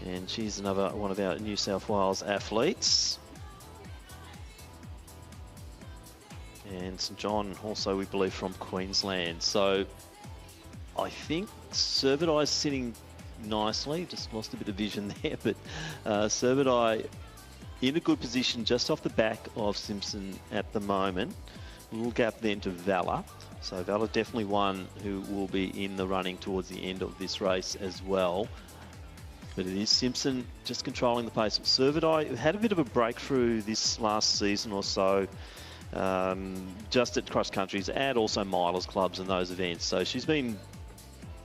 And she's another one of our New South Wales athletes. And St John also, we believe, from Queensland. So I think Servadai's sitting nicely, just lost a bit of vision there, but Servadai in a good position just off the back of Simpson at the moment. A little gap then to Valla. So Valla definitely one who will be in the running towards the end of this race as well. But it is Simpson just controlling the pace. Servadai had a bit of a breakthrough this last season or so, just at cross countries and also milers clubs and those events. So she's been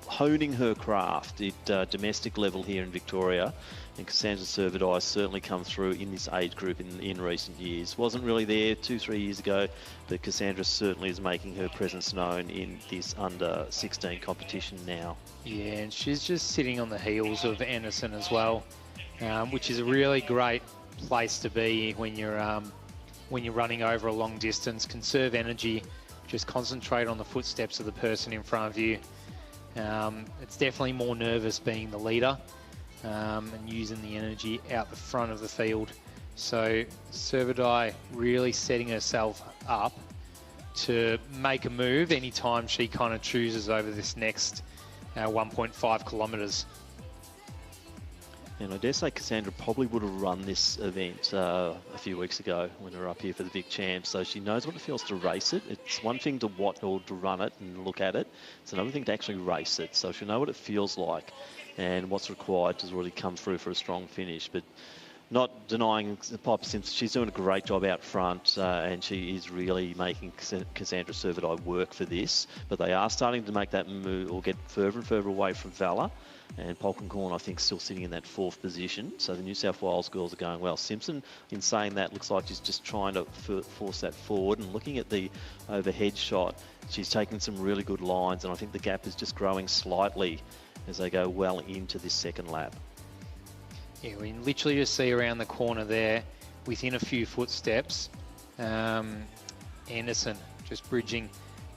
honing her craft at domestic level here in Victoria, and Cassandra Servadai certainly come through in this age group in recent years. Wasn't really there 2-3 years ago, but Cassandra certainly is making her presence known in this under 16 competition now. Yeah, and she's just sitting on the heels of Anderson as well, which is a really great place to be when you're running over a long distance. Conserve energy, just concentrate on the footsteps of the person in front of you. It's definitely more nervous being the leader and using the energy out the front of the field. So Servadai really setting herself up to make a move anytime she kind of chooses over this next 1.5 kilometres. And I dare say Cassandra probably would have run this event a few weeks ago when we were up here for the Vic Champs, so she knows what it feels to race it. It's one thing to watch or to run it and look at it. It's another thing to actually race it, so she'll know what it feels like and what's required to really come through for a strong finish. But not denying Piper Simpson, she's doing a great job out front, and she is really making Cassandra Servadai work for this. But they are starting to make that move or get further and further away from Valla. And Polkinghorn, I think, still sitting in that 4th position. So the New South Wales girls are going well. Simpson, in saying that, looks like she's just trying to force that forward. And looking at the overhead shot, she's taking some really good lines. And I think the gap is just growing slightly as they go well into this second lap. Yeah, we can literally just see around the corner there, within a few footsteps, Anderson just bridging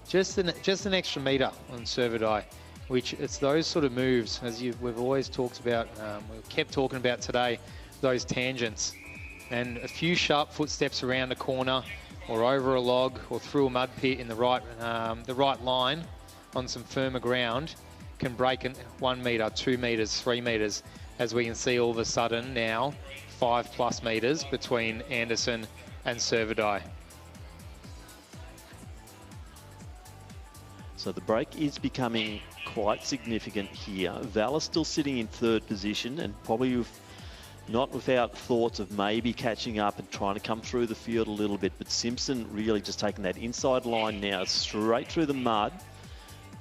just an extra metre on Servadai, which it's those sort of moves, as we've always talked about, we've kept talking about today, those tangents. And a few sharp footsteps around a corner or over a log or through a mud pit in the right line on some firmer ground can break 1 metre, 2 metres, 3 metres, as we can see all of a sudden now 5+ metres between Anderson and Servadai. So the break is becoming quite significant here. Valla still sitting in 3rd position and probably not without thoughts of maybe catching up and trying to come through the field a little bit, but Simpson really just taking that inside line now straight through the mud,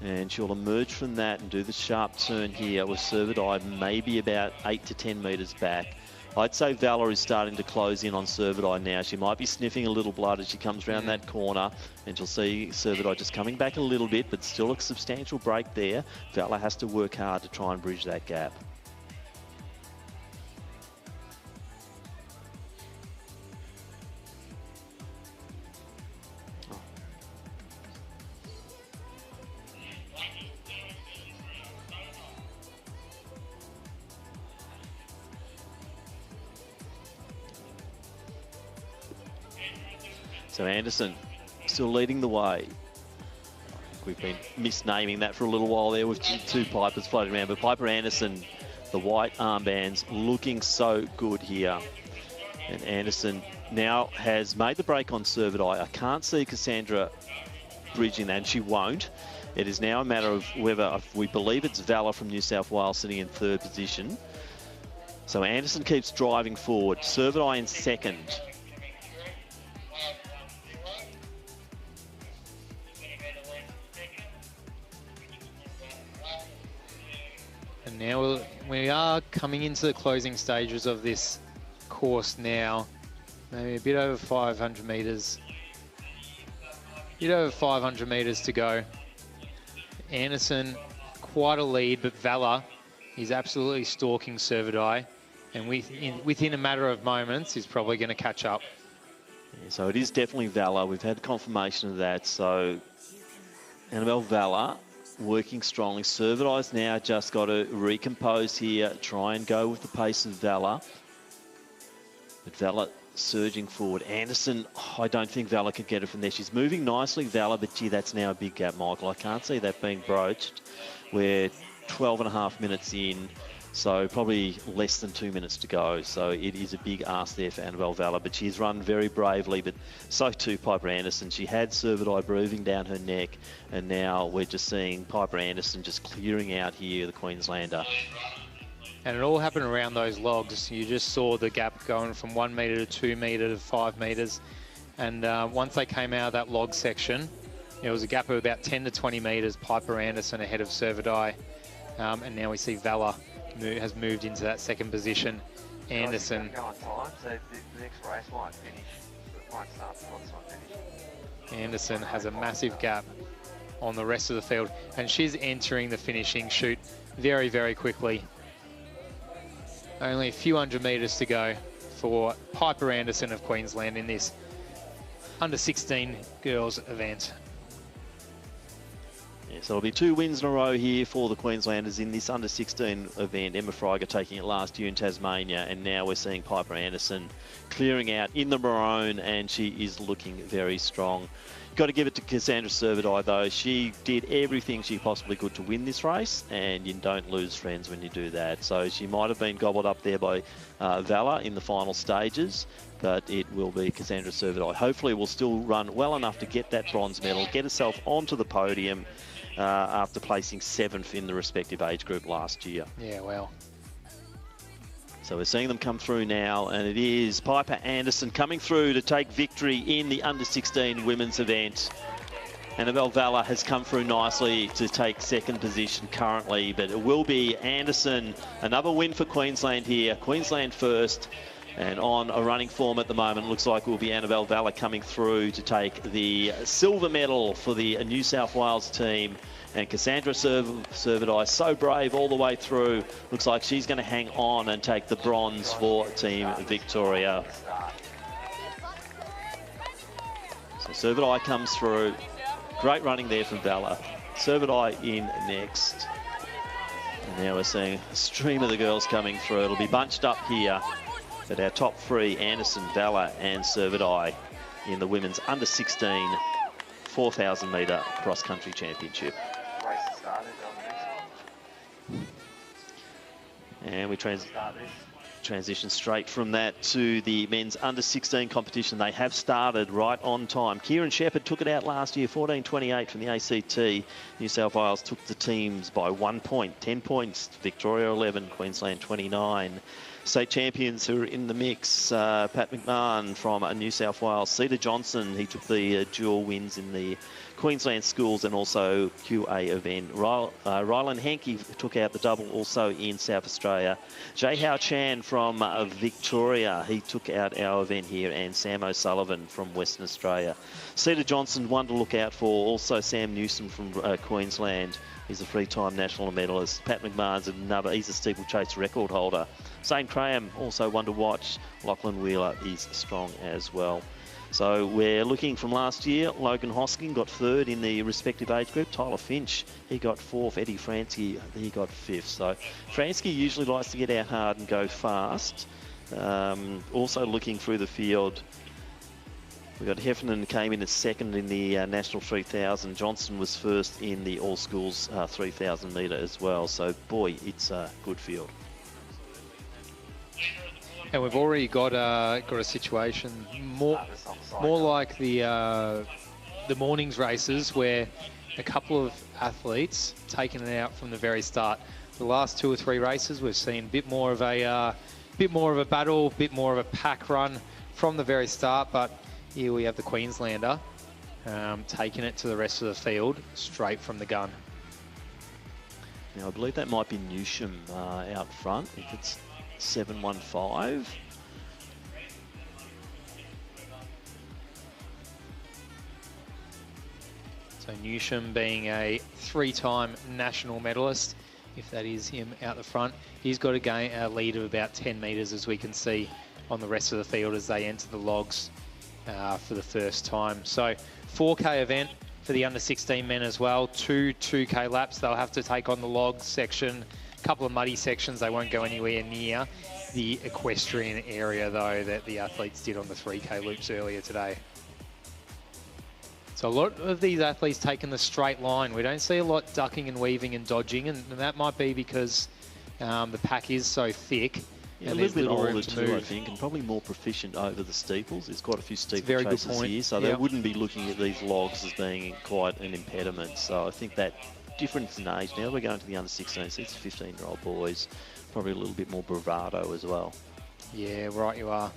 and she'll emerge from that and do the sharp turn here with Servadai maybe about 8 to 10 metres back. I'd say Valor is starting to close in on Servidai now. She might be sniffing a little blood as she comes around that corner, and you'll see Servidai just coming back a little bit, but still a substantial break there. Valor has to work hard to try and bridge that gap. So Anderson still leading the way. We've been misnaming that for a little while there with two Pipers floating around, but Piper Anderson, the white armbands, looking so good here. And Anderson now has made the break on Servidai. I can't see Cassandra bridging that, and she won't. It is now a matter of whether we believe it's Valor from New South Wales sitting in third position. So Anderson keeps driving forward. Servidai in second. And now we are coming into the closing stages of this course now. Maybe a bit over 500 metres. A bit over 500 metres to go. Anderson, quite a lead, but Valor is absolutely stalking Servidai. And within a matter of moments, is probably going to catch up. Yeah, so it is definitely Valor. We've had confirmation of that. So Annabelle Valor working strongly. Servidai's now just got to recompose here, try and go with the pace of Valor. But Valor surging forward. Anderson, I don't think Valor can get it from there. She's moving nicely, Valor, but gee, that's now a big gap, Michael. I can't see that being broached. We're 12 and a half minutes in, so probably less than 2 minutes to go. So it is a big ask there for Annabelle Valor, but she's run very bravely, but so too Piper Anderson. She had Servidai breathing down her neck, and now we're just seeing Piper Anderson just clearing out here, the Queenslander. And it all happened around those logs. You just saw the gap going from 1 metre to 2 metre to 5 metres. And once they came out of that log section, there was a gap of about 10 to 20 metres. Piper Anderson ahead of Servidai. And now we see Valor has moved into that second position. Anderson. Go on time, so the next race might finish. It might start before this one finishes. Anderson has a massive gap on the rest of the field. And she's entering the finishing chute very, very quickly. Only a few hundred metres to go for Piper Anderson of Queensland in this under-16 girls event. Yeah, so it'll be 2 wins in a row here for the Queenslanders in this under-16 event. Emma Freiger taking it last year in Tasmania, and now we're seeing Piper Anderson clearing out in the maroon, and she is looking very strong. Got to give it to Cassandra Servidai, though. She did everything she possibly could to win this race, and you don't lose friends when you do that. So she might have been gobbled up there by Valor in the final stages, but it will be Cassandra Servidai. Hopefully will still run well enough to get that bronze medal, get herself onto the podium after placing 7th in the respective age group last year. Yeah, well. So we're seeing them come through now, and it is Piper Anderson coming through to take victory in the under-16 women's event. Annabelle Valor has come through nicely to take second position currently, but it will be Anderson. Another win for Queensland here. Queensland first, and on a running form at the moment. Looks like it will be Annabelle Valor coming through to take the silver medal for the New South Wales team. And Cassandra Servidai, so brave all the way through. Looks like she's going to hang on and take the bronze for Team Victoria. So Servidai comes through. Great running there from Valor. Servidai in next. And now we're seeing a stream of the girls coming through. It'll be bunched up here. But our top 3, Anderson, Valor and Servidai in the women's under-16 4,000 metre cross-country championship. And we transition straight from that to the men's under-16 competition. They have started right on time. Kieran Shepherd took it out last year, 14.28 from the ACT. New South Wales took the teams by 1 point, 10 points. Victoria 11, Queensland 29. state champions who are in the mix. Pat McMahon from New South Wales. Cedar Johnson, he took the dual wins in the Queensland schools and also QA event. Rylan Hankey took out the double also in South Australia. Jai Hao Chan from Victoria, he took out our event here, and Sam O'Sullivan from Western Australia. Cedar Johnson, one to look out for. Also Sam Newsom from Queensland. He's a three-time national medalist. Pat McMahon's another, he's a steeplechase record holder. Zane Graham, also one to watch. Lachlan Wheeler is strong as well. So we're looking from last year. Logan Hosking got third in the respective age group. Tyler Finch, he got fourth. Eddie Fransky, he got fifth. So Fransky usually likes to get out hard and go fast. Also looking through the field, we got Heffernan came in as second in the National 3000. Johnson was first in the All Schools 3000 metre as well. So boy, it's a good field. And we've already got a situation more like the morning's races, where a couple of athletes taking it out from the very start. The last 2 or 3 races, we've seen a bit more of a battle, a bit more of a pack run from the very start. But here we have the Queenslander taking it to the rest of the field straight from the gun. Now I believe that might be Newsham out front. If it's 715. So Newsham being a 3-time national medalist, if that is him out the front. He's got a lead of about 10 metres, as we can see on the rest of the field as they enter the logs for the first time. So 4K event for the under 16 men as well. 2K laps. They'll have to take on the log section. Couple of muddy sections. They won't go anywhere near the equestrian area though that the athletes did on the 3K loops earlier today. So a lot of these athletes taking the straight line. We don't see a lot ducking and weaving and dodging, and that might be because the pack is so thick. Yeah, and a little bit room older to too, move. I think, and probably more proficient over the steeples. There's quite a few steeple very good chases point. here, so they wouldn't be looking at these logs as being quite an impediment. So I think that difference in age, now we're going to the under 16, so it's 15-year-old boys, probably a little bit more bravado as well. Yeah, right you are.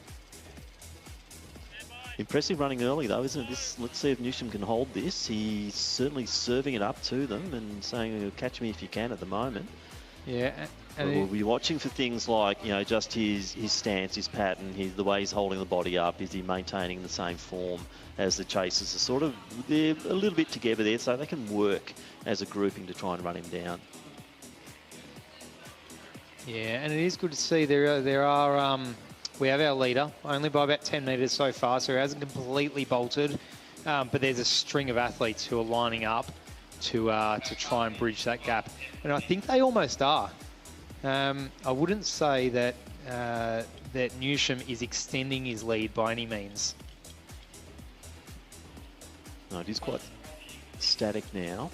Impressive running early though, isn't it? Let's see if Newsham can hold this. He's certainly serving it up to them and saying, catch me if you can at the moment. Yeah. And we'll be watching for things like, just his stance, his pattern, the way he's holding the body up. Is he maintaining the same form as the chasers? Are sort of, they're a little bit together there, so they can work as a grouping to try and run him down. Yeah, and it is good to see there are we have our leader only by about 10 metres so far, so he hasn't completely bolted, but there's a string of athletes who are lining up to try and bridge that gap, and I think they almost are. I wouldn't say that that Newsham is extending his lead by any means. No, it is quite static now.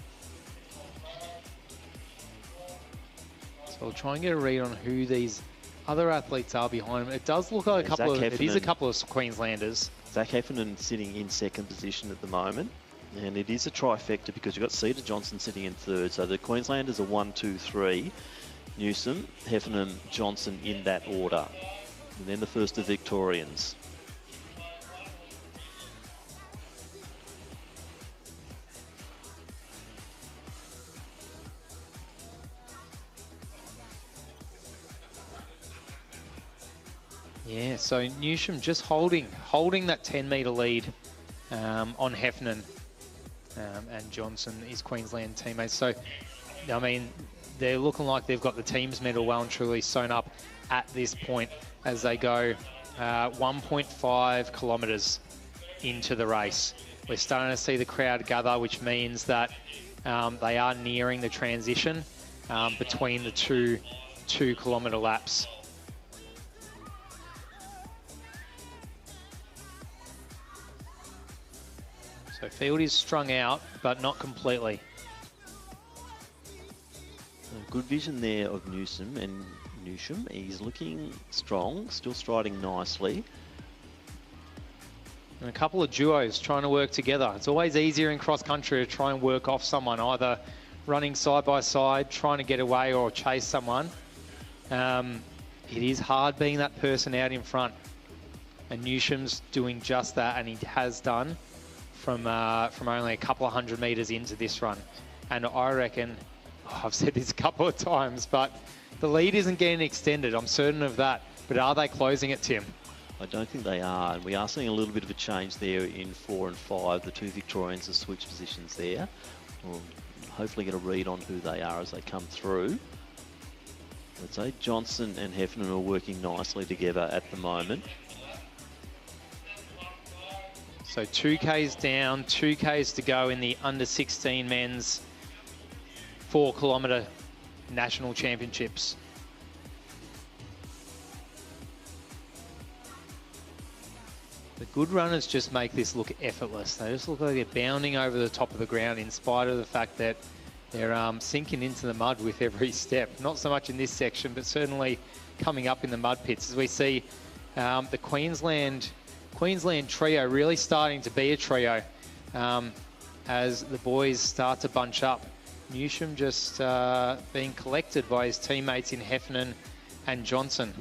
So we'll try and get a read on who these other athletes are behind him. It does look like it is a couple of Queenslanders. Zach Heffernan sitting in second position at the moment. And it is a trifecta because you've got Cedar Johnson sitting in third. So the Queenslanders are 1, 2, 3. Newsom, Heffernan, Johnson in that order. And then the first of Victorians. Yeah, so Newsham just holding that 10-metre lead on Heffernan and Johnson, his Queensland teammates. So, I mean, they're looking like they've got the team's medal well and truly sewn up at this point as they go 1.5 kilometres into the race. We're starting to see the crowd gather, which means that they are nearing the transition between the two 2-kilometre laps. So field is strung out, but not completely. Good vision there of Newsom, and Newsham, he's looking strong, still striding nicely. And a couple of duos trying to work together. It's always easier in cross-country to try and work off someone, either running side by side, trying to get away or chase someone. it is hard being that person out in front. And Newsham's doing just that, and he has done from only a couple of 100 metres into this run. And I reckon, I've said this a couple of times, but the lead isn't getting extended. I'm certain of that. But are they closing it, Tim? I don't think they are, and we are seeing a little bit of a change there in 4 and 5. The two Victorians have switched positions there. We'll hopefully get a read on who they are as they come through. I'd say Johnson and Heffernan are working nicely together at the moment. So 2Ks down, 2Ks to go in the under 16 men's 4 kilometre national championships. The good runners just make this look effortless. They just look like they're bounding over the top of the ground in spite of the fact that they're sinking into the mud with every step. Not so much in this section, but certainly coming up in the mud pits as we see the Queensland trio really starting to be a trio as the boys start to bunch up. Newsham just being collected by his teammates in Heffernan and Johnson.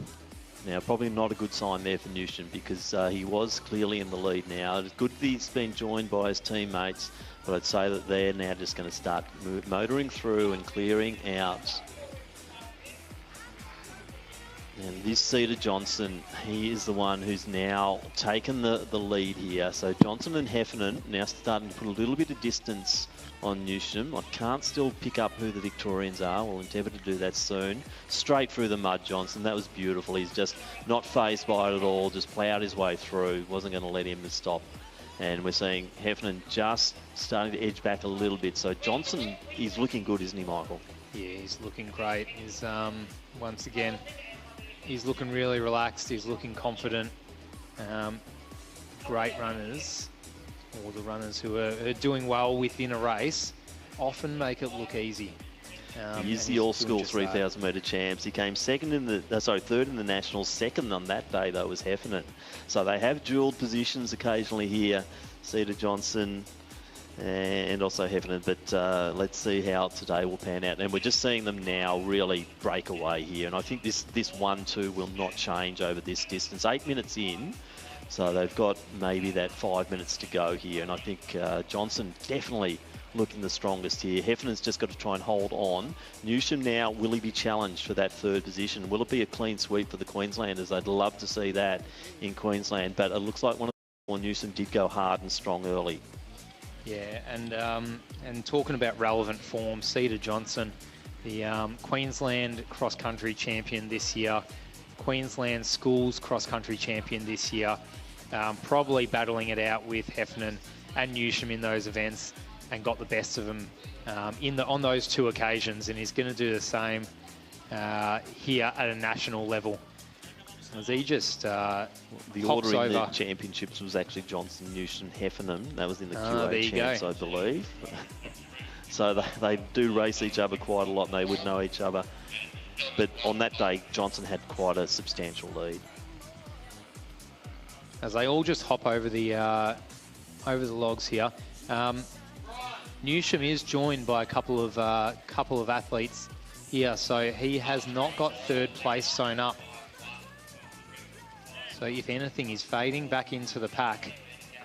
Now, probably not a good sign there for Newsham because he was clearly in the lead now. It's good that he's been joined by his teammates, but I'd say that they're now just going to start motoring through and clearing out. And this Cedar Johnson, he is the one who's now taken the lead here. So Johnson and Heffernan now starting to put a little bit of distance on Newsham. I can't still pick up who the Victorians are. We'll endeavour to do that soon. Straight through the mud, Johnson. That was beautiful. He's just not fazed by it at all. Just ploughed his way through. Wasn't going to let him stop. And we're seeing Heffernan just starting to edge back a little bit. So Johnson is looking good, isn't he, Michael? Yeah, he's looking great. He's once again, he's looking really relaxed. He's looking confident. Great runners, or the runners who are doing well within a race, often make it look easy. He is the all-school 3,000 metre champs. He came third in the Nationals. Second on that day, though, was Heffernan. So they have dual positions occasionally here, Cedar Johnson and also Heffernan. But let's see how today will pan out. And we're just seeing them now really break away here. And I think this 1-2 will not change over this distance. 8 minutes in. So they've got maybe that 5 minutes to go here. And I think Johnson definitely looking the strongest here. Heffernan's just got to try and hold on. Newsham now, will he be challenged for that third position? Will it be a clean sweep for the Queenslanders? I'd love to see that in Queensland, but it looks like Newsham did go hard and strong early. Yeah, and talking about relevant form, Cedar Johnson, the Queensland cross-country champion this year, Queensland schools cross-country champion this year, probably battling it out with Heffernan and Newsham in those events, and got the best of them on those two occasions, and he's going to do the same here at a national level. As he just the order in the championships was actually Johnson, Newsham, Heffernan. That was in the QA champs, I believe. So they do race each other quite a lot, and they would know each other. But on that day, Johnson had quite a substantial lead. As they all just hop over the logs here. Newsham is joined by a couple of athletes here, so he has not got third place sewn up. So if anything, he's fading back into the pack.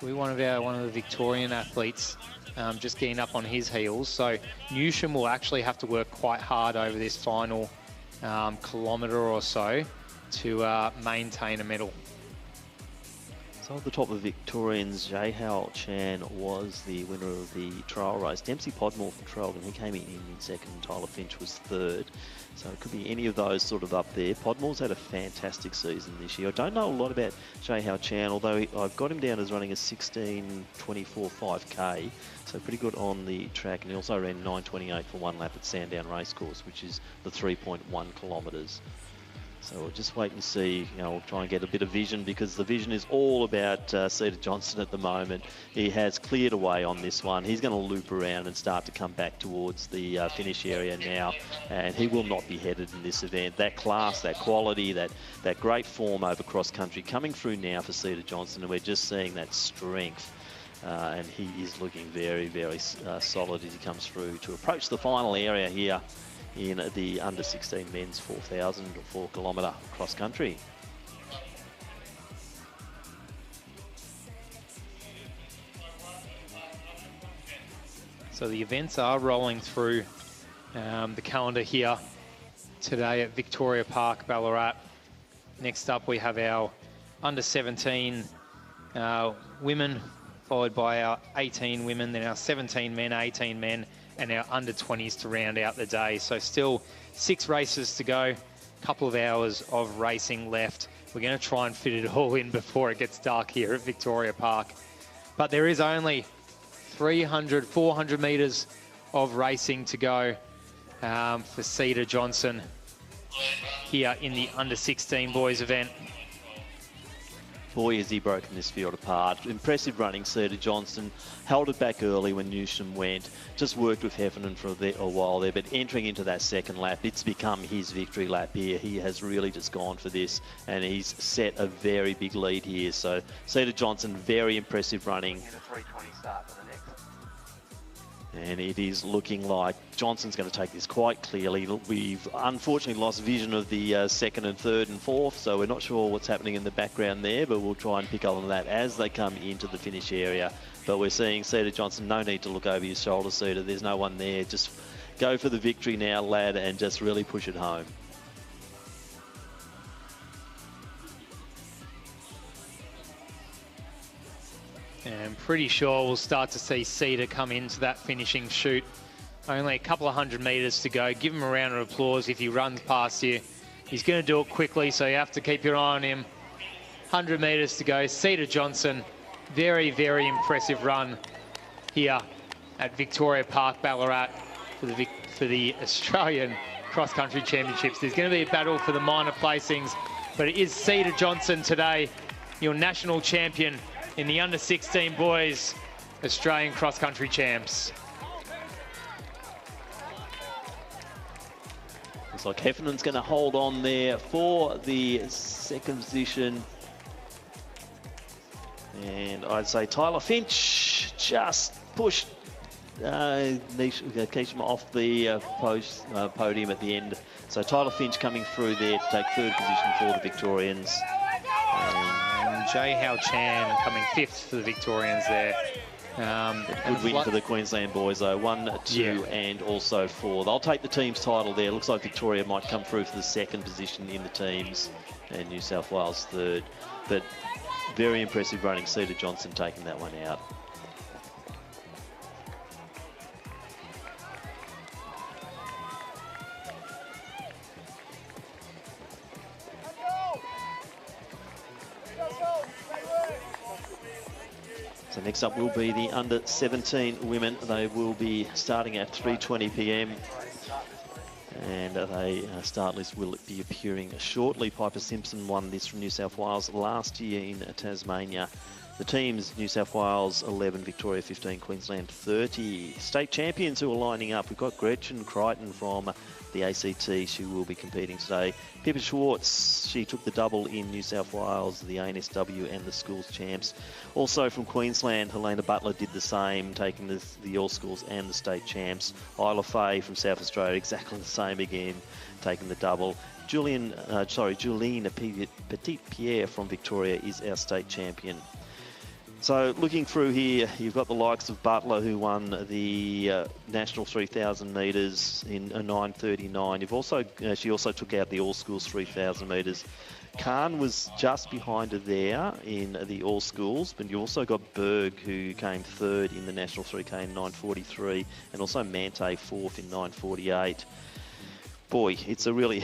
We one of the Victorian athletes just getting up on his heels. So Newsham will actually have to work quite hard over this final kilometre or so to maintain a medal. So at the top of Victorians, Jahal Chan was the winner of the trial race. Dempsey Podmore from Traralgon, he came in second. Tyler Finch was third. So it could be any of those sort of up there. Podmore's had a fantastic season this year. I don't know a lot about Jahal Chan, although I've got him down as running a 16:24 5K. So pretty good on the track. And he also ran 9:28 for one lap at Sandown Racecourse, which is the 3.1 kilometres. So we'll just wait and see. We'll try and get a bit of vision, because the vision is all about Cedar Johnson at the moment. He has cleared away on this one. He's going to loop around and start to come back towards the finish area now, and he will not be headed in this event. That class, that quality, that great form over cross country coming through now for Cedar Johnson, and we're just seeing that strength. And he is looking very, very solid as he comes through to approach the final area here in the under 16 men's 4,000 or 4 kilometre cross country. So the events are rolling through the calendar here today at Victoria Park, Ballarat. Next up, we have our under 17 women, followed by our 18 women, then our 17 men, 18 men, and our under 20s to round out the day. So still 6 races to go, couple of hours of racing left. We're going to try and fit it all in before it gets dark here at Victoria Park. But there is only 300, 400 metres of racing to go for Cedar Johnson here in the under 16 boys event. Boy, has he broken this field apart. Impressive running, Cedar Johnson. Held it back early when Newsham went. Just worked with Heffernan for a while there, but entering into that second lap, it's become his victory lap here. He has really just gone for this, and he's set a very big lead here. So Cedar Johnson, very impressive running. And it is looking like Johnson's going to take this quite clearly. We've unfortunately lost vision of the second and third and fourth, so we're not sure what's happening in the background there, but we'll try and pick up on that as they come into the finish area. But we're seeing Cedar Johnson, no need to look over your shoulder, Cedar. There's no one there. Just go for the victory now, lad, and just really push it home. And I'm pretty sure we'll start to see Cedar come into that finishing chute. Only a couple of 100 metres to go. Give him a round of applause if he runs past you. He's going to do it quickly, so you have to keep your eye on him. 100 metres to go. Cedar Johnson, very, very impressive run here at Victoria Park, Ballarat for the Australian Cross Country Championships. There's going to be a battle for the minor placings, but it is Cedar Johnson today, your national champion in the under 16 boys Australian Cross Country champs. Looks like Heffernan's going to hold on there for the second position. And I'd say Tyler Finch just pushed Keisham off the podium at the end. So Tyler Finch coming through there to take third position for the Victorians. And Jay Hao Chan coming 5th for the Victorians there. Good win for the Queensland boys though, 1, 2 and also 4. They'll take the team's title there. Looks like Victoria might come through for the second position in the teams and New South Wales third. But very impressive running, Cedar Johnson taking that one out. So next up will be the under 17 women. They will be starting at 3:20 p.m. And they start list will be appearing shortly. Piper Simpson won this from New South Wales last year in Tasmania. The teams, New South Wales 11, Victoria 15, Queensland 30. State champions who are lining up. We've got Gretchen Crichton from the ACT. She will be competing today. Pippa Schwartz, she took the double in New South Wales, the ANSW and the schools champs. Also from Queensland, Helena Butler did the same, taking the all schools and the state champs. Isla Faye from South Australia, exactly the same again, taking the double. Juline Petit-Pierre from Victoria is our state champion. So looking through here, you've got the likes of Butler, who won the national 3,000 metres in a 9:39. You've also she also took out the all schools 3,000 metres. Khan was just behind her there in the all schools, but you also got Berg, who came third in the national 3K in 9:43, and also Mante fourth in 9:48. Boy, it's a really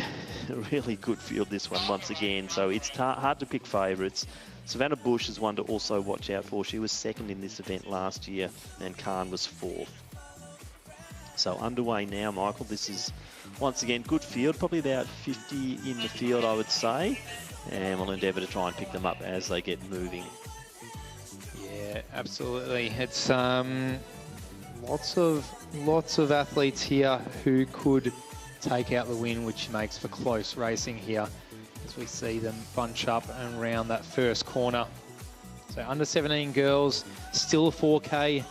good field, this one, once again. So it's hard to pick favourites. Savannah Bush is one to also watch out for. She was second in this event last year, and Khan was fourth. So underway now, Michael. This is, once again, good field. Probably about 50 in the field, I would say. And we'll endeavour to try and pick them up as they get moving. Yeah, absolutely. It's lots of athletes here who could take out the win, which makes for close racing here as we see them bunch up and round that first corner. So under 17 girls, still a 4K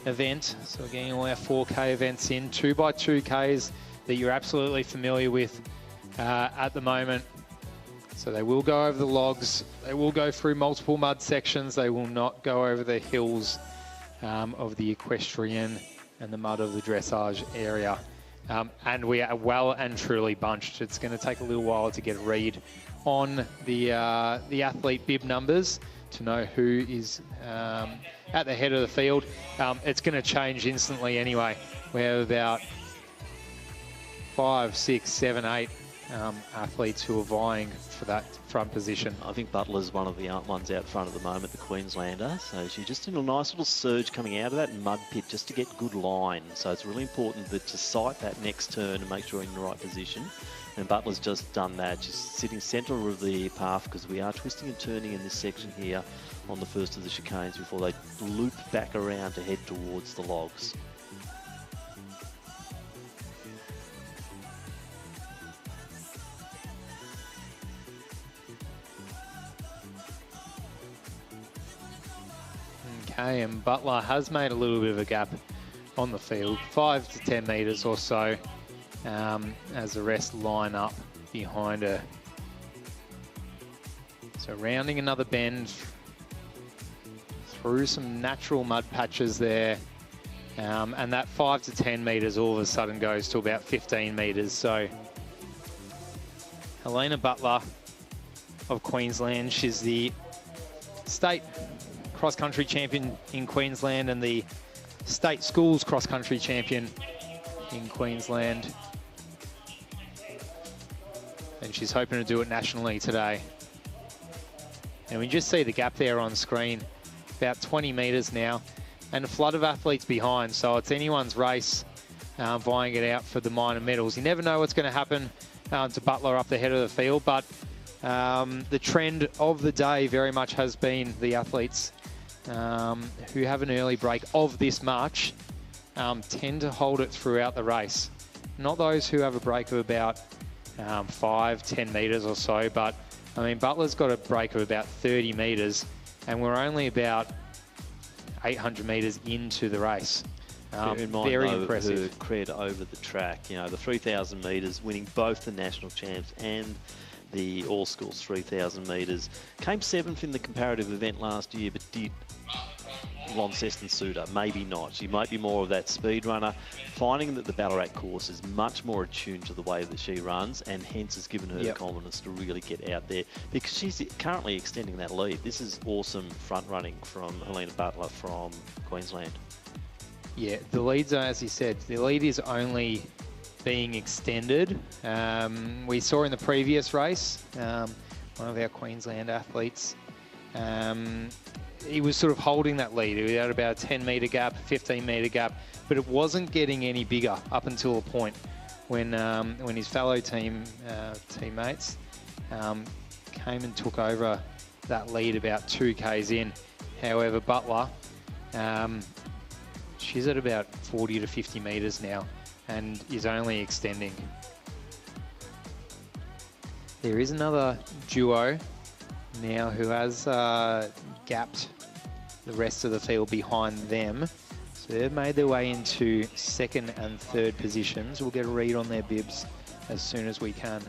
event. So we're getting all our 4K events in, 2x2Ks that you're absolutely familiar with at the moment. So they will go over the logs. They will go through multiple mud sections. They will not go over the hills of the equestrian and the mud of the dressage area. And we are well and truly bunched. It's going to take a little while to get a read on the athlete bib numbers to know who is at the head of the field. It's going to change instantly anyway. We have about 5, 6, 7, 8 athletes who are vying for that front position. I think Butler's one of the ones out front at the moment, the Queenslander. So she's just in a nice little surge coming out of that mud pit just to get good line. So it's really important that to sight that next turn and make sure you're in the right position. And Butler's just done that. She's sitting centre of the path because we are twisting and turning in this section here on the first of the chicanes before they loop back around to head towards the logs. Okay, and Butler has made a little bit of a gap on the field, 5 to 10 metres or so, as the rest line up behind her. So rounding another bend through some natural mud patches there, and that 5 to 10 metres all of a sudden goes to about 15 metres. So Helena Butler of Queensland, she's the state cross-country champion in Queensland and the state schools cross-country champion in Queensland. And she's hoping to do it nationally today. And we just see the gap there on screen, about 20 metres now, and a flood of athletes behind. So it's anyone's race vying it out for the minor medals. You never know what's going to happen to Butler up the head of the field, but the trend of the day very much has been the athletes who have an early break of this much tend to hold it throughout the race. Not those who have a break of about 5, 10 metres or so, but I mean, Butler's got a break of about 30 metres and we're only about 800 metres into the race. Very impressive. Her cred over the track, you know, the 3,000 metres, winning both the national champs and the All Schools 3,000 metres. Came 7th in the comparative event last year, but did Launceston suit her? Maybe not. She might be more of that speed runner. Finding that the Ballarat course is much more attuned to the way that she runs, and hence has given her the confidence to really get out there because she's currently extending that lead. This is awesome front running from Helena Butler from Queensland. Yeah, the leads are, as you said, the lead is only being extended. We saw in the previous race, one of our Queensland athletes, he was sort of holding that lead. He had about a 10 metre gap, 15 metre gap, but it wasn't getting any bigger up until a point when his fellow teammates came and took over that lead about 2 Ks in. However, Butler, she's at about 40 to 50 metres now and is only extending. There is another duo now who has gapped the rest of the field behind them. So they've made their way into 2nd and 3rd positions. We'll get a read on their bibs as soon as we can.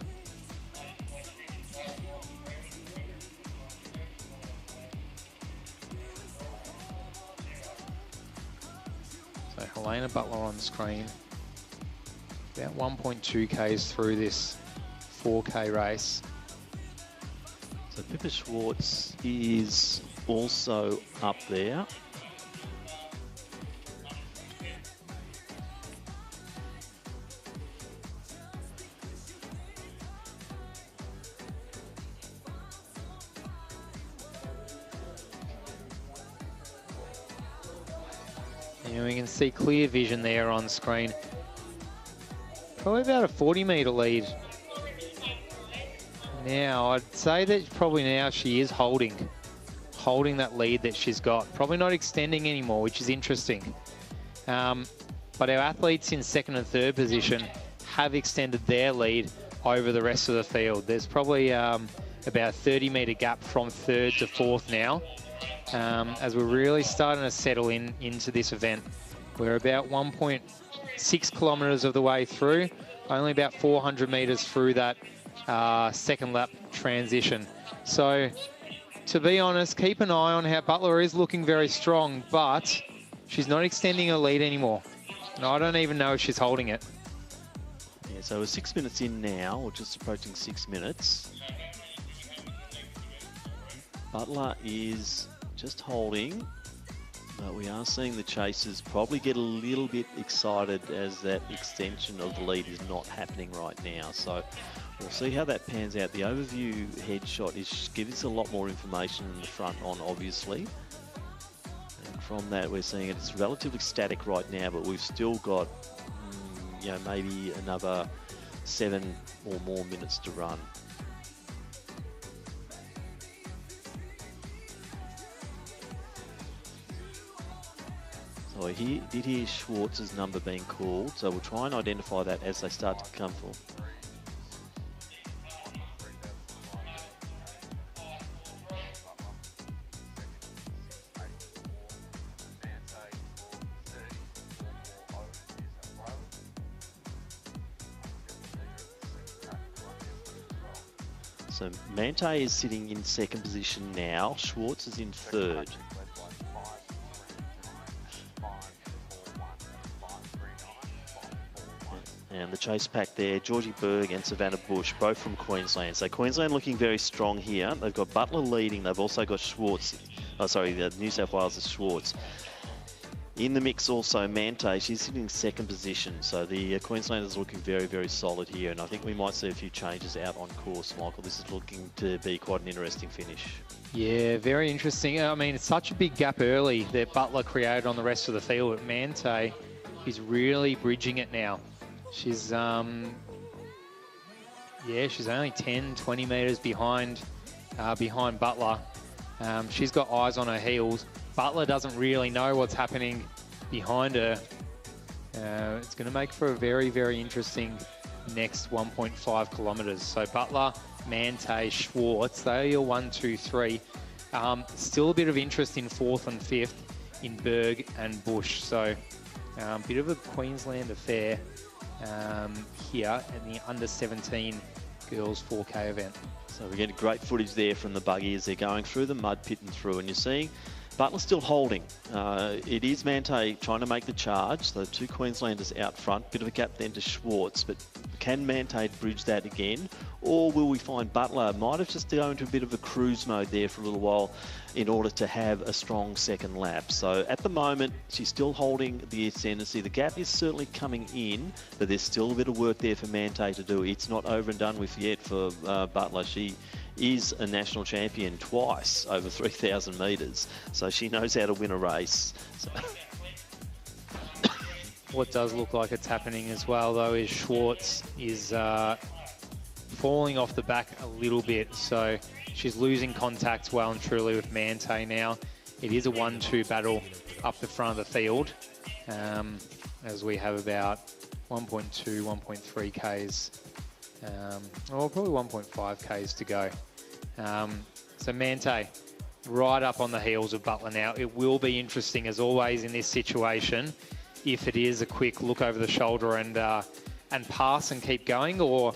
So Helena Butler on screen. About 1.2 Ks through this 4K race. So Pippa Schwartz is also up there. And we can see clear vision there on screen. Probably about a 40 metre lead. Now, I'd say that probably now she is holding that lead that she's got. Probably not extending anymore, which is interesting. But our athletes in 2nd and 3rd position have extended their lead over the rest of the field. There's probably about a 30 metre gap from 3rd to 4th now. As we're really starting to settle into this event. We're about 1.2 6 kilometres of the way through, only about 400 metres through that second lap transition. So, to be honest, keep an eye on how Butler is looking very strong, but she's not extending her lead anymore. And I don't even know if she's holding it. Yeah, so we're 6 minutes in now, or just approaching 6 minutes. Butler is just holding, but we are seeing the chasers probably get a little bit excited as that extension of the lead is not happening right now. So we'll see how that pans out. The overview headshot gives us a lot more information in the front on, obviously. And from that, we're seeing it's relatively static right now, but we've still got, you know, maybe another 7 or more minutes to run. So I did hear Schwartz's number being called, so we'll try and identify that as they start to come full. So Mante is sitting in second position now, Schwartz is in third. And the chase pack there, Georgie Berg and Savannah Bush, both from Queensland. So Queensland looking very strong here. They've got Butler leading. They've also got Schwartz. Oh, sorry, New South Wales is Schwartz. In the mix also, Mante, she's sitting in second position. So the Queenslanders looking very, very solid here. And I think we might see a few changes out on course, Michael. This is looking to be quite an interesting finish. Yeah, very interesting. I mean, it's such a big gap early that Butler created on the rest of the field. But Mante is really bridging it now. She's, she's only 10, 20 metres behind Butler. She's got eyes on her heels. Butler doesn't really know what's happening behind her. It's going to make for a very, very interesting next 1.5 kilometres. So Butler, Mante, Schwartz, they are your 1, 2, 3. Still a bit of interest in 4th and 5th in Berg and Bush. So a bit of a Queensland affair here in the under 17 girls 4K event. So we get great footage there from the buggy as they're going through the mud pit and through, and you're seeing Butler still holding. It is Mante trying to make the charge. So 2 Queenslanders out front, bit of a gap then to Schwartz, but can Mante bridge that again? Or will we find Butler might have just to go into a bit of a cruise mode there for a little while in order to have a strong second lap. So at the moment, she's still holding the ascendancy. The gap is certainly coming in, but there's still a bit of work there for Mante to do. It's not over and done with yet for Butler. She is a national champion twice over 3,000 metres, so she knows how to win a race. So. What does look like it's happening as well, though, is Schwartz is falling off the back a little bit, so she's losing contact well and truly with Mante now. It is a 1-2 battle up the front of the field, as we have about 1.2, 1.3 Ks, or probably 1.5 Ks to go. So Mante right up on the heels of Butler now. It will be interesting, as always, in this situation, if it is a quick look over the shoulder and pass and keep going, or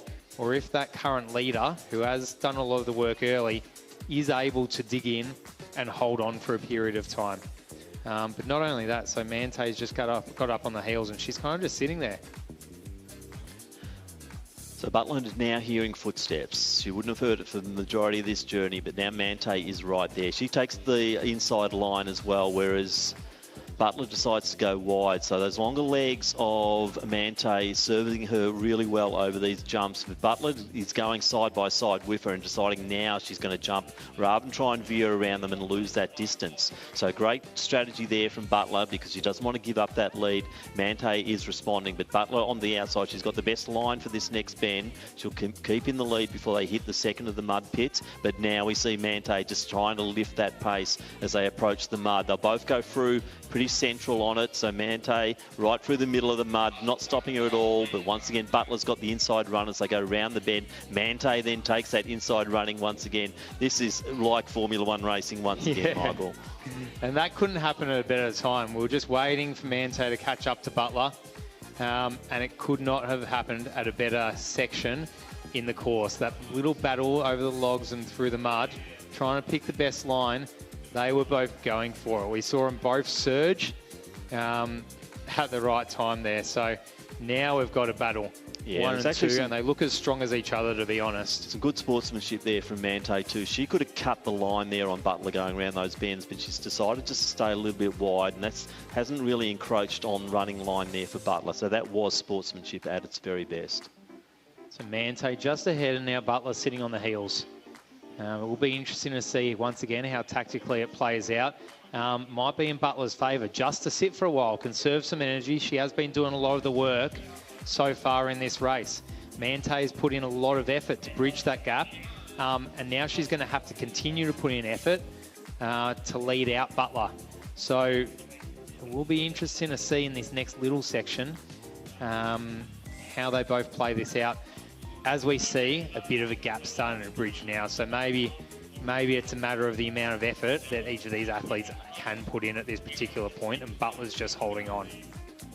if that current leader, who has done a lot of the work early, is able to dig in and hold on for a period of time. But not only that, so Mante's just got up on the heels, and she's kind of just sitting there. So Butler is now hearing footsteps. She wouldn't have heard it for the majority of this journey, but now Mante is right there. She takes the inside line as well, whereas Butler decides to go wide. So those longer legs of Mante serving her really well over these jumps. But Butler is going side by side with her and deciding now she's going to jump rather than try and veer around them and lose that distance. So great strategy there from Butler because she doesn't want to give up that lead. Mante is responding, but Butler on the outside, she's got the best line for this next bend. She'll keep in the lead before they hit the second of the mud pits. But now we see Mante just trying to lift that pace as they approach the mud. They'll both go through pretty central on it, so Mante right through the middle of the mud, not stopping her at all, but once again Butler's got the inside run as they go round the bend. Mante then takes that inside running once again. This is like Formula One racing once again, Michael. And that couldn't happen at a better time. We were just waiting for Mante to catch up to Butler, and it could not have happened at a better section in the course. That little battle over the logs and through the mud, trying to pick the best line. They were both going for it. We saw them both surge at the right time there. So now we've got a battle. Yeah, 1 and 2, and they look as strong as each other, to be honest. Some good sportsmanship there from Mante too. She could have cut the line there on Butler going around those bends, but she's decided just to stay a little bit wide, and that hasn't really encroached on running line there for Butler. So that was sportsmanship at its very best. So Mante just ahead, and now Butler sitting on the heels. It will be interesting to see once again how tactically it plays out. Might be in Butler's favour just to sit for a while, conserve some energy. She has been doing a lot of the work so far in this race. Mante's put in a lot of effort to bridge that gap, and now she's going to have to continue to put in effort to lead out Butler. So it will be interesting to see in this next little section how they both play this out. As we see, a bit of a gap starting to bridge now, so maybe it's a matter of the amount of effort that each of these athletes can put in at this particular point, and Butler's just holding on.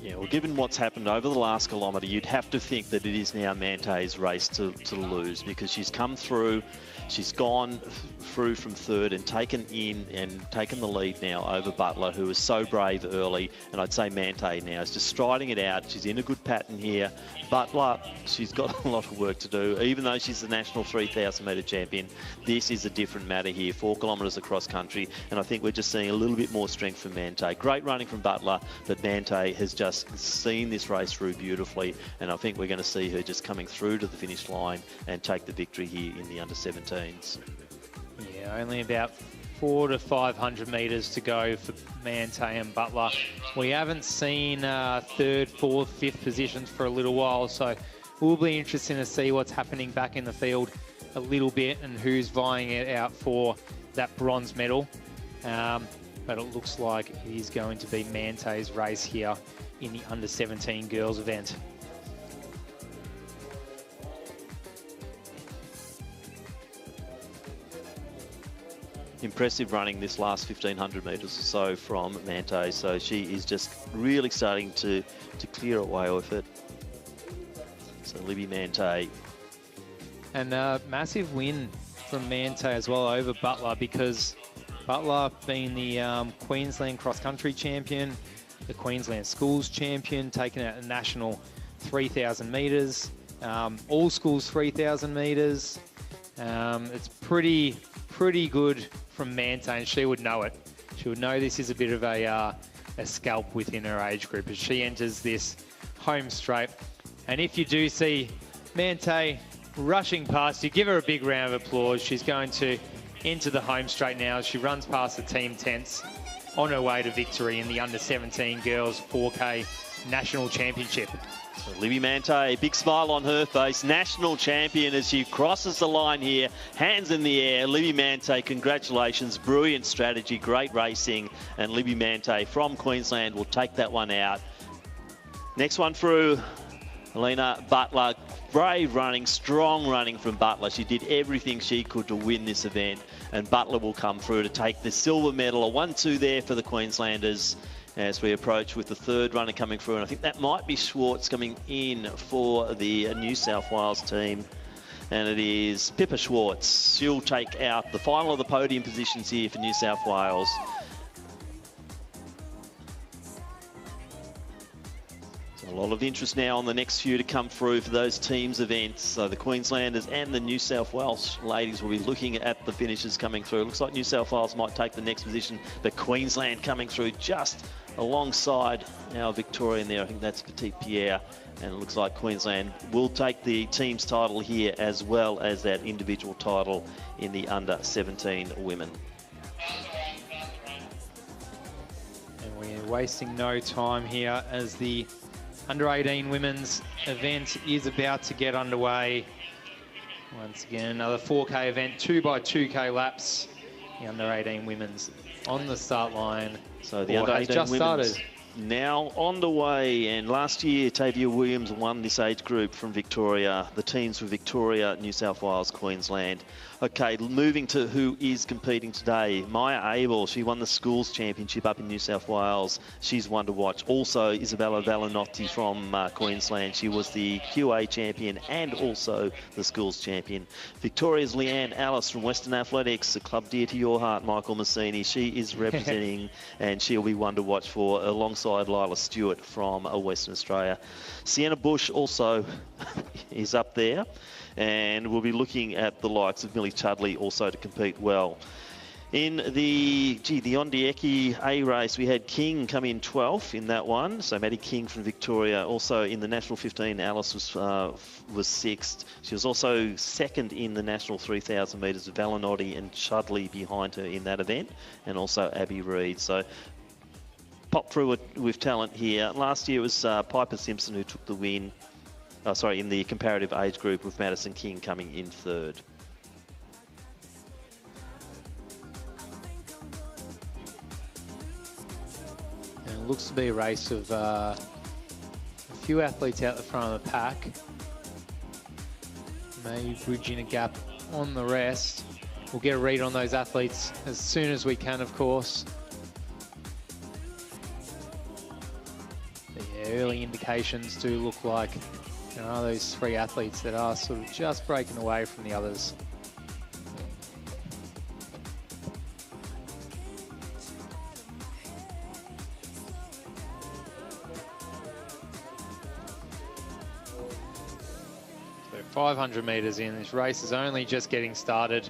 Yeah, well, given what's happened over the last kilometre, you'd have to think that it is now Mante's race to lose, because she's come through, she's gone through from third and taken the lead now over Butler, who was so brave early, and I'd say Mante now is just striding it out. She's in a good pattern here. Butler, she's got a lot of work to do, even though she's the national 3,000 metre champion. This is a different matter here, 4 kilometres across country, and I think we're just seeing a little bit more strength from Mante. Great running from Butler, but Mante has just seen this race through beautifully, and I think we're going to see her just coming through to the finish line and take the victory here in the under-17s. Yeah, only about 400 to 500 metres to go for Mante and Butler. We haven't seen third, fourth, fifth positions for a little while, so it will be interesting to see what's happening back in the field a little bit and who's vying it out for that bronze medal. But it looks like it is going to be Mante's race here in the under-17 girls event. Impressive running this last 1,500 metres or so from Mante, so she is just really starting to clear away with it. So Libby Mante. And a massive win from Mante as well over Butler, because Butler being the Queensland cross-country champion, the Queensland schools champion, taking out a national 3,000 metres, all schools 3,000 metres. It's pretty good from Mante, and she would know it. She would know this is a bit of a scalp within her age group as she enters this home straight. And if you do see Mante rushing past you, give her a big round of applause. She's going to enter the home straight now as she runs past the team tents on her way to victory in the under-17 girls 4K national championship. So Libby Mante, big smile on her face, national champion as she crosses the line here, hands in the air. Libby Mante, congratulations, brilliant strategy, great racing, and Libby Mante from Queensland will take that one out. Next one through, Helena Butler, brave running, strong running from Butler. She did everything she could to win this event, and Butler will come through to take the silver medal. A 1-2 there for the Queenslanders as we approach with the third runner coming through, and I think that might be Schwartz coming in for the New South Wales team, and it is Pippa Schwartz. She'll take out the final of the podium positions here for New South Wales. So a lot of interest now on the next few to come through for those teams events. So the Queenslanders and the New South Wales ladies will be looking at the finishes coming through. Looks like New South Wales might take the next position, but Queensland coming through just alongside our Victorian there. I think that's Petite Pierre, and it looks like Queensland will take the team's title here as well as that individual title in the under-17 women. And we're wasting no time here as the under-18 women's event is about to get underway. Once again, another 4K event, 2x2K laps. The under-18 women's on the start line. So the under-18 just started. now on the way, and last year Tavia Williams won this age group from Victoria. The teams were Victoria, New South Wales, Queensland. Okay, moving to who is competing today. Maya Abel, she won the schools championship up in New South Wales. She's one to watch. Also Isabella Valenotti from Queensland. She was the QA champion and also the schools champion. Victoria's Leanne Alice from Western Athletics, a club dear to your heart, Michael Massini. She is representing and she'll be one to watch for alongside Lila Stewart from Western Australia. Sienna Bush also is up there, and we'll be looking at the likes of Millie Chudley also to compete well. In the Ondieki A race, we had King come in 12th in that one. So Maddie King from Victoria. Also in the National 15, Alice was 6th. She was also 2nd in the National 3,000 metres, Valenotti and Chudley behind her in that event, and also Abby Reid. So pop through with talent here. Last year it was Piper Simpson who took the win. In the comparative age group, with Madison King coming in 3rd. And it looks to be a race of a few athletes out the front of the pack. Maybe bridging a gap on the rest. We'll get a read on those athletes as soon as we can, of course. The early indications do look like there are those 3 athletes that are sort of just breaking away from the others. So 500 metres in, this race is only just getting started.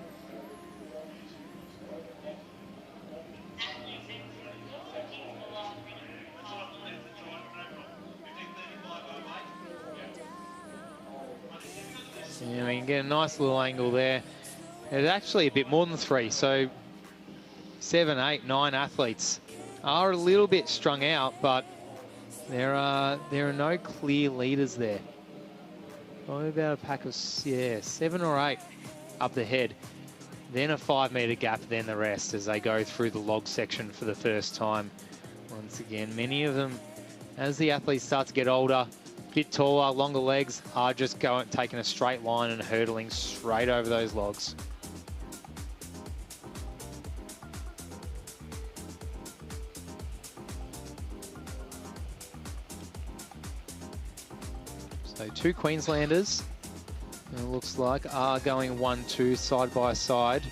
Yeah, we can get a nice little angle there. It's actually a bit more than 3, so 7, 8, 9 athletes are a little bit strung out, but there are no clear leaders there. Probably about a pack of 7 or 8 up the head. Then a 5 metre gap, then the rest as they go through the log section for the first time. Once again, many of them, as the athletes start to get older, bit taller, longer legs, are just taking a straight line and hurdling straight over those logs. So 2 Queenslanders, it looks like, are going 1-2 side by side,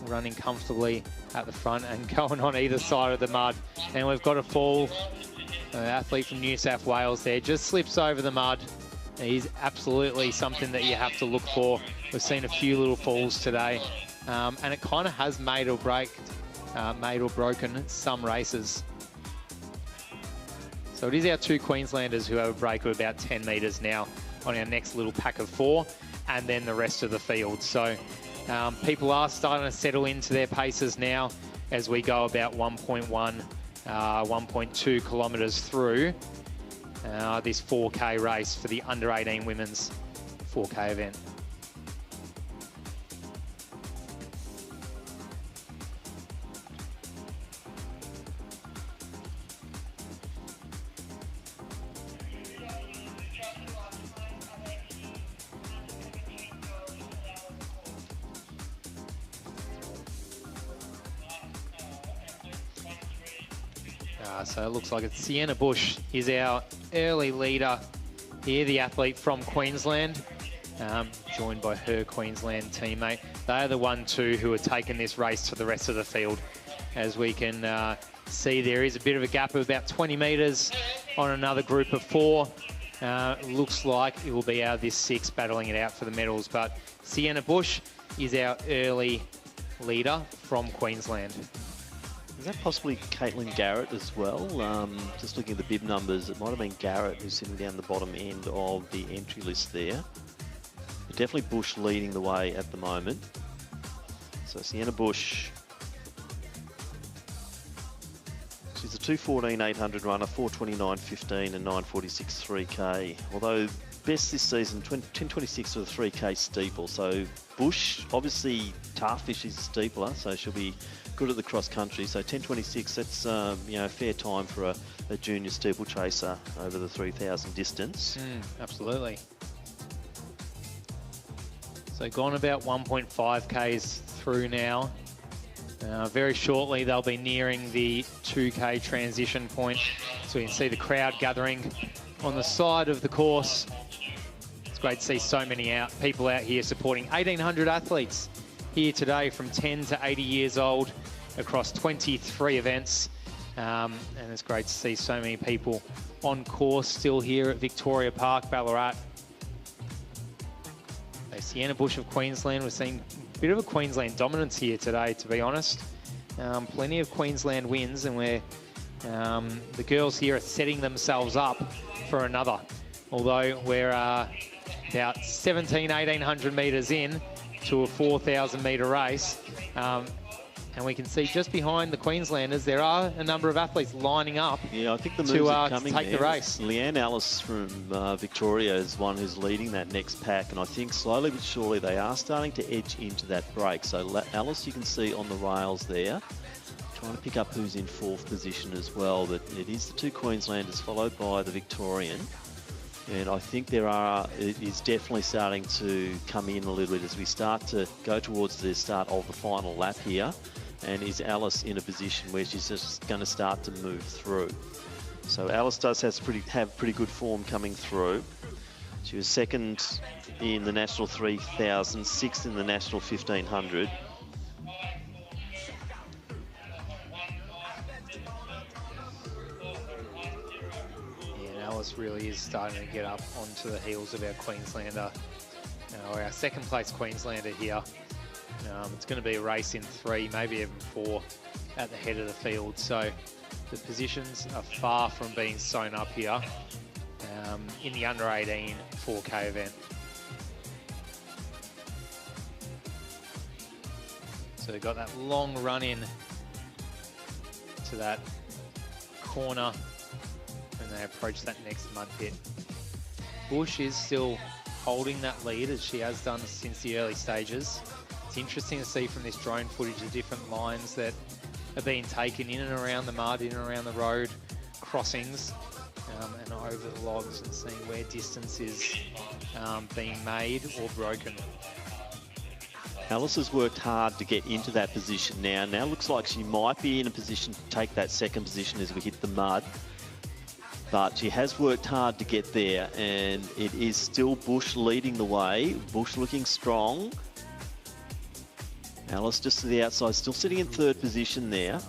running comfortably at the front and going on either side of the mud. And we've got a fall. An athlete from New South Wales there just slips over the mud. He's absolutely something that you have to look for. We've seen a few little falls today, and it kind of has made or broken some races. So it is our 2 Queenslanders who have a break of about 10 metres now on our next little pack of 4, and then the rest of the field. So people are starting to settle into their paces now as we go about 1.2 kilometres through this 4K race for the under 18 women's 4K event. So it looks like it's Sienna Bush is our early leader here, the athlete from Queensland, joined by her Queensland teammate. They are the 1-2 who are taking this race to the rest of the field. As we can see, there is a bit of a gap of about 20 metres on another group of 4. Looks like it will be out of this 6 battling it out for the medals, but Sienna Bush is our early leader from Queensland. Is that possibly Caitlin Garrett as well? Just looking at the bib numbers, it might have been Garrett who's sitting down the bottom end of the entry list there. But definitely Bush leading the way at the moment. So Sienna Bush, she's a 2:14.800 runner, 4:29.15 and 9:46 3K. Although best this season, 10:26 for the 3K steeple. So Bush, obviously tough if she's a steepler, so she'll be good at the cross country. So 10:26, that's you know, a fair time for a junior steeplechaser over the 3,000 distance. Absolutely. So gone about 1.5 Ks through now. Very shortly they'll be nearing the 2K transition point. So you can see the crowd gathering on the side of the course. It's great to see so many people out here supporting 1,800 athletes here today from 10 to 80 years old across 23 events. And it's great to see so many people on course still here at Victoria Park, Ballarat. Sienna Bush of Queensland, we're seeing a bit of a Queensland dominance here today, to be honest. Plenty of Queensland wins, and the girls here are setting themselves up for another. Although we're about 1,800 metres in to a 4,000 metre race. And we can see just behind the Queenslanders, there are a number of athletes lining up I think the to take the race. Leanne Ellis from Victoria is one who's leading that next pack, and I think slowly but surely they are starting to edge into that break. So Ellis, you can see on the rails there, trying to pick up who's in 4th position as well, but it is the 2 Queenslanders followed by the Victorian. And I think it is definitely starting to come in a little bit as we start to go towards the start of the final lap here. And is Alice in a position where she's just going to start to move through? So Alice does have pretty good form coming through. She was 2nd in the National 3000, 6th in the National 1500. Alice really is starting to get up onto the heels of our Queenslander, or our 2nd place Queenslander here. It's going to be a race in 3, maybe even 4 at the head of the field. So the positions are far from being sewn up here in the under 18 4K event. So they've got that long run in to that corner when they approach that next mud pit. Bush is still holding that lead as she has done since the early stages. It's interesting to see from this drone footage the different lines that are being taken in and around the mud, in and around the road crossings, and over the logs, and seeing where distance is being made or broken. Alice has worked hard to get into that position now. Now looks like she might be in a position to take that 2nd position as we hit the mud. But she has worked hard to get there, and it is still Bush leading the way. Bush looking strong. Alice just to the outside, still sitting in 3rd position there.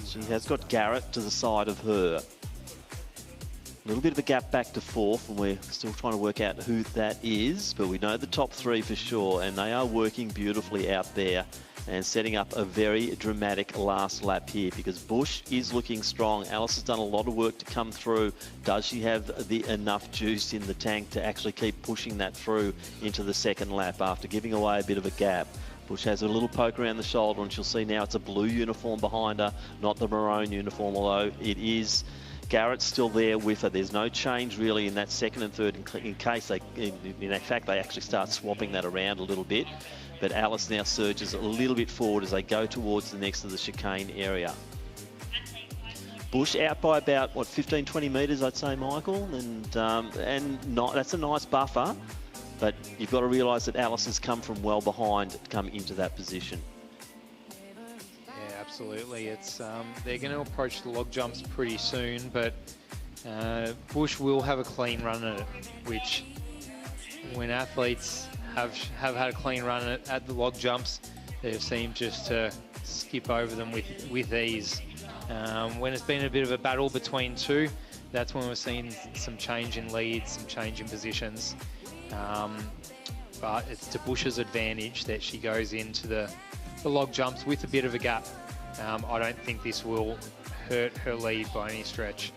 She has got Garrett to the side of her. A little bit of a gap back to 4th, and we're still trying to work out who that is, but we know the top 3 for sure, and they are working beautifully out there and setting up a very dramatic last lap here, because Bush is looking strong. Alice has done a lot of work to come through. Does she have enough juice in the tank to actually keep pushing that through into the 2nd lap after giving away a bit of a gap? Bush has a little poke around the shoulder, and she'll see now it's a blue uniform behind her, not the maroon uniform, although it is. Garrett's still there with her. There's no change really in that 2nd and 3rd in case in fact they actually start swapping that around a little bit. But Alice now surges a little bit forward as they go towards the next of the chicane area. Bush out by about, 15, 20 metres, I'd say, Michael, and that's a nice buffer. But you've got to realise that Alice has come from well behind to come into that position. Yeah, absolutely. It's they're going to approach the log jumps pretty soon, but Bush will have a clean run at it, which when athletes have had a clean run at the log jumps, they've seemed just to skip over them with ease. When it's been a bit of a battle between 2, that's when we're seeing some change in leads, some change in positions. But it's to Bush's advantage that she goes into the log jumps with a bit of a gap. I don't think this will hurt her lead by any stretch.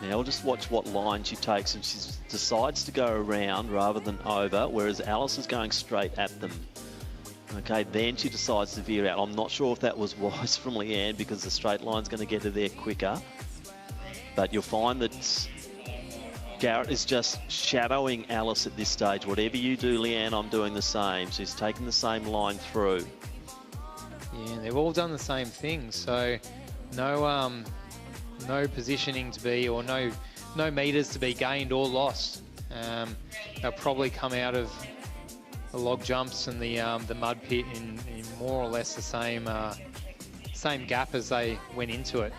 Now we'll just watch what line she takes, and she decides to go around rather than over, whereas Alice is going straight at them. Okay, then she decides to veer out. I'm not sure if that was wise from Leanne, because the straight line's going to get her there quicker. But you'll find that Garrett is just shadowing Alice at this stage. Whatever you do, Leanne, I'm doing the same. She's taking the same line through. Yeah, they've all done the same thing. So no positioning to be, or no meters to be gained or lost. They'll probably come out of the log jumps and the mud pit in more or less the same gap as they went into it.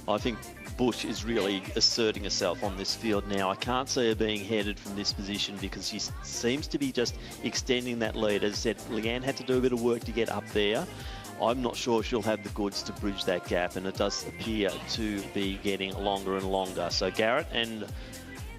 I think Bush is really asserting herself on this field now. I can't see her being headed from this position because she seems to be just extending that lead. As I said, Leanne had to do a bit of work to get up there. I'm not sure she'll have the goods to bridge that gap, and it does appear to be getting longer and longer. So Garrett and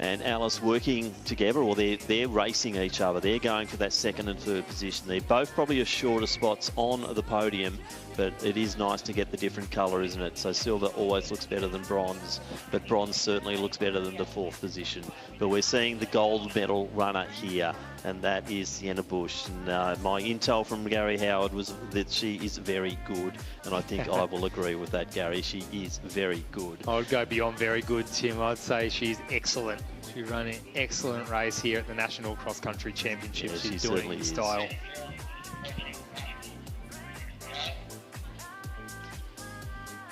Alice working together, or they're racing each other. They're going for that second and third position. They're both probably a shorter spots on the podium, but it is nice to get the different colour, isn't it? So silver always looks better than bronze, but bronze certainly looks better than the fourth position. But we're seeing the gold medal runner here, and that is Sienna Bush. And my intel from Gary Howard was that she is very good, and I think I will agree with that, Gary. She is very good. I would go beyond very good, Tim. I'd say she's excellent. She ran an excellent race here at the National Cross Country Championship. Yeah, she's doing it in style.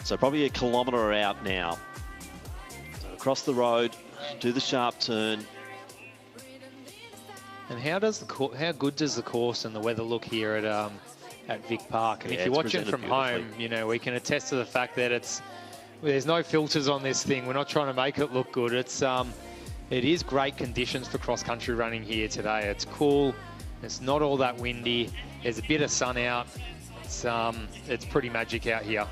So probably a kilometre out now. So across the road, do the sharp turn. And how good does the course and the weather look here at Vic Park? And if you're watching from home, you know, we can attest to the fact that there's no filters on this thing. We're not trying to make it look good. It is great conditions for cross-country running here today. It's cool. It's not all that windy. There's a bit of sun out. It's pretty magic out here.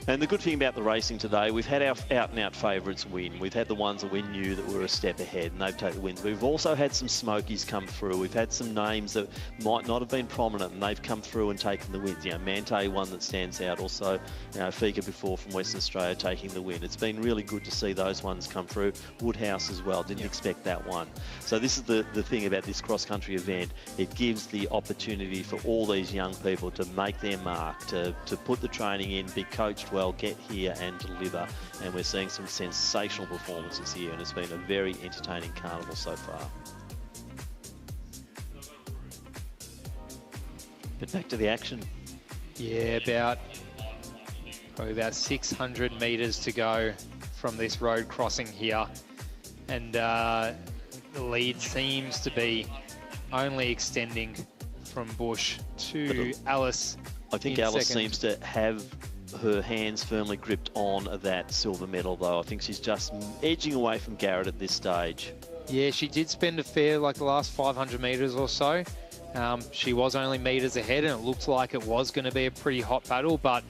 And the good thing about the racing today, we've had our out-and-out favourites win. We've had the ones that we knew that were a step ahead, and they've taken the wins. We've also had some smokies come through. We've had some names that might not have been prominent, and they've come through and taken the wins. You know, Mante, one that stands out. Also, you know, Fika before from Western Australia taking the win. It's been really good to see those ones come through. Woodhouse as well. Didn't expect that one. So this is the thing about this cross-country event. It gives the opportunity for all these young people to make their mark, to put the training in, be coached well, get here and deliver, and we're seeing some sensational performances here, and it's been a very entertaining carnival so far. But back to the action. Yeah, probably about 600 metres to go from this road crossing here, and the lead seems to be only extending from Bush to Alice. I think Alice seems to have her hands firmly gripped on that silver medal, though. I think she's just edging away from Garrett at this stage. Yeah, she did spend the last 500 metres or so. She was only metres ahead, and it looked like it was going to be a pretty hot battle, but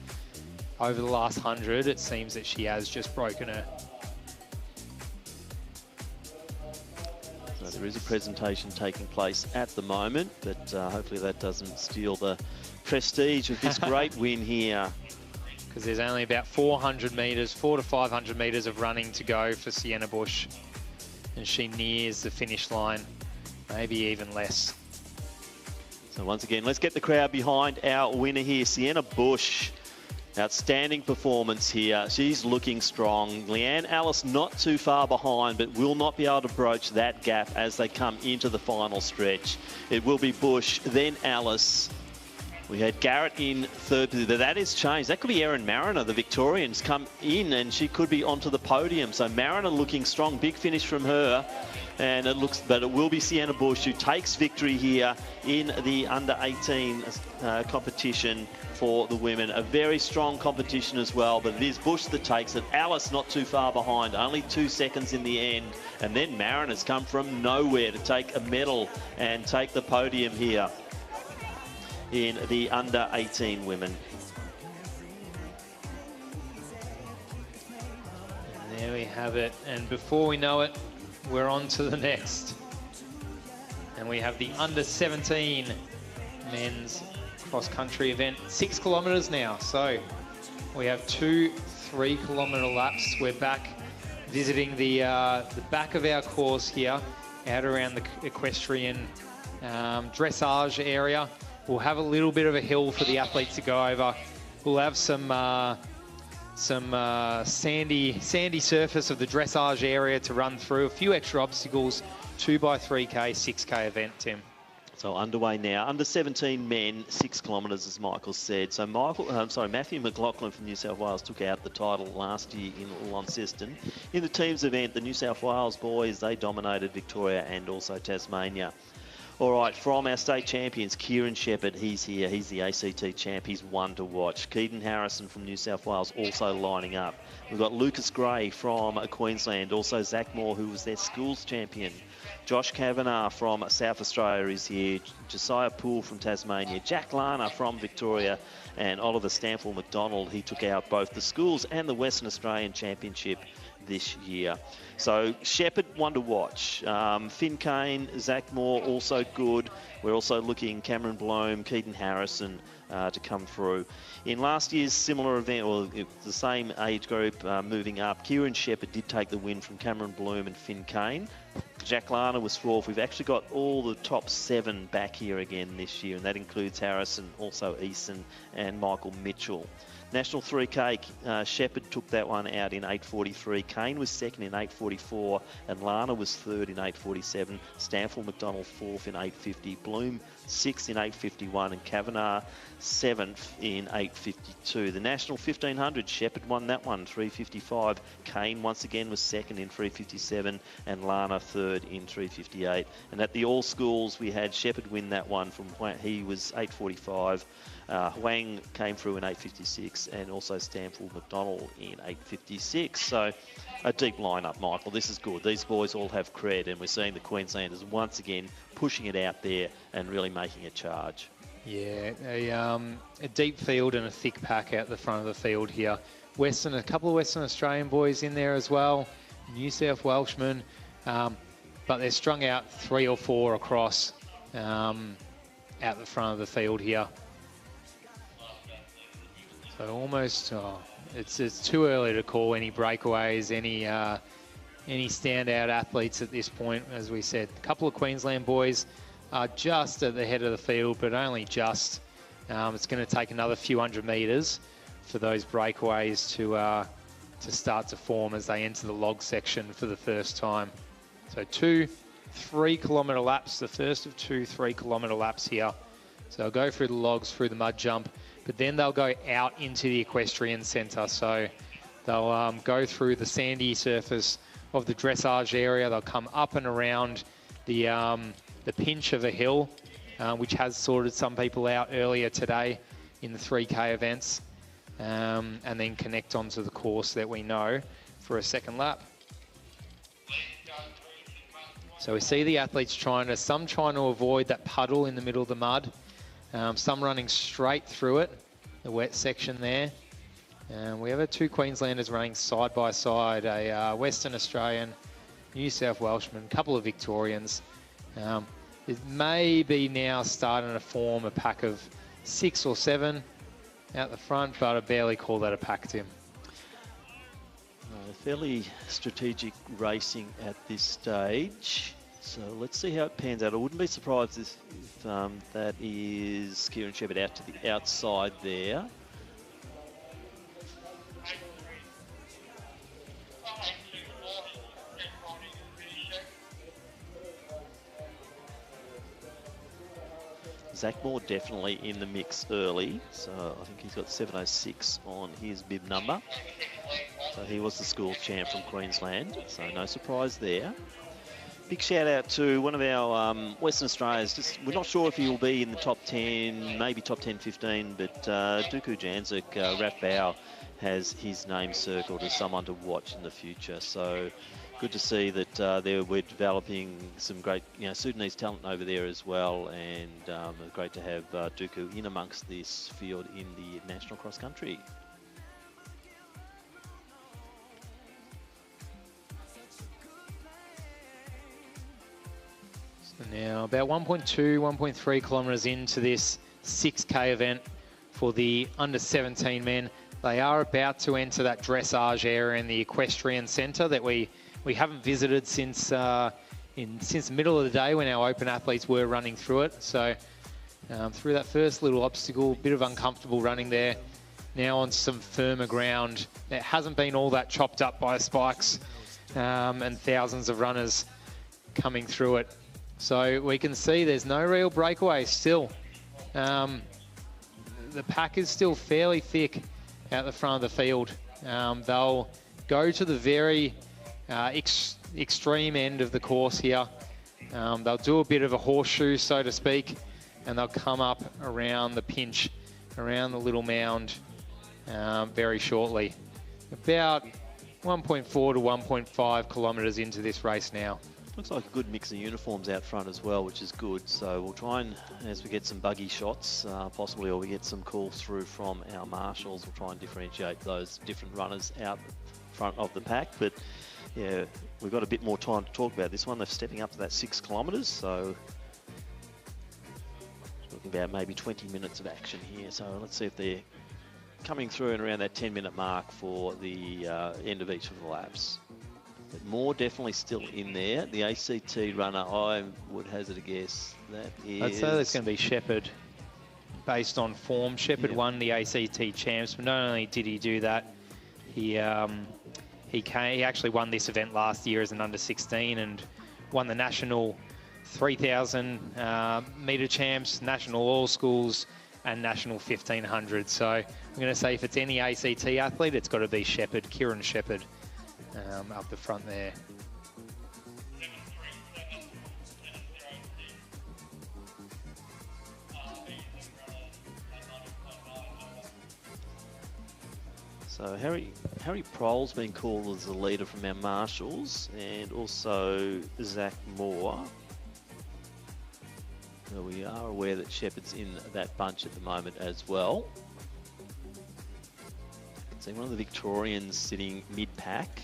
over the last 100, it seems that she has just broken her. So there is a presentation taking place at the moment, but hopefully that doesn't steal the prestige of this great win here. Because there's only about 400 metres, 400 to 500 metres of running to go for Sienna Bush. And she nears the finish line, maybe even less. So once again, let's get the crowd behind our winner here, Sienna Bush. Outstanding performance here. She's looking strong. Leanne Alice not too far behind, but will not be able to broach that gap as they come into the final stretch. It will be Bush, then Alice. We had Garrett in third position. That has changed. That could be Erin Mariner, the Victorians, come in, and she could be onto the podium. So Mariner looking strong. Big finish from her. And it looks, but it will be Sienna Bush who takes victory here in the under-18 competition for the women. A very strong competition as well, but it is Bush that takes it. Alice not too far behind, only 2 seconds in the end. And then Mariner's come from nowhere to take a medal and take the podium here in the under-18 women. And there we have it. And before we know it, we're on to the next. And we have the under-17 men's cross-country event. 6 kilometres now. So we have 2 3-kilometre laps. We're back visiting the back of our course here, out around the equestrian dressage area. We'll have a little bit of a hill for the athletes to go over. We'll have some sandy surface of the dressage area to run through. A few extra obstacles. 2x3K, 6K event, Tim. So underway now. Under 17 men, 6 kilometres, as Michael said. So Matthew McLaughlin from New South Wales took out the title last year in Launceston. In the teams event, the New South Wales boys, they dominated Victoria and also Tasmania. All right, from our state champions, Kieran Shepherd, he's here. He's the ACT champ. He's one to watch. Keaton Harrison from New South Wales also lining up. We've got Lucas Gray from Queensland. Also Zach Moore, who was their schools champion. Josh Kavanagh from South Australia is here. Josiah Poole from Tasmania. Jack Lana from Victoria. And Oliver Stanfield McDonald, he took out both the schools and the Western Australian Championship this year. So Shepherd, one to watch. Finn Kane, Zach Moore, also good. We're also looking Cameron Bloom, Keaton Harrison to come through. In last year's similar event, or the same age group moving up, Kieran Shepherd did take the win from Cameron Bloom and Finn Kane. Jack Lana was fourth. We've actually got all the top 7 back here again this year, and that includes Harrison, also Eason and Michael Mitchell. National 3K, Shepherd took that one out in 8:43. Kane was second in 8:44, and Lana was third in 8:47. Stanfield McDonald fourth in 8:50. Bloom sixth in 8:51, and Kavanagh 7th in 8:52. The National 1500, Shepherd won that one, 3:55. Kane once again was second in 3:57, and Lana third in 3:58. And at the All Schools, we had Shepherd win that one from he was 8:45. Huang came through in 8:56, and also Stanfield McDonald in 8:56. So a deep lineup, Michael. This is good. These boys all have cred, and we're seeing the Queenslanders once again pushing it out there and really making a charge. Yeah, a deep field and a thick pack out the front of the field here. A couple of Western Australian boys in there as well, New South Welshmen, but they're strung out 3 or 4 across out the front of the field here. So almost, it's too early to call any breakaways, any standout athletes at this point. As we said, a couple of Queensland boys are just at the head of the field, but only just. It's going to take another few hundred metres for those breakaways to start to form as they enter the log section for the first time. So 2 3-kilometre laps, the first of 2 3-kilometre laps here. So they'll go through the logs, through the mud jump, but then they'll go out into the equestrian centre. So they'll go through the sandy surface of the dressage area. They'll come up and around the pinch of a hill, which has sorted some people out earlier today in the 3K events, and then connect onto the course that we know for a second lap. So we see the athletes some trying to avoid that puddle in the middle of the mud, some running straight through it, the wet section there. We have 2 Queenslanders running side by side, a Western Australian, New South Welshman, a couple of Victorians. It may be now starting to form a pack of 6 or 7 out the front, but I barely call that a pack, Tim. Fairly strategic racing at this stage. So let's see how it pans out. I wouldn't be surprised if that is Kieran Shepherd out to the outside there. Zach Moore definitely in the mix early, so I think he's got 7:06 on his bib number. So he was the school champ from Queensland, so no surprise there. Big shout out to one of our Western Australians. We're not sure if he'll be in the top 10, maybe top 10, 15, but Dooku Janzik, Raf Bao, has his name circled as someone to watch in the future. So good to see that we're developing some great, Sudanese talent over there as well, and great to have Dooku in amongst this field in the national cross country. So now about 1.2, 1.3 kilometres into this 6K event for the under 17 men. They are about to enter that dressage area in the equestrian centre that we haven't visited since the middle of the day when our open athletes were running through it. So through that first little obstacle, bit of uncomfortable running there. Now on some firmer ground. It hasn't been all that chopped up by spikes and thousands of runners coming through it. So we can see there's no real breakaway still. The pack is still fairly thick out the front of the field. They'll go to the very extreme end of the course here. They'll do a bit of a horseshoe, so to speak, and they'll come up around the pinch, around the little mound very shortly. About 1.4 to 1.5 kilometres into this race now. Looks like a good mix of uniforms out front as well, which is good. So we'll try and, as we get some buggy shots, possibly, or we get some calls through from our marshals, we'll try and differentiate those different runners out front of the pack. But yeah, we've got a bit more time to talk about this one. They're stepping up to that 6 kilometres, so talking about maybe 20 minutes of action here. So let's see if they're coming through and around that 10-minute mark for the end of each of the laps. But more definitely still in there. The ACT runner, I would hazard a guess, that is... I'd say that's going to be Shepherd, based on form. Shepherd won the ACT champs, but not only did he do that, he actually won this event last year as an under-16 and won the national 3,000 metre champs, national all schools, and national 1500. So I'm going to say if it's any ACT athlete, it's got to be Shepherd, Kieran Shepherd, up the front there. So Harry Prohl's been called as the leader from our marshals, and also Zach Moore. So we are aware that Shepherd's in that bunch at the moment as well. I can see one of the Victorians sitting mid-pack.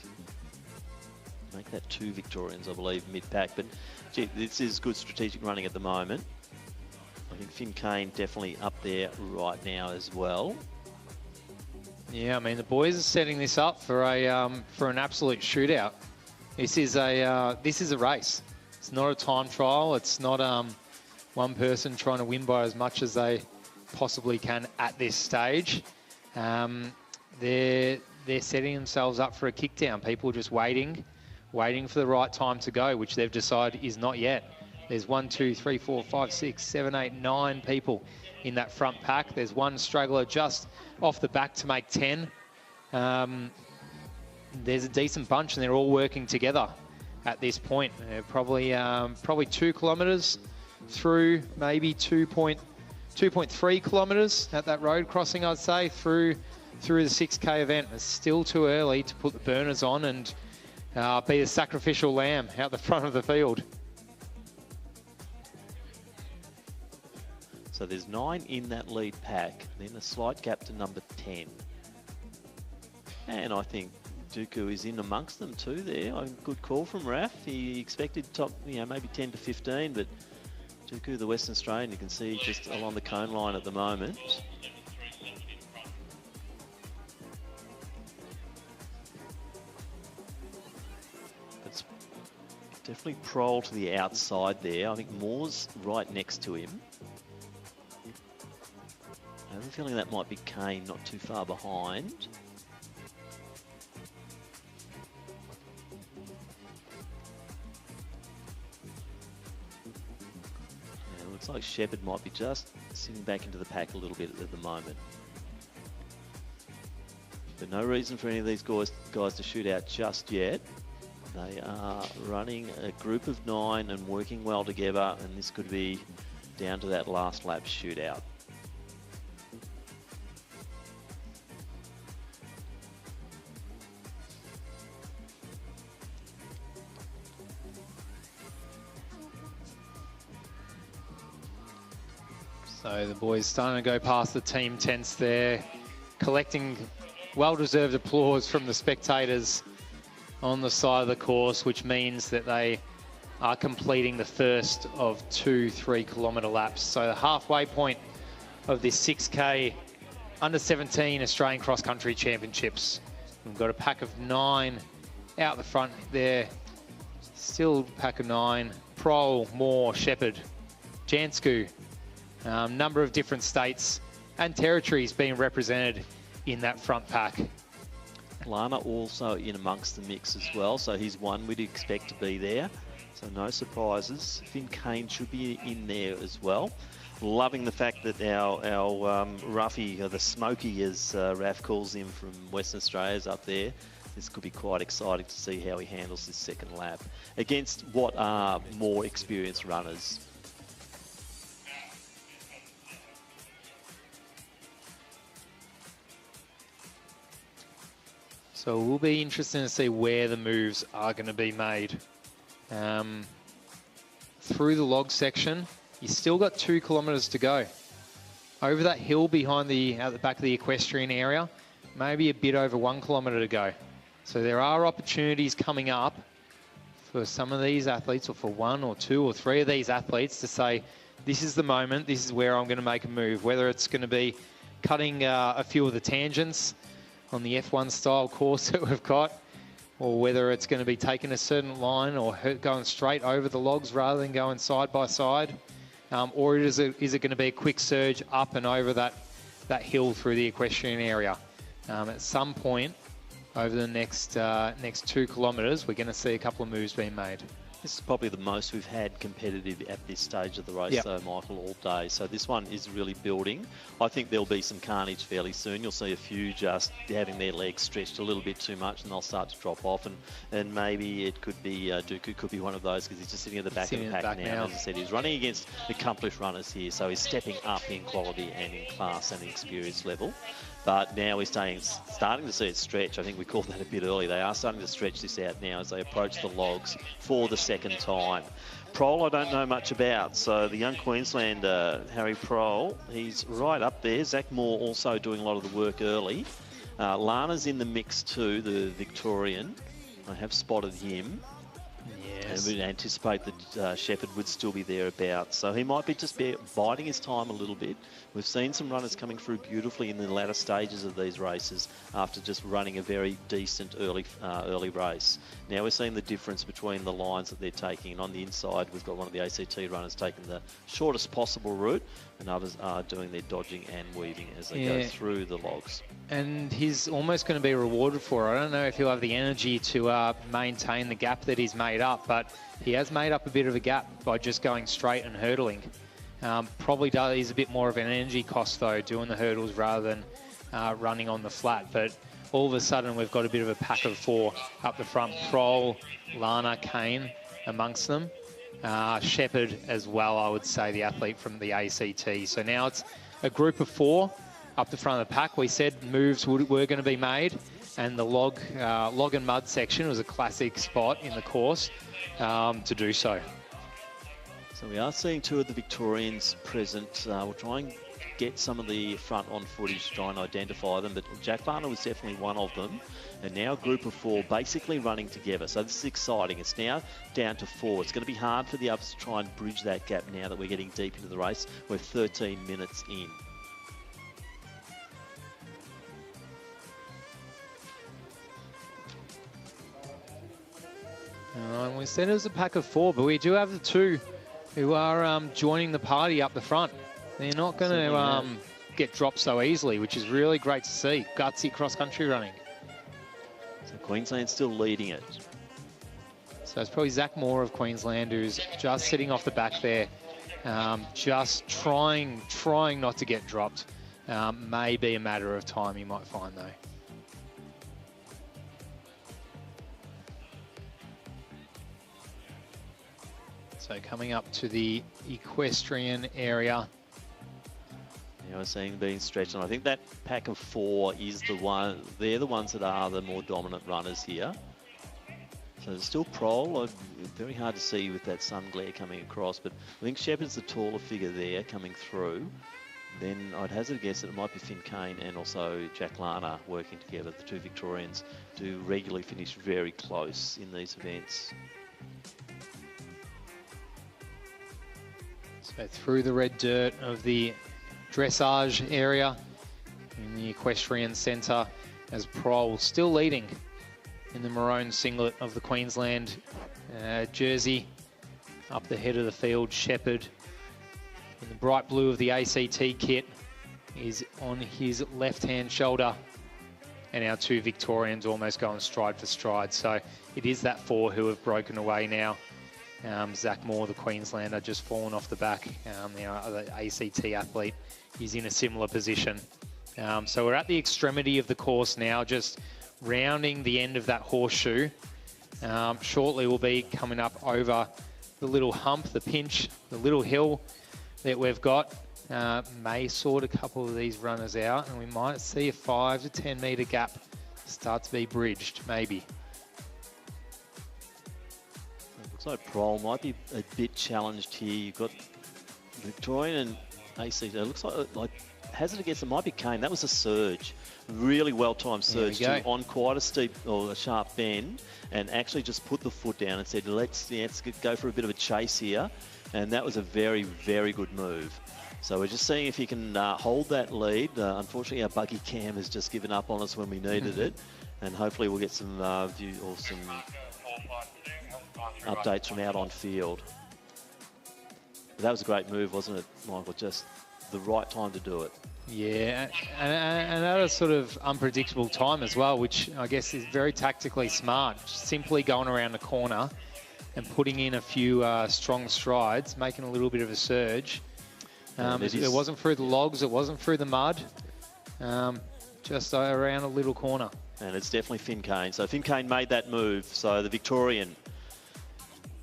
Make that 2 Victorians, I believe, mid-pack. But gee, this is good strategic running at the moment. I think Finn Kane definitely up there right now as well. Yeah, I mean, the boys are setting this up for an absolute shootout. This is a race. It's not a time trial. It's not one person trying to win by as much as they possibly can at this stage. They're setting themselves up for a kickdown. People just waiting for the right time to go, which they've decided is not yet. There's 1, 2, 3, 4, 5, 6, 7, 8, 9 people in that front pack. There's one straggler just off the back to make 10. There's a decent bunch, and they're all working together at this point. They're probably 2 kilometres through, maybe 2.3 kilometres at that road crossing, I'd say, through the 6K event. It's still too early to put the burners on and be the sacrificial lamb out the front of the field. So there's 9 in that lead pack, then a slight gap to number 10. And I think Dooku is in amongst them too there. Good call from Raf. He expected top, maybe 10 to 15, but Dooku, the Western Australian, you can see just along the cone line at the moment. It's definitely Prohl to the outside there. I think Moore's right next to him. I have a feeling that might be Kane, not too far behind. Yeah, it looks like Shepherd might be just sitting back into the pack a little bit at the moment. But no reason for any of these guys to shoot out just yet. They are running a group of 9 and working well together, and this could be down to that last lap shootout. So the boys starting to go past the team tents there, collecting well-deserved applause from the spectators on the side of the course, which means that they are completing the first of 2 3-kilometre laps. So the halfway point of this 6K under-17 Australian Cross Country Championships. We've got a pack of 9 out the front there. Still a pack of 9. Prohl, Moore, Shepherd, Jansku. Number of different states and territories being represented in that front pack. Lana also in amongst the mix as well, so he's one we'd expect to be there. So no surprises. Finn Kane should be in there as well. Loving the fact that our roughie, the Smoky as Raf calls him from Western Australia, is up there. This could be quite exciting to see how he handles this second lap against what are more experienced runners. So it will be interesting to see where the moves are going to be made. Through the log section, you still got 2 kilometres to go. Over that hill behind out the back of the equestrian area, maybe a bit over 1 kilometre to go. So there are opportunities coming up for some of these athletes, or for 1 or 2 or 3 of these athletes, to say, this is the moment, this is where I'm going to make a move. Whether it's going to be cutting a few of the tangents on the F1 style course that we've got, or whether it's going to be taking a certain line or going straight over the logs rather than going side by side, or is it going to be a quick surge up and over that hill through the equestrian area? At some point over the next 2 kilometres, we're going to see a couple of moves being made. This is probably the most we've had competitive at this stage of the race, though, Michael, all day. So this one is really building. I think there'll be some carnage fairly soon. You'll see a few just having their legs stretched a little bit too much, and they'll start to drop off. And maybe it could be Dooku could be one of those, because he's just sitting at the back of the pack now. As I said, he's running against accomplished runners here, so he's stepping up in quality and in class and experience level. But now we're starting to see it stretch. I think we called that a bit early. They are starting to stretch this out now as they approach the logs for the second time. Prohl, I don't know much about. So the young Queenslander, Harry Prohl, he's right up there. Zach Moore also doing a lot of the work early. Lana's in the mix too, the Victorian. I have spotted him. Yes. And we anticipate that Shepherd would still be thereabouts. So he might be just biding his time a little bit. We've seen some runners coming through beautifully in the latter stages of these races after just running a very decent early race. Now we're seeing the difference between the lines that they're taking. And on the inside, we've got one of the ACT runners taking the shortest possible route, and others are doing their dodging and weaving as they go through the logs. And he's almost going to be rewarded for it. I don't know if he'll have the energy to maintain the gap that he's made up, but he has made up a bit of a gap by just going straight and hurdling. Probably is a bit more of an energy cost, though, doing the hurdles rather than running on the flat. But all of a sudden, we've got a bit of a pack of 4 up the front. Prohl, Lana, Kane amongst them. Shepherd as well, I would say, the athlete from the ACT. So now it's a group of 4 up the front of the pack. We said moves were going to be made, and the log and mud section was a classic spot in the course to do so. So we are seeing 2 of the Victorians present. We'll try and get some of the front-on footage to try and identify them, but Jack Varner was definitely one of them. And now a group of 4 basically running together. So this is exciting. It's now down to 4. It's going to be hard for the others to try and bridge that gap now that we're getting deep into the race. We're 13 minutes in. And we said it was a pack of 4, but we do have the 2 who are joining the party up the front. They're not going to get dropped so easily, which is really great to see. Gutsy cross-country running. So Queensland's still leading it. So it's probably Zach Moore of Queensland who's just sitting off the back there, just trying not to get dropped. May be a matter of time, you might find, though. So coming up to the equestrian area. Yeah, we're seeing being stretched, and I think that pack of 4 is the one. They're the ones that are the more dominant runners here. So there's still Prohl. Very hard to see with that sun glare coming across, but I think Shepherd's the taller figure there coming through. Then I'd hazard a guess that it might be Finn Kane and also Jack Lana working together. The 2 Victorians do regularly finish very close in these events. So through the red dirt of the dressage area in the equestrian centre, as Prohl still leading in the maroon singlet of the Queensland jersey. Up the head of the field, Shepherd in the bright blue of the ACT kit is on his left-hand shoulder. And our 2 Victorians almost going stride for stride. So it is that 4 who have broken away now. Zach Moore, the Queenslander, just fallen off the back. The other ACT athlete is in a similar position. So we're at the extremity of the course now, just rounding the end of that horseshoe. Shortly we'll be coming up over the little hump, the pinch, the little hill that we've got. May sort a couple of these runners out, and we might see a 5 to 10 metre gap start to be bridged, maybe. Looks like Prol might be a bit challenged here. You've got Victorian and ACT. It looks like hazard against it might be Kane. That was a surge. Really well-timed surge to on quite a steep or a sharp bend, and actually just put the foot down and said, let's go for a bit of a chase here. And that was a very, very good move. So we're just seeing if he can hold that lead. Unfortunately, our buggy cam has just given up on us when we needed it. And hopefully we'll get some view or some updates from out on field. But that was a great move, wasn't it, Michael? Just the right time to do it. Yeah, and at a sort of unpredictable time as well, which I guess is very tactically smart. Simply going around the corner and putting in a few strong strides, making a little bit of a surge. It wasn't through the logs, it wasn't through the mud, just around a little corner. And it's definitely Finn Kane. So Finn Kane made that move. So the Victorian,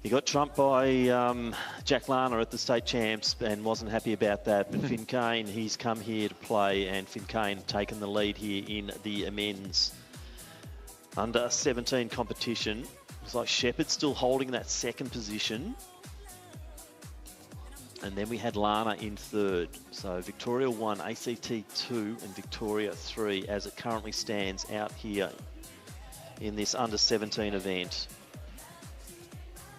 he got trumped by Jack Lana at the state champs and wasn't happy about that. But Finn Kane, he's come here to play, and Finn Kane taken the lead here in the men's under 17 competition. It's like Shepherd still holding that second position. And then we had Lana in third. So Victoria 1, ACT 2, and Victoria 3 as it currently stands out here in this under 17 event.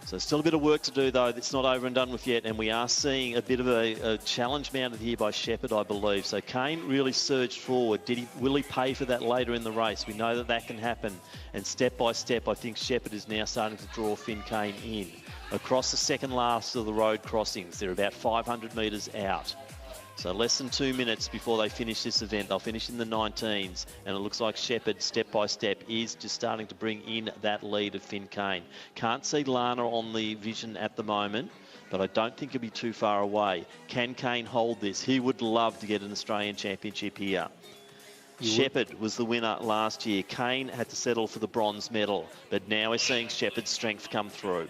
So still a bit of work to do, though. It's not over and done with yet, and we are seeing a bit of a challenge mounted here by Shepherd, I believe. So Kane really surged forward. Will he pay for that later in the race? We know that that can happen. And step by step, I think Shepherd is now starting to draw Finn Kane in. Across the second last of the road crossings, they're about 500 metres out. So less than 2 minutes before they finish this event. They'll finish in the 19s, and it looks like Shepherd, step by step, is just starting to bring in that lead of Finn Kane. Can't see Lana on the vision at the moment, but I don't think he'll be too far away. Can Kane hold this? He would love to get an Australian Championship here. Shepherd was the winner last year. Kane had to settle for the bronze medal, but now we're seeing Shepherd's strength come through.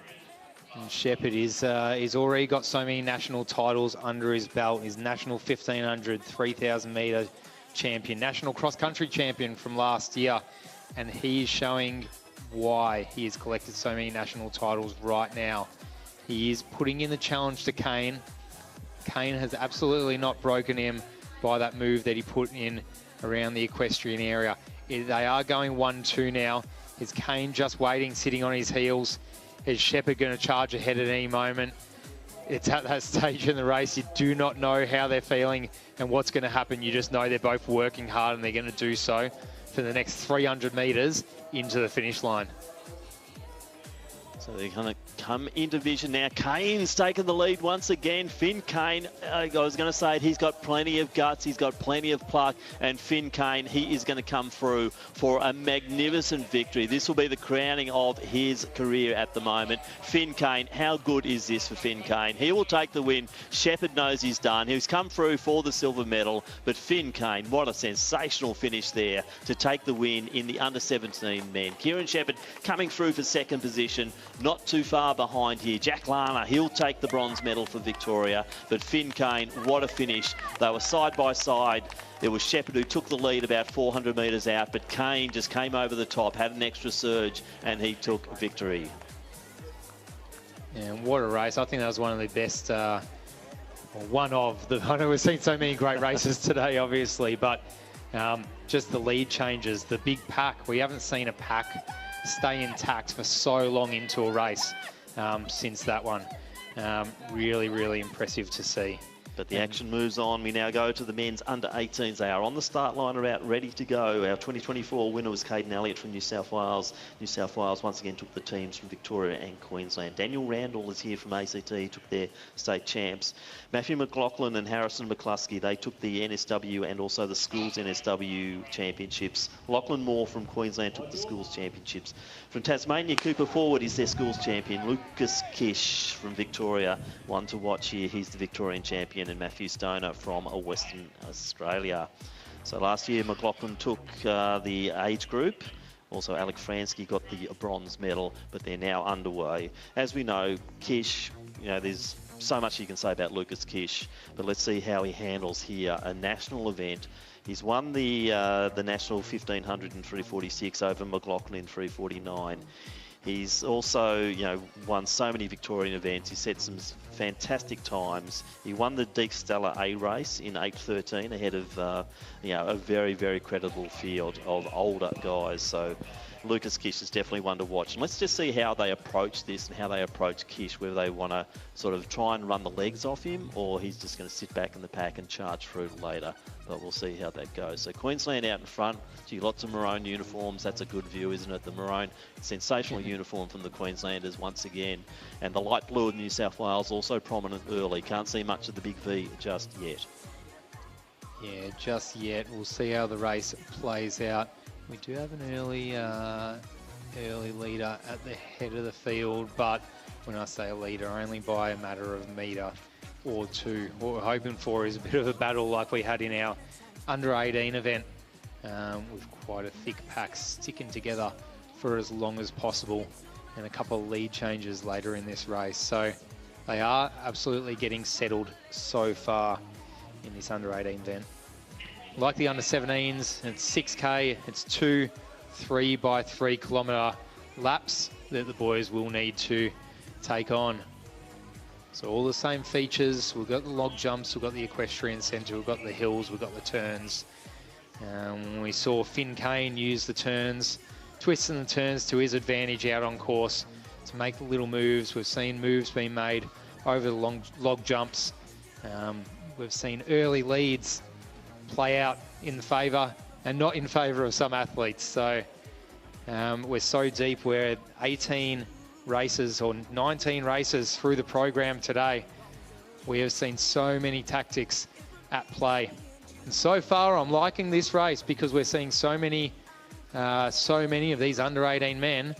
And Shepherd is he's already got so many national titles under his belt. He's national 1500, 3000 metre champion, national cross-country champion from last year. And he is showing why he has collected so many national titles right now. He is putting in the challenge to Kane. Kane has absolutely not broken him by that move that he put in around the equestrian area. They are going 1-2 now. Is Kane just waiting, sitting on his heels? Is Shepherd going to charge ahead at any moment? It's at that stage in the race. You do not know how they're feeling and what's going to happen. You just know they're both working hard, and they're going to do so for the next 300 metres into the finish line. So they're going to come into vision now. Kane's taken the lead once again. Finn Kane, I was going to say, he's got plenty of guts. He's got plenty of pluck. And Finn Kane, he is going to come through for a magnificent victory. This will be the crowning of his career at the moment. Finn Kane, how good is this for Finn Kane? He will take the win. Shepherd knows he's done. He's come through for the silver medal. But Finn Kane, what a sensational finish there to take the win in the under-17 men. Kieran Shepherd coming through for second position. Not too far behind here. Jack Lana, he'll take the bronze medal for Victoria. But Finn Kane, what a finish. They were side by side. It was Shepherd who took the lead about 400 metres out, but Kane just came over the top, had an extra surge, and he took victory. Yeah, what a race. I think that was one of the best, I know we've seen so many great races today, obviously, but just the lead changes, the big pack. We haven't seen a pack stay intact for so long into a race since that one. Really, really impressive to see. But the action moves on. We now go to the men's under 18s. They are on the start line, about ready to go. Our 2024 winner was Caden Elliott from New South Wales. New South Wales once again took the teams from Victoria and Queensland. Daniel Randall is here from ACT, took their state champs. Matthew McLaughlin and Harrison McCluskey, they took the NSW and also the schools NSW championships. Lachlan Moore from Queensland took the schools championships. From Tasmania, Cooper Forward is their schools champion. Lucas Kish from Victoria, one to watch here. He's the Victorian champion. And Matthew Stoner from Western Australia. So last year McLaughlin took the age group. Also Alec Fransky got the bronze medal, but they're now underway. As we know, Kish, there's so much you can say about Lucas Kish, but let's see how he handles here. A national event. He's won the national 1500 in 346 over McLaughlin in 349. He's also, won so many Victorian events. He set some fantastic times. He won the Deek Stella A race in 8:13 ahead of, a very, very credible field of older guys. So Lucas Kish is definitely one to watch. And let's just see how they approach this and how they approach Kish, whether they want to sort of try and run the legs off him or he's just going to sit back in the pack and charge through later. But we'll see how that goes. So Queensland out in front. Gee, lots of maroon uniforms. That's a good view, isn't it? The maroon, sensational uniform from the Queenslanders once again. And the light blue of New South Wales also prominent early. Can't see much of the big V just yet. Yeah, just yet. We'll see how the race plays out. We do have an early leader at the head of the field, but when I say a leader, only by a matter of metre or two. What we're hoping for is a bit of a battle like we had in our under 18 event, with quite a thick pack sticking together for as long as possible and a couple of lead changes later in this race. So they are absolutely getting settled so far in this under 18 event. Like the under 17s, it's 6K, it's 2 3x3 kilometre laps that the boys will need to take on. So all the same features. We've got the log jumps, we've got the equestrian centre, we've got the hills, we've got the turns. We saw Finn Kane use the turns, twisting the turns to his advantage out on course to make the little moves. We've seen moves being made over the log jumps. We've seen early leads play out in favour and not in favour of some athletes. So we're so deep. We're at 18 races or 19 races through the program today. We have seen so many tactics at play. And so far, I'm liking this race because we're seeing so many of these under 18 men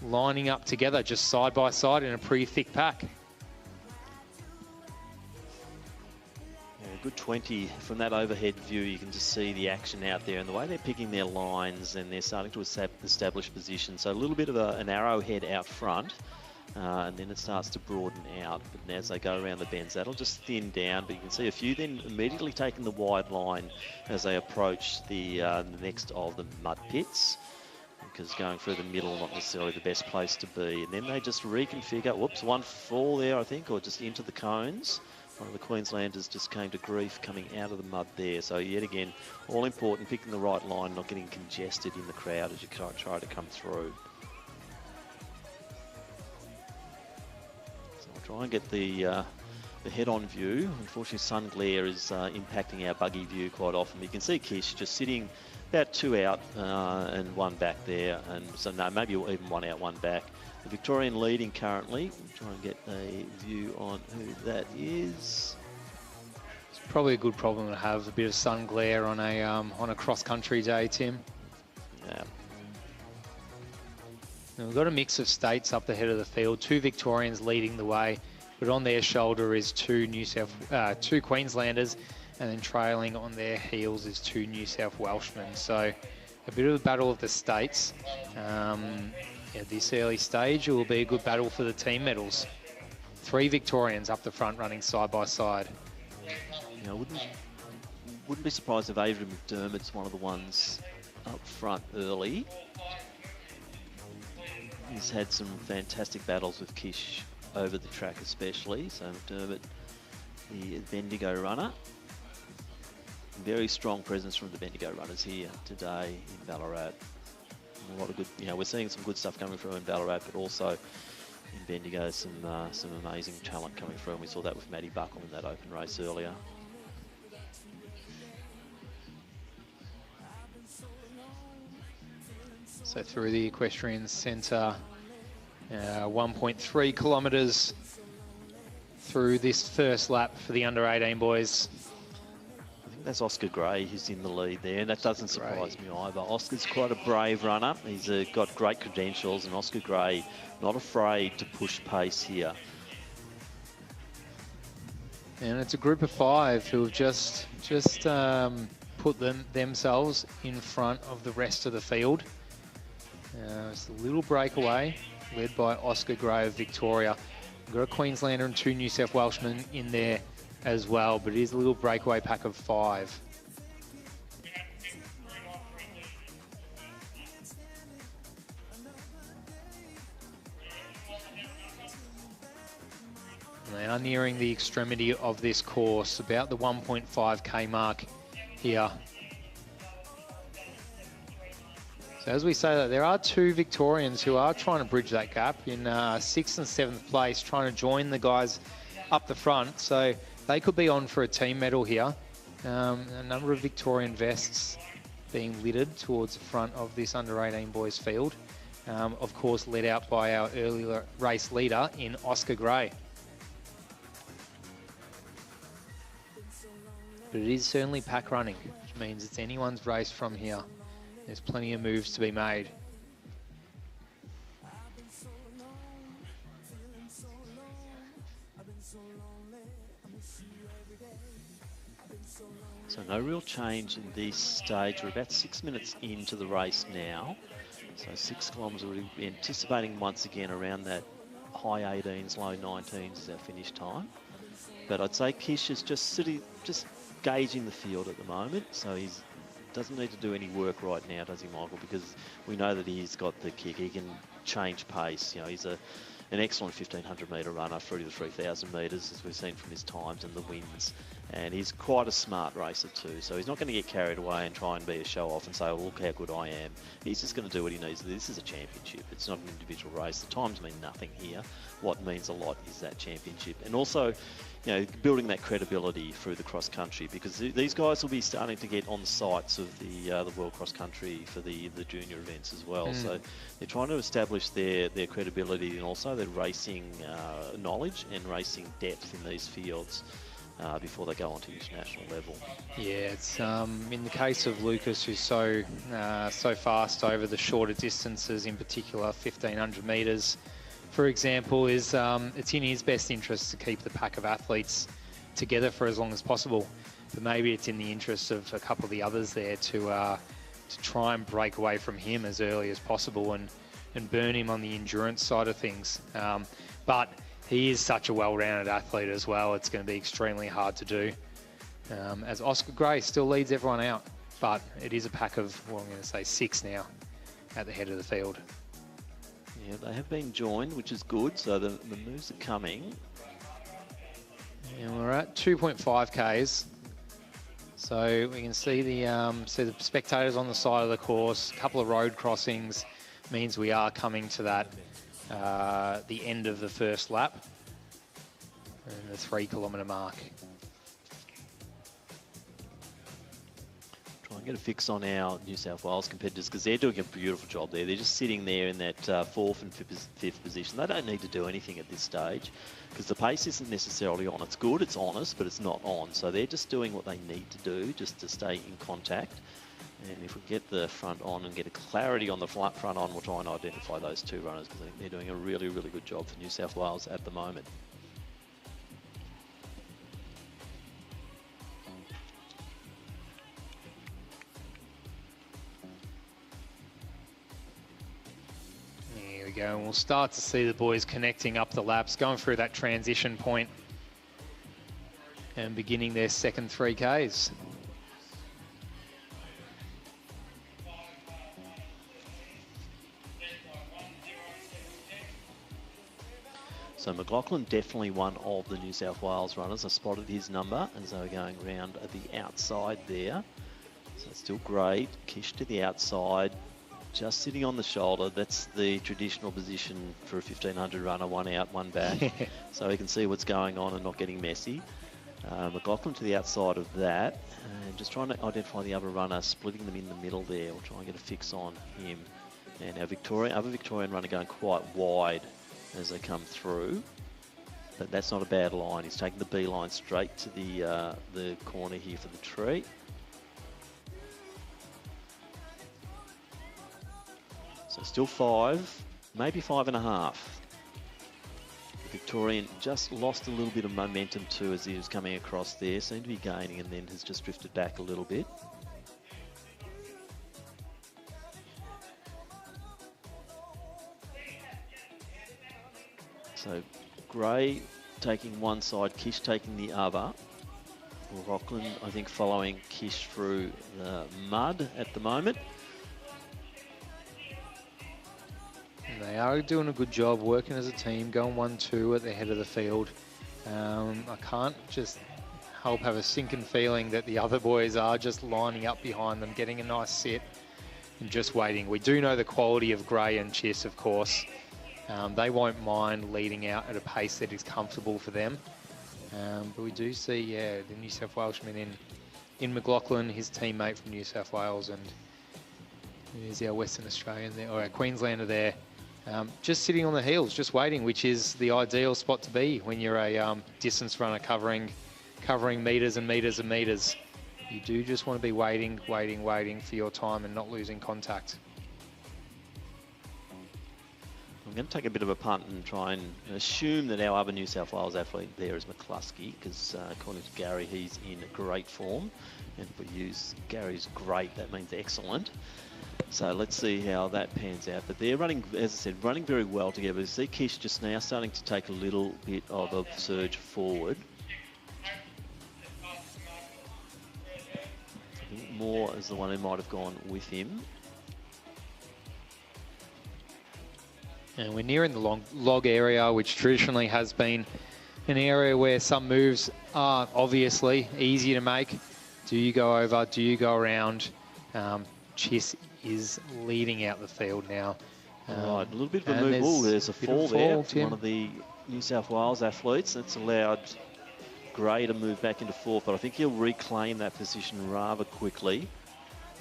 lining up together just side by side in a pretty thick pack. Good 20 from that overhead view. You can just see the action out there and the way they're picking their lines, and they're starting to establish position. So a little bit of an arrowhead out front, and then it starts to broaden out. But as they go around the bends, that'll just thin down. But you can see a few then immediately taking the wide line as they approach the next of the mud pits, because going through the middle not necessarily the best place to be. And then they just reconfigure. Whoops, one fall there, I think, or just into the cones. One of the Queenslanders just came to grief coming out of the mud there. So yet again, all important, picking the right line, not getting congested in the crowd as you try to come through. So I'll try and get the head-on view. Unfortunately, sun glare is impacting our buggy view quite often. You can see Kish just sitting about 2 out and 1 back there. And so no, maybe even 1 out, 1 back. The Victorian leading currently. Try and get a view on who that is. It's probably a good problem to have, a bit of sun glare on a cross-country day, Tim. Yeah. And we've got a mix of states up the head of the field. 2 Victorians leading the way, but on their shoulder is 2 Queenslanders, and then trailing on their heels is 2 New South Welshmen. So a bit of a battle of the states. At this early stage, it will be a good battle for the team medals. 3 Victorians up the front running side by side. I wouldn't be surprised if Adrian McDermott's one of the ones up front early. He's had some fantastic battles with Kish over the track especially. So McDermott, the Bendigo runner. Very strong presence from the Bendigo runners here today in Ballarat. A lot of good, we're seeing some good stuff coming through in Ballarat, but also, In Bendigo, some amazing talent coming through, and we saw that with Maddie Buckle in that open race earlier. So through the equestrian centre, 1.3 kilometres through this first lap for the under-18 boys. I think that's Oscar Gray who's in the lead there, and that doesn't surprise me either. Oscar's quite a brave runner. He's got great credentials, and Oscar Gray not afraid to push pace here. And it's a group of 5 who have just put themselves in front of the rest of the field. It's a little breakaway led by Oscar Gray of Victoria. We've got a Queenslander and 2 New South Welshmen in there as well, but it is a little breakaway pack of 5. They are nearing the extremity of this course, about the 1.5k mark here. So as we say that, there are 2 Victorians who are trying to bridge that gap in 6th and 7th place, trying to join the guys up the front. So they could be on for a team medal here. A number of Victorian vests being littered towards the front of this under-18 boys field. Of course, led out by our earlier race leader in Oscar Gray. But it is certainly pack running, which means it's anyone's race from here. There's plenty of moves to be made. So no real change in this stage. We're about 6 minutes into the race now. So 6 kilometres, we'll be anticipating once again around that high 18s, low 19s as our finish time. But I'd say Kish is just gauging the field at the moment. So he doesn't need to do any work right now, does he, Michael? Because we know that he's got the kick. He can change pace. You know, he's an excellent 1500 metre runner through to the 3000 metres, as we've seen from his times and the wins. And he's quite a smart racer too. So he's not going to get carried away and try and be a show-off and say, oh, look how good I am. He's just going to do what he needs. This is a championship. It's not an individual race. The times mean nothing here. What means a lot is that championship. And also, you know, building that credibility through the cross country, because these guys will be starting to get on the sites of the World Cross Country for the junior events as well. So they're trying to establish their credibility and also their racing knowledge and racing depth in these fields before they go on to international level. Yeah, it's in the case of Lucas, who's so fast over the shorter distances, in particular 1500 metres. For example, it's in his best interest to keep the pack of athletes together for as long as possible. But maybe it's in the interest of a couple of the others there to try and break away from him as early as possible and burn him on the endurance side of things. But he is such a well-rounded athlete as well. It's going to be extremely hard to do. As Oscar Gray still leads everyone out, but it is a pack of, well, I'm going to say 6 now at the head of the field. Yeah, they have been joined, which is good. So the moves are coming. And we're at 2.5 Ks. So we can see the spectators on the side of the course. A couple of road crossings means we are coming to that the end of the first lap and the 3 kilometre mark. Try and get a fix on our New South Wales competitors, because they're doing a beautiful job there. They're just sitting there in that 4th and 5th position. They don't need to do anything at this stage because the pace isn't necessarily on. It's good, it's honest, but it's not on. So they're just doing what they need to do just to stay in contact. And if we get the front on and get a clarity on the front on, we'll try and identify those 2 runners, because I think they're doing a really, really good job for New South Wales at the moment. Here we go, and we'll start to see the boys connecting up the laps, going through that transition point and beginning their second 3Ks. So McLaughlin, definitely one of the New South Wales runners. I spotted his number as they were going around at the outside there. So it's still great. Kish to the outside. just sitting on the shoulder. That's the traditional position for a 1500 runner, one out, one back. So he can see what's going on and not getting messy. McLaughlin to the outside of that, and just trying to identify the other runner, splitting them in the middle there. We'll try and get a fix on him. And our other Victorian runner going quite wide as they come through. But that's not a bad line. He's taking the B line straight to the corner here for the tree. So still 5, maybe 5.5. The Victorian just lost a little bit of momentum too as he was coming across there. Seemed to be gaining and then has just drifted back a little bit. So Gray taking one side, Kish taking the other. Rockland, I think, following Kish through the mud at the moment. And they are doing a good job working as a team, going 1-2 at the head of the field. I can't just help have a sinking feeling that the other boys are just lining up behind them, getting a nice sit and just waiting. We do know the quality of Gray and Chiss, of course. They won't mind leading out at a pace that is comfortable for them. But we do see, the New South Welshman in McLaughlin, his teammate from New South Wales, and there's our Western Australian there, or our Queenslander there, just sitting on the heels, just waiting, which is the ideal spot to be when you're a distance runner covering meters and meters and meters. You do just want to be waiting for your time and not losing contact. I'm going to take a bit of a punt and try and assume that our other New South Wales athlete there is McCluskey, because according to Gary, he's in great form. And if we use Gary's great, that means excellent. So let's see how that pans out. But they're running, as I said, running very well together. You see Kish just now starting to take a little bit of a surge forward. I think Moore is the one who might have gone with him. And we're nearing the log area, which traditionally has been an area where some moves are obviously easy to make. Do you go over? Do you go around? Chiss is leading out the field now. Right, a little bit of a move. Oh, there's a fall there. One of the New South Wales athletes. That's allowed Gray to move back into fourth, but I think he'll reclaim that position rather quickly.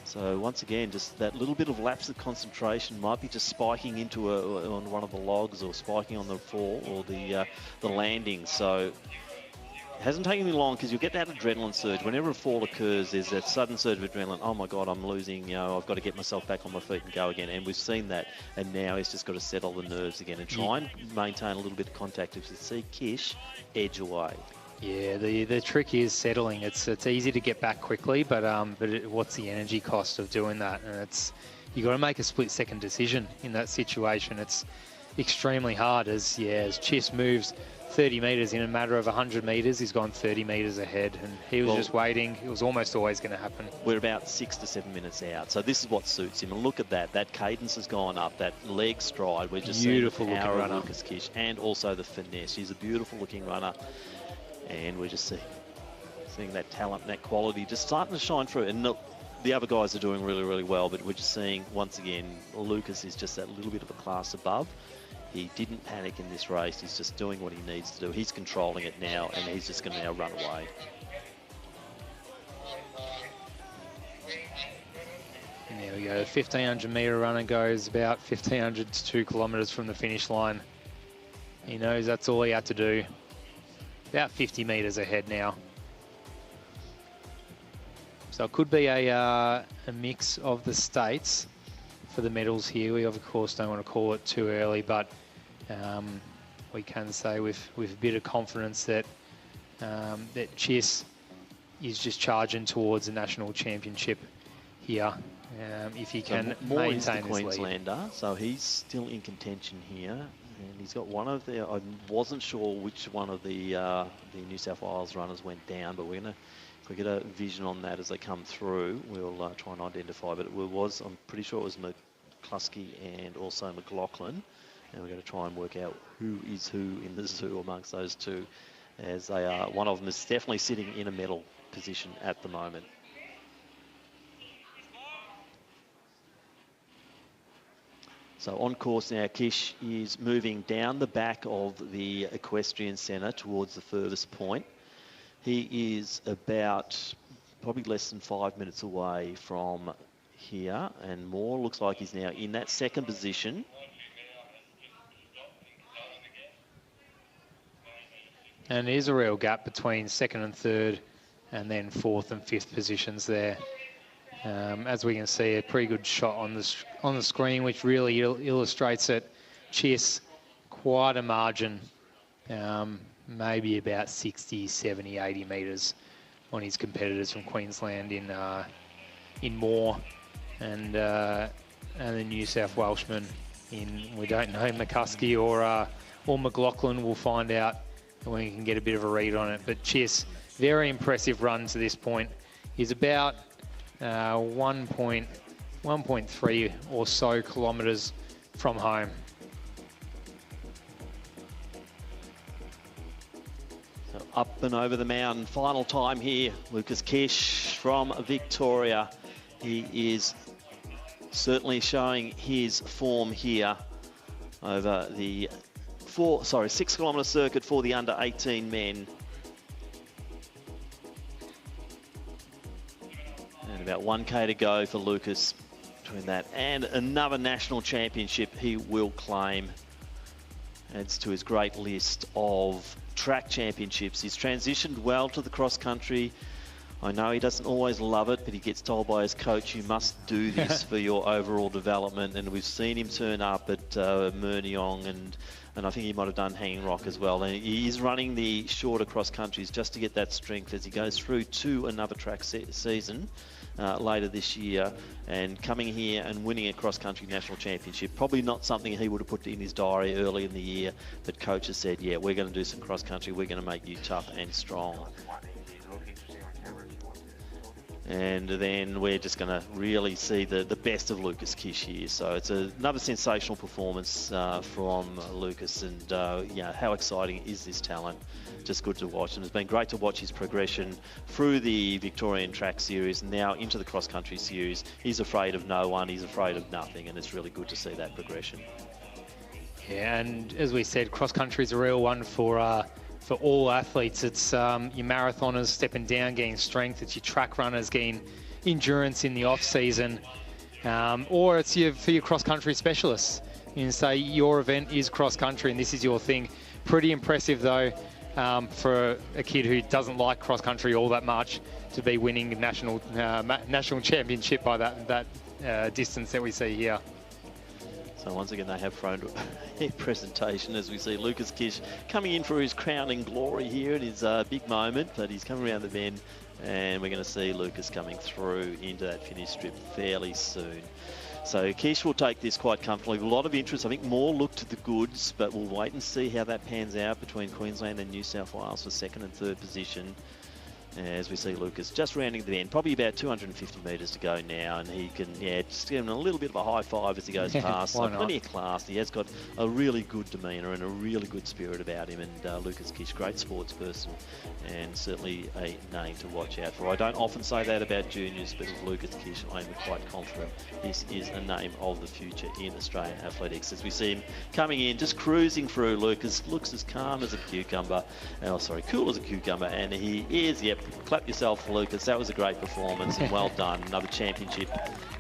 So once again, just that little bit of lapse of concentration, might be just spiking into on one of the logs or spiking on the fall or the landing. So it hasn't taken me long, because you'll get that adrenaline surge. Whenever a fall occurs, there's that sudden surge of adrenaline. Oh my God, I'm losing, I've got to get myself back on my feet and go again. And we've seen that. And now he's just got to settle the nerves again and try and maintain a little bit of contact. If you see Kish edge away. Yeah, the trick is settling. It's easy to get back quickly, but what's the energy cost of doing that? And you got to make a split-second decision in that situation. It's extremely hard as Chiss moves 30 metres in a matter of 100 metres. He's gone 30 metres ahead, and he was just waiting. It was almost always going to happen. We're about 6 to 7 minutes out, so this is what suits him. And look at that. That cadence has gone up. That leg stride. We're just seeing the power of Lucas Kish, and also the finesse. He's a beautiful-looking runner. And we're just seeing that talent and that quality just starting to shine through. And the other guys are doing really, really well, but we're just seeing, once again, Lucas is just that little bit of a class above. He didn't panic in this race. He's just doing what he needs to do. He's controlling it now, and he's just going to now run away. And there we go. The 1,500 metre runner goes about 1,500 to 2 kilometres from the finish line. He knows that's all he had to do. About 50 metres ahead now. So it could be a mix of the states for the medals here. We of course don't want to call it too early, but we can say with a bit of confidence that that Chiss is just charging towards the national championship here. If he can maintain his lead. Queenslander, so he's still in contention here. And he's got one of the, I wasn't sure which one of the New South Wales runners went down, but we're going to, if we get a vision on that as they come through, we'll try and identify. But it was, I'm pretty sure it was McCluskey and also McLaughlin. And we're going to try and work out who is who in the zoo amongst those two, as they are, one of them is definitely sitting in a medal position at the moment. So on course now, Kish is moving down the back of the equestrian centre towards the furthest point. He is about probably less than 5 minutes away from here, and more. Looks like he's now in that second position. And there's a real gap between second and third, and then fourth and fifth positions there. As we can see, a pretty good shot on the screen, which really illustrates it. Chiss, quite a margin, maybe about 60, 70, 80 metres on his competitors from Queensland in Moore, and the New South Welshman in, we don't know, McCuskey or McLaughlin. We'll find out when we can get a bit of a read on it. But Chiss, very impressive run to this point. He's about 1.3 or so kilometres from home. So up and over the mountain, final time here. Lucas Kish from Victoria. He is certainly showing his form here over the 6 kilometre circuit for the under 18 men. And about 1K to go for Lucas between that and another national championship he will claim. Adds to his great list of track championships. He's transitioned well to the cross country. I know he doesn't always love it, but he gets told by his coach, you must do this for your overall development. And we've seen him turn up at Murniong, and I think he might have done Hanging Rock as well. And he is running the shorter cross countries just to get that strength as he goes through to another track season later this year, and coming here and winning a cross country national championship. Probably not something he would have put in his diary early in the year, but coach has said, yeah, we're going to do some cross country. We're going to make you tough and strong. And then we're just going to really see the best of Lucas Kish here. So it's another sensational performance from Lucas, and yeah, how exciting is this talent? Just good to watch, and it's been great to watch his progression through the Victorian Track Series, now into the Cross Country Series. He's afraid of no one, he's afraid of nothing, and it's really good to see that progression. Yeah, and as we said, cross country is a real one for all athletes. It's your marathoners stepping down, getting strength. It's your track runners getting endurance in the off season, or it's for your cross country specialists. You can say your event is cross country and this is your thing. Pretty impressive though, for a kid who doesn't like cross country all that much to be winning national championship by that distance that we see here. So once again, they have thrown a presentation as we see Lucas Kish coming in for his crowning glory here. It is a big moment, but he's coming around the bend, and we're going to see Lucas coming through into that finish strip fairly soon. So Kish will take this quite comfortably. A lot of interest. I think more look to the goods, but we'll wait and see how that pans out between Queensland and New South Wales for second and third position. As we see Lucas just rounding the end, probably about 250 metres to go now, and he can, just give him a little bit of a high five as he goes past. So plenty of class. He has got a really good demeanour and a really good spirit about him, and Lucas Kish, great sports person, and certainly a name to watch out for. I don't often say that about juniors, but with Lucas Kish, I'm quite confident this is a name of the future in Australian athletics. As we see him coming in, just cruising through, Lucas looks as calm as a cucumber. Cool as a cucumber, and he is, clap yourself, Lucas. That was a great performance and well done. Another championship.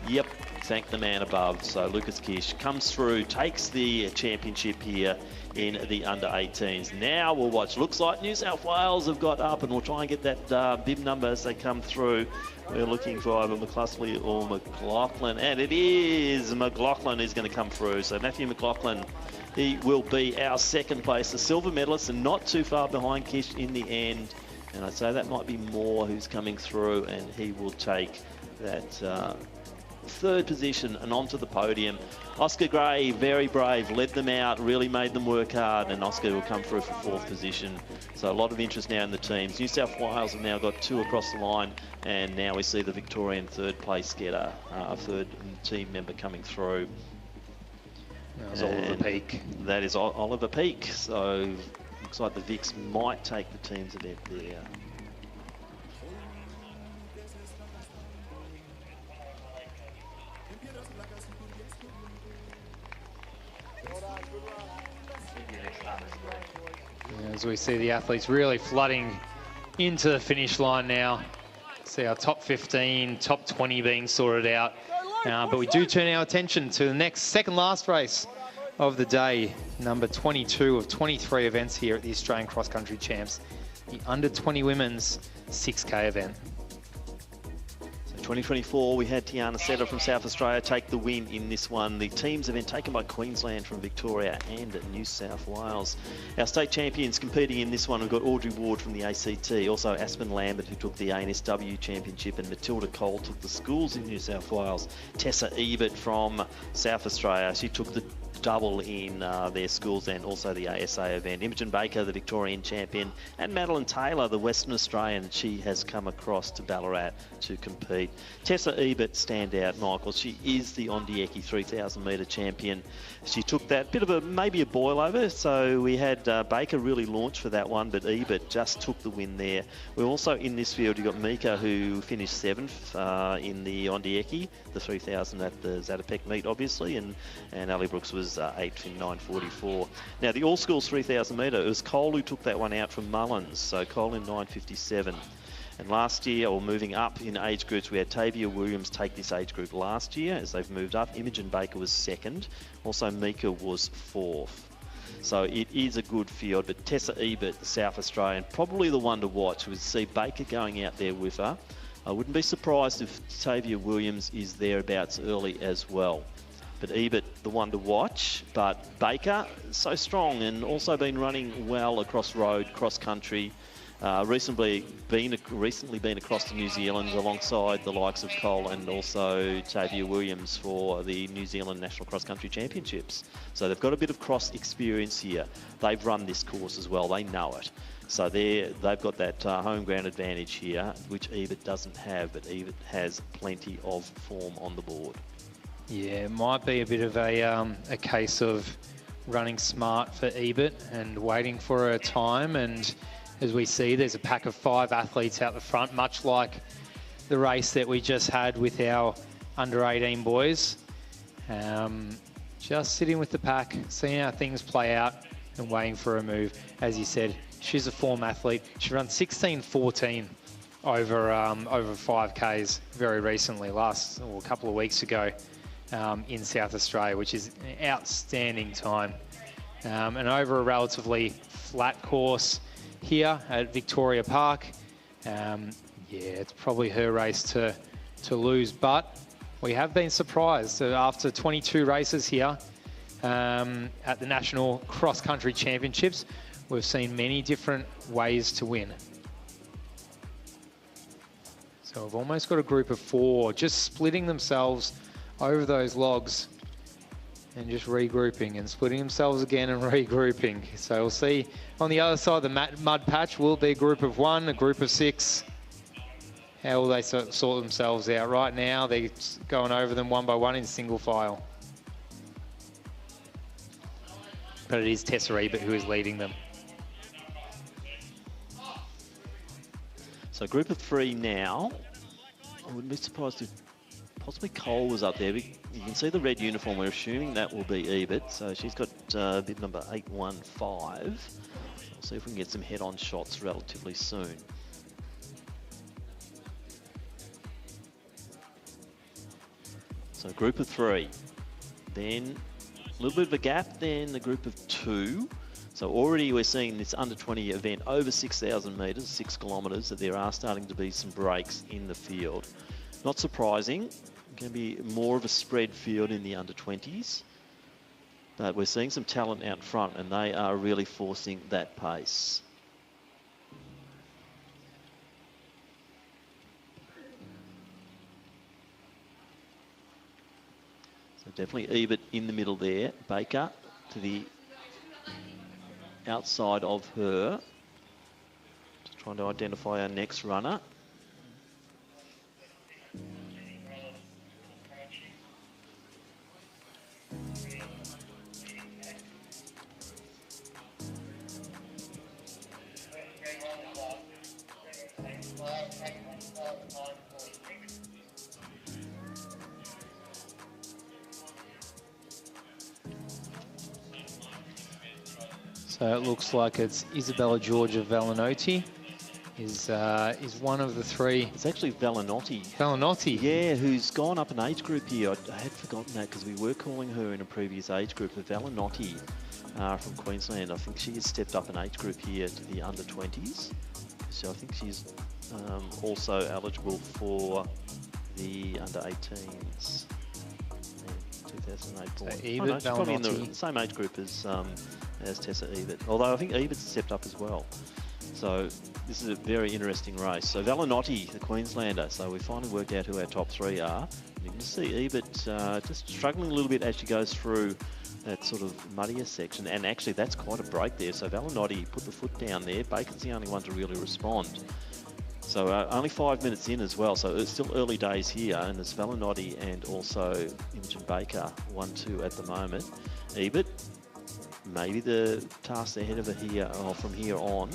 Yep, thank the man above. So Lucas Kish comes through, takes the championship here in the under-18s. Now we'll watch. Looks like New South Wales have got up, and we'll try and get that bib number as they come through. We're looking for either McCluskey or McLaughlin, and it is McLaughlin is going to come through. So Matthew McLaughlin, he will be our second place, the silver medalist, and not too far behind Kish in the end. And I'd say that might be Moore who's coming through, and he will take that third position and onto the podium. Oscar Gray, very brave, led them out, really made them work hard, and Oscar will come through for fourth position. So a lot of interest now in the teams. New South Wales have now got 2 across the line, and now we see the Victorian third place getter, a third team member coming through. That was Oliver Peake. That is Oliver Peake. So looks like the Vics might take the team's event there. Your next starters, please. As we see the athletes really flooding into the finish line now. See our top 15, top 20 being sorted out. But we do turn our attention to the next second last race of the day, number 22 of 23 events here at the Australian Cross Country Champs, the under 20 women's 6K event. 2024, we had Tiana Setter from South Australia take the win in this one. The teams event taken by Queensland from Victoria and New South Wales. Our state champions competing in this one, we've got Audrey Ward from the ACT, also Aspen Lambert, who took the ANSW Championship, and Matilda Cole took the schools in New South Wales. Tessa Ebert from South Australia, she took the double in their schools and also the ASA event. Imogen Baker, the Victorian champion, and Madeline Taylor, the Western Australian, she has come across to Ballarat to compete. Tessa Ebert, standout, Michael. She is the Ondieki 3,000 metre champion. She took that bit of maybe a boil over, so we had Baker really launch for that one, but Ebert just took the win there. We're also in this field, you've got Mika, who finished 7th in the Ondieki, the 3,000 at the Zatopek meet, obviously, and Ali Brooks was 8th in 9:44. Now, the all-schools 3,000 metre, it was Cole who took that one out from Mullins, so Cole in 9:57. And last year, or moving up in age groups, we had Tavia Williams take this age group last year as they've moved up. Imogen Baker was 2nd. Also, Mika was 4th. So it is a good field, but Tessa Ebert, the South Australian, probably the one to watch. We see Baker going out there with her. I wouldn't be surprised if Tavia Williams is thereabouts early as well. But Ebert, the one to watch. But Baker, so strong and also been running well across road, cross country. Recently been across to New Zealand alongside the likes of Cole and also Tavia Williams for the New Zealand National Cross Country Championships. So they've got a bit of cross experience here. They've run this course as well. They know it. So they've got that home ground advantage here, which Ebert doesn't have, but Ebert has plenty of form on the board. Yeah, it might be a bit of a case of running smart for Ebert and waiting for her time. And as we see, there's a pack of 5 athletes out the front, much like the race that we just had with our under-18 boys. Just sitting with the pack, seeing how things play out and waiting for a move. As you said, she's a form athlete. She ran 16:14 over 5Ks very recently, a couple of weeks ago in South Australia, which is an outstanding time. And over a relatively flat course here at Victoria Park. Yeah, it's probably her race to lose, but we have been surprised. So after 22 races here at the National Cross Country Championships, we've seen many different ways to win. So we've almost got a group of 4 just splitting themselves over those logs and just regrouping and splitting themselves again and regrouping. So we'll see on the other side of the mud patch, will be a group of 1, a group of 6. How will they sort themselves out? Right now, they're going over them one by one in single file. But it is Tessa Ebert who is leading them. So group of 3 now. I wouldn't be surprised if possibly Cole was up there. You can see the red uniform. We're assuming that will be Ebert. So she's got bib number 815. We'll see if we can get some head-on shots relatively soon. So group of 3. Then a little bit of a gap. Then the group of 2. So already we're seeing this under 20 event over 6,000 metres, 6 kilometres, that there are starting to be some breaks in the field. Not surprising. Going to be more of a spread field in the under 20s. But we're seeing some talent out front and they are really forcing that pace. So definitely Ebert in the middle there. Baker to the outside of her. Just trying to identify our next runner. So it looks like it's Isabella Georgia Velinotti is one of the three. It's actually Velinotti. Velinotti. Yeah, who's gone up an age group here. I had forgotten that because we were calling her in a previous age group. But Velinotti from Queensland, I think she has stepped up an age group here to the under 20s. So I think she's also eligible for the under 18s. 2008 born. So Ebert, she's probably in the Velinotti. same age group as Tessa Ebert. Although I think Ebert's stepped up as well. So this is a very interesting race. So Velinotti, the Queenslander. So we finally worked out who our top three are. And you can see Ebert just struggling a little bit as she goes through that sort of muddier section. And actually that's quite a break there. So Velinotti put the foot down there. Baker's the only one to really respond. So only 5 minutes in as well. So it's still early days here. And it's Velinotti and also Imogen Baker 1-2 at the moment. Ebert, maybe the task ahead of her here or from here on.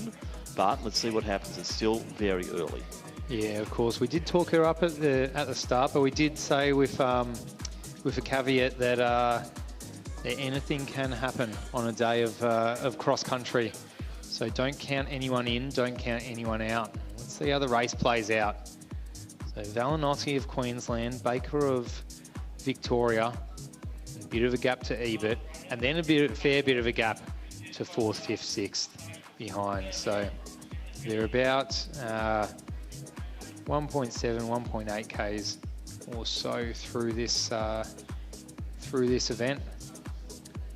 But let's see what happens. It's still very early. Yeah, of course. We did talk her up at the start, but we did say with a caveat that anything can happen on a day of cross country. So don't count anyone in, don't count anyone out. Let's see how the race plays out. So Velinotti of Queensland, Baker of Victoria, a bit of a gap to Ebert, and then a fair bit of a gap to 4th, 5th, 6th behind. So they're about 1.7, 1.8 Ks or so through this event.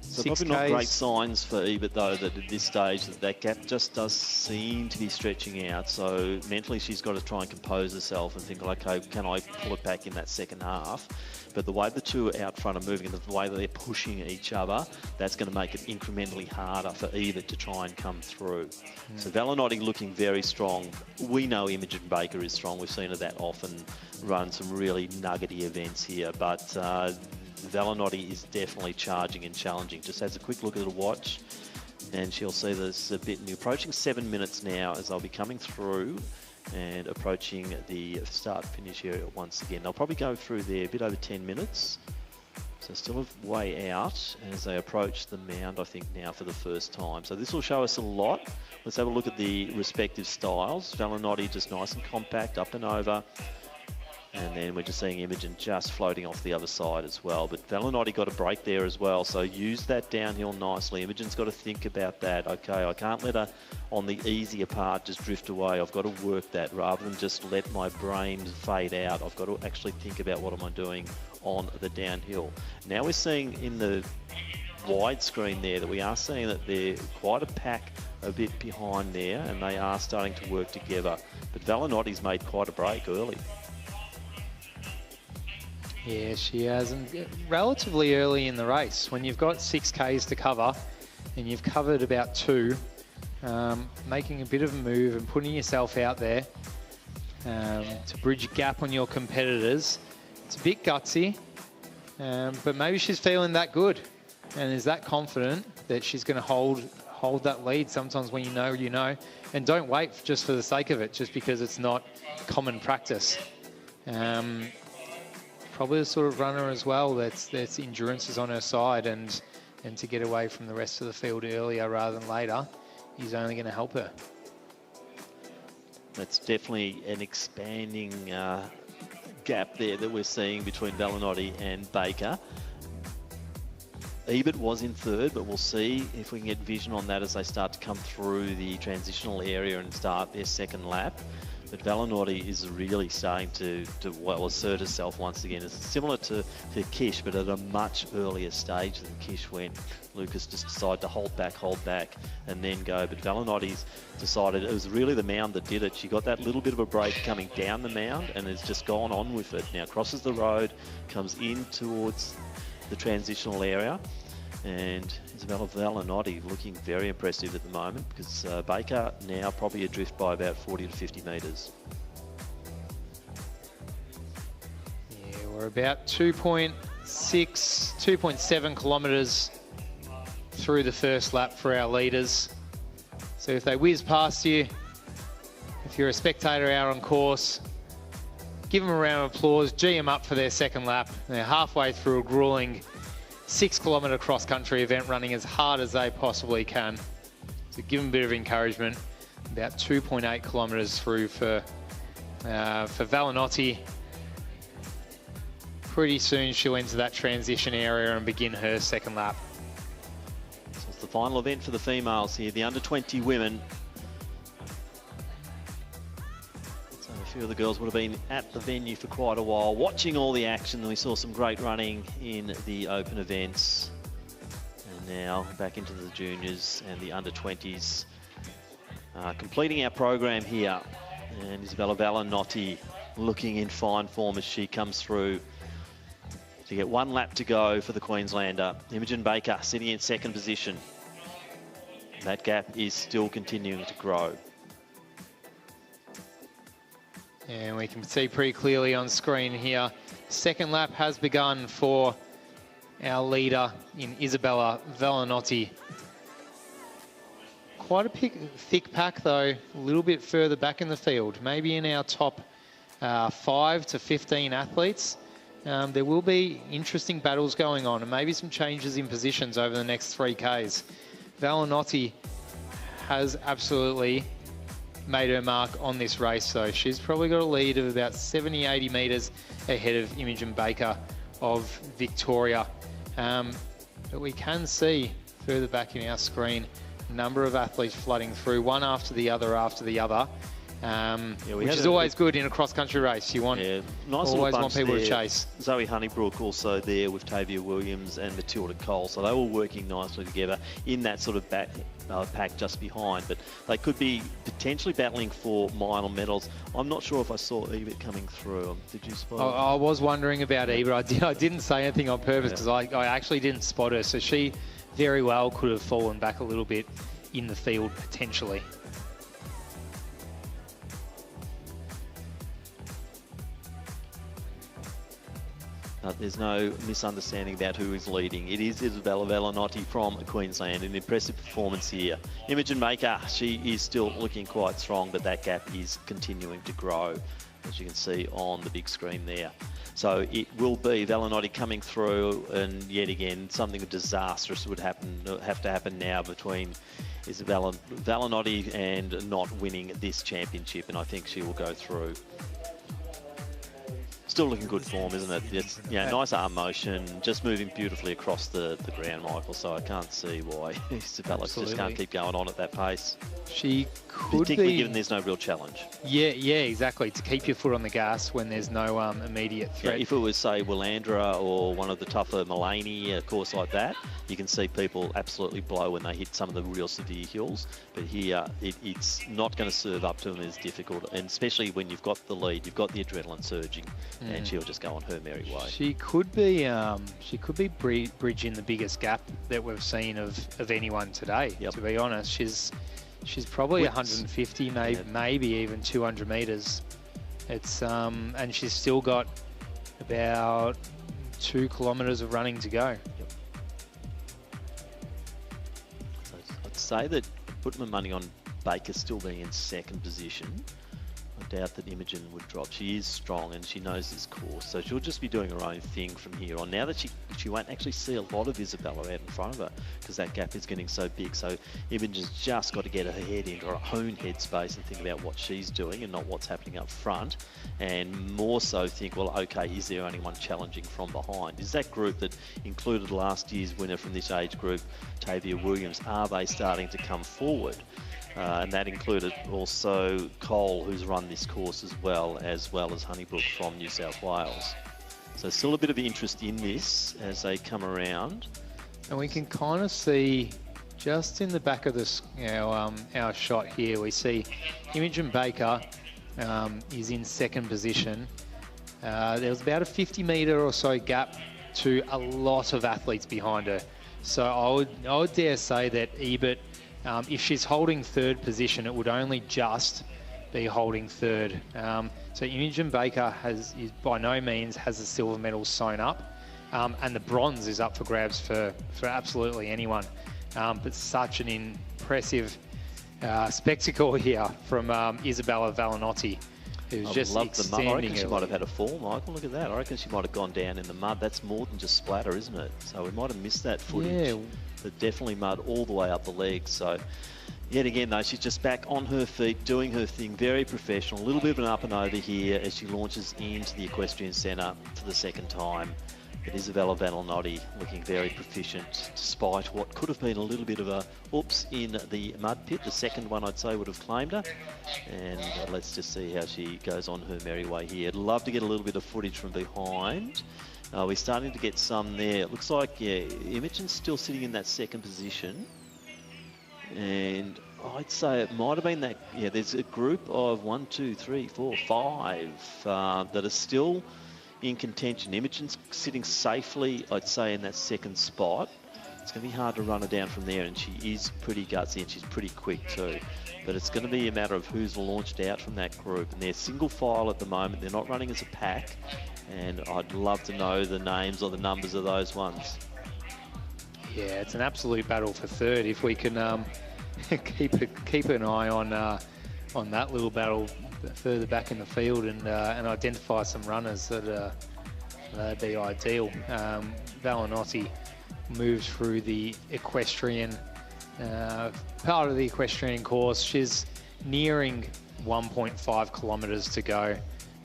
So probably not great signs for Ebert though that at this stage that gap just does seem to be stretching out. So mentally she's got to try and compose herself and think, okay, can I pull it back in that second half? But the way the two out front are moving and the way that they're pushing each other, that's going to make it incrementally harder for Ebert to try and come through. So Velinotti looking very strong. We know Imogen Baker is strong. We've seen her that often run some really nuggety events here. But Velinotti is definitely charging and challenging. Just has a quick look at the watch and she'll see there's a bit new. Approaching 7 minutes now as they'll be coming through and approaching the start-finish area once again. They'll probably go through there a bit over 10 minutes. So still a way out as they approach the mound, I think, now for the first time. So this will show us a lot. Let's have a look at the respective styles. Velinotti just nice and compact, up and over. And then we're just seeing Imogen just floating off the other side as well. But Velinotti got a break there as well. So use that downhill nicely. Imogen's got to think about that. Okay, I can't let her on the easier part just drift away. I've got to work that rather than just let my brain fade out. I've got to actually think about what am I doing on the downhill. Now we're seeing in the wide screen there that we are seeing that they're quite a pack a bit behind there and they are starting to work together. But Velinotti's made quite a break early. Yeah, she has, and relatively early in the race. When you've got 6 Ks to cover, and you've covered about 2, making a bit of a move and putting yourself out there to bridge a gap on your competitors, it's a bit gutsy, but maybe she's feeling that good and is that confident that she's going to hold that lead. Sometimes when you know, and don't wait just for the sake of it, just because it's not common practice. Probably the sort of runner as well that's endurance is on her side, and to get away from the rest of the field earlier rather than later is only going to help her. That's definitely an expanding gap there that we're seeing between Velinotti and Baker. Ebert was in third, but we'll see if we can get vision on that as they start to come through the transitional area and start their second lap. But Velinotti is really starting to assert herself once again. It's similar to Kish, but at a much earlier stage than Kish when Lucas just decided to hold back, and then go. But Velinotti's decided it was really the mound that did it. She got that little bit of a break coming down the mound and has just gone on with it. Now crosses the road, comes in towards the transitional area. And Isabella Velinotti looking very impressive at the moment because Baker now probably adrift by about 40 to 50 metres. Yeah, we're about 2.7 kilometres through the first lap for our leaders. So if they whiz past you, if you're a spectator out on course, give them a round of applause, G them up for their second lap. They're halfway through a gruelling 6-kilometre cross-country event, running as hard as they possibly can. to give them a bit of encouragement. About 2.8 kilometres through for Valenotti. Pretty soon she'll enter that transition area and begin her second lap. So it's the final event for the females here, the under-20 women. So a few of the girls would have been at the venue for quite a while, watching all the action, and we saw some great running in the open events. And now back into the juniors and the under-20s. Completing our program here, and Isabella Valenotti looking in fine form as she comes through. To get 1 lap to go for the Queenslander. Imogen Baker sitting in second position. That gap is still continuing to grow. And we can see pretty clearly on screen here, second lap has begun for our leader in Isabella Valenotti. Quite a thick pack though, a little bit further back in the field, maybe in our top 5 to 15 athletes. There will be interesting battles going on and maybe some changes in positions over the next 3Ks. Valenotti has absolutely made her mark on this race, so she's probably got a lead of about 70, 80 metres ahead of Imogen Baker of Victoria. But we can see further back in our screen, a number of athletes flooding through, one after the other which is always good in a cross-country race. You want always want people to chase. Zoe Honeybrook also there with Tavia Williams and Matilda Cole, so they were working nicely together in that sort of pack just behind. But they could be potentially battling for minor medals. I'm not sure if I saw Ebert coming through. Did you spot her? I was wondering about Ebert. I didn't say anything on purpose because I actually didn't spot her. So she very well could have fallen back a little bit in the field potentially. There's no misunderstanding about who is leading. It is Isabella Valenotti from Queensland. An impressive performance here. Imogen Baker, she is still looking quite strong, but that gap is continuing to grow, as you can see on the big screen there. So it will be Valenotti coming through, and yet again, something disastrous would have to happen now between Isabella Valenotti and not winning this championship, and I think she will go through. Still looking good form, isn't it? It's, nice arm motion, just moving beautifully across the ground, Michael. So I can't see why Isabella just can't keep going on at that pace. She could particularly given there's no real challenge. Yeah, exactly. To keep your foot on the gas when there's no immediate threat. Yeah, if it was, say, Willandra or one of the tougher Mulaney, a course like that, you can see people absolutely blow when they hit some of the real severe hills. But here, it's not going to serve up to them as difficult, and especially when you've got the lead, you've got the adrenaline surging, and she'll just go on her merry way. She could be bridging the biggest gap that we've seen of anyone today. To be honest, she's probably 150, maybe even 200 meters. It's and she's still got about 2 kilometers of running to go. So I'd say that put my money on Baker still being in second position. I doubt that Imogen would drop. She is strong and she knows this course, so she'll just be doing her own thing from here on. Now that she won't actually see a lot of Isabella out in front of her because that gap is getting so big. So Imogen's just got to get her head into her own headspace and think about what she's doing and not what's happening up front, and more so think, well, okay, is there anyone challenging from behind? Is that group that included last year's winner from this age group, Tavia Williams, are they starting to come forward? And that included also Cole, who's run this course as well as Honeybrook from New South Wales. So still a bit of interest in this as they come around. And we can kind of see just in the back of this, our shot here, we see Imogen Baker is in second position. There was about a 50 metre or so gap to a lot of athletes behind her. So I would dare say that Ebert, if she's holding third position, it would only just be holding third. So Imogen Baker is by no means has the silver medal sewn up, and the bronze is up for grabs for absolutely anyone. But such an impressive spectacle here from Isabella Valenotti, who's just extending. I reckon she might have had a fall, Michael. Look at that. I reckon she might have gone down in the mud. That's more than just splatter, isn't it? So we might have missed that footage. Yeah. But definitely mud all the way up the legs. So, Yet again, though, she's just back on her feet, doing her thing, very professional. A little bit of an up and over here as she launches into the equestrian centre for the second time. But Isabella Valenotti looking very proficient, despite what could have been a little bit of a oops in the mud pit. The second one, I'd say, would have claimed her. And let's just see how she goes on her merry way here. I'd love to get a little bit of footage from behind. We're starting to get some there. It looks like, yeah, Imogen's still sitting in that second position. And I'd say it might have been that, yeah, there's a group of 1, 2, 3, 4, 5 that are still in contention. Imogen's sitting safely, I'd say, in that second spot. It's going to be hard to run her down from there, and she is pretty gutsy and she's pretty quick too. But it's going to be a matter of who's launched out from that group. And they're single file at the moment. They're not running as a pack. And I'd love to know the names or the numbers of those ones. Yeah, it's an absolute battle for third. If we can keep an eye on that little battle further back in the field and identify some runners, that'd be ideal. Valenotti moves through the equestrian part of the equestrian course. She's nearing 1.5 kilometres to go.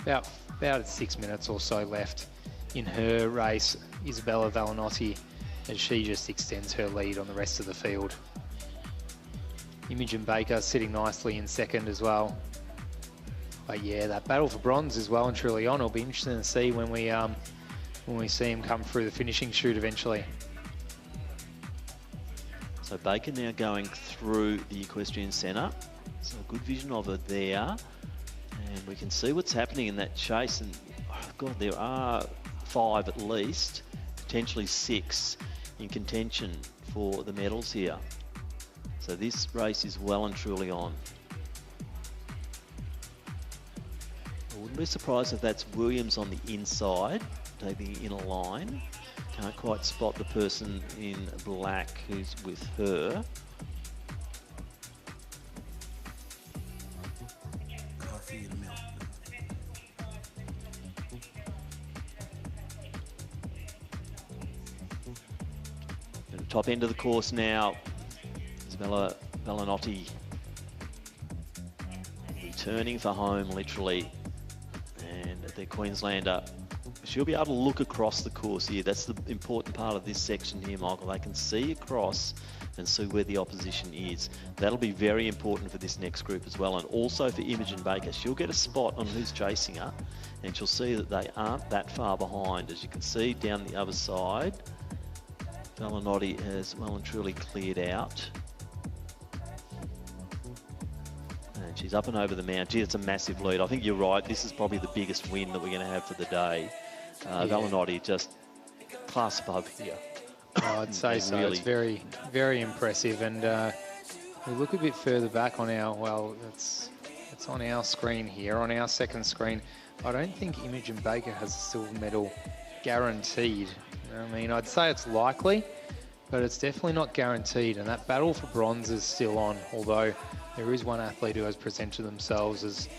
About 6 minutes or so left in her race. Isabella Valenotti, as she just extends her lead on the rest of the field. Imogen Baker sitting nicely in second as well. But yeah, that battle for bronze is well and truly on. It'll be interesting to see when we see him come through the finishing chute eventually. So Baker now going through the equestrian centre. So good vision of her there. And we can see what's happening in that chase. And oh God, there are 5 at least, potentially 6 in contention for the medals here. So this race is well and truly on. I wouldn't be surprised if that's Williams on the inside, taking in a line. Can't quite spot the person in black who's with her. At the top end of the course now, Isabella Valenotti returning for home, literally. And the Queenslander, she'll be able to look across the course here. That's the important part of this section here, Michael. They can see across and see where the opposition is. That'll be very important for this next group as well. And also for Imogen Baker, she'll get a spot on who's chasing her, and she'll see that they aren't that far behind. As you can see down the other side, Valenotti has well and truly cleared out. And she's up and over the mount. Gee, it's a massive lead. I think you're right. This is probably the biggest win that we're going to have for the day. Valenotti just class above here. Oh, I'd say so. Really, it's very, very impressive. And we look a bit further back on our, well, it's on our screen here, on our second screen. I don't think Imogen Baker has a silver medal guaranteed. I mean, I'd say it's likely, but it's definitely not guaranteed. And that battle for bronze is still on, although there is one athlete who has presented themselves as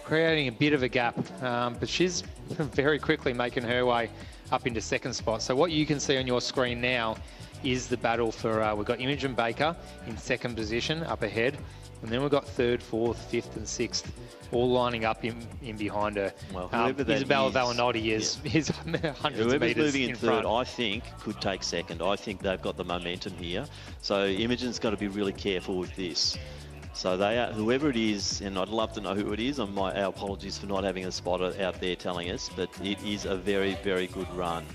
creating a bit of a gap, but she's very quickly making her way up into second spot. So what you can see on your screen now is the battle for, we've got Imogen Baker in second position up ahead, and then we've got third, fourth, fifth and sixth all lining up in behind her. Well, whoever that Isabella is, Valenotti is hundreds of metres moving in third, front. I think, could take second. I think they've got the momentum here. So Imogen's got to be really careful with this. So they are, whoever it is, and I'd love to know who it is. Our apologies for not having a spotter out there telling us, but it is a very, very good run.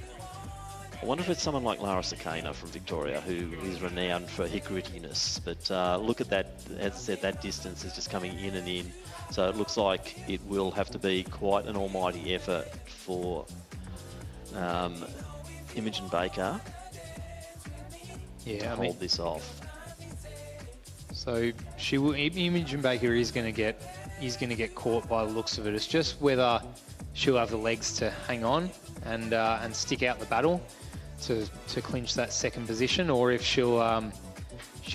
I wonder if it's someone like Lara Sakana from Victoria, who is renowned for her grittiness. But look at that, as I said, that distance is just coming in and in. So it looks like it will have to be quite an almighty effort for Imogen Baker to hold this off. So Imogen Baker is going to get caught by the looks of it. It's just whether she'll have the legs to hang on and stick out the battle to clinch that second position, or if she'll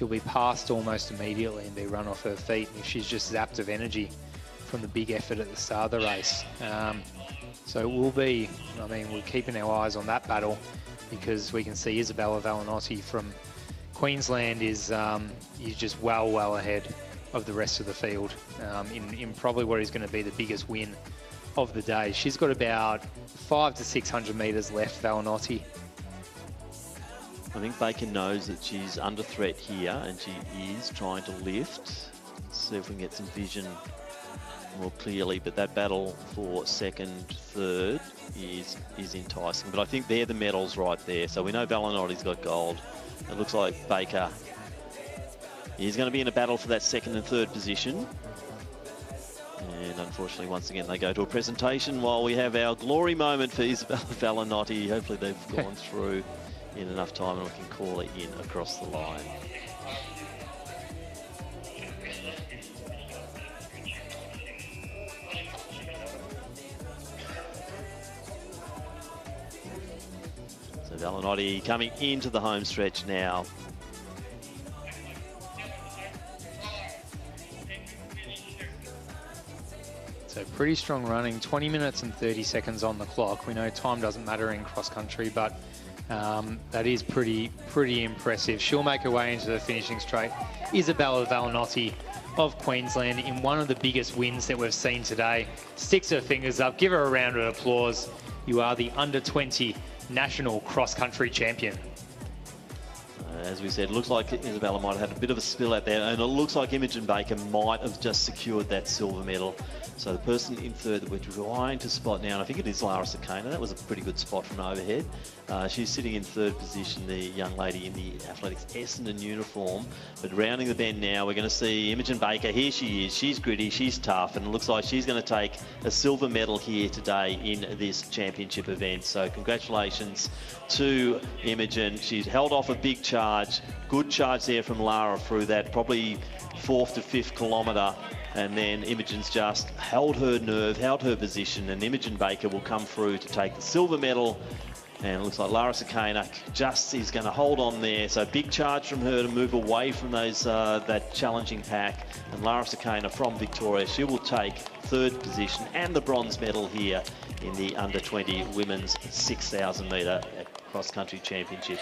be passed almost immediately and be run off her feet if she's just zapped of energy from the big effort at the start of the race. So it will be, I mean, we're keeping our eyes on that battle because we can see Isabella Valenotti from Queensland is just well ahead of the rest of the field in probably what is going to be the biggest win of the day. She's got about 500 to 600 metres left, Valenotti. I think Baker knows that she's under threat here, and she is trying to lift. Let's see if we can get some vision more clearly, but that battle for second, third is enticing. But I think they're the medals right there. So we know Valenotti's got gold. It looks like Baker is going to be in a battle for that second and third position. And unfortunately, once again, they go to a presentation while we have our glory moment for Isabella Valenotti. Hopefully they've gone through in enough time and we can call it in across the line. So Valenotti coming into the home stretch now. So pretty strong running, 20 minutes and 30 seconds on the clock. We know time doesn't matter in cross country, but that is pretty impressive. She'll make her way into the finishing straight. Isabella Valenotti of Queensland in one of the biggest wins that we've seen today. Sticks her fingers up, give her a round of applause. You are the under-20 national cross-country champion. As we said, it looks like Isabella might have had a bit of a spill out there, and it looks like Imogen Baker might have just secured that silver medal. So the person in third that we're trying to spot now, and I think it is Lara Sakana. That was a pretty good spot from overhead. She's sitting in third position, the young lady in the athletics Essendon uniform. But rounding the bend now, we're going to see Imogen Baker. Here she is. She's gritty, she's tough, and it looks like she's going to take a silver medal here today in this championship event. So congratulations to Imogen. She's held off a big charge. Good charge there from Lara through that probably 4th to 5th kilometre. And then Imogen's just held her nerve, held her position, and Imogen Baker will come through to take the silver medal. And it looks like Lara Sakana just is going to hold on there. So big charge from her to move away from those that challenging pack. And Lara Sakana from Victoria, she will take third position and the bronze medal here in the under-20 women's 6,000 metre cross-country championship.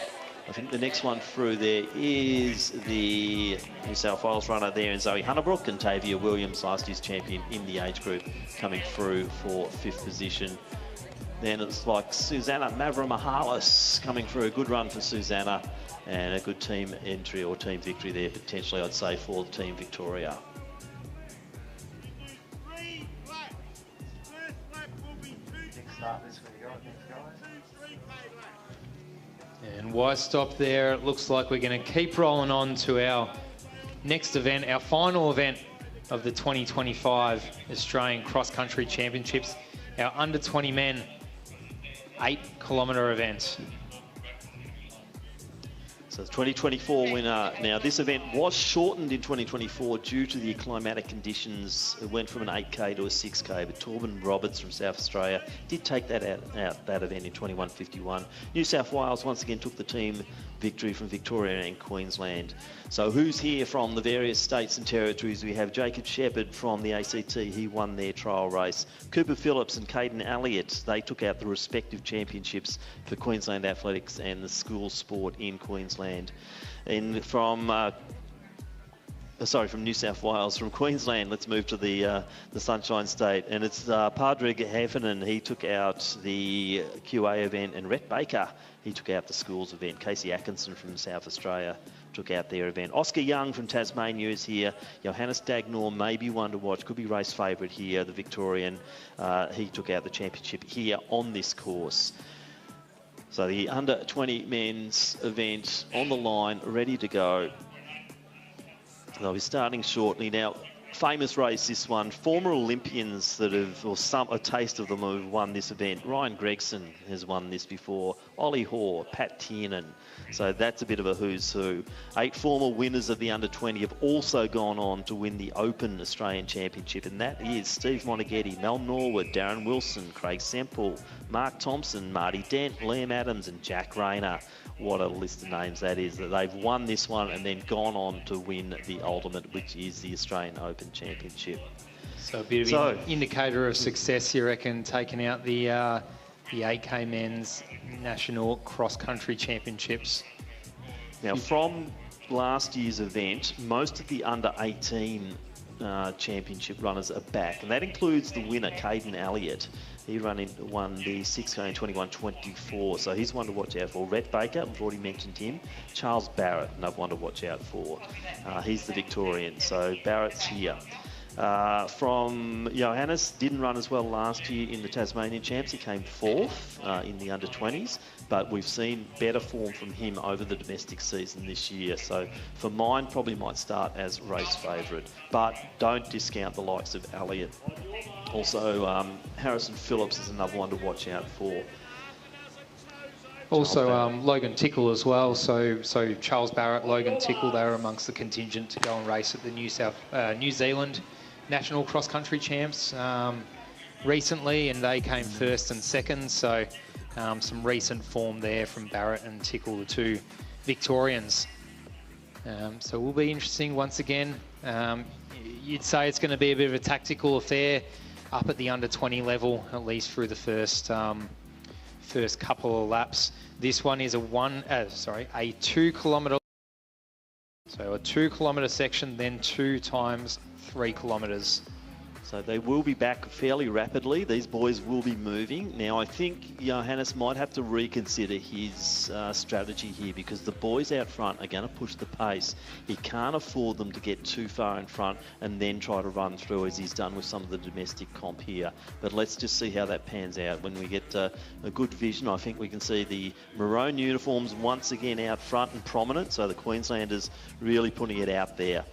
I think the next one through there is the New South Wales runner there in Zoe Hunnebrook, and Tavia Williams, last year's champion in the age group, coming through for 5th position. Then it's like Susanna Mavramahalis coming through. A good run for Susanna, and a good team entry or team victory there, potentially, I'd say, for Team Victoria. And why stop there? It looks like we're going to keep rolling on to our next event, our final event of the 2025 Australian Cross Country Championships, our under-20 men 8-kilometre event. So the 2024 winner. Now, this event was shortened in 2024 due to the climatic conditions. It went from an 8K to a 6K, but Torben Roberts from South Australia did take that out that event in 21:51. New South Wales once again took the team victory from Victoria and Queensland. So who's here from the various states and territories? We have Jacob Shepherd from the ACT. He won their trial race. Cooper Phillips and Caden Elliott, they took out the respective championships for Queensland Athletics and the school sport in Queensland. And from New South Wales. From Queensland, let's move to the Sunshine State, and it's Padraig Heffernan. He took out the QA event, and Rhett Baker, he took out the schools event. Casey Atkinson from South Australia took out their event. Oscar Young from Tasmania is here. Johannes Dagnor may be one to watch, could be race favourite here, the Victorian. He took out the championship here on this course. So the under-20 men's event on the line, ready to go. They'll be starting shortly. Now, famous race, this one. Former Olympians that have, or a taste of them have won this event. Ryan Gregson has won this before. Ollie Hoare, Pat Tiernan. So that's a bit of a who's who. 8 former winners of the under-20 have also gone on to win the Open Australian Championship, and that is Steve Monaghetti, Mel Norwood, Darren Wilson, Craig Semple, Mark Thompson, Marty Dent, Liam Adams and Jack Rayner. What a list of names that is, that they've won this one and then gone on to win the ultimate, which is the Australian Open Championship. So a bit of an indicator of success, you reckon, taking out the 8K men's national cross-country championships. Now, from last year's event, most of the under-18 championship runners are back, and that includes the winner, Caden Elliott. He won the 6K in 21-24, so he's one to watch out for. Rhett Baker, we've already mentioned him. Charles Barrett, another one to watch out for. He's the Victorian, so Barrett's here. From Johannes, didn't run as well last year in the Tasmanian Champs. He came 4th in the under-20s, but we've seen better form from him over the domestic season this year. So for mine, probably might start as race favourite, but don't discount the likes of Elliott. Also, Harrison Phillips is another one to watch out for. Also, Logan Tickle as well. So Charles Barrett, Logan Tickle, they were amongst the contingent to go and race at the New Zealand National Cross Country Champs recently, and they came 1st and 2nd. So some recent form there from Barrett and Tickle, the two Victorians. So it will be interesting once again. You'd say it's going to be a bit of a tactical affair up at the under-20 level, at least through the first couple of laps. This one is a 2 kilometre. So a 2 kilometre section, then 2 times 3 kilometres. So they will be back fairly rapidly. These boys will be moving. Now, I think Johannes might have to reconsider his strategy here, because the boys out front are going to push the pace. He can't afford them to get too far in front and then try to run through, as he's done with some of the domestic comp here. But let's just see how that pans out. When we get a good vision, I think we can see the maroon uniforms once again out front and prominent. So the Queenslanders really putting it out there.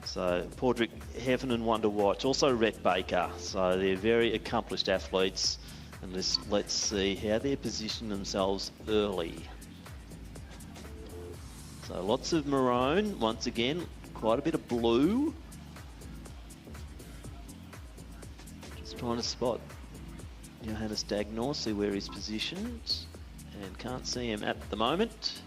So Padraig Heffernan, one to watch. Also Rhett Baker. So they're very accomplished athletes. And let's see how they position themselves early. So lots of maroon. Once again, quite a bit of blue. Just trying to spot Johannes Dagnor, see where he's positioned. And can't see him at the moment.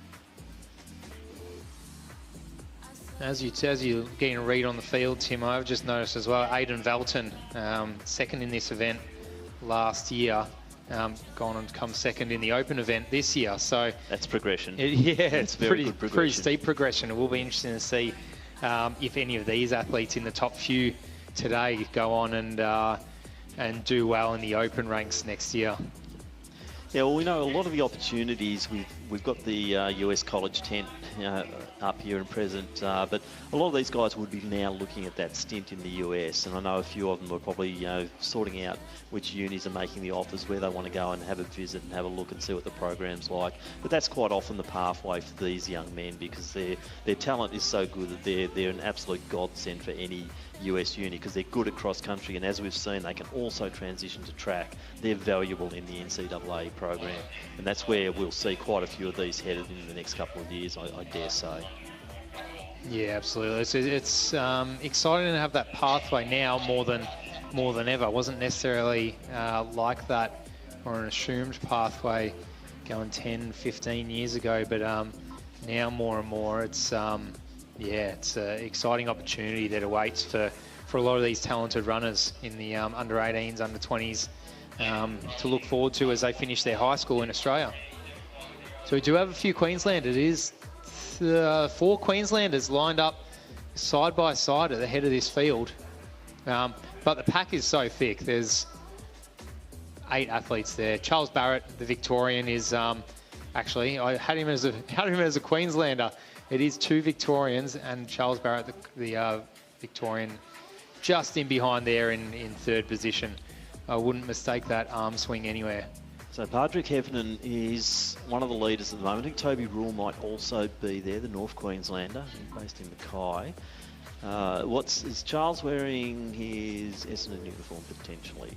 As you're getting a read on the field, Tim, I've just noticed as well, Aidan Valton, 2nd in this event last year, gone and come 2nd in the Open event this year. So that's progression. It's pretty steep progression. It will be interesting to see if any of these athletes in the top few today go on and do well in the Open ranks next year. Yeah, well, we know a lot of the opportunities. We've got the US college tent up here and present, but a lot of these guys would be now looking at that stint in the US, and I know a few of them are probably sorting out which unis are making the offers, where they want to go and have a visit and have a look and see what the program's like. But that's quite often the pathway for these young men, because their talent is so good that they're an absolute godsend for any US uni, because they're good at cross country, and as we've seen, they can also transition to track. They're valuable in the NCAA program, and that's where we'll see quite a few of these headed in the next couple of years, I dare say. Yeah, absolutely. It's exciting to have that pathway now more than ever. It wasn't necessarily like that, or an assumed pathway going 10, 15 years ago, but now more and more it's it's an exciting opportunity that awaits for a lot of these talented runners in the under 18s, under 20s to look forward to as they finish their high school in Australia. So we do have a few Queenslanders. It is 4 Queenslanders lined up side by side at the head of this field. But the pack is so thick. There's 8 athletes there. Charles Barrett, the Victorian, is actually, I had him as a Queenslander. It is 2 Victorians, and Charles Barrett, the Victorian, just in behind there in 3rd position. I wouldn't mistake that arm swing anywhere. So Padraig Heffernan is one of the leaders at the moment. I think Toby Rule might also be there, the North Queenslander, based in Mackay. Is Charles wearing his Essendon uniform potentially?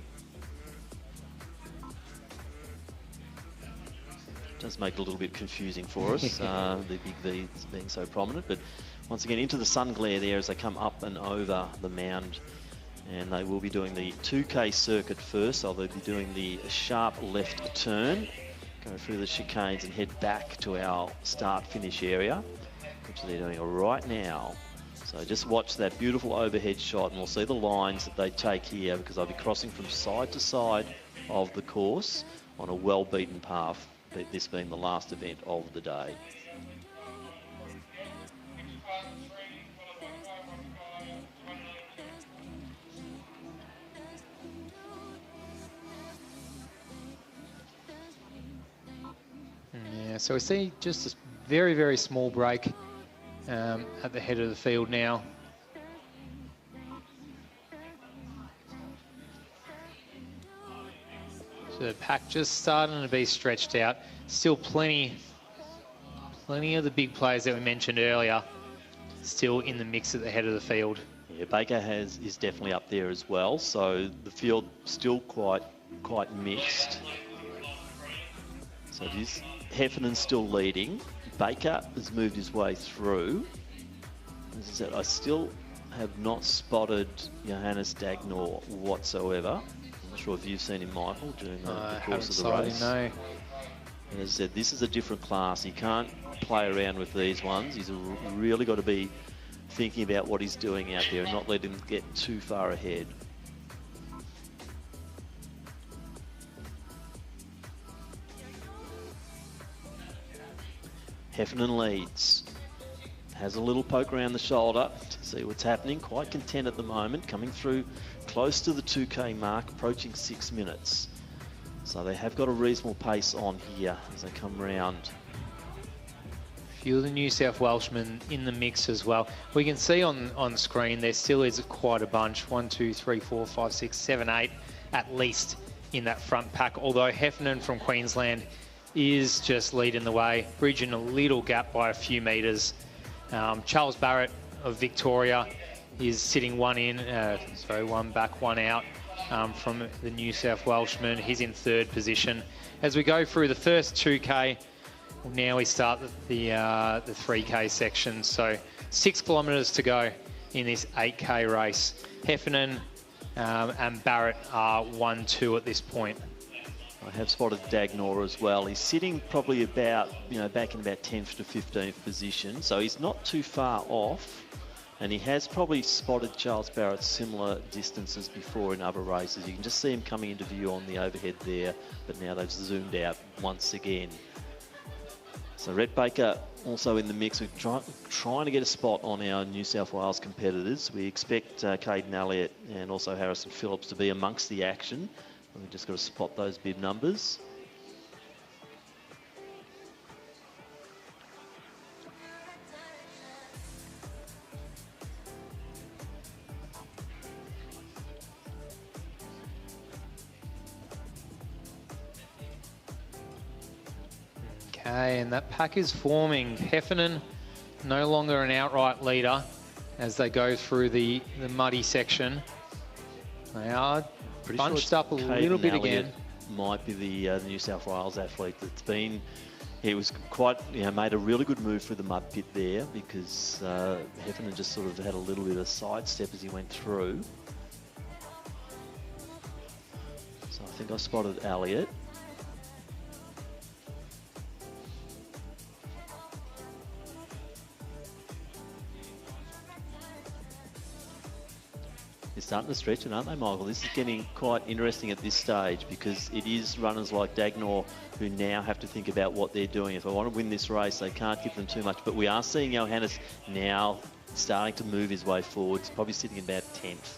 Does make it a little bit confusing for us, the big V's being so prominent. But once again, into the sun glare there as they come up and over the mound. And they will be doing the 2K circuit first, so they'll be doing the sharp left turn, go through the chicanes and head back to our start-finish area, which they're doing right now. So just watch that beautiful overhead shot, and we'll see the lines that they take here, because they'll be crossing from side to side of the course on a well-beaten path, this being the last event of the day. So we see just a very, very small break at the head of the field now. So the pack just starting to be stretched out. Still plenty of the big players that we mentioned earlier still in the mix at the head of the field. Yeah, Baker is definitely up there as well. So the field still quite mixed. So it is Heffernan's still leading. Baker has moved his way through. As I said, I still have not spotted Johannes Dagnor whatsoever. I'm not sure if you've seen him, Michael, during the course of the race. No. As I said, this is a different class. He can't play around with these ones. He's really got to be thinking about what he's doing out there and not let him get too far ahead. Heffernan leads. Has a little poke around the shoulder to see what's happening. Quite content at the moment, coming through close to the 2K mark, approaching 6 minutes. So they have got a reasonable pace on here as they come round. A few of the New South Welshmen in the mix as well. We can see on screen there still is quite a bunch. 1, 2, 3, 4, 5, 6, 7, 8 at least in that front pack. Although Heffernan from Queensland is just leading the way, bridging a little gap by a few metres. Charles Barrett of Victoria is sitting one back, one out from the New South Welshman. He's in third position. As we go through the first 2K, now we start the 3K section. So 6 kilometres to go in this 8K race. Heffernan and Barrett are 1-2 at this point. I have spotted Dagnor as well. He's sitting probably about, back in about 10th to 15th position. So he's not too far off. And he has probably spotted Charles Barrett similar distances before in other races. You can just see him coming into view on the overhead there. But now they've zoomed out once again. So Rhett Baker also in the mix. We're trying to get a spot on our New South Wales competitors. We expect Caden Elliott and also Harrison Phillips to be amongst the action. We've just got to spot those bib numbers. Okay, and that pack is forming. Heffernan no longer an outright leader as they go through the muddy section. They are bunched up a little bit again. Might be the New South Wales athlete that's been. He was quite, made a really good move through the mud pit there because Heffernan just sort of had a little bit of sidestep as he went through. So I think I spotted Elliott. They're starting to stretch it, aren't they, Michael? This is getting quite interesting at this stage because it is runners like Dagnor who now have to think about what they're doing. If they want to win this race, they can't give them too much. But we are seeing Johannes now starting to move his way forward. He's probably sitting about 10th.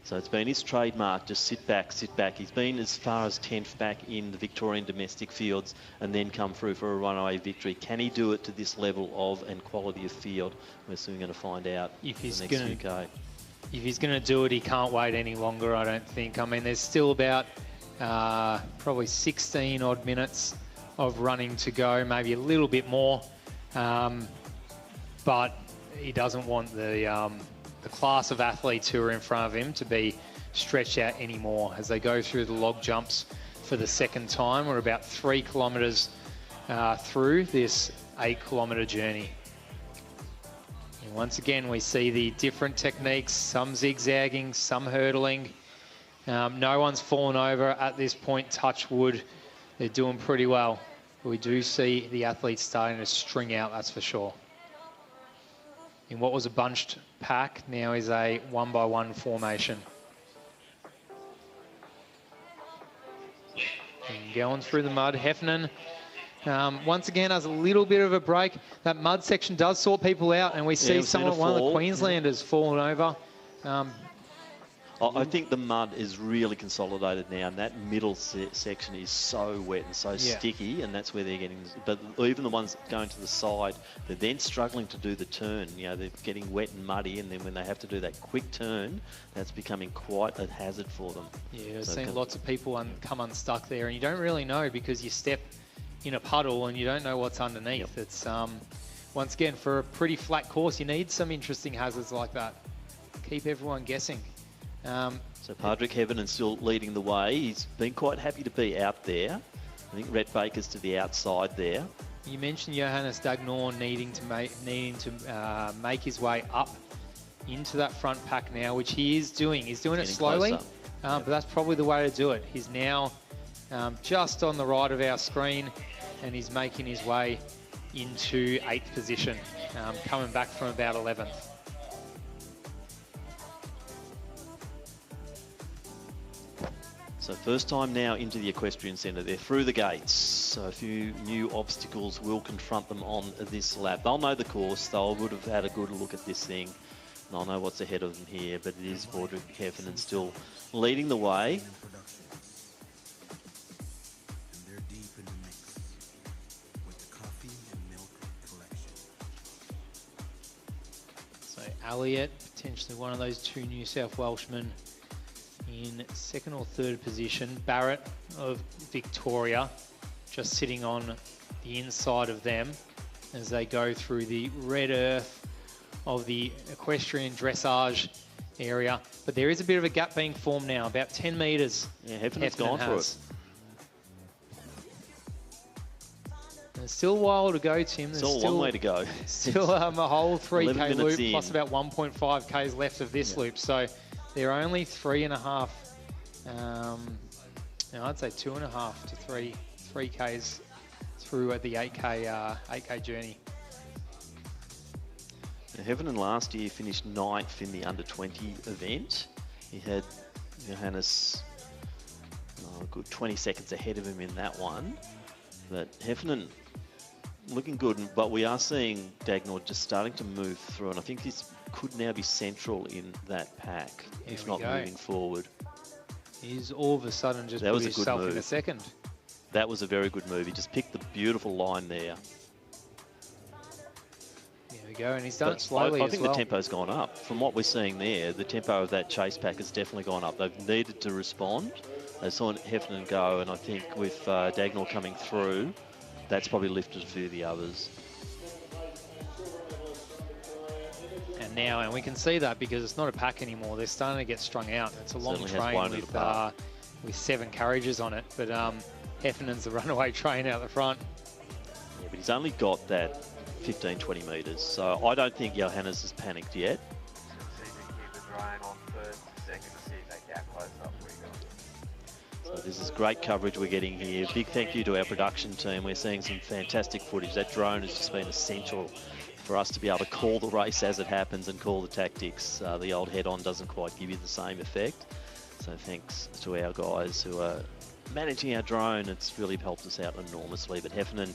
So it's been his trademark, just sit back, sit back. He's been as far as 10th back in the Victorian domestic fields and then come through for a runaway victory. Can he do it to this level of and quality of field? We're soon going to find out if he's the next UK. If he's going to do it, he can't wait any longer, I don't think. I mean, there's still about probably 16 odd minutes of running to go, maybe a little bit more. But he doesn't want the class of athletes who are in front of him to be stretched out anymore as they go through the log jumps for the second time. We're about 3 kilometres through this 8-kilometre journey. And once again, we see the different techniques, some zigzagging, some hurdling. No one's fallen over at this point, touch wood. They're doing pretty well. We do see the athletes starting to string out, that's for sure. In what was a bunched pack, now is a 1-by-1 formation. And going through the mud, Heffernan once again has a little bit of a break. That mud section does sort people out, and we see one of the Queenslanders falling over. I think the mud is really consolidated now, and that middle section is so wet and so sticky, and that's where they're getting. But even the ones going to the side, they're then struggling to do the turn. You know, they're getting wet and muddy, and then when they have to do that quick turn, that's becoming quite a hazard for them. Yeah, I've seen lots of people come unstuck there, and you don't really know because you step in a puddle and you don't know what's underneath. It's once again, for a pretty flat course, you need some interesting hazards like that. Keep everyone guessing. So Padraig Heavenen's still leading the way. He's been quite happy to be out there. I think Rhett Baker's to the outside there. You mentioned Johannes Dagnor needing to make his way up into that front pack now, which he is doing. He's doing it slowly, but that's probably the way to do it. He's now just on the right of our screen, and he's making his way into 8th position, coming back from about 11th. So first time now into the Equestrian Centre. They're through the gates. So a few new obstacles will confront them on this lap. They'll know the course. They would have had a good look at this thing. They'll know what's ahead of them here, but it is Padraig Heffernan still leading the way. So Elliott, potentially one of those two New South Welshmen in 2nd or 3rd position. Barrett of Victoria just sitting on the inside of them as they go through the red earth of the equestrian dressage area. But there is a bit of a gap being formed now, about 10 metres. Yeah, Heffernan's gone for it. There's still a while to go, Tim. There's still a long way to go. Still a whole 3K loop plus about 1.5 Ks left of this loop. So they're only 3.5, I'd say 2.5 to 3 Ks through at the 8K journey. Now, Heffernan last year finished 9th in the under-20 event. He had Johannes a good 20 seconds ahead of him in that one. But Heffernan looking good, but we are seeing Dagnor just starting to move through, and I think this could now be central in that pack, if not moving forward. He's all of a sudden just put himself in a second. That was a very good move. He just picked the beautiful line there. There we go, and he's done it slowly I think the tempo's gone up. From what we're seeing there, the tempo of that chase pack has definitely gone up. They've needed to respond. They saw Heffernan go, and I think with Dagnor coming through, that's probably lifted a few of the others. And we can see that because it's not a pack anymore. They're starting to get strung out. It's a long train with 7 carriages on it, but Heffernan's the runaway train out the front. Yeah, but he's only got that 15, 20 metres, so I don't think Johannes has panicked yet. So this is great coverage we're getting here. Big thank you to our production team. We're seeing some fantastic footage. That drone has just been essential for us to be able to call the race as it happens and call the tactics. The old head-on doesn't quite give you the same effect. So thanks to our guys who are managing our drone. It's really helped us out enormously. But Heffernan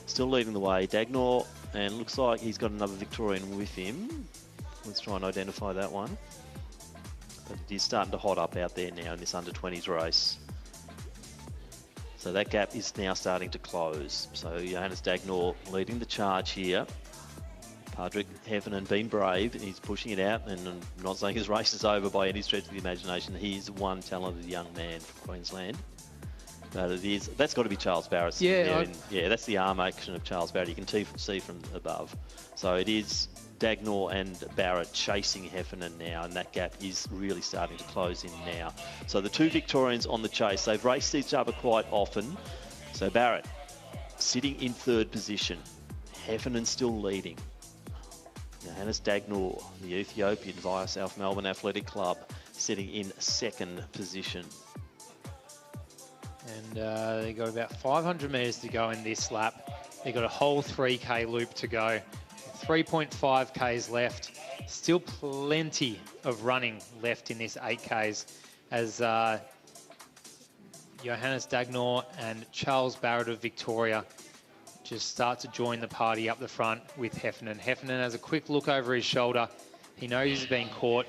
still leading the way. Dagnor, and looks like he's got another Victorian with him. Let's try and identify that one. But it is starting to hot up out there now in this under-20s race. So that gap is now starting to close. So Johannes Dagnor leading the charge here. Padraig Heffernan being brave, he's pushing it out, and I'm not saying his race is over by any stretch of the imagination. He's one talented young man from Queensland. But that's got to be Charles Barrett. Yeah, that's the arm action of Charles Barrett. You can see from above. So it is Dagnor and Barrett chasing Heffernan now, and that gap is really starting to close in now. So the two Victorians on the chase, they've raced each other quite often. So Barrett sitting in 3rd position, Heffernan still leading. Johannes Dagnor, the Ethiopian via South Melbourne Athletic Club, sitting in 2nd position. And they've got about 500 metres to go in this lap. They've got a whole 3K loop to go. 3.5 Ks left. Still plenty of running left in this 8Ks as Johannes Dagnor and Charles Barrett of Victoria just start to join the party up the front with Heffernan. Heffernan has a quick look over his shoulder. He knows he's been caught.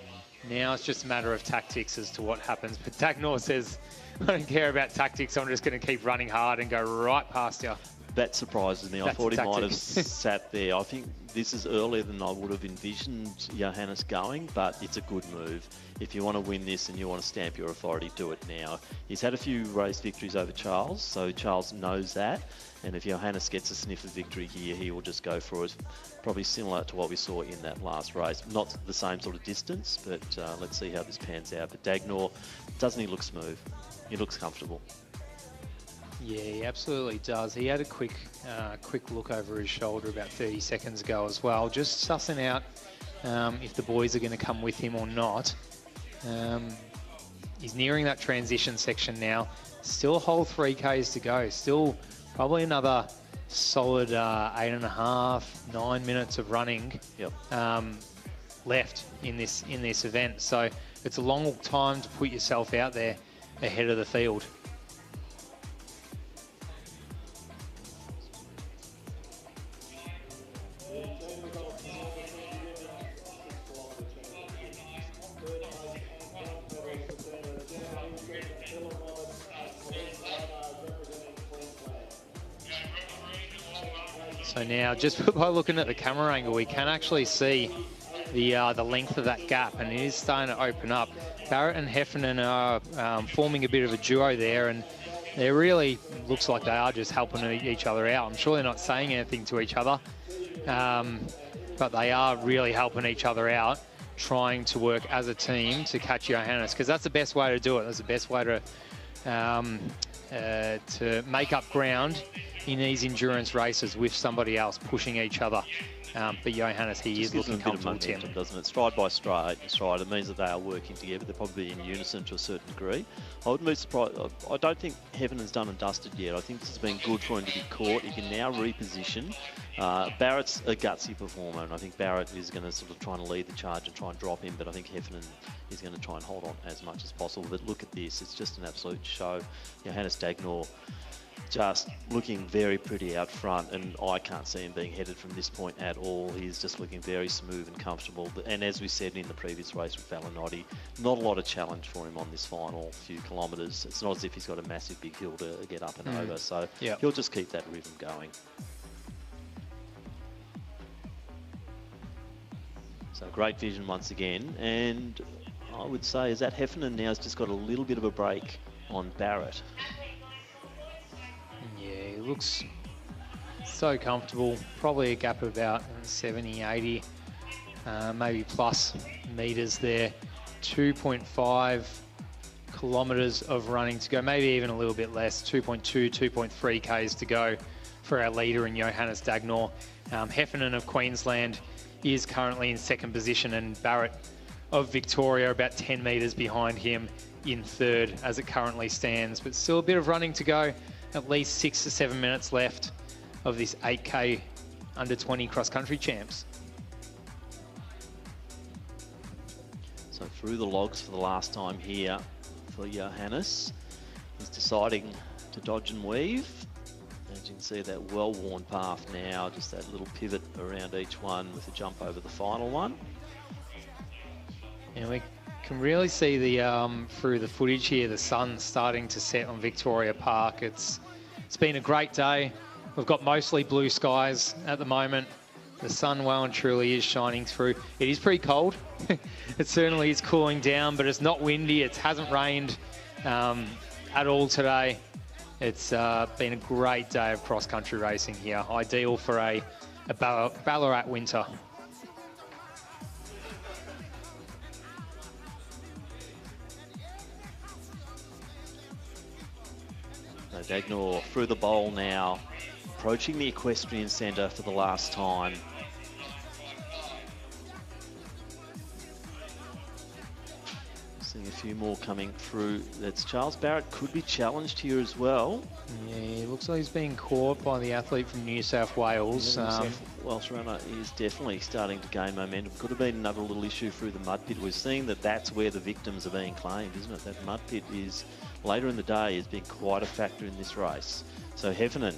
Now it's just a matter of tactics as to what happens. But Dagnor says, I don't care about tactics. I'm just going to keep running hard and go right past you. That surprises me. I thought he might have sat there. I think this is earlier than I would have envisioned Johannes going, but it's a good move. If you want to win this and you want to stamp your authority, do it now. He's had a few race victories over Charles, so Charles knows that. And if Johannes gets a sniff of victory here, he will just go for it. Probably similar to what we saw in that last race. Not the same sort of distance, but let's see how this pans out. But Dagnor, doesn't he look smooth? He looks comfortable. Yeah, he absolutely does. He had a quick look over his shoulder about 30 seconds ago as well, just sussing out if the boys are going to come with him or not. He's nearing that transition section now. Still a whole 3Ks to go. Still probably another solid 8.5, 9 minutes of running left in this event. So it's a long time to put yourself out there ahead of the field. So now, just by looking at the camera angle, we can actually see the length of that gap, and it is starting to open up. Barrett and Heffernan are forming a bit of a duo there, and it really looks like they are just helping each other out. I'm sure they're not saying anything to each other, but they are really helping each other out, trying to work as a team to catch Johannes, because that's the best way to do it. That's the best way to make up ground in these endurance races with somebody else pushing each other. But Johannes, he is looking comfortable, Tim. Doesn't it? Stride by stride. It means that they are working together. They're probably in unison to a certain degree. I wouldn't be surprised. I don't think Heffinen's done and dusted yet. I think this has been good for him to be caught. He can now reposition. Barrett's a gutsy performer, and I think Barrett is going to sort of try and lead the charge and try and drop him, but I think Heffernan is going to try and hold on as much as possible. But look at this. It's just an absolute show. Johannes Dagnor just looking very pretty out front, and I can't see him being headed from this point at all. He's just looking very smooth and comfortable. And as we said in the previous race with Valenotti, not a lot of challenge for him on this final few kilometres. It's not as if he's got a massive big hill to get up and over, so he'll just keep that rhythm going. So great vision once again, and I would say is that Heffernan now has just got a little bit of a break on Barrett. Yeah, he looks so comfortable. Probably a gap of about 70, 80, maybe plus meters there. 2.5 kilometers of running to go, maybe even a little bit less. 2.2, 2.3 Ks to go for our leader in Johannes Dagnor. Heffernan of Queensland is currently in second position, and Barrett of Victoria about 10 meters behind him in third as it currently stands. But still a bit of running to go. At least 6 to 7 minutes left of this 8K under 20 cross-country champs. So through the logs for the last time here for Johannes. He's deciding to dodge and weave. As you can see, that well-worn path now, just that little pivot around each one with a jump over the final one. And we can really see the through the footage here, the sun starting to set on Victoria Park. It's been a great day. We've got mostly blue skies at the moment. The sun well and truly is shining through. It is pretty cold. It certainly is cooling down, but it's not windy. It hasn't rained at all today. It's been a great day of cross-country racing here. Ideal for a Ballarat winter. Dagnor through the bowl now, approaching the equestrian centre for the last time. Seeing a few more coming through. That's Charles Barrett could be challenged here as well. Yeah, it looks like he's being caught by the athlete from New South Wales. Welsh runner is definitely starting to gain momentum. Could have been another little issue through the mud pit. We're seeing that that's where the victims are being claimed, isn't it? That mud pit is, later in the day, has been quite a factor in this race. So Heffernan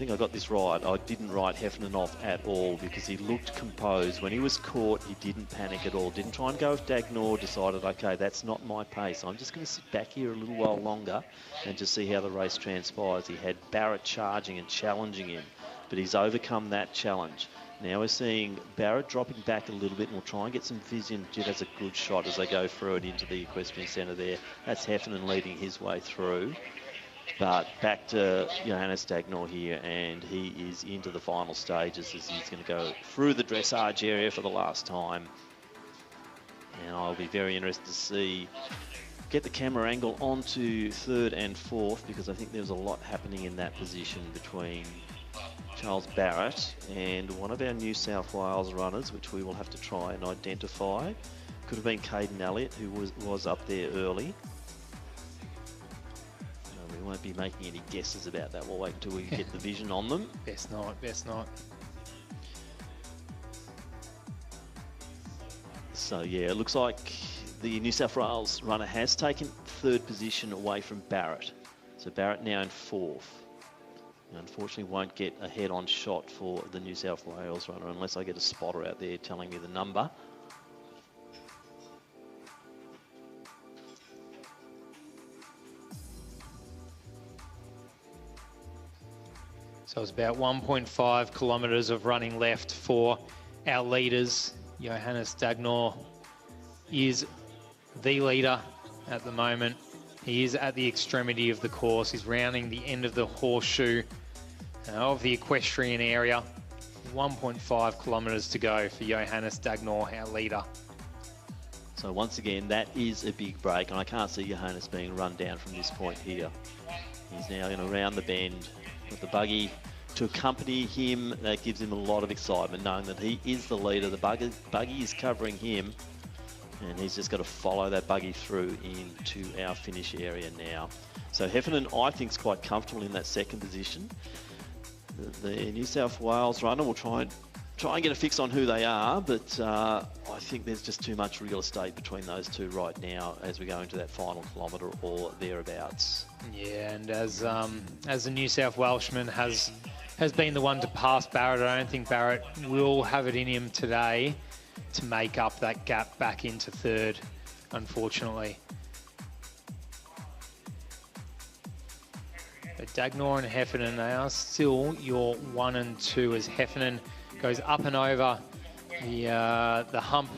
think I got this right. I didn't write Heffernan off at all because he looked composed. When he was caught, he didn't panic at all. Didn't try and go with Dagnor, decided, okay, that's not my pace. I'm just going to sit back here a little while longer and just see how the race transpires. He had Barrett charging and challenging him, but he's overcome that challenge. Now we're seeing Barrett dropping back a little bit, and we'll try and get some vision. Jed has a good shot as they go through it into the equestrian centre there. That's Heffernan leading his way through. But back to Johannes Dagnor here, and he is into the final stages as he's going to go through the dressage area for the last time. And I'll be very interested to see, get the camera angle onto third and fourth, because I think there's a lot happening in that position between Charles Barrett and one of our New South Wales runners, which we will have to try and identify. Could have been Caden Elliott, who was up there early. We won't be making any guesses about that. We'll wait until we get the vision on them. Best not, best not. So yeah, it looks like the New South Wales runner has taken third position away from Barrett. So Barrett now in fourth. Unfortunately won't get a head-on shot for the New South Wales runner unless I get a spotter out there telling me the number. So it's about 1.5 kilometres of running left for our leaders. Johannes Dagnor is the leader at the moment. He is at the extremity of the course. He's rounding the end of the horseshoe of the equestrian area. 1.5 kilometres to go for Johannes Dagnor, our leader. So once again, that is a big break, and I can't see Johannes being run down from this point here. He's now going to round the bend with the buggy to accompany him. That gives him a lot of excitement, knowing that he is the leader. The buggy is covering him, and he's just got to follow that buggy through into our finish area now. So Heffernan, I think, is quite comfortable in that second position. The New South Wales runner will try and get a fix on who they are, but I think there's just too much real estate between those two right now as we go into that final kilometre or thereabouts. Yeah, and as the New South Welshman has been the one to pass Barrett, I don't think Barrett will have it in him today to make up that gap back into third, unfortunately. But Dagnor and Heffernan, they are still your 1 and 2 as Heffernan goes up and over the hump,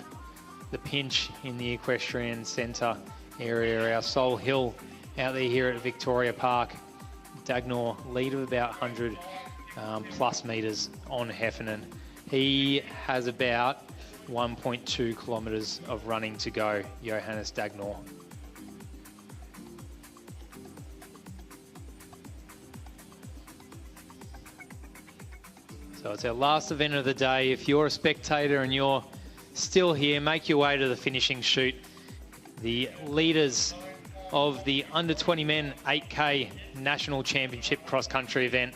the pinch in the equestrian centre area, our Sol Hill out there here at Victoria Park. Dagnor lead of about 100 plus metres on Heffernan. He has about 1.2 kilometres of running to go, Johannes Dagnor. So it's our last event of the day. If you're a spectator and you're still here, make your way to the finishing chute. The leaders of the under-20 men 8K National Championship cross-country event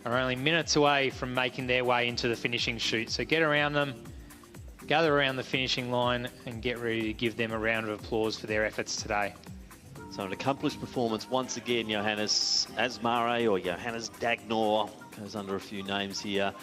are only minutes away from making their way into the finishing chute. So get around them, gather around the finishing line, and get ready to give them a round of applause for their efforts today. So an accomplished performance once again, Johannes Asmare, or Johannes Dagnor, goes under a few names here,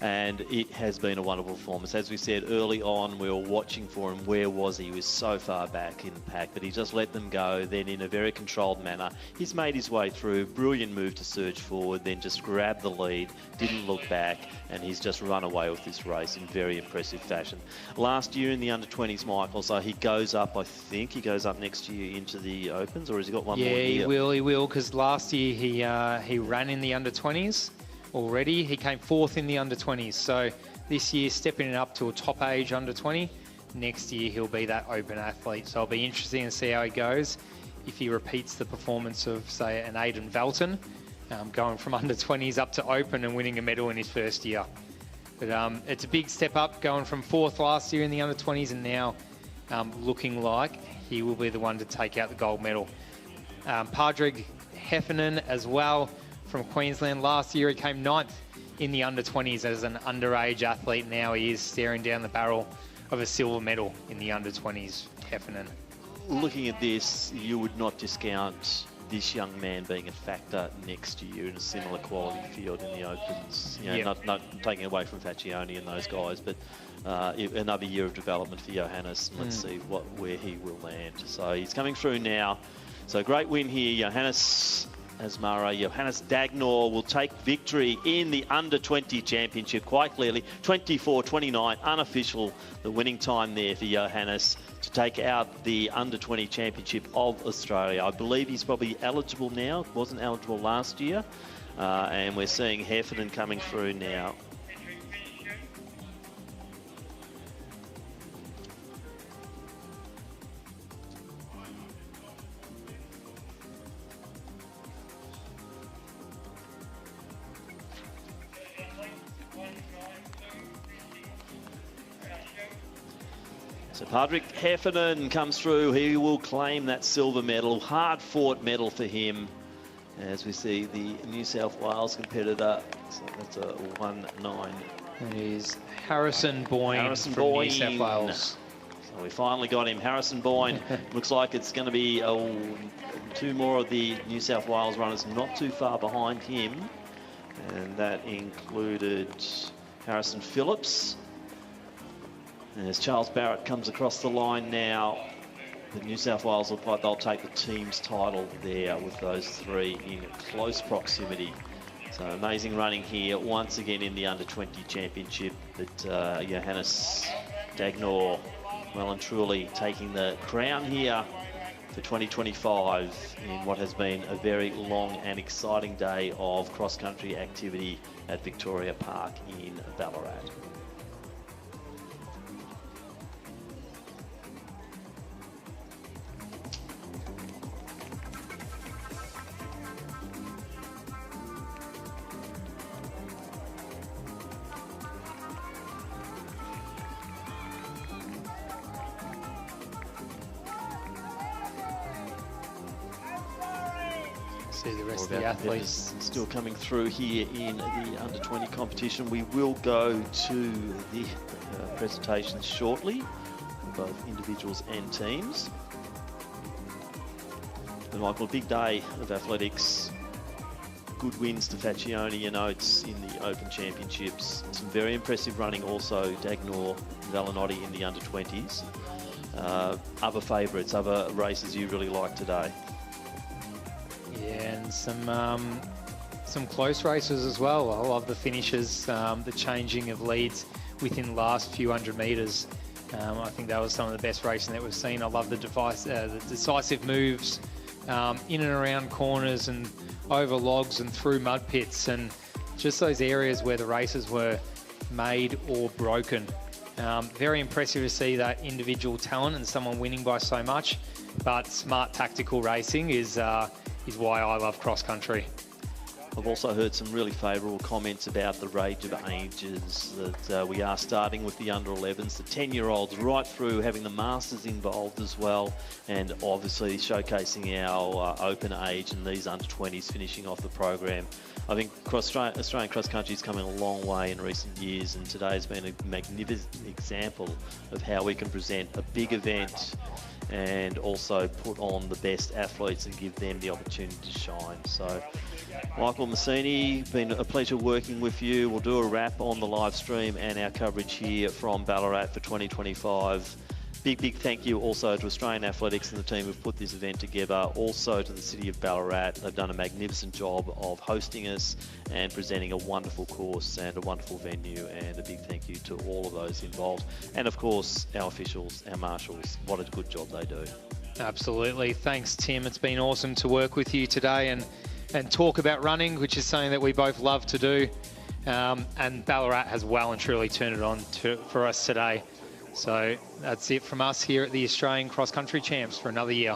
and it has been a wonderful performance. As we said early on, we were watching for him. Where was he? He was so far back in the pack, but he just let them go. Then in a very controlled manner, he's made his way through. Brilliant move to surge forward, then just grabbed the lead, didn't look back, and he's just run away with this race in very impressive fashion. Last year in the under-20s, Michael, so he goes up, I think he goes up next year into the Opens, or has he got one more year? Yeah, he will, because last year he ran in the under-20s. Already, he came fourth in the under-20s. So this year, stepping it up to a top age under-20. Next year, he'll be that open athlete. So it'll be interesting to see how he goes. If he repeats the performance of, say, an Aidan Velton, going from under-20s up to open and winning a medal in his first year. But it's a big step up, going from fourth last year in the under-20s and now looking like he will be the one to take out the gold medal. Padraig Heffernan as well, from Queensland. Last year he came 9th in the under-20s as an underage athlete. Now he is staring down the barrel of a silver medal in the under-20s, Heffernan. Looking at this, you would not discount this young man being a factor next year in a similar quality field in the Opens. You know, Yep. not taking away from Facioni and those guys, but another year of development for Johannes. And let's see where he will land. So he's coming through now. So great win here, Johannes Asmara. Johannes Dagnor will take victory in the Under-20 Championship quite clearly. 24-29, unofficial, the winning time there for Johannes to take out the Under-20 Championship of Australia. I believe he's probably eligible now, wasn't eligible last year. And we're seeing Heffernan coming through now. So Patrick Heffernan comes through. He will claim that silver medal. Hard-fought medal for him. As we see the New South Wales competitor. So that's a 1-9. It is Harrison Boyne from New South Wales. So we finally got him. Harrison Boyne. Looks like it's going to be two more of the New South Wales runners not too far behind him. And that included Harrison Phillips. And as Charles Barrett comes across the line now, the New South Wales look like they'll take the team's title there with those three in close proximity. So amazing running here once again in the Under-20 Championship. But Johannes Dagnor well and truly taking the crown here for 2025 in what has been a very long and exciting day of cross-country activity at Victoria Park in Ballarat. See the rest of the athletes still coming through here in the Under-20 competition. We will go to the presentations shortly, both individuals and teams. And Michael, a big day of athletics. Good wins to Facioni and Oates in the Open Championships. Some very impressive running also, Dagnor, Valenotti in the Under-20s. Other favourites, other races you really like today? Yeah, and some close races as well. I love the finishes, the changing of leads within the last few hundred metres. I think that was some of the best racing that we've seen. I love the decisive moves in and around corners and over logs and through mud pits, and just those areas where the races were made or broken. Very impressive to see that individual talent and someone winning by so much, but smart tactical racing is why I love cross country. I've also heard some really favourable comments about the range of ages, that we are starting with the under-11s, the 10-year-olds right through, having the masters involved as well, and obviously showcasing our open age and these under-20s finishing off the program. I think Australian cross-country is coming a long way in recent years, and today has been a magnificent example of how we can present a big event and also put on the best athletes and give them the opportunity to shine. So, Michael Massini, been a pleasure working with you. We'll do a wrap on the live stream and our coverage here from Ballarat for 2025. Big thank you also to Australian Athletics and the team who've put this event together. Also to the City of Ballarat. They've done a magnificent job of hosting us and presenting a wonderful course and a wonderful venue. And a big thank you to all of those involved. And of course, our officials, our marshals. What a good job they do. Absolutely. Thanks, Tim. It's been awesome to work with you today and talk about running, which is something that we both love to do. And Ballarat has well and truly turned it on for us today. So that's it from us here at the Australian Cross Country Champs for another year.